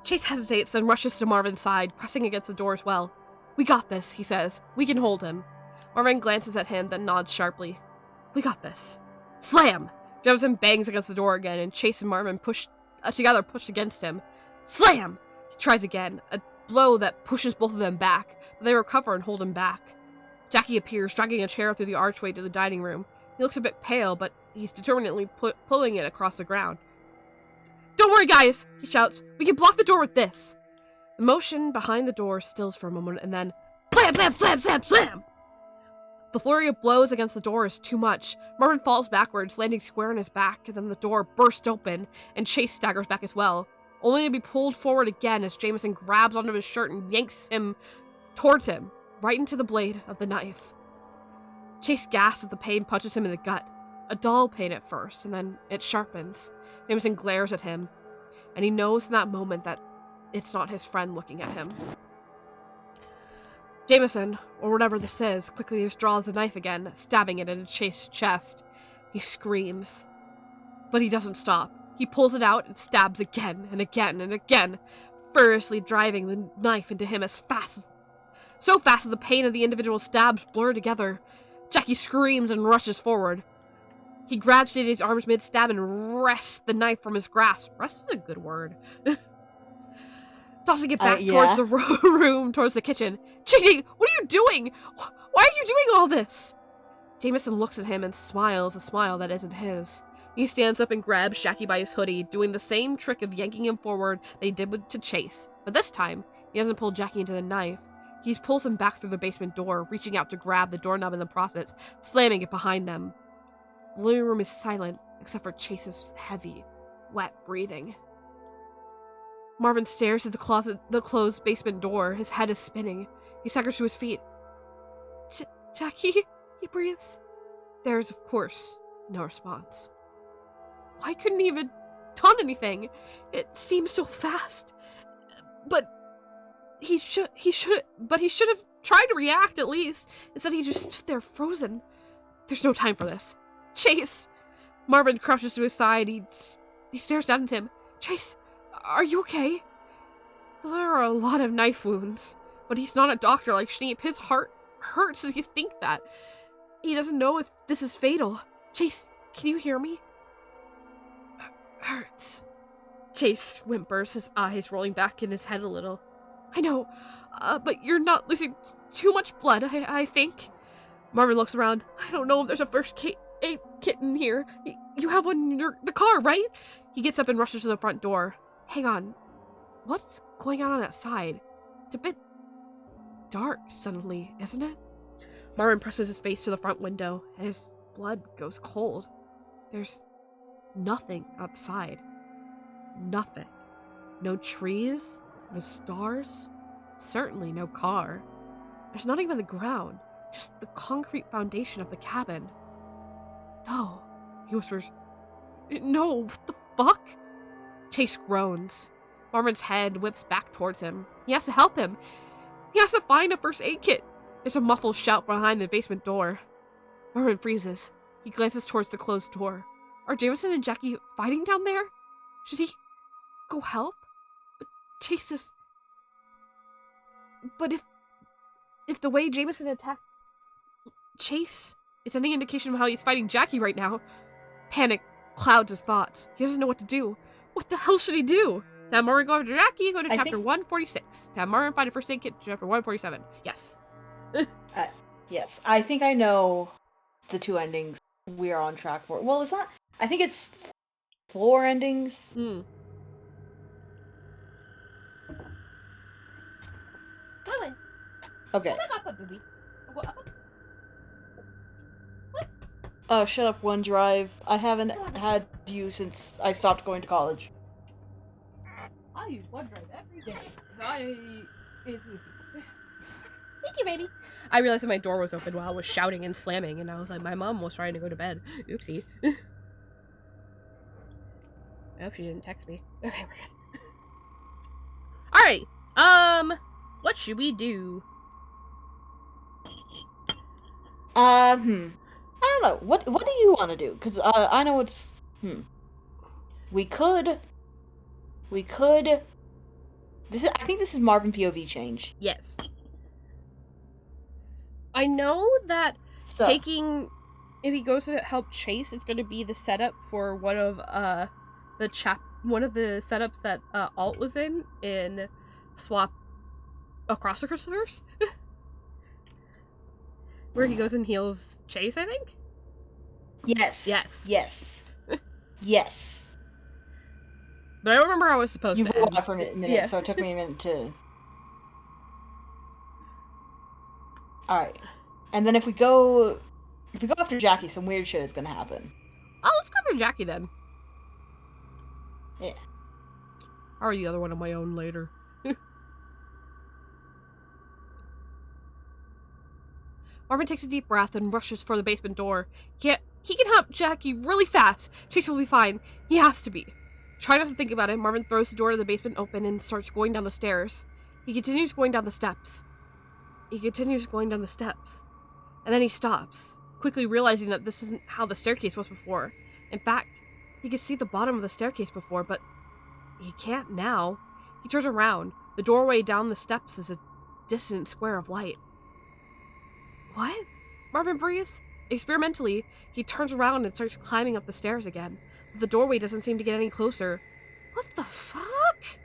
Chase hesitates, then rushes to Marvin's side, pressing against the door as well. We got this, he says. We can hold him. Marvin glances at him, then nods sharply. We got this. Slam! Jefferson bangs against the door again, and Chase and Marvin pushed against him. Slam! He tries again, a blow that pushes both of them back, but they recover and hold him back. Jackie appears, dragging a chair through the archway to the dining room. He looks a bit pale, but he's determinedly pulling it across the ground. Don't worry, guys, he shouts. We can block the door with this. The motion behind the door stills for a moment, and then slam, slam, slam, slam, slam! The flurry of blows against the door is too much. Marvin falls backwards, landing square on his back, and then the door bursts open, and Chase staggers back as well, only to be pulled forward again as Jameson grabs onto his shirt and yanks him towards him, right into the blade of the knife. Chase gasps as the pain punches him in the gut. A dull pain at first, and then it sharpens. Jameson glares at him, and he knows in that moment that it's not his friend looking at him. Jameson, or whatever this is, quickly withdraws the knife again, stabbing it into Chase's chest. He screams. But he doesn't stop. He pulls it out and stabs again and again and again, furiously driving the knife into him so fast that the pain of the individual stabs blur together. Jackie screams and rushes forward. He grabs JJ's arms mid-stab and wrests the knife from his grasp. Wrest is a good word. Tossing it back towards the room, towards the kitchen. JJ, what are you doing? Why are you doing all this? Jameson looks at him and smiles a smile that isn't his. He stands up and grabs Jackie by his hoodie, doing the same trick of yanking him forward that he did to Chase. But this time, he doesn't pull Jackie into the knife. He pulls him back through the basement door, reaching out to grab the doorknob in the process, slamming it behind them. The living room is silent, except for Chase's heavy, wet breathing. Marvin stares at the closed basement door. His head is spinning. He staggers to his feet. Jackie, he breathes. There is, of course, no response. Why couldn't he have done anything? It seems so fast. But he should have tried to react at least. Instead, he just stood there frozen. There's no time for this. Chase! Marvin crouches to his side. He stares down at him. Chase, are you okay? There are a lot of knife wounds, but he's not a doctor like Schneep. His heart hurts if you think that. He doesn't know if this is fatal. Chase, can you hear me? Hurts. Chase whimpers, his eyes rolling back in his head a little. I know, but you're not losing too much blood, I think. Marvin looks around. I don't know if there's a first aid kit in here. You have one in the car, right? He gets up and rushes to the front door. Hang on. What's going on outside? It's a bit dark suddenly, isn't it? Marvin presses his face to the front window, and his blood goes cold. There's nothing outside. Nothing. No trees, no stars, certainly no car. There's not even the ground, just the concrete foundation of the cabin. No, he whispers. No, what the fuck? Chase groans. Marvin's head whips back towards him. He has to help him. He has to find a first aid kit. There's a muffled shout behind the basement door. Marvin freezes. He glances towards the closed door. Are Jameson and Jackie fighting down there? Should he go help? But Chase is... But if the way Jameson attacked Chase is any indication of how he's fighting Jackie right now, panic clouds his thoughts. He doesn't know what to do. What the hell should he do? Now Marvin go after Jackie, go to chapter 146. Now Marvin find a first aid kit, chapter 147. Yes. Yes, I think I know the two endings we are on track for. Well, it's not... I think it's 4 endings. Okay. Oh, shut up, OneDrive. I haven't had you since I stopped going to college. I use OneDrive every day. Thank you, baby. I realized that my door was open while I was shouting and slamming, and I was like, my mom was trying to go to bed. Oopsie. I hope she didn't text me. Okay, we're good. Alright. What should we do? I don't know. What do you want to do? Because I know it's... We could... I think this is Marvin POV change. Yes. I know that taking... If he goes to help Chase, it's going to be the setup for one of the setups that Alt was in Swap Across the Cruciverse. Where he goes and heals Chase, I think? Yes. Yes. But I don't remember how I was supposed to. You forgot for a minute, so it took me a minute to... Alright. And then if we go after Jackie, some weird shit is gonna happen. Oh, let's go after Jackie then. Yeah. I'll read the other one on my own later. Marvin takes a deep breath and rushes for the basement door. He can help Jackie really fast. Chase will be fine. He has to be. Trying not to think about it, Marvin throws the door to the basement open and starts going down the stairs. He continues going down the steps. And then he stops, quickly realizing that this isn't how the staircase was before. In fact, he could see the bottom of the staircase before, but he can't now. He turns around. The doorway down the steps is a distant square of light. What? Marvin breathes. Experimentally, he turns around and starts climbing up the stairs again. But the doorway doesn't seem to get any closer. What the fuck?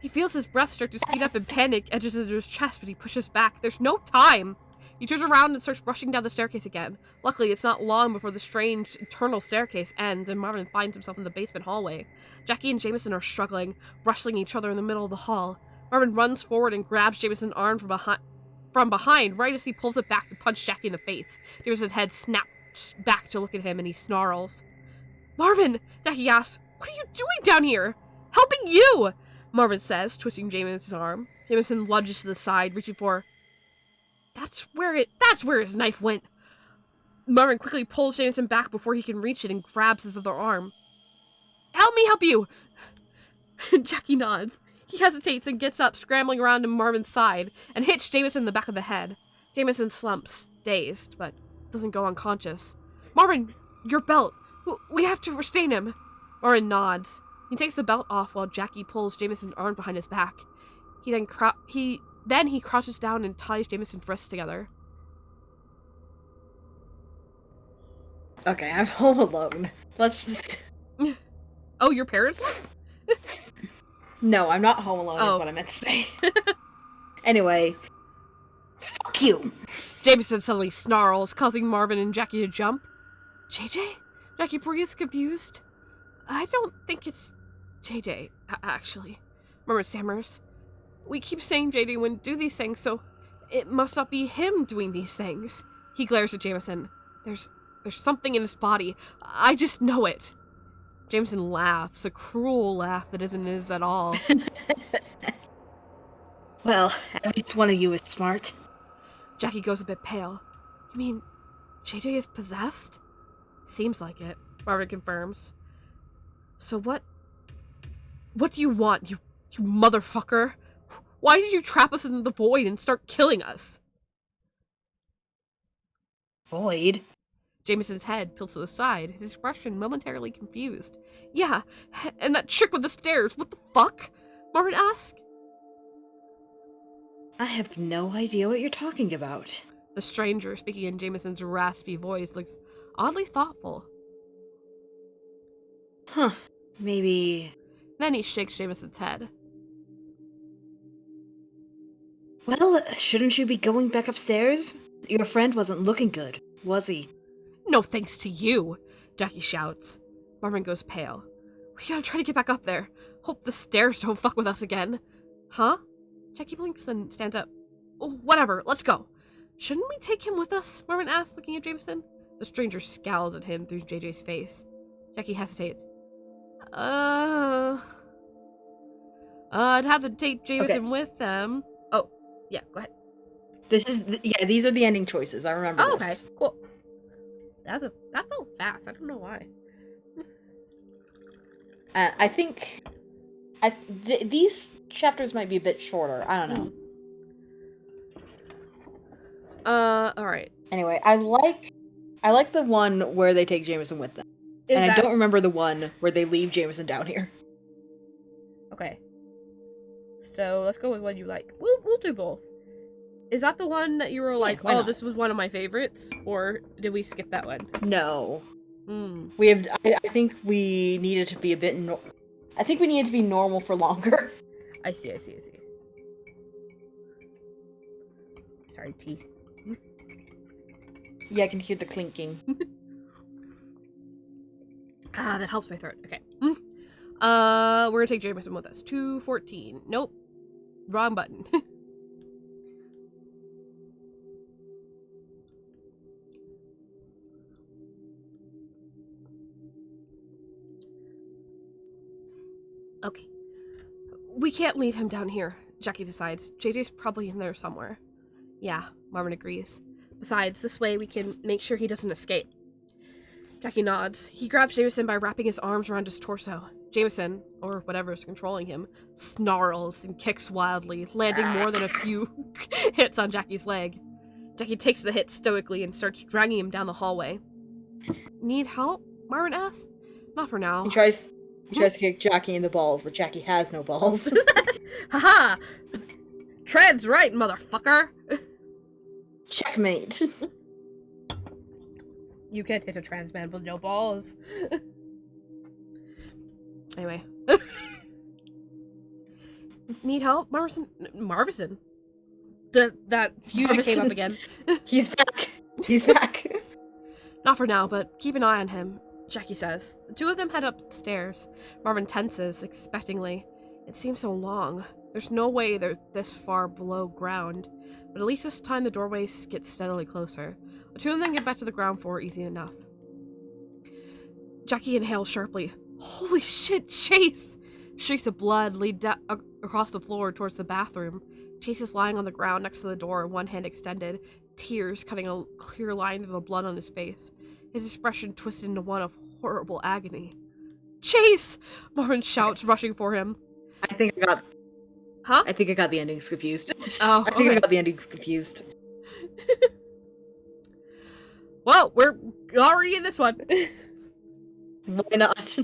He feels his breath start to speed up in panic, edges into his chest, but he pushes back. There's no time. He turns around and starts rushing down the staircase again. Luckily, it's not long before the strange, eternal staircase ends and Marvin finds himself in the basement hallway. Jackie and Jameson are struggling, wrestling each other in the middle of the hall. Marvin runs forward and grabs Jameson's arm from behind, right as he pulls it back to punch Jackie in the face. Jameson's head snaps back to look at him and he snarls. Marvin! Jackie asks, what are you doing down here? Helping you! Marvin says, twisting Jameson's arm. Jameson lunges to the side, reaching for... That's where his knife went. Marvin quickly pulls Jameson back before he can reach it and grabs his other arm. Help me help you! Jackie nods. He hesitates and gets up, scrambling around to Marvin's side, and hits Jameson in the back of the head. Jameson slumps, dazed, but doesn't go unconscious. Marvin, your belt! We have to restrain him! Marvin nods. He takes the belt off while Jackie pulls Jameson's arm behind his back. He crouches down and ties Jameson's wrists together. Okay, I'm home alone. Let's just... Oh, your parents left? No, I'm not home alone is what I meant to say. Anyway, fuck you. Jameson suddenly snarls, causing Marvin and Jackie to jump. JJ? Jackie breathes, confused. I don't think it's JJ, actually. Marvin stammers. We keep saying JJ wouldn't do these things, so it must not be him doing these things. He glares at Jameson. There's something in his body. I just know it. Jameson laughs, a cruel laugh that isn't his at all. Well, at least one of you is smart. Jackie goes a bit pale. You mean JJ is possessed? Seems like it, Marvin confirms. So what do you want, you motherfucker? Why did you trap us in the void and start killing us? Void? Jameson's head tilts to the side, his expression momentarily confused. Yeah, and that trick with the stairs, what the fuck? Marvin asks. I have no idea what you're talking about. The stranger, speaking in Jameson's raspy voice, looks oddly thoughtful. Huh, maybe... Then he shakes Jameson's head. Well, shouldn't you be going back upstairs? Your friend wasn't looking good, was he? No thanks to you, Jackie shouts. Marvin goes pale. We gotta try to get back up there. Hope the stairs don't fuck with us again. Huh? Jackie blinks and stands up. Oh, whatever, let's go. Shouldn't we take him with us? Marvin asks, looking at Jameson. The stranger scowls at him through JJ's face. Jackie hesitates. I'd have to take Jameson with them. Oh, yeah, go ahead. These are the ending choices. I remember this. Okay, cool. That felt fast. I don't know why. I think these chapters might be a bit shorter. I don't know. All right. Anyway, I like the one where they take Jameson with them. I don't remember the one where they leave Jameson down here. Okay. So let's go with one you like. We'll do both. Is that the one that you were like, oh, this was one of my favorites? Or did we skip that one? No. We have. I think we needed to be a bit. I think we needed to be normal for longer. I see. Sorry, tea. Yeah, I can hear the clinking. That helps my throat. Okay. We're gonna take Jameson with us. 214. Nope. Wrong button. Okay. We can't leave him down here, Jackie decides. JJ's probably in there somewhere. Yeah, Marvin agrees. Besides, this way we can make sure he doesn't escape. Jackie nods. He grabs Jameson by wrapping his arms around his torso. Jameson, or whatever is controlling him, snarls and kicks wildly, landing more than a few hits on Jackie's leg. Jackie takes the hit stoically and starts dragging him down the hallway. Need help? Marvin asks. Not for now. He tries to kick Jackie in the balls, but Jackie has no balls. Haha! Tread's right, motherfucker! Checkmate. You can't hit a trans man with no balls. Anyway. Need help? Marvison. That fusion came up again. He's back. Not for now, but keep an eye on him, Jackie says. The two of them head up the stairs. Marvin tenses, expectingly. It seems so long. There's no way they're this far below ground, but at least this time the doorways get steadily closer. The two of them get back to the ground floor easy enough. Jackie inhales sharply. Holy shit, Chase! Streaks of blood lead across the floor towards the bathroom. Chase is lying on the ground next to the door, one hand extended, tears cutting a clear line through the blood on his face. His expression twisted into one of horrible agony. Chase! Marvin shouts, rushing for him. I think I got the endings confused. Oh, I think I got the endings confused. Well, we're already in this one. Why not?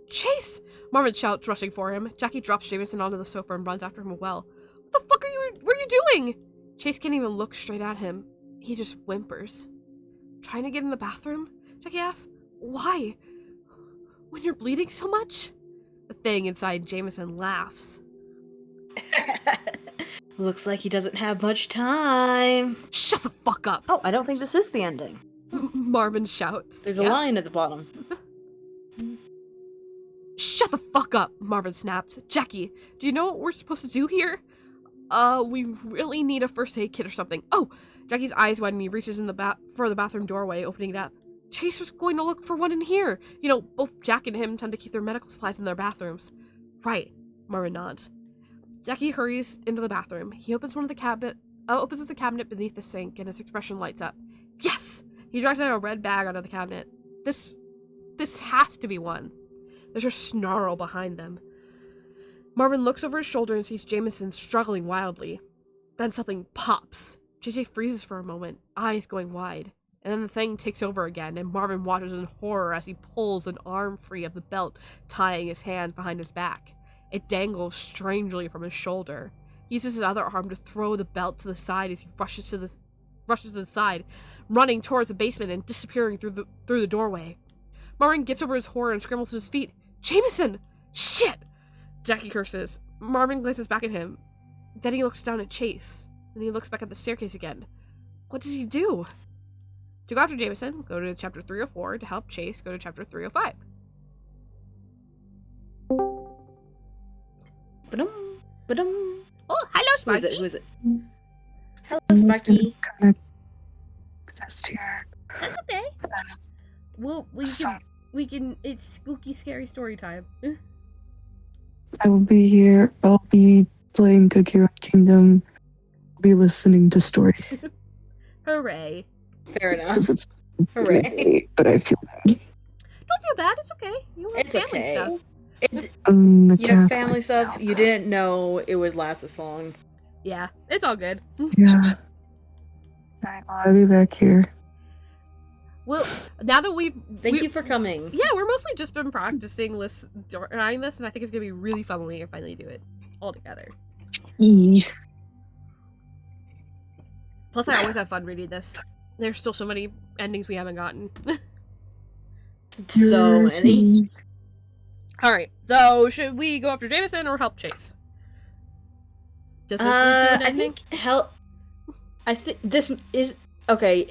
Chase! Marvin shouts, rushing for him. Jackie drops Jameson onto the sofa and runs after him as well. What the fuck what are you doing? Chase can't even look straight at him. He just whimpers. Trying to get in the bathroom? Jackie asks. Why? When you're bleeding so much? The thing inside Jameson laughs. Looks like he doesn't have much time. Shut the fuck up! Oh, I don't think this is the ending. Marvin shouts. There's a line at the bottom. Shut the fuck up, Marvin snaps. Jackie, do you know what we're supposed to do here? We really need a first aid kit or something. Oh! Jackie's eyes widen and he reaches in for the bathroom doorway, opening it up. Chase was going to look for one in here. You know, both Jack and him tend to keep their medical supplies in their bathrooms. Right, Marvin nods. Jackie hurries into the bathroom. He opens the cabinet beneath the sink, and his expression lights up. Yes! He drags out a red bag out of the cabinet. This has to be one. There's a snarl behind them. Marvin looks over his shoulder and sees Jameson struggling wildly. Then something pops. JJ freezes for a moment, eyes going wide. And then the thing takes over again, and Marvin watches in horror as he pulls an arm free of the belt tying his hands behind his back. It dangles strangely from his shoulder. He uses his other arm to throw the belt to the side as he rushes to the side, running towards the basement and disappearing through the doorway. Marvin gets over his horror and scrambles to his feet. Jameson! Shit! Jackie curses. Marvin glances back at him. Then he looks down at Chase. And he looks back at the staircase again. What does he do? To go after Jameson, go to chapter 304. To help Chase, go to chapter 305. Ba-dum, ba-dum. Oh, hello, Sparky. Who is it? Hello, Sparky. Exist here. That's okay. Well, we can. It's spooky, scary story time. I will be here. I'll be playing Cookie Run Kingdom. I'll be listening to stories. Hooray! Fair enough. Because it's Hooray. late, but I feel bad. Don't feel bad. It's okay. You have family stuff. You have family stuff. You didn't know it would last this long. Yeah, it's all good. Yeah. Alright, well, I'll be back here. Well, now that Thank you for coming. Yeah, we're mostly just been practicing trying this, and I think it's gonna be really fun when we can finally do it all together. Plus, I always have fun reading this. There's still so many endings we haven't gotten. So many. Alright, so should we go after Jameson or help Chase? Does this lead to an ending? I think this is okay.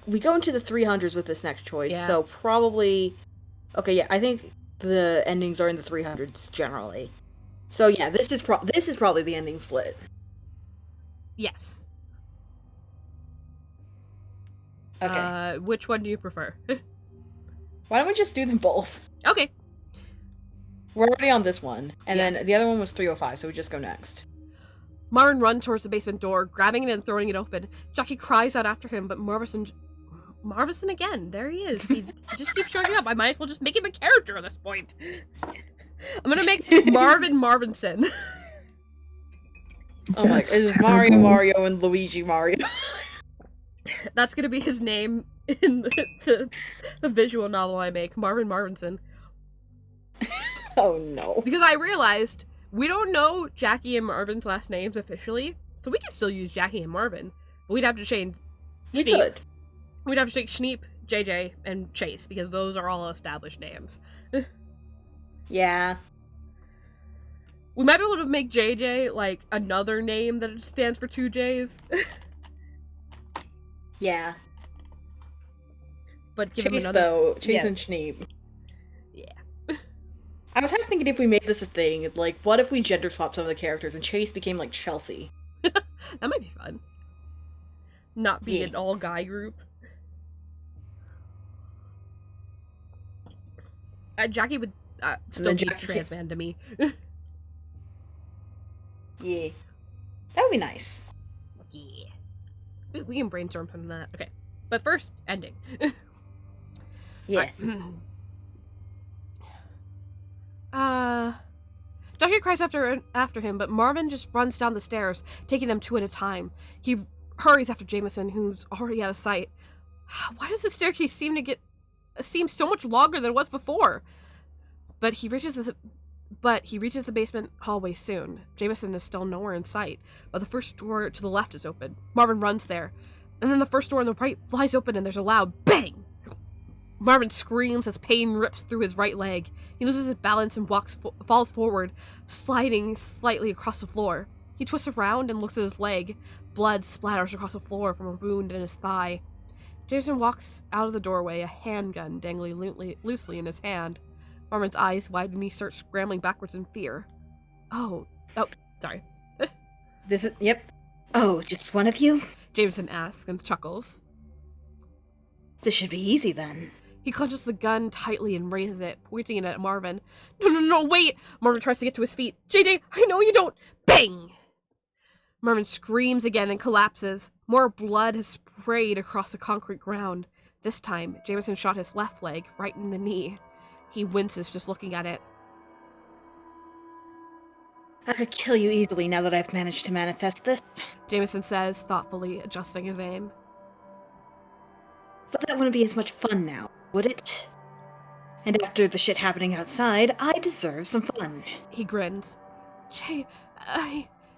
We go into the 300s with this next choice, so probably okay. Yeah, I think the endings are in the 300s generally. So yeah, this is probably the ending split. Yes. Okay. Which one do you prefer? Why don't we just do them both? Okay. We're already on this one, and then the other one was 305, so we just go next. Marvin runs towards the basement door, grabbing it and throwing it open. Jackie cries out after him, but Marvin again. There he is. He just keeps showing up. I might as well just make him a character at this point. I'm gonna make Marvin Marvinson. Oh my! It's Mario, and Luigi Mario. That's gonna be his name in the visual novel I make, Marvin Marvinson. Oh no! Because I realized we don't know Jackie and Marvin's last names officially, so we can still use Jackie and Marvin, but we'd have to change. We could. We'd have to take Schneep, JJ, and Chase because those are all established names. Yeah. We might be able to make JJ like another name that stands for 2 J's. Yeah. But give Chase, him another. though. Chase and Schneep. Yeah. I was half thinking if we made this a thing, like, what if we gender swapped some of the characters and Chase became, like, Chelsea? That might be fun. Not be an all-guy group. Jackie would still be a trans man to me. Yeah. That would be nice. Yeah. We can brainstorm from that. Okay. But first, ending. Yeah. Jackie cries after him, but Marvin just runs down the stairs, taking them 2 at a time. He hurries after Jameson, who's already out of sight. Why does the staircase seem so much longer than it was before? But he reaches the basement hallway soon. Jameson is still nowhere in sight, but the first door to the left is open. Marvin runs there, and then the first door on the right flies open and there's a loud bang! Marvin screams as pain rips through his right leg. He loses his balance and falls forward, sliding slightly across the floor. He twists around and looks at his leg. Blood splatters across the floor from a wound in his thigh. Jameson walks out of the doorway, a handgun dangling loosely in his hand. Marvin's eyes widen and he starts scrambling backwards in fear. Oh, sorry. Yep. Oh, just one of you? Jameson asks and chuckles. This should be easy then. He clutches the gun tightly and raises it, pointing it at Marvin. No, wait! Marvin tries to get to his feet. JJ, I know you don't! Bang! Marvin screams again and collapses. More blood has sprayed across the concrete ground. This time, Jameson shot his left leg right in the knee. He winces just looking at it. I could kill you easily now that I've managed to manifest this, Jameson says, thoughtfully adjusting his aim. But that wouldn't be as much fun now, would it? And after the shit happening outside, I deserve some fun. He grins.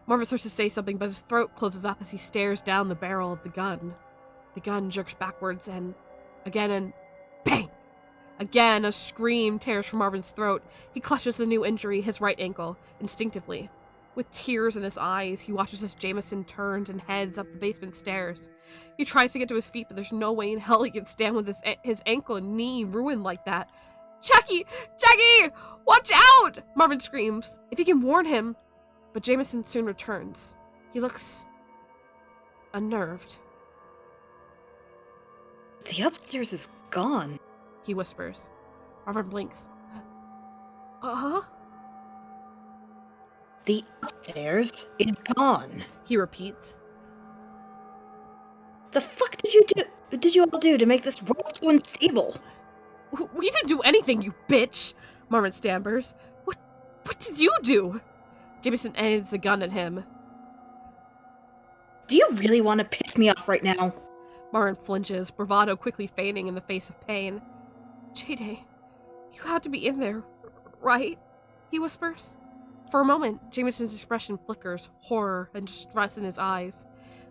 Marvin starts to say something, but his throat closes up as he stares down the barrel of the gun. The gun jerks backwards and bang! Again, a scream tears from Marvin's throat. He clutches the new injury, his right ankle, instinctively. With tears in his eyes, he watches as Jameson turns and heads up the basement stairs. He tries to get to his feet, but there's no way in hell he can stand with his ankle and knee ruined like that. Jackie! Watch out! Marvin screams. If he can warn him. But Jameson soon returns. He looks unnerved. The upstairs is gone, he whispers. Marvin blinks. Uh-huh? The upstairs is gone, he repeats. The fuck did you all do to make this world so unstable? We didn't do anything, you bitch, Marvin stammers. What did you do? Jameson aims the gun at him. Do you really want to piss me off right now? Marvin flinches, bravado quickly fading in the face of pain. JJ, you had to be in there, right? He whispers. For a moment, Jameson's expression flickers, horror and distress in his eyes.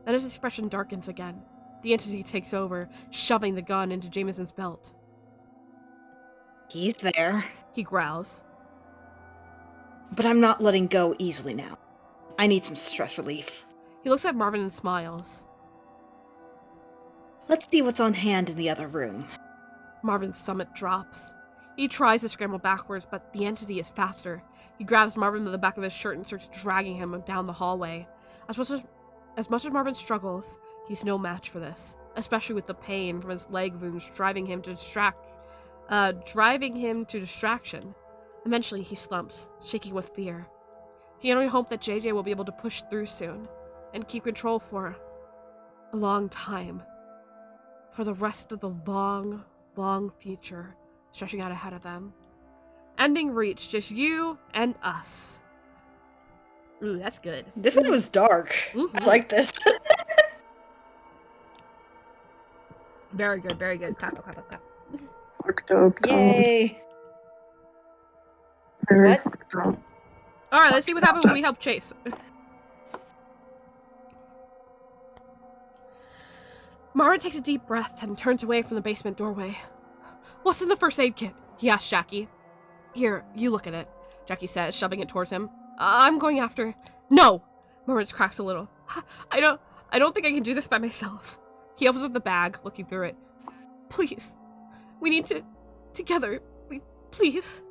Then his expression darkens again. The entity takes over, shoving the gun into Jameson's belt. He's there, he growls. But I'm not letting go easily now. I need some stress relief. He looks at Marvin and smiles. Let's see what's on hand in the other room. Marvin's stomach drops. He tries to scramble backwards, but the entity is faster. He grabs Marvin by the back of his shirt and starts dragging him down the hallway. As much as Marvin struggles, he's no match for this, especially with the pain from his leg wounds driving him to distraction. Eventually, he slumps, shaking with fear. He can only hope that JJ will be able to push through soon and keep control for a long time. For the rest of the long, long future stretching out ahead of them. Ending reached, just you and us. Ooh, that's good. This one was dark. Mm-hmm. I like this. Very good, very good. Clap, clap, clap, clap. Yay! What? Alright, let's see what happened when we help Chase. Marvin takes a deep breath and turns away from the basement doorway. What's in the first aid kit? He asks Jackie. Here, you look at it, Jackie says, shoving it towards him. I'm going after... No! Marvin cracks a little. I don't think I can do this by myself. He opens up the bag, looking through it. Please. We need to... Together. Please.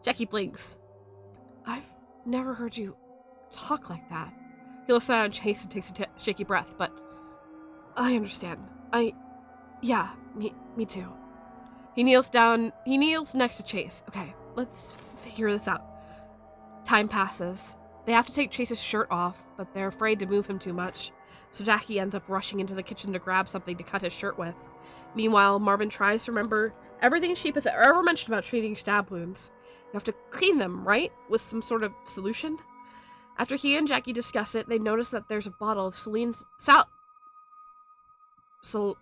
Jackie blinks. I've never heard you talk like that. He looks down at Chase and takes a shaky breath, but... I understand. Yeah, me too. He kneels next to Chase. Okay, let's figure this out. Time passes. They have to take Chase's shirt off, but they're afraid to move him too much. So Jackie ends up rushing into the kitchen to grab something to cut his shirt with. Meanwhile, Marvin tries to remember everything Sheep has ever mentioned about treating stab wounds. You have to clean them, right? With some sort of solution? After he and Jackie discuss it, they notice that there's a bottle of saline solution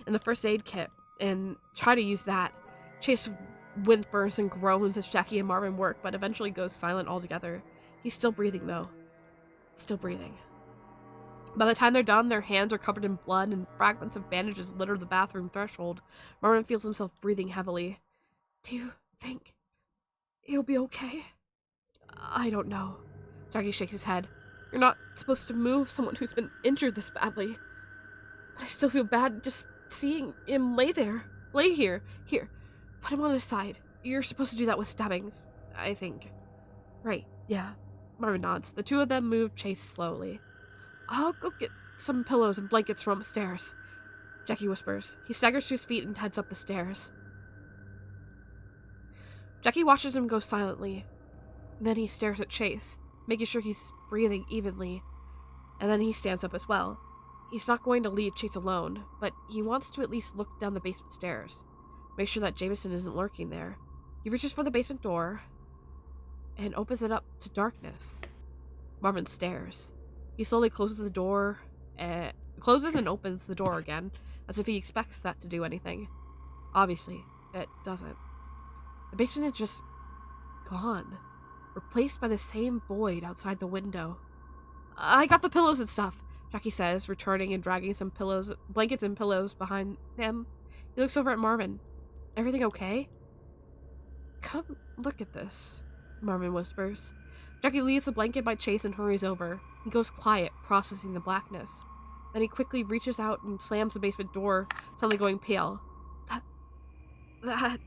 in the first aid kit, and try to use that. Chase whimpers and groans as Jackie and Marvin work, but eventually goes silent altogether. He's still breathing, though. Still breathing. By the time they're done, their hands are covered in blood and fragments of bandages litter the bathroom threshold. Marvin feels himself breathing heavily. Do you think he'll be okay? I don't know. Jackie shakes his head. You're not supposed to move someone who's been injured this badly. I still feel bad just seeing him lay here. Here, put him on his side. You're supposed to do that with stabbings, I think. Right, yeah. Marvin nods. The two of them move Chase slowly. I'll go get some pillows and blankets from upstairs, Jackie whispers. He staggers to his feet and heads up the stairs. Jackie watches him go silently. Then he stares at Chase, making sure he's breathing evenly. And then he stands up as well. He's not going to leave Chase alone, but he wants to at least look down the basement stairs, make sure that Jameson isn't lurking there. He reaches for the basement door and opens it up to darkness. Marvin stares. He slowly closes the door, closes and opens the door again, as if he expects that to do anything. Obviously, it doesn't. The basement is just gone, replaced by the same void outside the window. I got the pillows and stuff, Jackie says, returning and dragging some blankets and pillows behind him. He looks over at Marvin. Everything okay? Come look at this, Marvin whispers. Jackie leaves the blanket by Chase and hurries over. He goes quiet, processing the blackness. Then he quickly reaches out and slams the basement door, suddenly going pale. That...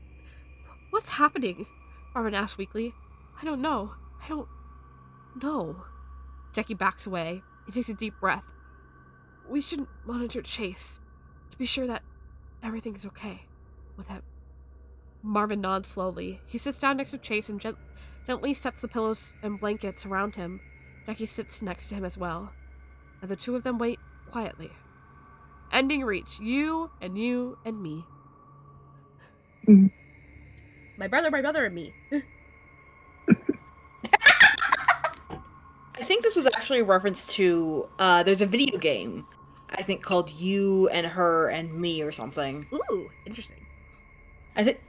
What's happening? Marvin asks weakly. I don't know. No. Jackie backs away. He takes a deep breath. We should monitor Chase to be sure that everything's okay with him. Marvin nods slowly. He sits down next to Chase and gently sets the pillows and blankets around him. Jackie sits next to him as well. And the two of them wait quietly. Ending reached. You and me. Mm. My brother, and me. I think this was actually a reference to, there's a video game, I think, called You and Her and Me or something. Ooh, interesting. I think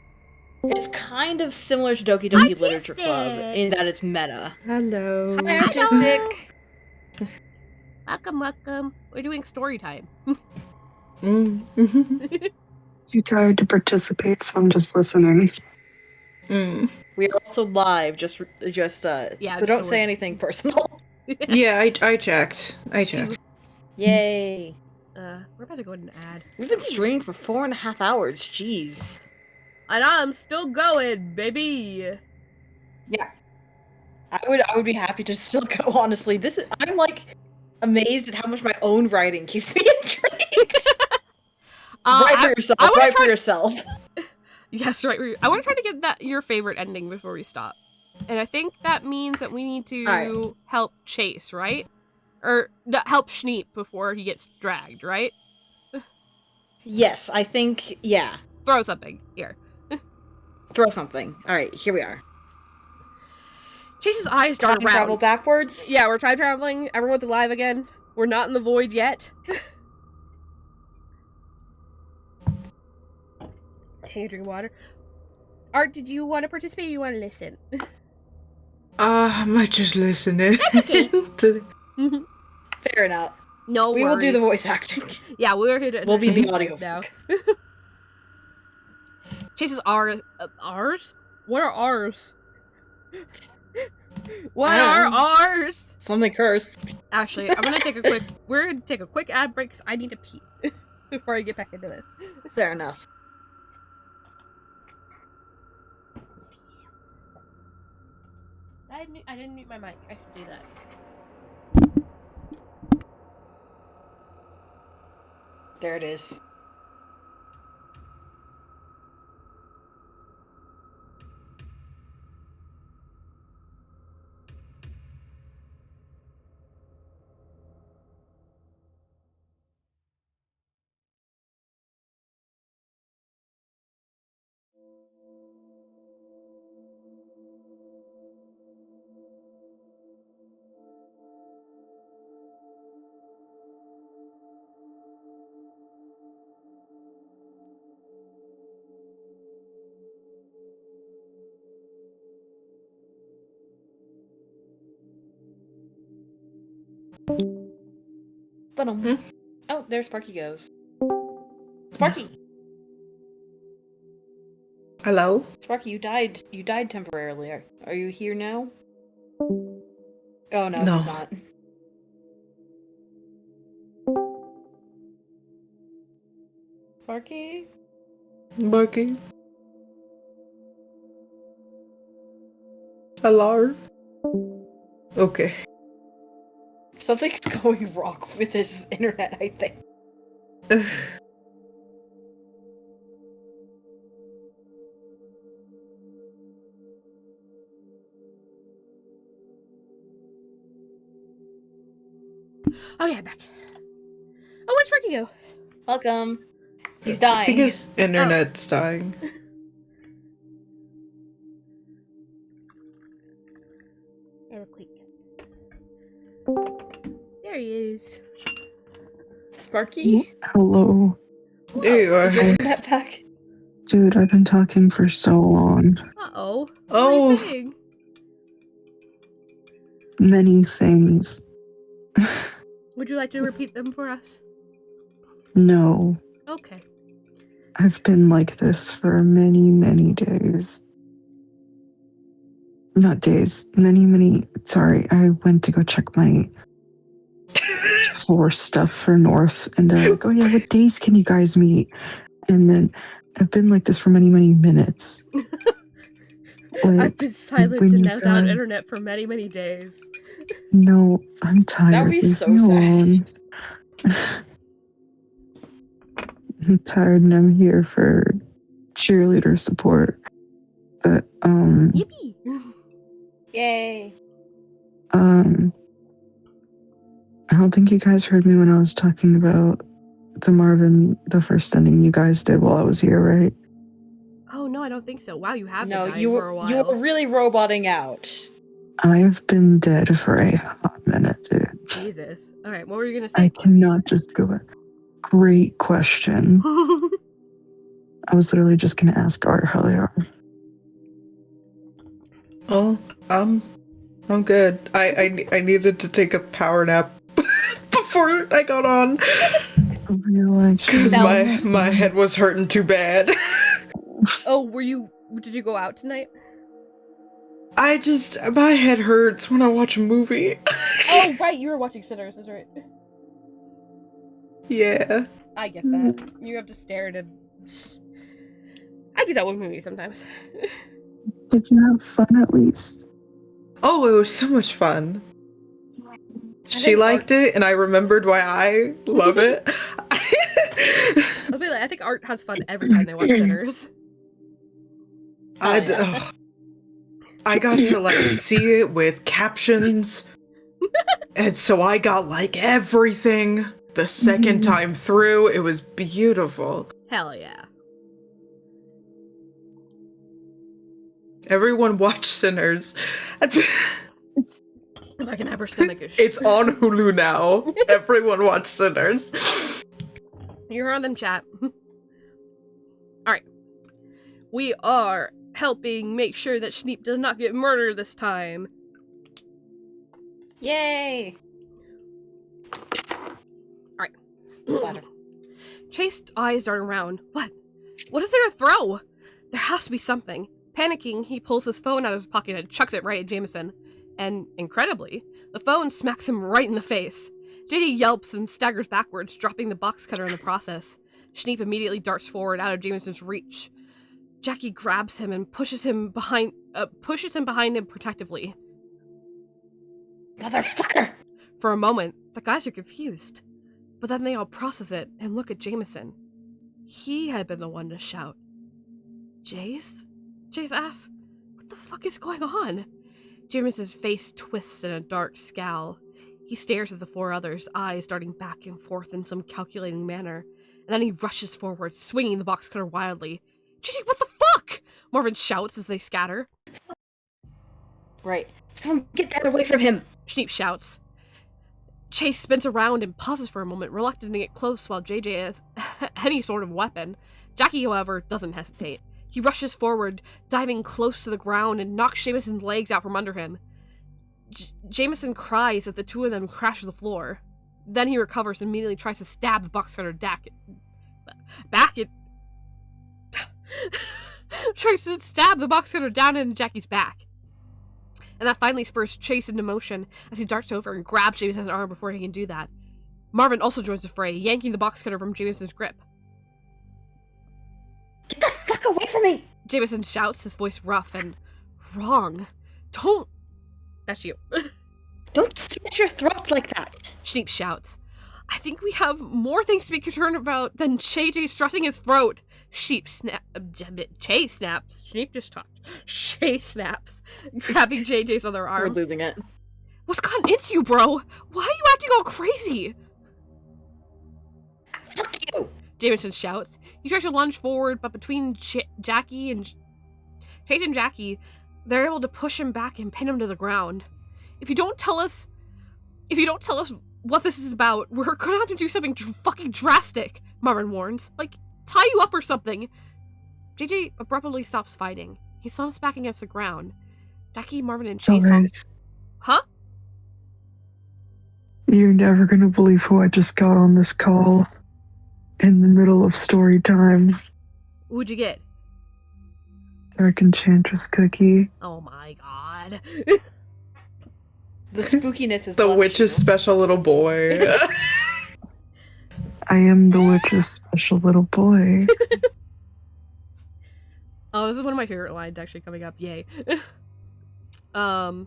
it's kind of similar to Doki Doki Literature Club in that it's meta. Hello. Hi, Artistic! Welcome. We're doing story time. Too tired to participate, so I'm just listening. We are also live, so don't say anything personal. Yeah, I checked. Yay. We're about to go in an ad. We've been streaming for 4.5 hours, jeez. And I'm still going, baby. Yeah. I would be happy to still go, honestly. I'm like amazed at how much my own writing keeps me intrigued. Write for yourself. Yes, right. I want to try to get your favorite ending before we stop. And I think that means that we need to help Chase, right? Or help Schneep before he gets dragged, right? Yes, I think, yeah. Throw something. Here. Throw something. Alright, here we are. Chase's eyes dart around. Travel backwards? Yeah, we're time traveling. Everyone's alive again. We're not in the void yet. Take a drink of water. Art, did you want to participate or you want to listen? I might just listen. That's okay. Fair enough. No we worries. will do the voice acting. Yeah, we'll be the audio now. Chase's ours? What are ours? What are ours? Something cursed. Actually, we're gonna take a quick ad break because I need to pee before I get back into this. Fair enough. I didn't mute my mic. I should do that. There it is. Oh, there Sparky goes. Sparky! Hello? Sparky, you died. You died temporarily. Are you here now? Oh, no, No. he's not. Sparky? Bucky? Hello? Okay. Something's going wrong with his internet, I think. Oh yeah, back. Oh, where'd Sparky go? Welcome. He's I dying. think his internet's dying. Real quick. There he is. Sparky? Hello. There you are. Is your internet back? Dude, I've been talking for so long. Uh-oh. What Oh. are you saying? Many things. Would you like to repeat them for us? No. Okay. I've been like this for many, many days. Not days. Sorry, I went to go check my floor stuff for North, and they're like, oh yeah, what days can you guys meet? And then I've been like this for many, many minutes. I've been silent when and you without guys- internet for many, many days. No, I'm tired. That would be Leave so me sad. alone. I'm tired and I'm here for cheerleader support. But Yippee! Yay. I don't think you guys heard me when I was talking about the first ending you guys did while I was here, right? Oh no, I don't think so. Wow, you have No, been dying you for a while. were really roboting out. I've been dead for a hot minute, dude. Jesus. Alright, what were you gonna I say? cannot just go back. Great question. I was literally just gonna ask Art how they are. Oh, I'm good. I needed to take a power nap before I got on because my head was hurting too bad. Oh, did you go out tonight? My head hurts when I watch a movie. Oh, right, you were watching Sinners, that's right. Yeah. I get that. You have to stare at him. I do that with movies sometimes. Did you have fun at least? Oh, it was so much fun. She liked it, and I remembered why I love it. I think Art has fun every time they watch Sinners. I got to see it with captions, and so I got everything the second time through. It was beautiful. Hell yeah. Everyone watch Sinners. If I can ever stomach it. It's on Hulu now. Everyone watch Sinners. You heard them, chat. Alright. We are helping make sure that Schneep does not get murdered this time. Yay! Alright. Ladder. Chase's eyes dart around. What? What is there to throw? There has to be something. Panicking, he pulls his phone out of his pocket and chucks it right at Jameson. And, incredibly, the phone smacks him right in the face. JD yelps and staggers backwards, dropping the box cutter in the process. Schneep immediately darts forward out of Jameson's reach. Jackie grabs him and pushes him behind him protectively. Motherfucker! For a moment, the guys are confused. But then they all process it and look at Jameson. He had been the one to shout. Jace? Jace asks, what the fuck is going on? Jameson's face twists in a dark scowl. He stares at the four others, eyes darting back and forth in some calculating manner, and then he rushes forward, swinging the box cutter wildly. JD, what the fuck? Marvin shouts as they scatter. Right. Someone get that away from him! Schneep shouts. Chase spins around and pauses for a moment, reluctant to get close while JJ has any sort of weapon. Jackie, however, doesn't hesitate. He rushes forward, diving close to the ground and knocks Jameson's legs out from under him. Jameson cries as the two of them crash to the floor. Then he recovers and immediately tries to stab the box cutter tries to stab the box cutter down in Jackie's back. And that finally spurs Chase into motion as he darts over and grabs Jameson's arm before he can do that. Marvin also joins the fray, yanking the box cutter from Jameson's grip. Get the fuck away from me! Jameson shouts, his voice rough and wrong. Don't... That's you. Don't slit your throat like that! Schneep shouts. I think we have more things to be concerned about than JJ strutting his throat. Chase snaps. Schneep just talked. Chase snaps, grabbing JJ's other arm. We're losing it. What's gotten into you, bro? Why are you acting all crazy? Fuck you! Jameson shouts. He tries to lunge forward, but between Jackie and Chase and Jackie, they're able to push him back and pin him to the ground. If you don't tell us what this is about, we're gonna have to do something fucking drastic, Marvin warns. Like, tie you up or something. JJ abruptly stops fighting. He slumps back against the ground. Jackie, Marvin, and Chase Huh? You're never gonna believe who I just got on this call. In the middle of story time. Who'd you get? Dark Enchantress Cookie. Oh my god. The spookiness is the witch's special little boy. I am the witch's special little boy. Oh, this is one of my favorite lines actually coming up. Yay. Jackie,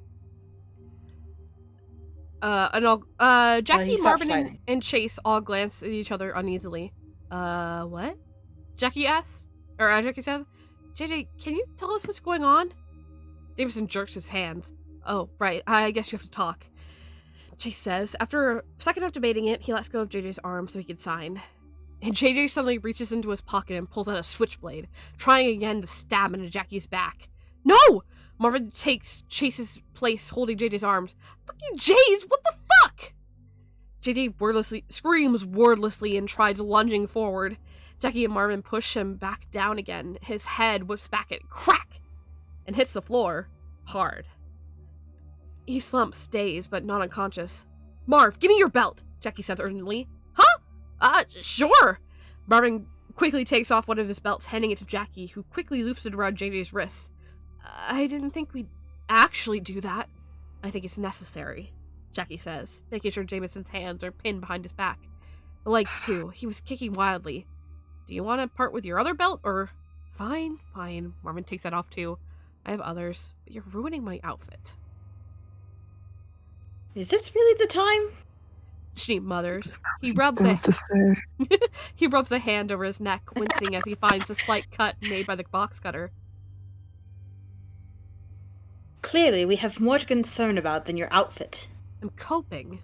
Marvin, and Chase all glance at each other uneasily. What? Jackie asks, Jackie says, JJ, can you tell us what's going on? Davison jerks his hands. Oh, right, I guess you have to talk. Chase says. After a second of debating it, he lets go of JJ's arm so he can sign. And JJ suddenly reaches into his pocket and pulls out a switchblade, trying again to stab into Jackie's back. No! Marvin takes Chase's place holding JJ's arms. Fuck you, Jace! What the fuck? JJ screams wordlessly and tries lunging forward. Jackie and Marvin push him back down again. His head whips back at crack and hits the floor hard. He slumps, dazed, but not unconscious. Marv, give me your belt, Jackie says urgently. Huh? Sure. Marvin quickly takes off one of his belts, handing it to Jackie, who quickly loops it around JJ's wrists. I didn't think we'd actually do that. I think it's necessary, Jackie says, making sure Jameson's hands are pinned behind his back. The legs, too. He was kicking wildly. Do you want to part with your other belt, or... Fine. Marvin takes that off, too. I have others, but you're ruining my outfit. Is this really the time? Schneep mutters. He rubs a hand over his neck, wincing as he finds the slight cut made by the box cutter. Clearly, we have more to concern about than your outfit. I'm coping.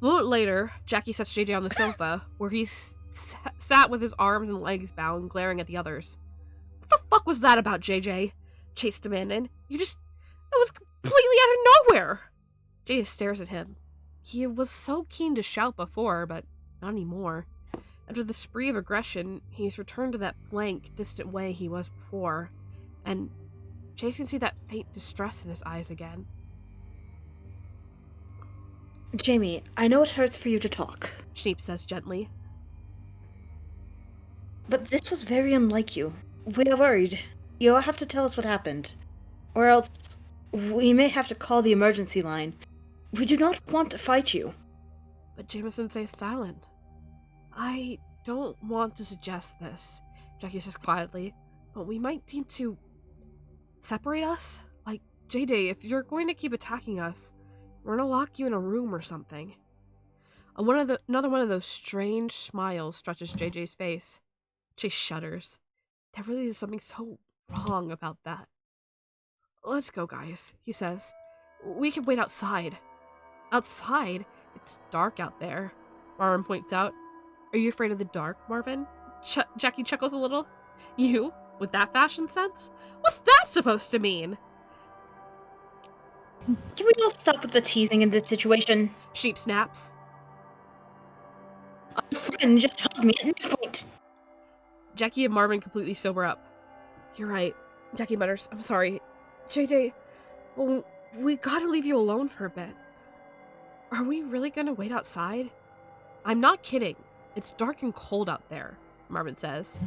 A moment later, Jackie sets JJ on the sofa, where he sat with his arms and legs bound, glaring at the others. What the fuck was that about, JJ? Chase demanded. It was completely out of nowhere! JJ stares at him. He was so keen to shout before, but not anymore. After the spree of aggression, he's returned to that blank, distant way he was before, and Chase can see that faint distress in his eyes again. Jamie, I know it hurts for you to talk. Schneep says gently. But this was very unlike you. We are worried. You'll have to tell us what happened. Or else, we may have to call the emergency line. We do not want to fight you. But Jameson stays silent. I don't want to suggest this, Jackie says quietly, but we might need to separate us? Like, JJ, if you're going to keep attacking us, we're gonna lock you in a room or something. Another one of those strange smiles stretches JJ's face. Chase shudders. There really is something so wrong about that. Let's go, guys, he says. We can wait outside. Outside? It's dark out there, Marvin points out. Are you afraid of the dark, Marvin? Jackie chuckles a little. You? With that fashion sense? What's that supposed to mean? Can we all stop with the teasing in this situation? Sheep snaps. A friend just helped me at knife point. Jackie and Marvin completely sober up. You're right, Jackie mutters. I'm sorry. JJ, well, we gotta leave you alone for a bit. Are we really gonna wait outside? I'm not kidding. It's dark and cold out there, Marvin says.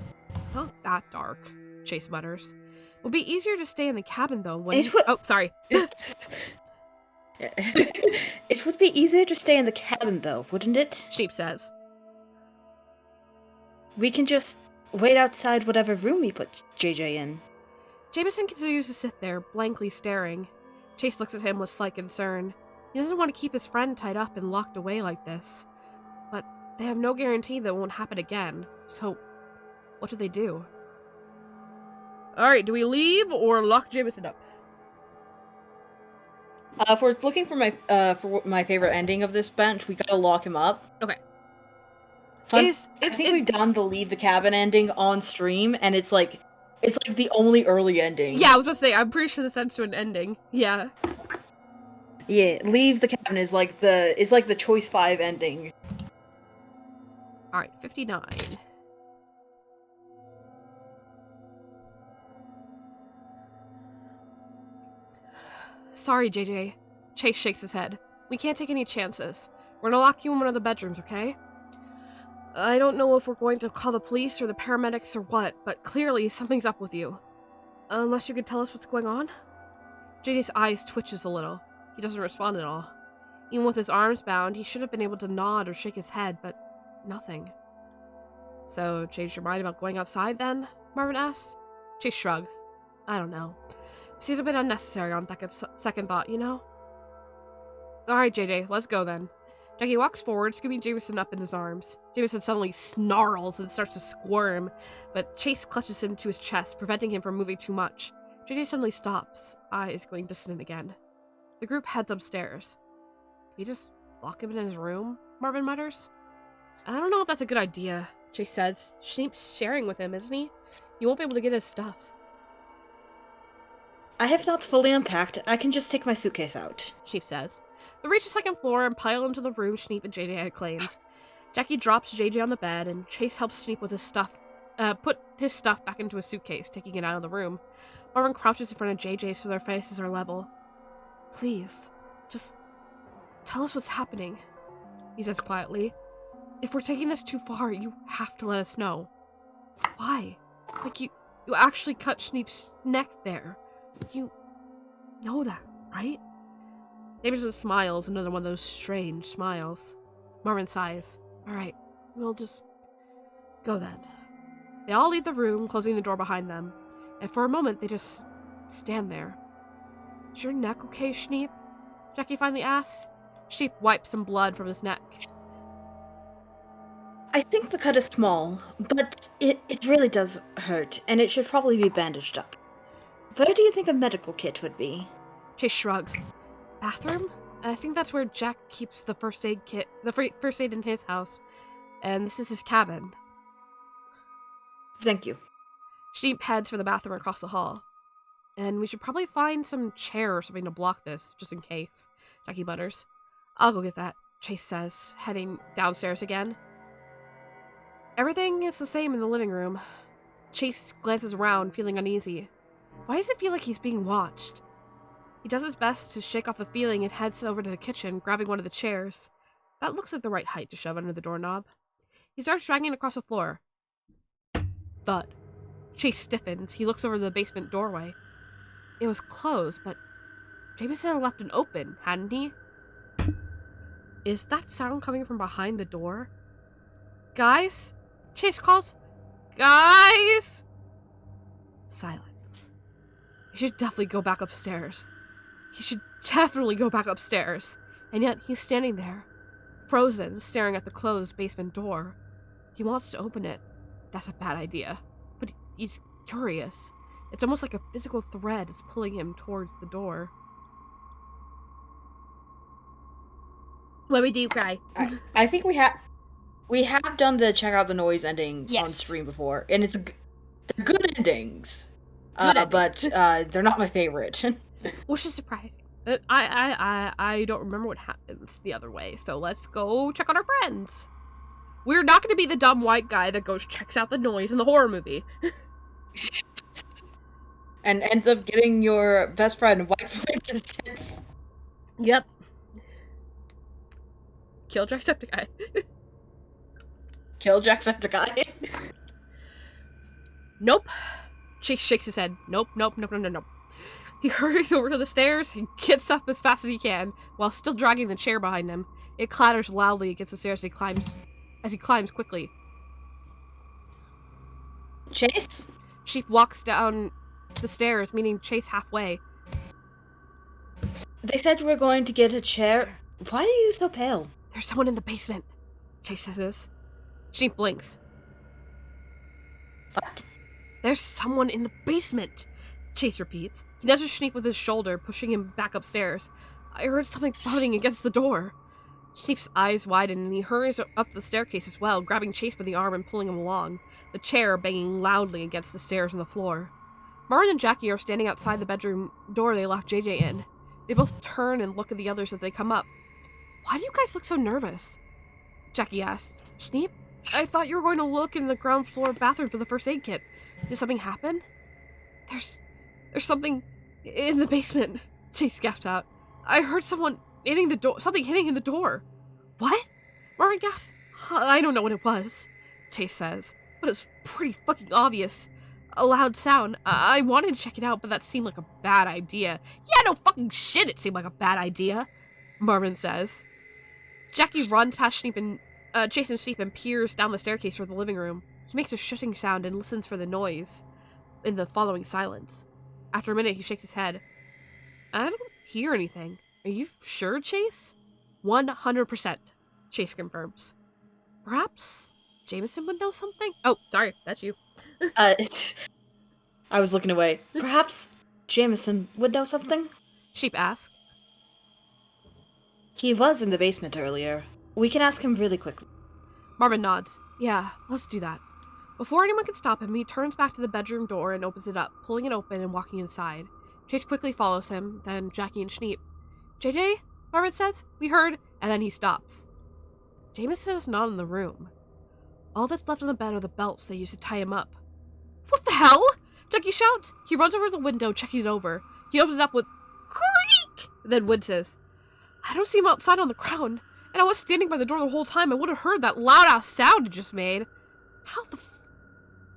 Not that dark, Chase mutters. It would be easier to stay in the cabin, though, wouldn't it? Oh, sorry. It would be easier to stay in the cabin, though, wouldn't it? Sheep says. We can just wait outside whatever room we put JJ in. Jameson continues to sit there, blankly staring. Chase looks at him with slight concern. He doesn't want to keep his friend tied up and locked away like this. But they have no guarantee that it won't happen again. So, what do they do? Alright, do we leave or lock Jameson up? If we're looking for my favorite ending of this bench, we gotta lock him up. Okay. I think we've done the leave the cabin ending on stream, and it's like the only early ending. Yeah, I was about to say, I'm pretty sure this ends to an ending. Yeah. Yeah, leave the cabin is like the choice 5 ending. Alright, 59. Sorry, JJ. Chase shakes his head. We can't take any chances. We're gonna lock you in one of the bedrooms, okay? I don't know if we're going to call the police or the paramedics or what, but clearly something's up with you. Unless you could tell us what's going on? JJ's eyes twitches a little. He doesn't respond at all. Even with his arms bound, he should have been able to nod or shake his head, but nothing. So, changed your mind about going outside then? Marvin asks. Chase shrugs. I don't know. Seems a bit unnecessary on second thought, you know? Alright, JJ, let's go then. Jackie walks forward, scooping Jameson up in his arms. Jameson suddenly snarls and starts to squirm, but Chase clutches him to his chest, preventing him from moving too much. JJ suddenly stops, eyes going distant again. The group heads upstairs. Can we just lock him in his room? Marvin mutters. I don't know if that's a good idea, Chase says. Schneep's sharing with him, isn't he? You won't be able to get his stuff. I have not fully unpacked. I can just take my suitcase out, Schneep says. They reach the second floor and pile into the room Schneep and JJ had claimed. Jackie drops JJ on the bed, and Chase helps Schneep with his stuff, put his stuff back into a suitcase, taking it out of the room. Marvin crouches in front of JJ so their faces are level. Please, just tell us what's happening, he says quietly. If we're taking this too far, you have to let us know. Why? Like, you actually cut Schneep's neck there. You know that, right? Jameson smiles, another one of those strange smiles. Marvin sighs. Alright, we'll just go then. They all leave the room, closing the door behind them, and for a moment they just stand there. Is your neck okay, Schneep? Jackie finally asks. Schneep wipes some blood from his neck. I think the cut is small, but it really does hurt, and it should probably be bandaged up. Where do you think a medical kit would be? Chase shrugs. Bathroom? I think that's where Jack keeps the first aid kit, the first aid in his house, and this is his cabin. Thank you. Schneep heads for the bathroom across the hall. And we should probably find some chair or something to block this, just in case, Jackie mutters. I'll go get that, Chase says, heading downstairs again. Everything is the same in the living room. Chase glances around, feeling uneasy. Why does it feel like he's being watched? He does his best to shake off the feeling and heads over to the kitchen, grabbing one of the chairs. That looks like the right height to shove under the doorknob. He starts dragging it across the floor. Thud. Chase stiffens. He looks over the basement doorway. It was closed, but Jameson had left it open, hadn't he? Is that sound coming from behind the door? Guys? Chase calls. Guys! Silence. He should definitely go back upstairs. And yet he's standing there, frozen, staring at the closed basement door. He wants to open it. That's a bad idea. But he's curious. It's almost like a physical thread is pulling him towards the door. What do we do, Cry? I think we have done the check out the noise ending on stream before, and they're good endings. But they're not my favorite. Which is surprising. I don't remember what happens the other way, so let's go check on our friends. We're not going to be the dumb white guy that goes checks out the noise in the horror movie. And ends up getting your best friend white from existence. Yep. Kill Jacksepticeye. Kill Jacksepticeye. Nope. Chase shakes his head. Nope. He hurries over to the stairs and gets up as fast as he can, while still dragging the chair behind him. It clatters loudly against the stairs as he climbs quickly. Chase? Sheep walks down the stairs, meeting Chase halfway. They said we're going to get a chair. Why are you so pale? There's someone in the basement, Chase says. Sheep blinks. What? There's someone in the basement, Chase repeats. He nudges Schneep with his shoulder, pushing him back upstairs. I heard something thudding against the door. Schneep's eyes widen and he hurries up the staircase as well, grabbing Chase by the arm and pulling him along, the chair banging loudly against the stairs and the floor. Marvin and Jackie are standing outside the bedroom door they locked JJ in. They both turn and look at the others as they come up. Why do you guys look so nervous? Jackie asks. Schneep, I thought you were going to look in the ground floor bathroom for the first aid kit. Did something happen? There's something in the basement, Chase gasps out. I heard something hitting in the door. What? Marvin gasps. I don't know what it was, Chase says, but it's pretty fucking obvious. A loud sound. I wanted to check it out, but that seemed like a bad idea. Yeah, no fucking shit, it seemed like a bad idea, Marvin says. Jackie runs past Schneep and Chase and Schneep and peers down the staircase toward the living room. He makes a shushing sound and listens for the noise in the following silence. After a minute, he shakes his head. I don't hear anything. Are you sure, Chase? 100%, Chase confirms. Perhaps Jameson would know something? Oh, sorry, that's you. I was looking away. Perhaps Jameson would know something? Sheep asks. He was in the basement earlier. We can ask him really quickly. Marvin nods. Yeah, let's do that. Before anyone can stop him, he turns back to the bedroom door and opens it up, pulling it open and walking inside. Chase quickly follows him, then Jackie and Schneep. JJ? Marvin says. We heard, and then he stops. Jameson is not in the room. All that's left on the bed are the belts they used to tie him up. What the hell? Jackie shouts. He runs over to the window, checking it over. He opens it up with creak, then winces. I don't see him outside on the ground, and I was standing by the door the whole time. I would have heard that loud-ass sound it just made. How the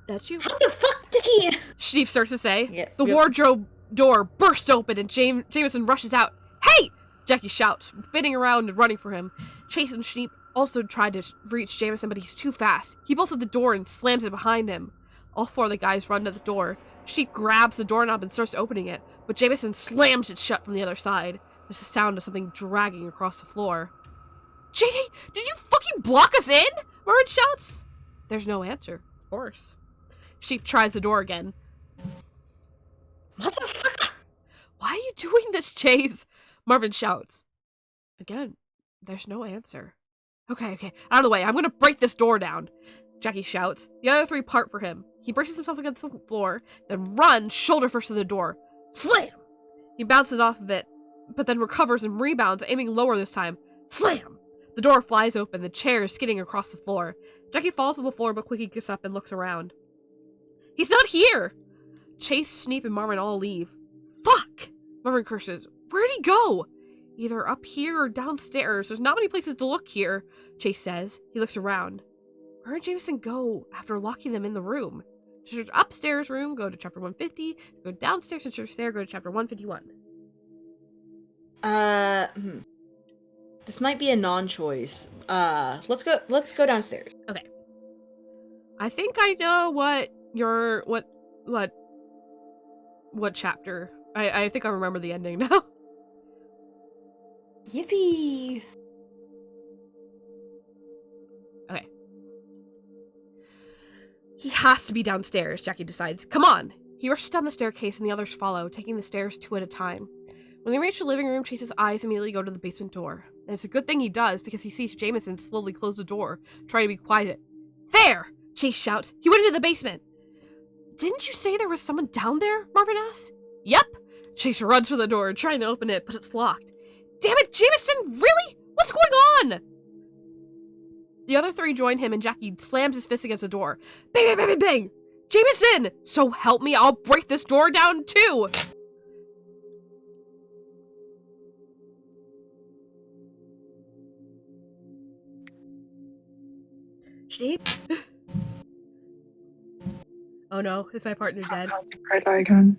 That's you? How the fuck did he... Schneep starts to say. Yep, The wardrobe door bursts open and Jameson rushes out. Hey! Jackie shouts, spinning around and running for him. Chase and Schneep also tried to reach Jameson, but he's too fast. He bolts at the door and slams it behind him. All four of the guys run to the door. Schneep grabs the doorknob and starts opening it, but Jameson slams it shut from the other side. There's the sound of something dragging across the floor. JD, did you fucking block us in? Marvin shouts. There's no answer, of course. Sheep tries the door again. Motherfucker! Why are you doing this, Chase? Marvin shouts. Again, there's no answer. Okay, out of the way. I'm gonna break this door down. Jackie shouts. The other three part for him. He braces himself against the floor, then runs shoulder first to the door. Slam! He bounces off of it, but then recovers and rebounds, aiming lower this time. Slam! The door flies open, the chair is skidding across the floor. Jackie falls to the floor, but quickly gets up and looks around. He's not here! Chase, Schneep, and Marvin all leave. Fuck! Marvin curses. Where'd he go? Either up here or downstairs. There's not many places to look here, Chase says. He looks around. Where did Jameson go after locking them in the room? To search upstairs room, go to chapter 150. Go downstairs and search there, go to chapter 151. This might be a non-choice. Let's go downstairs. Okay. I think I know what chapter. I think I remember the ending now. Yippee! Okay. He has to be downstairs, Jackie decides. Come on! He rushes down the staircase and the others follow, taking the stairs two at a time. When they reach the living room, Chase's eyes immediately go to the basement door. And it's a good thing he does, because he sees Jameson slowly close the door, trying to be quiet. There! Chase shouts. He went into the basement. Didn't you say there was someone down there? Marvin asks. Yep! Chase runs for the door, trying to open it, but it's locked. Damn it, Jameson! Really? What's going on? The other three join him, and Jackie slams his fist against the door. Bang, bang, bang, bang, bang! Jameson! So help me, I'll break this door down too! Sheep? Oh no, is my partner dead? Right icon.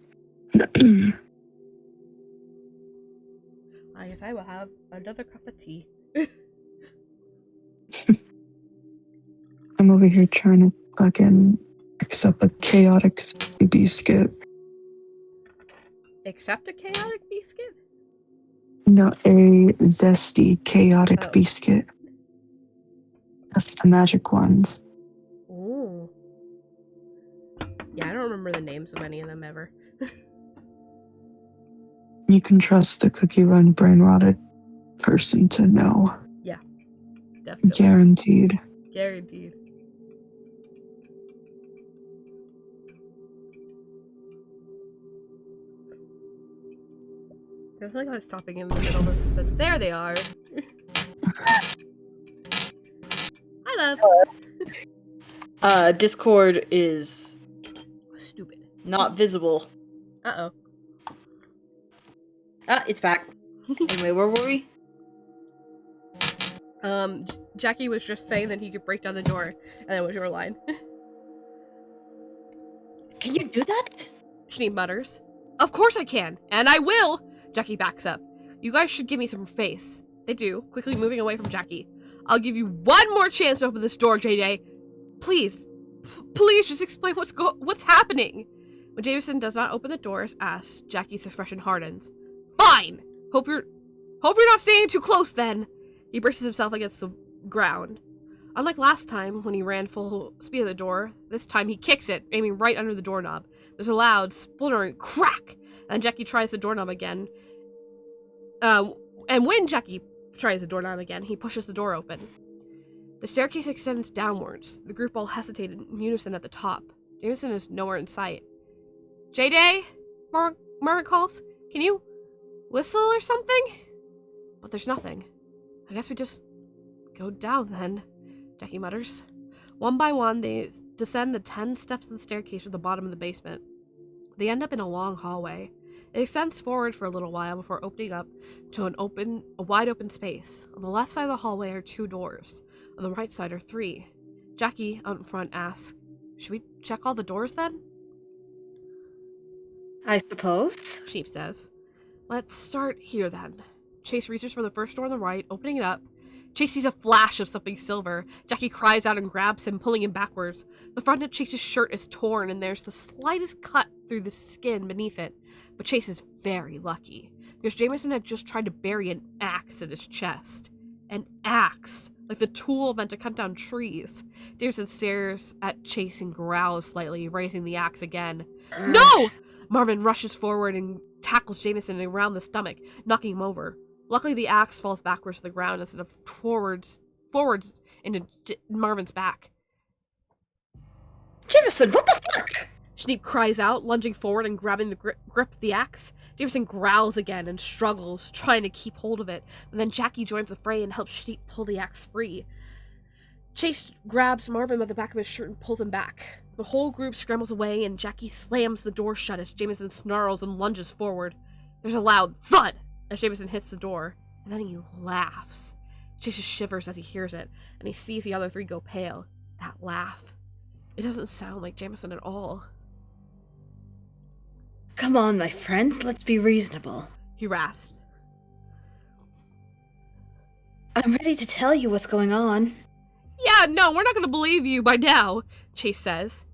I guess I will have another cup of tea. I'm over here trying to fucking accept a chaotic biscuit. Accept a chaotic biscuit? No, a zesty chaotic biscuit. That's the magic ones. Ooh. Yeah, I don't remember the names of any of them ever. You can trust the cookie run brain rotted person to know. Yeah, definitely. Guaranteed. Guaranteed. I feel like I was stopping in the middle of this, but there they are. Hi, love. Discord is stupid. Not visible. Uh-oh. It's back. Anyway, where were we? Jackie was just saying that he could break down the door, and then was your line. Can you do that? Shneeb mutters. Of course I can, and I will! Jackie backs up. You guys should give me some space. They do, quickly moving away from Jackie. I'll give you one more chance to open this door, JJ. Please. Please just explain what's happening. When Jameson does not open the doors, asks, Jackie's expression hardens. Fine! Hope you're not staying too close then! He braces himself against the ground. Unlike last time, when he ran full speed at the door, this time he kicks it, aiming right under the doorknob. There's a loud, spluttering crack, and Jackie tries the doorknob again. And when Jackie tries the doorknob again, he pushes the door open. The staircase extends downwards. The group all hesitate in unison at the top. Jameson is nowhere in sight. JJ? Marvin calls. Can you whistle or something? But there's nothing. I guess we just go down then, Jackie mutters. One by one, they descend the 10 steps of the staircase to the bottom of the basement. They end up in a long hallway. It extends forward for a little while before opening up to a wide open space. On the left side of the hallway are 2 doors. On the right side are 3. Jackie, out in front, asks, should we check all the doors then? I suppose. Sheep says. Let's start here then. Chase reaches for the first door on the right, opening it up. Chase sees a flash of something silver. Jackie cries out and grabs him, pulling him backwards. The front of Chase's shirt is torn, and there's the slightest cut through the skin beneath it. But Chase is very lucky, because Jameson had just tried to bury an axe in his chest. An axe! Like the tool meant to cut down trees. Jameson stares at Chase and growls slightly, raising the axe again. No! Marvin rushes forward and tackles Jameson around the stomach, knocking him over. Luckily, the axe falls backwards to the ground instead of forwards into Marvin's back. Jameson, what the fuck? Schneep cries out, lunging forward and grabbing the grip of the axe. Jameson growls again and struggles, trying to keep hold of it. And then Jackie joins the fray and helps Schneep pull the axe free. Chase grabs Marvin by the back of his shirt and pulls him back. The whole group scrambles away, and Jackie slams the door shut as Jameson snarls and lunges forward. There's a loud thud as Jameson hits the door, and then he laughs. Chase just shivers as he hears it, and he sees the other 3 go pale. That laugh. It doesn't sound like Jameson at all. Come on, my friends, let's be reasonable. He rasps. I'm ready to tell you what's going on. Yeah, no, we're not gonna believe you by now, Chase says.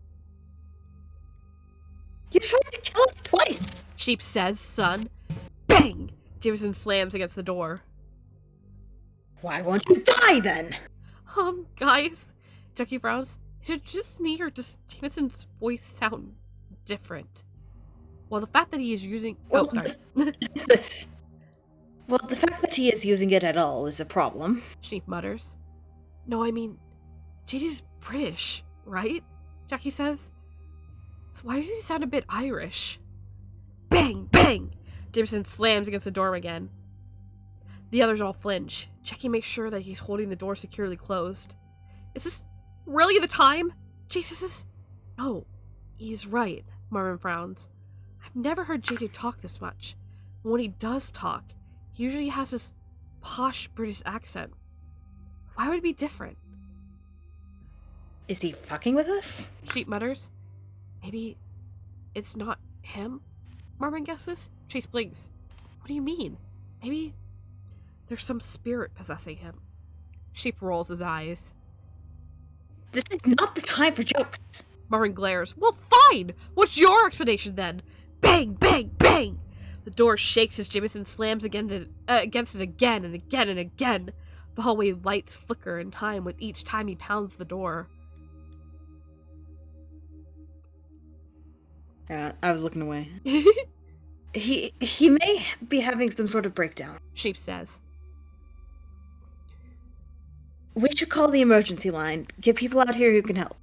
You tried to kill us twice! Sheep says, son. Bang! Jameson slams against the door. Why won't you die then? Guys, Jackie frowns. Is it just me or does Jameson's voice sound different? Well, the fact that he is using... Well, the fact that he is using it at all is a problem. Sheep mutters. No, I mean, JJ's British, right? Jackie says. So why does he sound a bit Irish? Bang! Bang! Jameson slams against the door again. The others all flinch. Jackie makes sure that he's holding the door securely closed. Is this really the time? Chase says. No, he's right, Marvin frowns. I've never heard JJ talk this much. And when he does talk, he usually has this posh British accent. Why would it be different? Is he fucking with us? Sheep mutters. Maybe it's not him? Marvin guesses. Chase blinks. What do you mean? Maybe there's some spirit possessing him. Sheep rolls his eyes. This is not the time for jokes. Marvin glares. Well, fine! What's your explanation then? Bang, bang, bang! The door shakes as Jameson slams against it again and again and again. The hallway lights flicker in time with each time he pounds the door. Yeah, I was looking away. He may be having some sort of breakdown. Sheep says. We should call the emergency line. Get people out here who can help.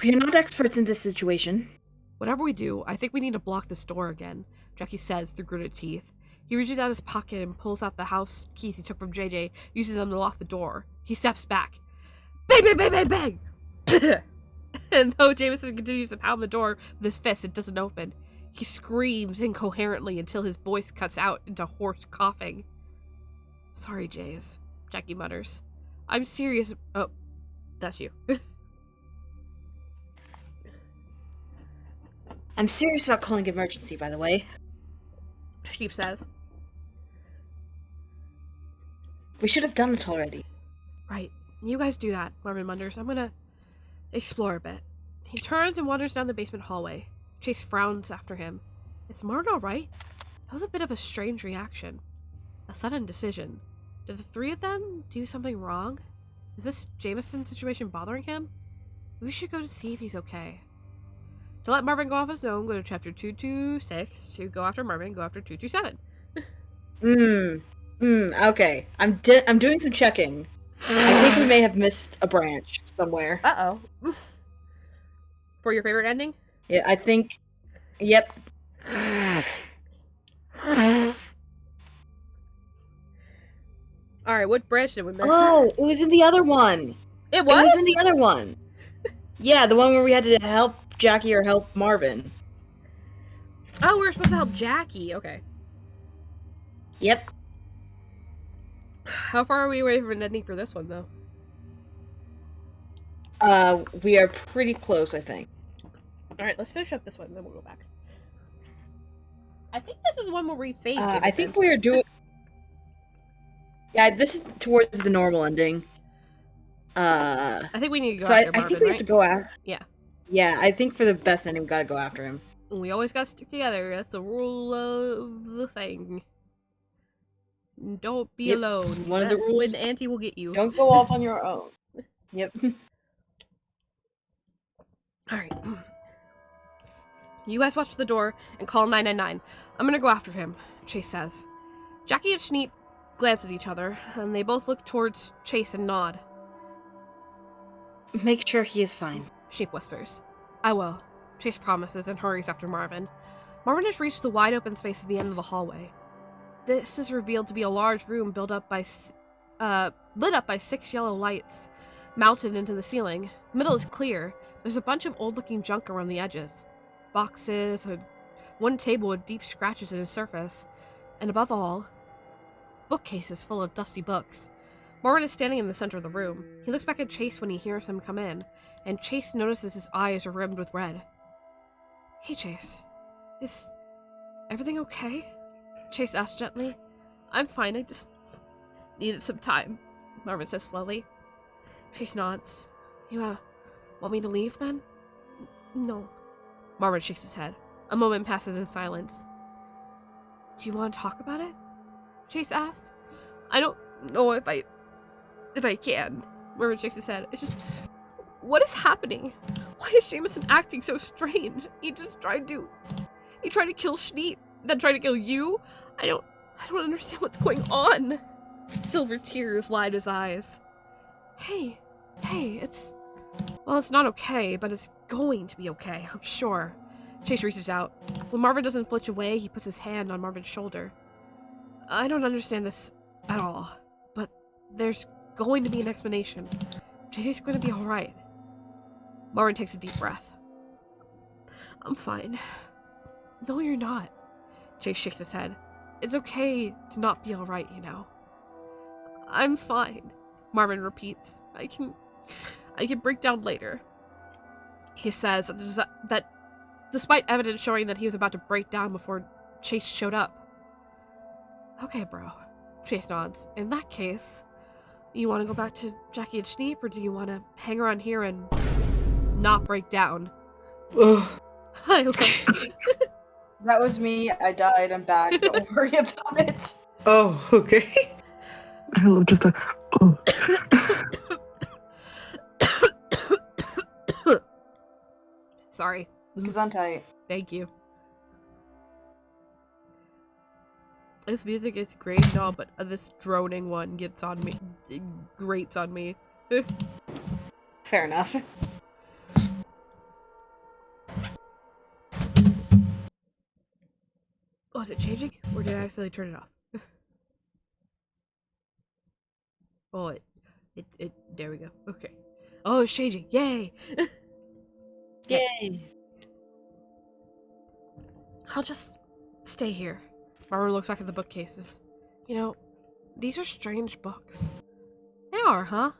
We are not experts in this situation. Whatever we do, I think we need to block this door again, Jackie says through gritted teeth. He reaches out his pocket and pulls out the house keys he took from JJ, using them to lock the door. He steps back. Bang, bang, bang, bang, bang! And though Jameson continues to pound the door with his fist, it doesn't open. He screams incoherently until his voice cuts out into hoarse coughing. Sorry, Jays, Jackie mutters. I'm serious. Oh, that's you. I'm serious about calling emergency, by the way. Sheep says. We should have done it already. Right. You guys do that, Marvin mutters. I'm gonna explore a bit. He turns and wanders down the basement hallway. Chase frowns after him. Is Martin alright? That was a bit of a strange reaction. A sudden decision. Did the three of them do something wrong? Is this Jameson situation bothering him? We should go to see if he's okay. To let Marvin go off his own, go to chapter 226. To go after Marvin, go after 227. Okay. I'm doing some checking. I think we may have missed a branch somewhere. Uh-oh. For your favorite ending? Yeah, I think... Yep. Alright, what branch did we miss? Oh, it was in the other one. It was? It was in the other one. Yeah, the one where we had to help Jackie or help Marvin. Oh, we were supposed to help Jackie. Okay. Yep. How far are we away from an ending for this one, though? We are pretty close, I think. Alright, let's finish up this one, then we'll go back. I think this is the one where we saved. I think we are doing... Yeah, this is towards the normal ending. I think we need to go so after I Marvin, think we right? have to go after... Yeah. Yeah, I think for the best ending, we gotta go after him. We always gotta stick together. That's the rule of the thing. Don't be alone. One of the rules. When Auntie will get you. Don't go off on your own. Yep. Alright. You guys watch the door and call 999. I'm gonna go after him, Chase says. Jackie and Schneep glance at each other, and they both look towards Chase and nod. Make sure he is fine. Sheep whispers. I will. Chase promises and hurries after Marvin. Marvin has reached the wide open space at the end of the hallway. This is revealed to be a large room lit up by 6 yellow lights mounted into the ceiling. The middle is clear. There's a bunch of old-looking junk around the edges. Boxes, and one table with deep scratches in its surface. And above all, bookcases full of dusty books. Marvin is standing in the center of the room. He looks back at Chase when he hears him come in, and Chase notices his eyes are rimmed with red. Hey, Chase. Is everything okay? Chase asks gently. I'm fine, I just needed some time, Marvin says slowly. Chase nods. You, want me to leave then? No. Marvin shakes his head. A moment passes in silence. Do you want to talk about it? Chase asks. I don't know if I can. Marvin shakes his head. It's just, what is happening? Why is Jameson acting so strange? He tried to kill Schneep, then tried to kill you? I don't understand what's going on. Silver tears line his eyes. Hey, it's not okay, but it's going to be okay, I'm sure. Chase reaches out. When Marvin doesn't flinch away, he puts his hand on Marvin's shoulder. I don't understand this at all, but there's going to be an explanation. JJ's going to be alright. Marvin takes a deep breath. I'm fine. No, you're not. Chase shakes his head. It's okay to not be alright, you know. I'm fine, Marvin repeats. I I can break down later. He says that despite evidence showing that he was about to break down before Chase showed up. Okay, bro. Chase nods. In that case, you want to go back to Jackie and Schneep, or do you want to hang around here and not break down? Ugh. I love That was me. I died. I'm back. Don't worry about it. Oh, okay. I love just the, oh. Sorry. Gesundheit. Thank you. This music is great and all, but this droning one gets on me. It grates on me. Fair enough. Oh, is it changing? Or did I accidentally turn it off? Oh, there we go. Okay. Oh, it's changing. Yay! Yay. I'll just stay here. Barbara looks back at the bookcases. You know, these are strange books. They are, huh?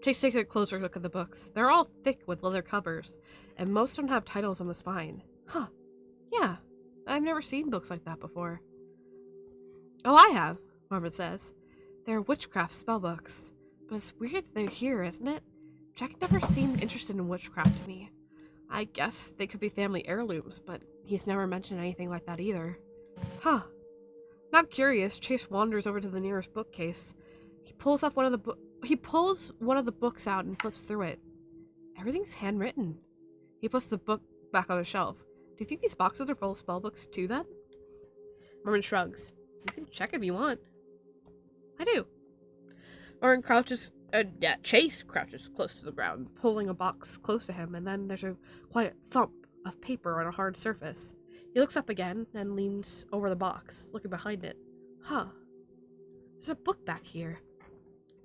Chase takes a closer look at the books. They're all thick with leather covers, and most of them have titles on the spine. Huh. Yeah. I've never seen books like that before. Oh, I have, Marvin says. They're witchcraft spellbooks. But it's weird that they're here, isn't it? Jack never seemed interested in witchcraft to me. I guess they could be family heirlooms, but he's never mentioned anything like that either. Huh. Not curious, Chase wanders over to the nearest bookcase. He pulls one of the books out and flips through it. Everything's handwritten. He puts the book back on the shelf. Do you think these boxes are full of spellbooks too, then? Marvin shrugs. You can check if you want. I do. Marvin Chase crouches close to the ground, pulling a box close to him, and then there's a quiet thump of paper on a hard surface. He looks up again and leans over the box, looking behind it. Huh. There's a book back here.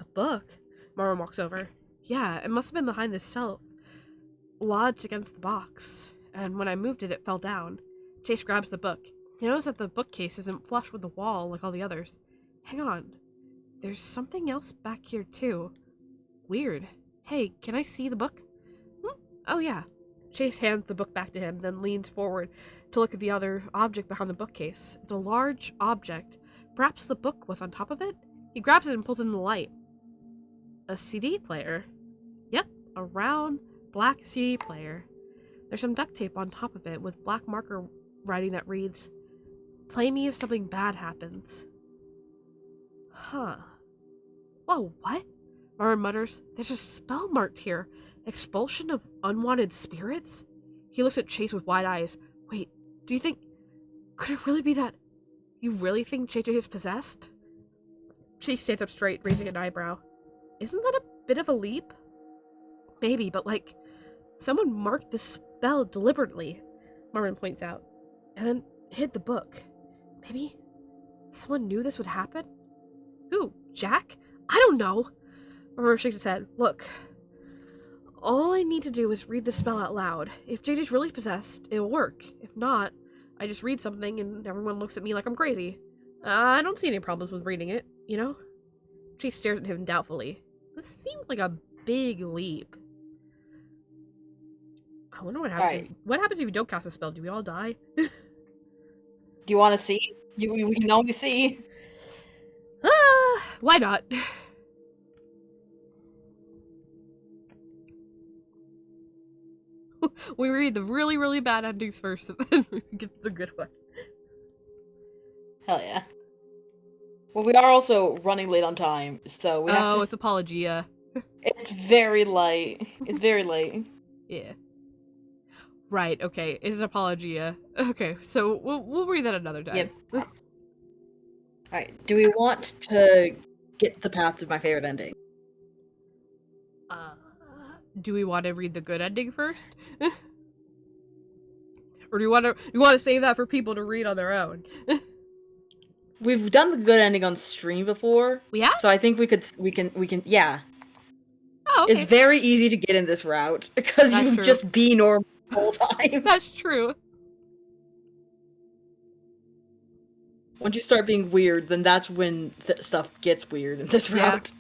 A book? Marvin walks over. Yeah, it must have been behind this shelf, lodged against the box. And when I moved it, it fell down. Chase grabs the book. He knows that the bookcase isn't flush with the wall like all the others. Hang on. There's something else back here, too. Weird. Hey, can I see the book? Oh, yeah. Chase hands the book back to him, then leans forward to look at the other object behind the bookcase. It's a large object. Perhaps the book was on top of it? He grabs it and pulls it in the light. A CD player. Yep, a round, black CD player. There's some duct tape on top of it with black marker writing that reads, "Play me if something bad happens." Huh. Whoa, what? Marvin mutters, "There's a spell marked here. Expulsion of unwanted spirits?" He looks at Chase with wide eyes. Wait, do you think... Could it really be that... You really think JJ is possessed? Chase stands up straight, raising an eyebrow. Isn't that a bit of a leap? Maybe, but like... Someone marked the spell deliberately, Marvin points out, and then hid the book. Maybe someone knew this would happen? Who? Jack? I don't know. Marvin shakes his head. Look, all I need to do is read the spell out loud. If JJ's really possessed, it'll work. If not, I just read something and everyone looks at me like I'm crazy. I don't see any problems with reading it, you know? She stares at him doubtfully. This seems like a big leap. I wonder what happens. Right. What happens if you don't cast a spell? Do we all die? Do you want to see? We can always see. Why not? We read the really, really bad endings first, and then we get to the good one. Hell yeah. Well, we are also running late on time, so we have to... it's Apologia. It's very light. It's very late. Yeah. Right, okay. It's Apologia. Okay, so we'll read that another time. Yep. Alright, do we want to get the path to my favorite ending? Do we want to read the good ending first? Or do you want to save that for people to read on their own? We've done the good ending on stream before. We have? So I think we can yeah. Oh, okay. It's very easy to get in this route because That's you true. just be normal the whole time. That's true. Once you start being weird, then that's when stuff gets weird in this route.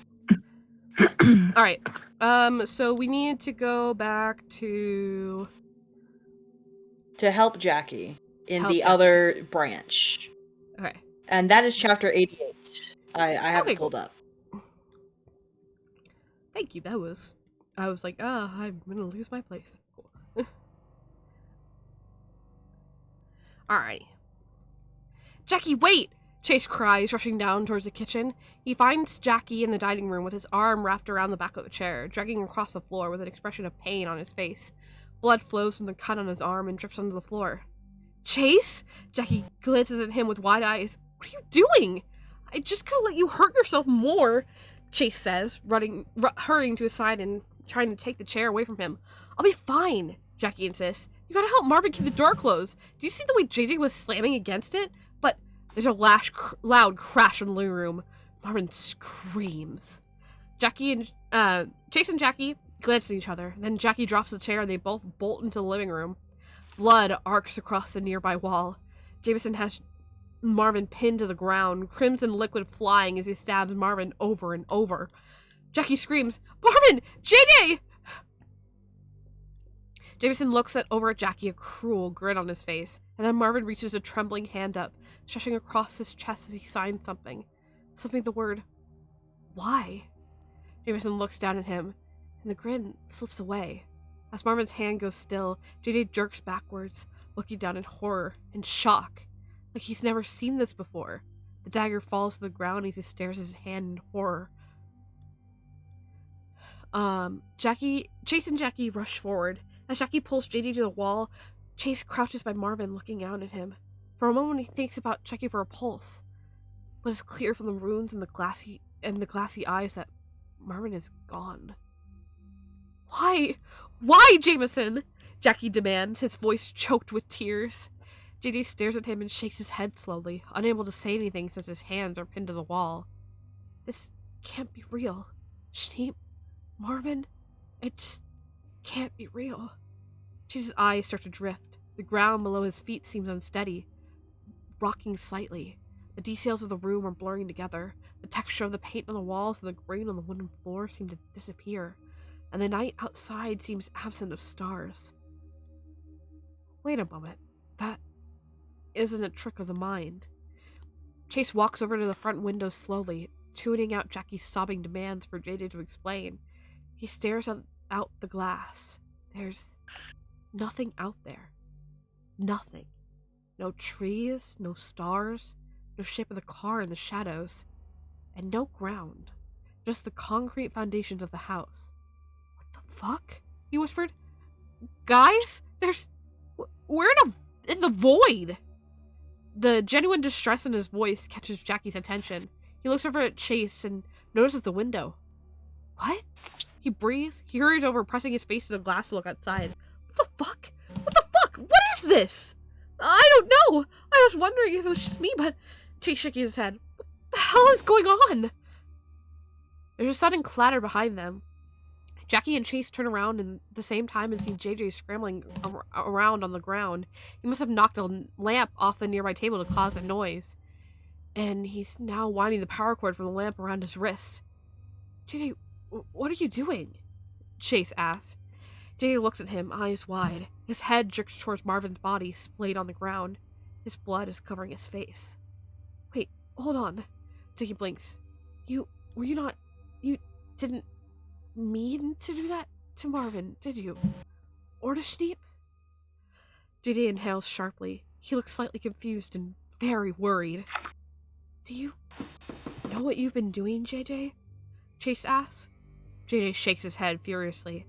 All right. So we need to go back to help Jackie in the other branch. Okay. And that is chapter 88. I have it pulled up. Thank you. I was like, I'm gonna lose my place. Cool. Alright. Jackie, wait! Chase cries, rushing down towards the kitchen. He finds Jackie in the dining room with his arm wrapped around the back of the chair, dragging across the floor with an expression of pain on his face. Blood flows from the cut on his arm and drips onto the floor. Chase? Jackie glances at him with wide eyes. What are you doing? I just could let you hurt yourself more, Chase says, hurrying to his side and trying to take the chair away from him. I'll be fine, Jackie insists. You gotta help Marvin keep the door closed. Do you see the way JJ was slamming against it? But there's a loud crash in the living room. Marvin screams. Chase and Jackie glance at each other. Then Jackie drops the chair and they both bolt into the living room. Blood arcs across the nearby wall. Jameson has Marvin pinned to the ground, crimson liquid flying as he stabs Marvin over and over. Jackie screams, Marvin! JJ! Jameson looks over at Jackie, a cruel grin on his face, and then Marvin reaches a trembling hand up, stretching across his chest as he signs something. The word, why? Jameson looks down at him, and the grin slips away. As Marvin's hand goes still, JJ jerks backwards, looking down in horror and shock, like he's never seen this before. The dagger falls to the ground as he stares at his hand in horror. Chase and Jackie rush forward. As Jackie pulls JD to the wall, Chase crouches by Marvin, looking out at him. For a moment, he thinks about checking for a pulse, but it's clear from the runes and the glassy eyes that Marvin is gone. Why? Why, Jameson? Jackie demands, his voice choked with tears. JD stares at him and shakes his head slowly, unable to say anything since his hands are pinned to the wall. This can't be real. Schneep? Marvin? It can't be real. Chase's eyes start to drift. The ground below his feet seems unsteady, rocking slightly. The details of the room are blurring together. The texture of the paint on the walls and the grain on the wooden floor seem to disappear, and the night outside seems absent of stars. Wait a moment. That isn't a trick of the mind. Chase walks over to the front window slowly, tuning out Jackie's sobbing demands for JJ to explain. He stares out the glass. There's nothing out there. Nothing. No trees, no stars, no shape of the car in the shadows, and no ground. Just the concrete foundations of the house. What the fuck? He whispered. Guys, we're in the void. The genuine distress in his voice catches Jackie's attention. He looks over at Chase and notices the window. What? He breathes. He hurries over, pressing his face to the glass to look outside. What the fuck? What the fuck? What is this? I don't know. I was wondering if it was just me, but Chase shaking his head. What the hell is going on? There's a sudden clatter behind them. Jackie and Chase turn around at the same time and see JJ scrambling around on the ground. He must have knocked a lamp off the nearby table to cause a noise. And he's now winding the power cord from the lamp around his wrist. JJ, what are you doing? Chase asks. JJ looks at him, eyes wide. His head jerks towards Marvin's body, splayed on the ground. His blood is covering his face. Wait, hold on. Jackie blinks. You didn't mean to do that to Marvin, did you? Or to Schneep? JJ inhales sharply. He looks slightly confused and very worried. Do you know what you've been doing, JJ? Chase asks. JJ shakes his head furiously.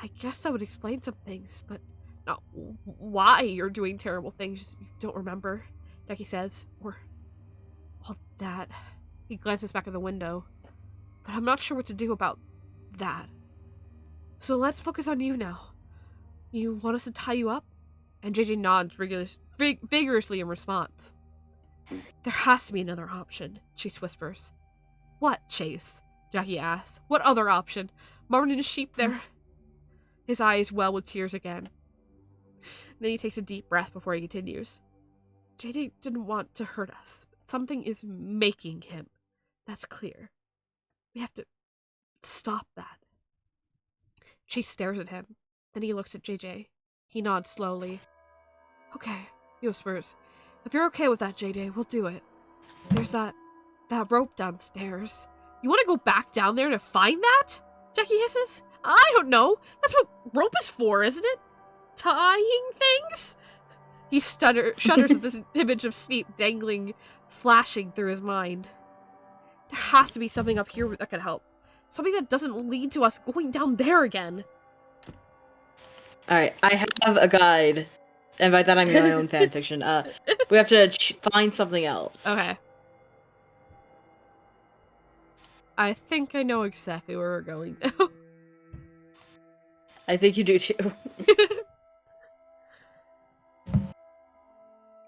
I guess that would explain some things, but not why you're doing terrible things you don't remember, Jackie says. Or all that. He glances back at the window. But I'm not sure what to do about that. So let's focus on you now. You want us to tie you up? And JJ nods vigorously in response. There has to be another option, Chase whispers. What, Chase? Jackie asks. What other option? Marvin and Sheep there. His eyes well with tears again. Then he takes a deep breath before he continues. JJ didn't want to hurt us. Something is making him. That's clear. We have to stop that. Chase stares at him. Then he looks at JJ. He nods slowly. Okay, he whispers. If you're okay with that, JJ, we'll do it. There's that rope downstairs. You want to go back down there to find that? Jackie hisses. I don't know. That's what rope is for, isn't it? Tying things? He shudders at this image of Sneap dangling, flashing through his mind. There has to be something up here that could help. Something that doesn't lead to us going down there again. Alright, I have a guide. And by that I mean my own fanfiction. We have to find something else. Okay. I think I know exactly where we're going now. I think you do too.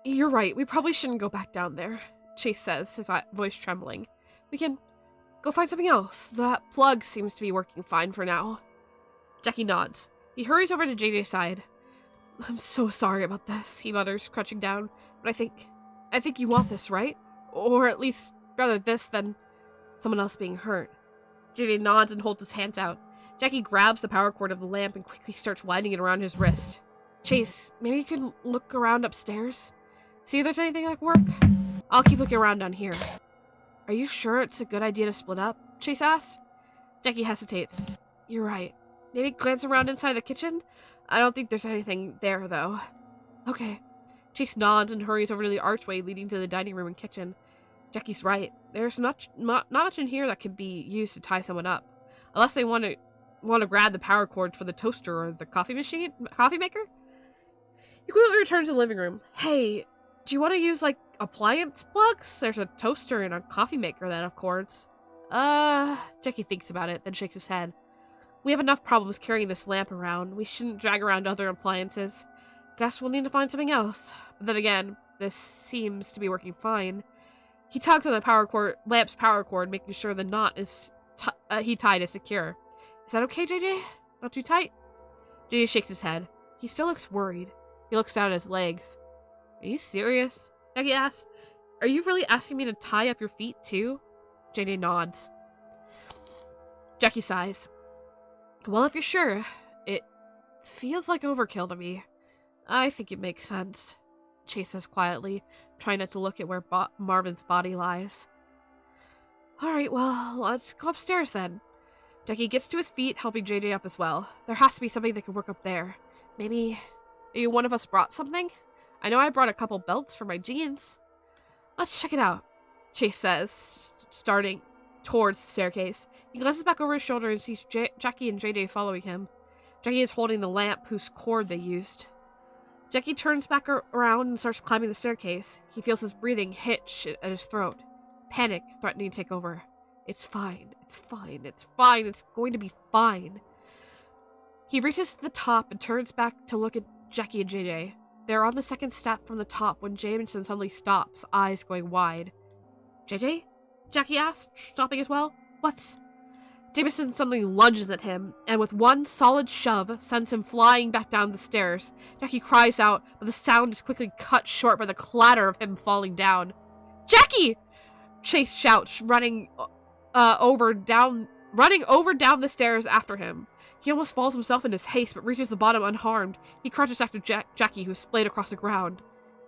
You're right, we probably shouldn't go back down there, Chase says, his voice trembling. We can go find something else. That plug seems to be working fine for now. Jackie nods. He hurries over to JJ's side. I'm so sorry about this, he mutters, crouching down. But I think you want this, right? Or at least rather this than someone else being hurt. JJ nods and holds his hands out. Jackie grabs the power cord of the lamp and quickly starts winding it around his wrist. Chase, maybe you can look around upstairs? See if there's anything that can work? I'll keep looking around down here. Are you sure it's a good idea to split up? Chase asks. Jackie hesitates. You're right. Maybe glance around inside the kitchen? I don't think there's anything there, though. Okay. Chase nods and hurries over to the archway leading to the dining room and kitchen. Jackie's right. There's not much in here that could be used to tie someone up. Unless they want to grab the power cord for the toaster or the coffee maker? You quickly return to the living room. Hey, do you want to use, like, appliance plugs? There's a toaster and a coffee maker that have cords. Jackie thinks about it, then shakes his head. We have enough problems carrying this lamp around. We shouldn't drag around other appliances. Guess we'll need to find something else. But then again, this seems to be working fine. He tugs on the lamp's power cord, making sure the knot he tied is secure. Is that okay, JJ? Not too tight? JJ shakes his head. He still looks worried. He looks down at his legs. Are you serious? Jackie asks. Are you really asking me to tie up your feet, too? JJ nods. Jackie sighs. Well, if you're sure, it feels like overkill to me. I think it makes sense, Chase says quietly, trying not to look at where Marvin's body lies. Alright, well, let's go upstairs then. Jackie gets to his feet, helping JJ up as well. There has to be something that can work up there. Maybe one of us brought something? I know I brought a couple belts for my jeans. Let's check it out, Chase says, starting towards the staircase. He glances back over his shoulder and sees Jackie and JJ following him. Jackie is holding the lamp whose cord they used. Jackie turns back around and starts climbing the staircase. He feels his breathing hitch at his throat. Panic threatening to take over. It's fine. It's fine. It's fine. It's going to be fine. He reaches to the top and turns back to look at Jackie and JJ. They're on the second step from the top when Jameson suddenly stops, eyes going wide. JJ? Jackie asks, stopping as well. What's... Jameson suddenly lunges at him, and with one solid shove, sends him flying back down the stairs. Jackie cries out, but the sound is quickly cut short by the clatter of him falling down. Jackie! Chase shouts, running over down the stairs after him. He almost falls himself in his haste, but reaches the bottom unharmed. He crouches after Jackie, who's splayed across the ground.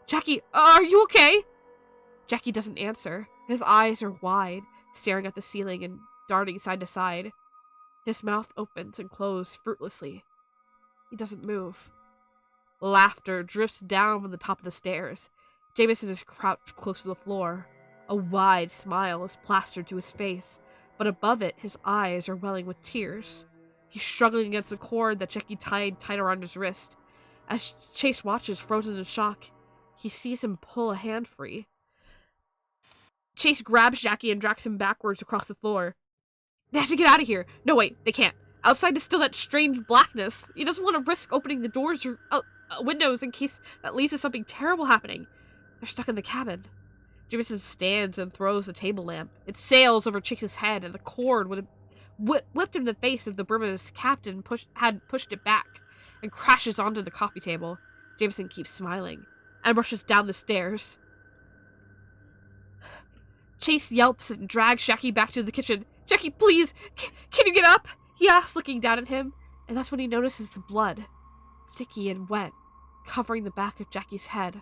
Jackie, are you okay? Jackie doesn't answer. His eyes are wide, staring at the ceiling and darting side to side. His mouth opens and closes fruitlessly. He doesn't move. Laughter drifts down from the top of the stairs. Jameson is crouched close to the floor. A wide smile is plastered to his face, but above it, his eyes are welling with tears. He's struggling against the cord that Jackie tied tight around his wrist. As Chase watches, frozen in shock, he sees him pull a hand free. Chase grabs Jackie and drags him backwards across the floor. They have to get out of here. No, wait, they can't. Outside is still that strange blackness. He doesn't want to risk opening the doors or windows in case that leads to something terrible happening. They're stuck in the cabin. Jameson stands and throws the table lamp. It sails over Chase's head, and the cord would have whipped him in the face if the Burma's captain had pushed it back, and crashes onto the coffee table. Jameson keeps smiling, and rushes down the stairs. Chase yelps and drags Jackie back to the kitchen. Jackie, please, can you get up? He asks, looking down at him, and that's when he notices the blood, sticky and wet, covering the back of Jackie's head,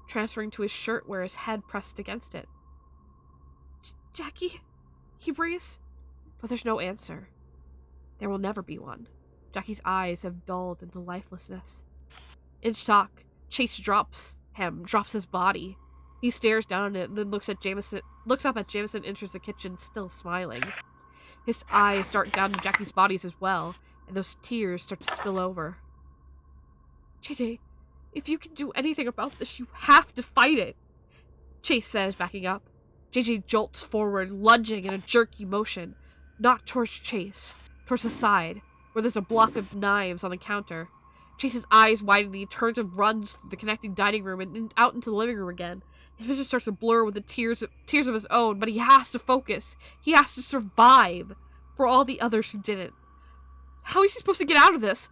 transferring to his shirt where his head pressed against it. Jackie? He breathes, but there's no answer. There will never be one. Jackie's eyes have dulled into lifelessness. In shock, Chase drops his body. He stares down at it and then looks up at Jameson, enters the kitchen, still smiling. His eyes dart down to Jackie's bodies as well, and those tears start to spill over. JJ, if you can do anything about this, you have to fight it, Chase says, backing up. JJ jolts forward, lunging in a jerky motion, not towards Chase, towards the side, where there's a block of knives on the counter. Chase's eyes widen and he turns and runs through the connecting dining room and out into the living room again. His vision starts to blur with the tears of his own, but he has to focus. He has to survive for all the others who didn't. How is he supposed to get out of this?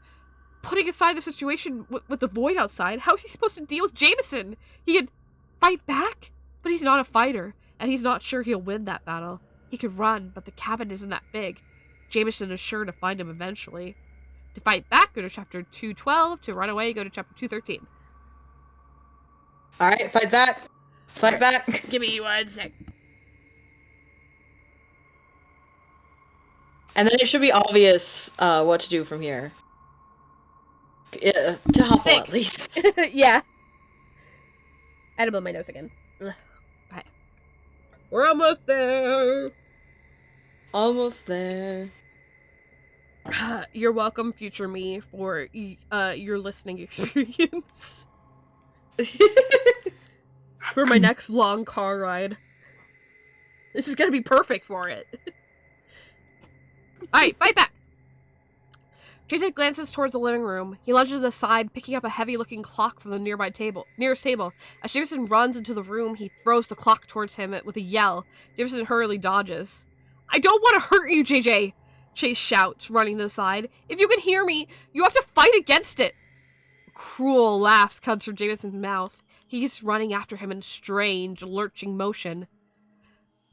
Putting aside the situation with the void outside, how is he supposed to deal with Jameson? He could fight back, but he's not a fighter, and he's not sure he'll win that battle. He could run, but the cabin isn't that big. Jameson is sure to find him eventually. To fight back, go to chapter 212. To run away, go to chapter 213. Alright, fight back. Fight back. Give me 1 sec. And then it should be obvious what to do from here. To Huffle, at least. Yeah. I had to blow my nose again. Ugh. Okay. We're almost there. Almost there. You're welcome, future me, for your listening experience. For my next long car ride. This is gonna be perfect for it. Alright, fight back! Jason glances towards the living room. He lunges aside, picking up a heavy-looking clock from the nearest table. As Jameson runs into the room, he throws the clock towards him with a yell. Jameson hurriedly dodges. I don't want to hurt you, JJ! Chase shouts, running to the side. If you can hear me, you have to fight against it! A cruel laugh comes from Jameson's mouth. He's running after him in strange, lurching motion.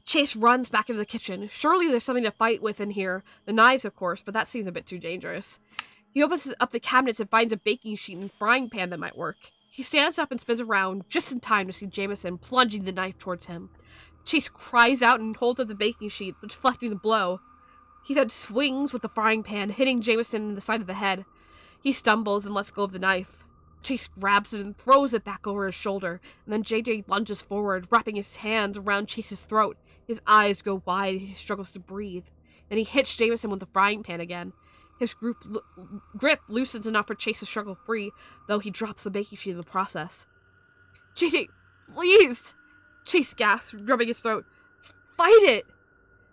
Chase runs back into the kitchen. Surely there's something to fight with in here. The knives, of course, but that seems a bit too dangerous. He opens up the cabinets and finds a baking sheet and frying pan that might work. He stands up and spins around just in time to see Jameson plunging the knife towards him. Chase cries out and holds up the baking sheet, deflecting the blow. He then swings with the frying pan, hitting Jameson in the side of the head. He stumbles and lets go of the knife. Chase grabs it and throws it back over his shoulder, and then JJ lunges forward, wrapping his hands around Chase's throat. His eyes go wide as he struggles to breathe. Then he hits Jameson with the frying pan again. His grip loosens enough for Chase to struggle free, though he drops the baking sheet in the process. JJ, please! Chase gasps, rubbing his throat. Fight it!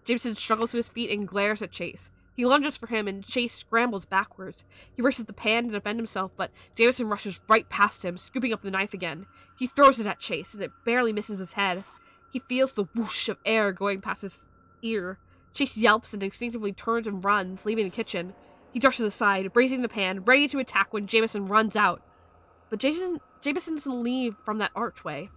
Jameson struggles to his feet and glares at Chase. He lunges for him, and Chase scrambles backwards. He races the pan to defend himself, but Jameson rushes right past him, scooping up the knife again. He throws it at Chase, and it barely misses his head. He feels the whoosh of air going past his ear. Chase yelps and instinctively turns and runs, leaving the kitchen. He darts to the side, raising the pan, ready to attack when Jameson runs out. But Jameson doesn't leave from that archway.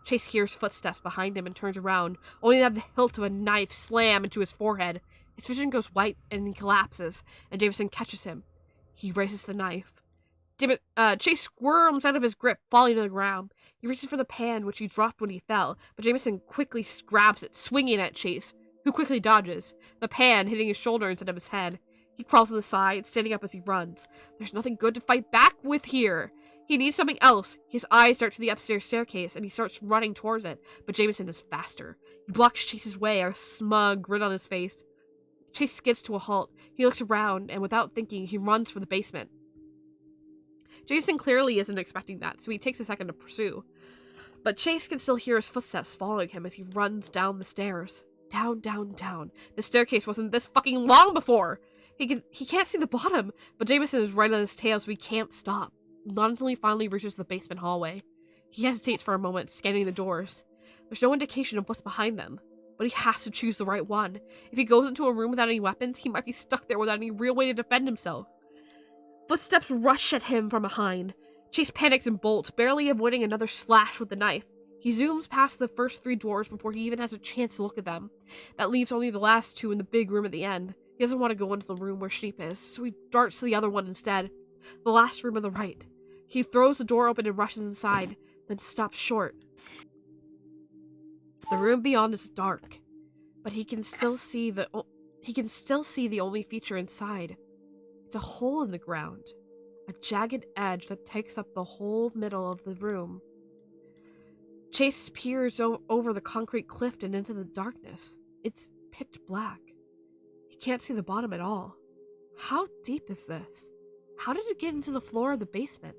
Chase hears footsteps behind him and turns around, only to have the hilt of a knife slam into his forehead. His vision goes white and he collapses, and Jameson catches him. He raises the knife. Chase squirms out of his grip, falling to the ground. He reaches for the pan, which he dropped when he fell, but Jameson quickly grabs it, swinging at Chase, who quickly dodges, the pan hitting his shoulder instead of his head. He crawls to the side, standing up as he runs. There's nothing good to fight back with here. He needs something else. His eyes dart to the upstairs staircase, and he starts running towards it, but Jameson is faster. He blocks Chase's way, a smug grin on his face. Chase skids to a halt. He looks around, and without thinking, he runs for the basement. Jason clearly isn't expecting that, so he takes a second to pursue. But Chase can still hear his footsteps following him as he runs down the stairs. Down, down, down. The staircase wasn't this fucking long before! He can't see the bottom, but Jameson is right on his tail, so he can't stop. Not until he finally reaches the basement hallway. He hesitates for a moment, scanning the doors. There's no indication of what's behind them, but he has to choose the right one. If he goes into a room without any weapons, he might be stuck there without any real way to defend himself. Footsteps rush at him from behind. Chase panics and bolts, barely avoiding another slash with the knife. He zooms past the first 3 doors before he even has a chance to look at them. That leaves only the last 2 in the big room at the end. He doesn't want to go into the room where Sheep is, so he darts to the other one instead. The last room on the right. He throws the door open and rushes inside, then stops short. The room beyond is dark, but he can still see the only feature inside. It's a hole in the ground, a jagged edge that takes up the whole middle of the room. Chase peers over the concrete cliff and into the darkness. It's pitch black. He can't see the bottom at all. How deep is this? How did it get into the floor of the basement?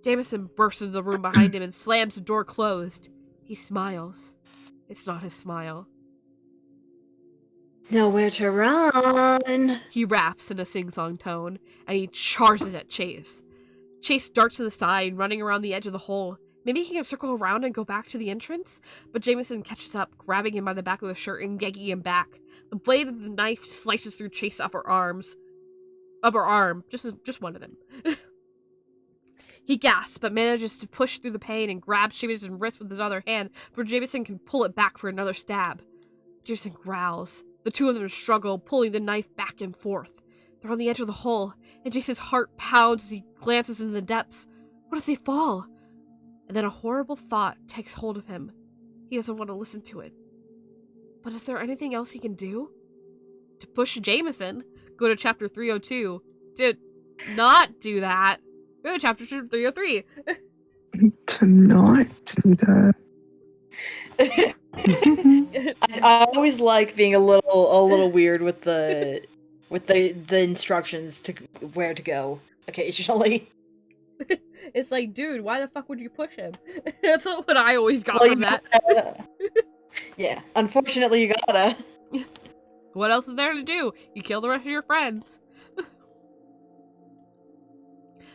Jameson bursts into the room behind him and slams the door closed. He smiles. It's not his smile. Nowhere to run. He raps in a sing-song tone, and he charges at Chase. Chase darts to the side, running around the edge of the hole. Maybe he can circle around and go back to the entrance? But Jameson catches up, grabbing him by the back of the shirt and yanking him back. The blade of the knife slices through Chase's upper arm. Just one of them. He gasps, but manages to push through the pain and grabs Jameson's wrist with his other hand, but Jameson can pull it back for another stab. Jameson growls. The 2 of them struggle, pulling the knife back and forth. They're on the edge of the hole, and Jason's heart pounds as he glances into the depths. What if they fall? And then a horrible thought takes hold of him. He doesn't want to listen to it. But is there anything else he can do? To push Jameson, go to chapter 302. To not do that, go to chapter 303. To not do that. I always like being a little weird with the instructions to where to go occasionally. It's like, dude, why the fuck would you push him? That's what I always got from that. Yeah, unfortunately you gotta. What else is there to do? You kill the rest of your friends.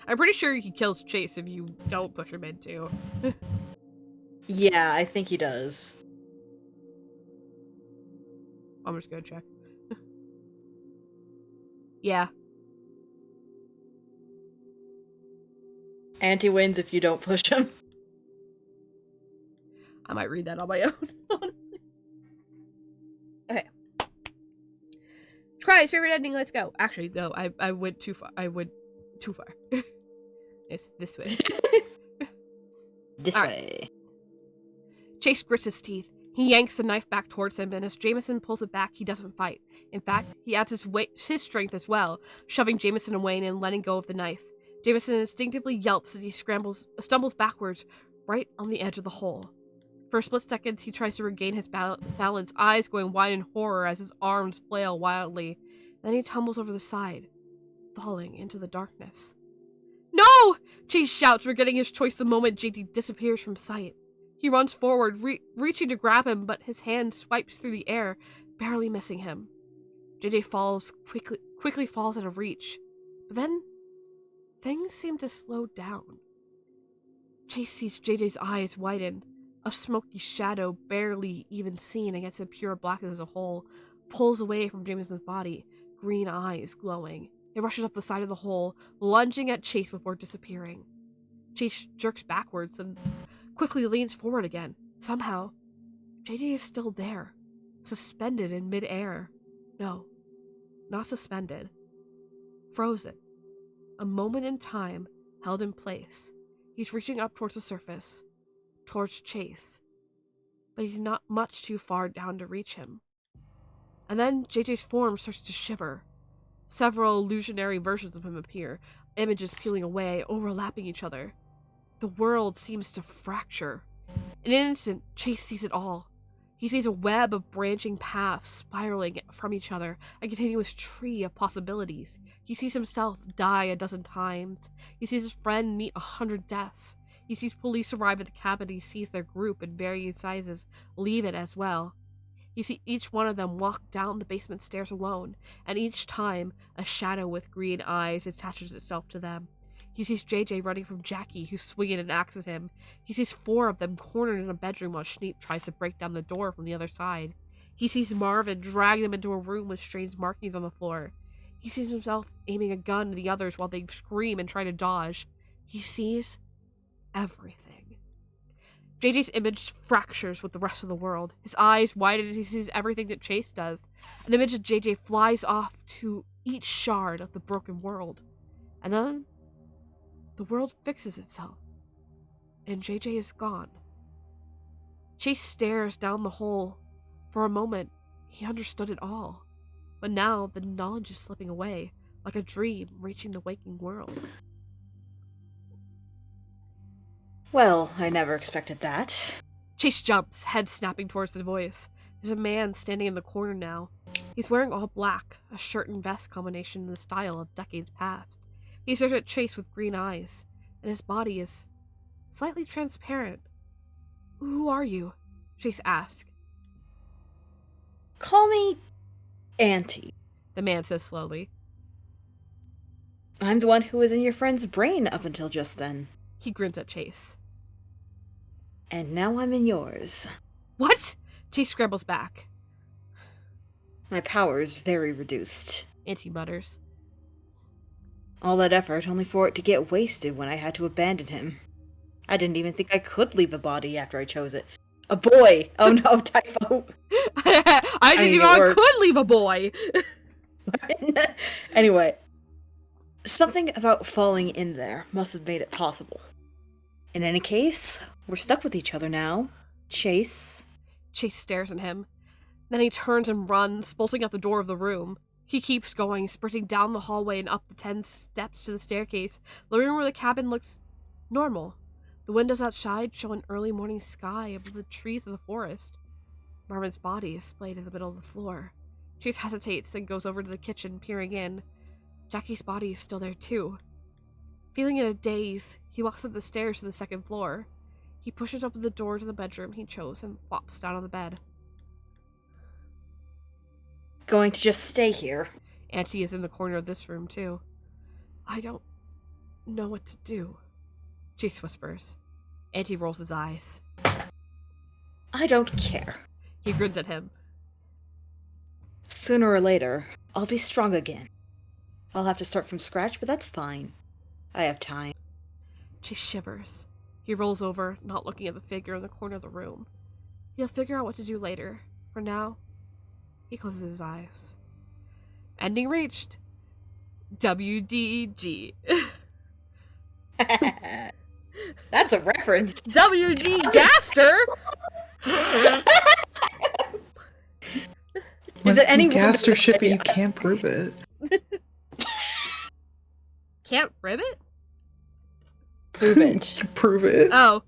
I'm pretty sure he kills Chase if you don't push him in too. Yeah, I think he does. I'm just gonna check. Yeah. And he wins if you don't push him. I might read that on my own, honestly. Okay. Try his favorite ending, let's go. Actually, no, I went too far. It's this way. This All way. Right. Chase grits his teeth. He yanks the knife back towards him, and as Jameson pulls it back, he doesn't fight. In fact, he adds his strength as well, shoving Jameson away and letting go of the knife. Jameson instinctively yelps as he stumbles backwards, right on the edge of the hole. For a split second, he tries to regain his balance, eyes going wide in horror as his arms flail wildly. Then he tumbles over the side, falling into the darkness. No! Chase shouts, regretting his choice the moment JD disappears from sight. He runs forward, reaching to grab him, but his hand swipes through the air, barely missing him. JJ quickly falls out of reach. But then, things seem to slow down. Chase sees JJ's eyes widen. A smoky shadow, barely even seen against the pure blackness as a whole, pulls away from Jameson's body, green eyes glowing. It rushes up the side of the hole, lunging at Chase before disappearing. Chase jerks backwards and quickly leans forward again. Somehow, JJ is still there, suspended in midair. No, not suspended. Frozen. A moment in time, held in place. He's reaching up towards the surface, towards Chase, but he's not much too far down to reach him. And then JJ's form starts to shiver. Several illusionary versions of him appear, images peeling away, overlapping each other. The world seems to fracture. In an instant, Chase sees it all. He sees a web of branching paths spiraling from each other, a continuous tree of possibilities. He sees himself die a dozen times. He sees his friend meet 100 deaths. He sees police arrive at the cabin. He sees their group in varying sizes leave it as well. You see each one of them walk down the basement stairs alone, and each time, a shadow with green eyes attaches itself to them. He sees JJ running from Jackie, who's swinging an axe at him. He sees 4 of them cornered in a bedroom while Schneep tries to break down the door from the other side. He sees Marvin drag them into a room with strange markings on the floor. He sees himself aiming a gun at the others while they scream and try to dodge. He sees everything. JJ's image fractures with the rest of the world. His eyes widen as he sees everything that Chase does. An image of JJ flies off to each shard of the broken world. And then, the world fixes itself. And JJ is gone. Chase stares down the hole. For a moment, he understood it all. But now, the knowledge is slipping away, like a dream reaching the waking world. Well, I never expected that. Chase jumps, head snapping towards the voice. There's a man standing in the corner now. He's wearing all black, a shirt and vest combination in the style of decades past. He stares at Chase with green eyes, and his body is slightly transparent. Who are you? Chase asks. Call me Auntie. The man says slowly. I'm the one who was in your friend's brain up until just then. He grins at Chase. And now I'm in yours. What? Chase scrambles back. My power is very reduced. Auntie mutters. All that effort only for it to get wasted when I had to abandon him. I didn't even think I could leave a body after I chose it. A boy! Oh no, typo. I didn't even know I could leave a boy! Anyway, something about falling in there must have made it possible. In any case, we're stuck with each other now. Chase. Chase stares at him. Then he turns and runs, bolting out the door of the room. He keeps going, sprinting down the hallway and up the 10 steps to the staircase. The room where the cabin looks normal. The windows outside show an early morning sky above the trees of the forest. Marvin's body is splayed in the middle of the floor. Chase hesitates, then goes over to the kitchen, peering in. Jackie's body is still there too. Feeling in a daze, he walks up the stairs to the second floor. He pushes open the door to the bedroom he chose and flops down on the bed. Going to just stay here. Auntie is in the corner of this room too. I don't know what to do, Chase whispers. Auntie rolls his eyes. I don't care. He grins at him. Sooner or later, I'll be strong again. I'll have to start from scratch, but that's fine. I have time. Chase shivers. He rolls over, not looking at the figure in the corner of the room. He'll figure out what to do later. For now, he closes his eyes. Ending reached. WDG. That's a reference. WG Gaster? Is it any Gaster ship, but you can't prove it. Can't rivet? Prove it. Prove it. Oh.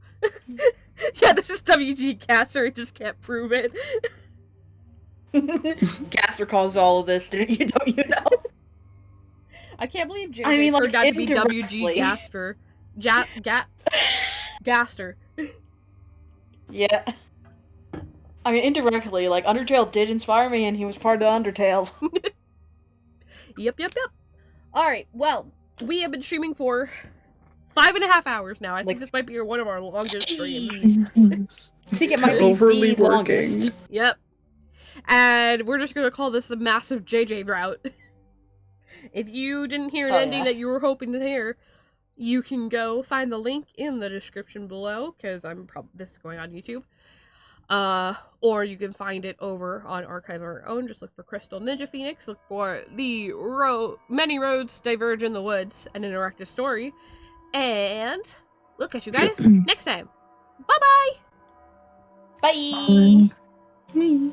Yeah, this is WG Gaster, it just can't prove it. Gaster caused all of this, don't you know? I can't believe JJ turned out to be WG Gasper. Gaster. Yeah. I mean, indirectly, like, Undertale did inspire me, and he was part of the Undertale. Yep. Alright, well, we have been streaming for 5.5 hours now. I think this might be one of our longest streams. I think it might be overly the longest. Yep. And we're just gonna call this the massive JJ route. If you didn't hear an ending that you were hoping to hear, you can go find the link in the description below, because this is going on YouTube. Or you can find it over on Archive of Our Own. Just look for Crystal Ninja Phoenix. Look for the Many Roads Diverge in the Woods, an interactive story. And we'll catch you guys next time. Bye-bye! Bye! Me.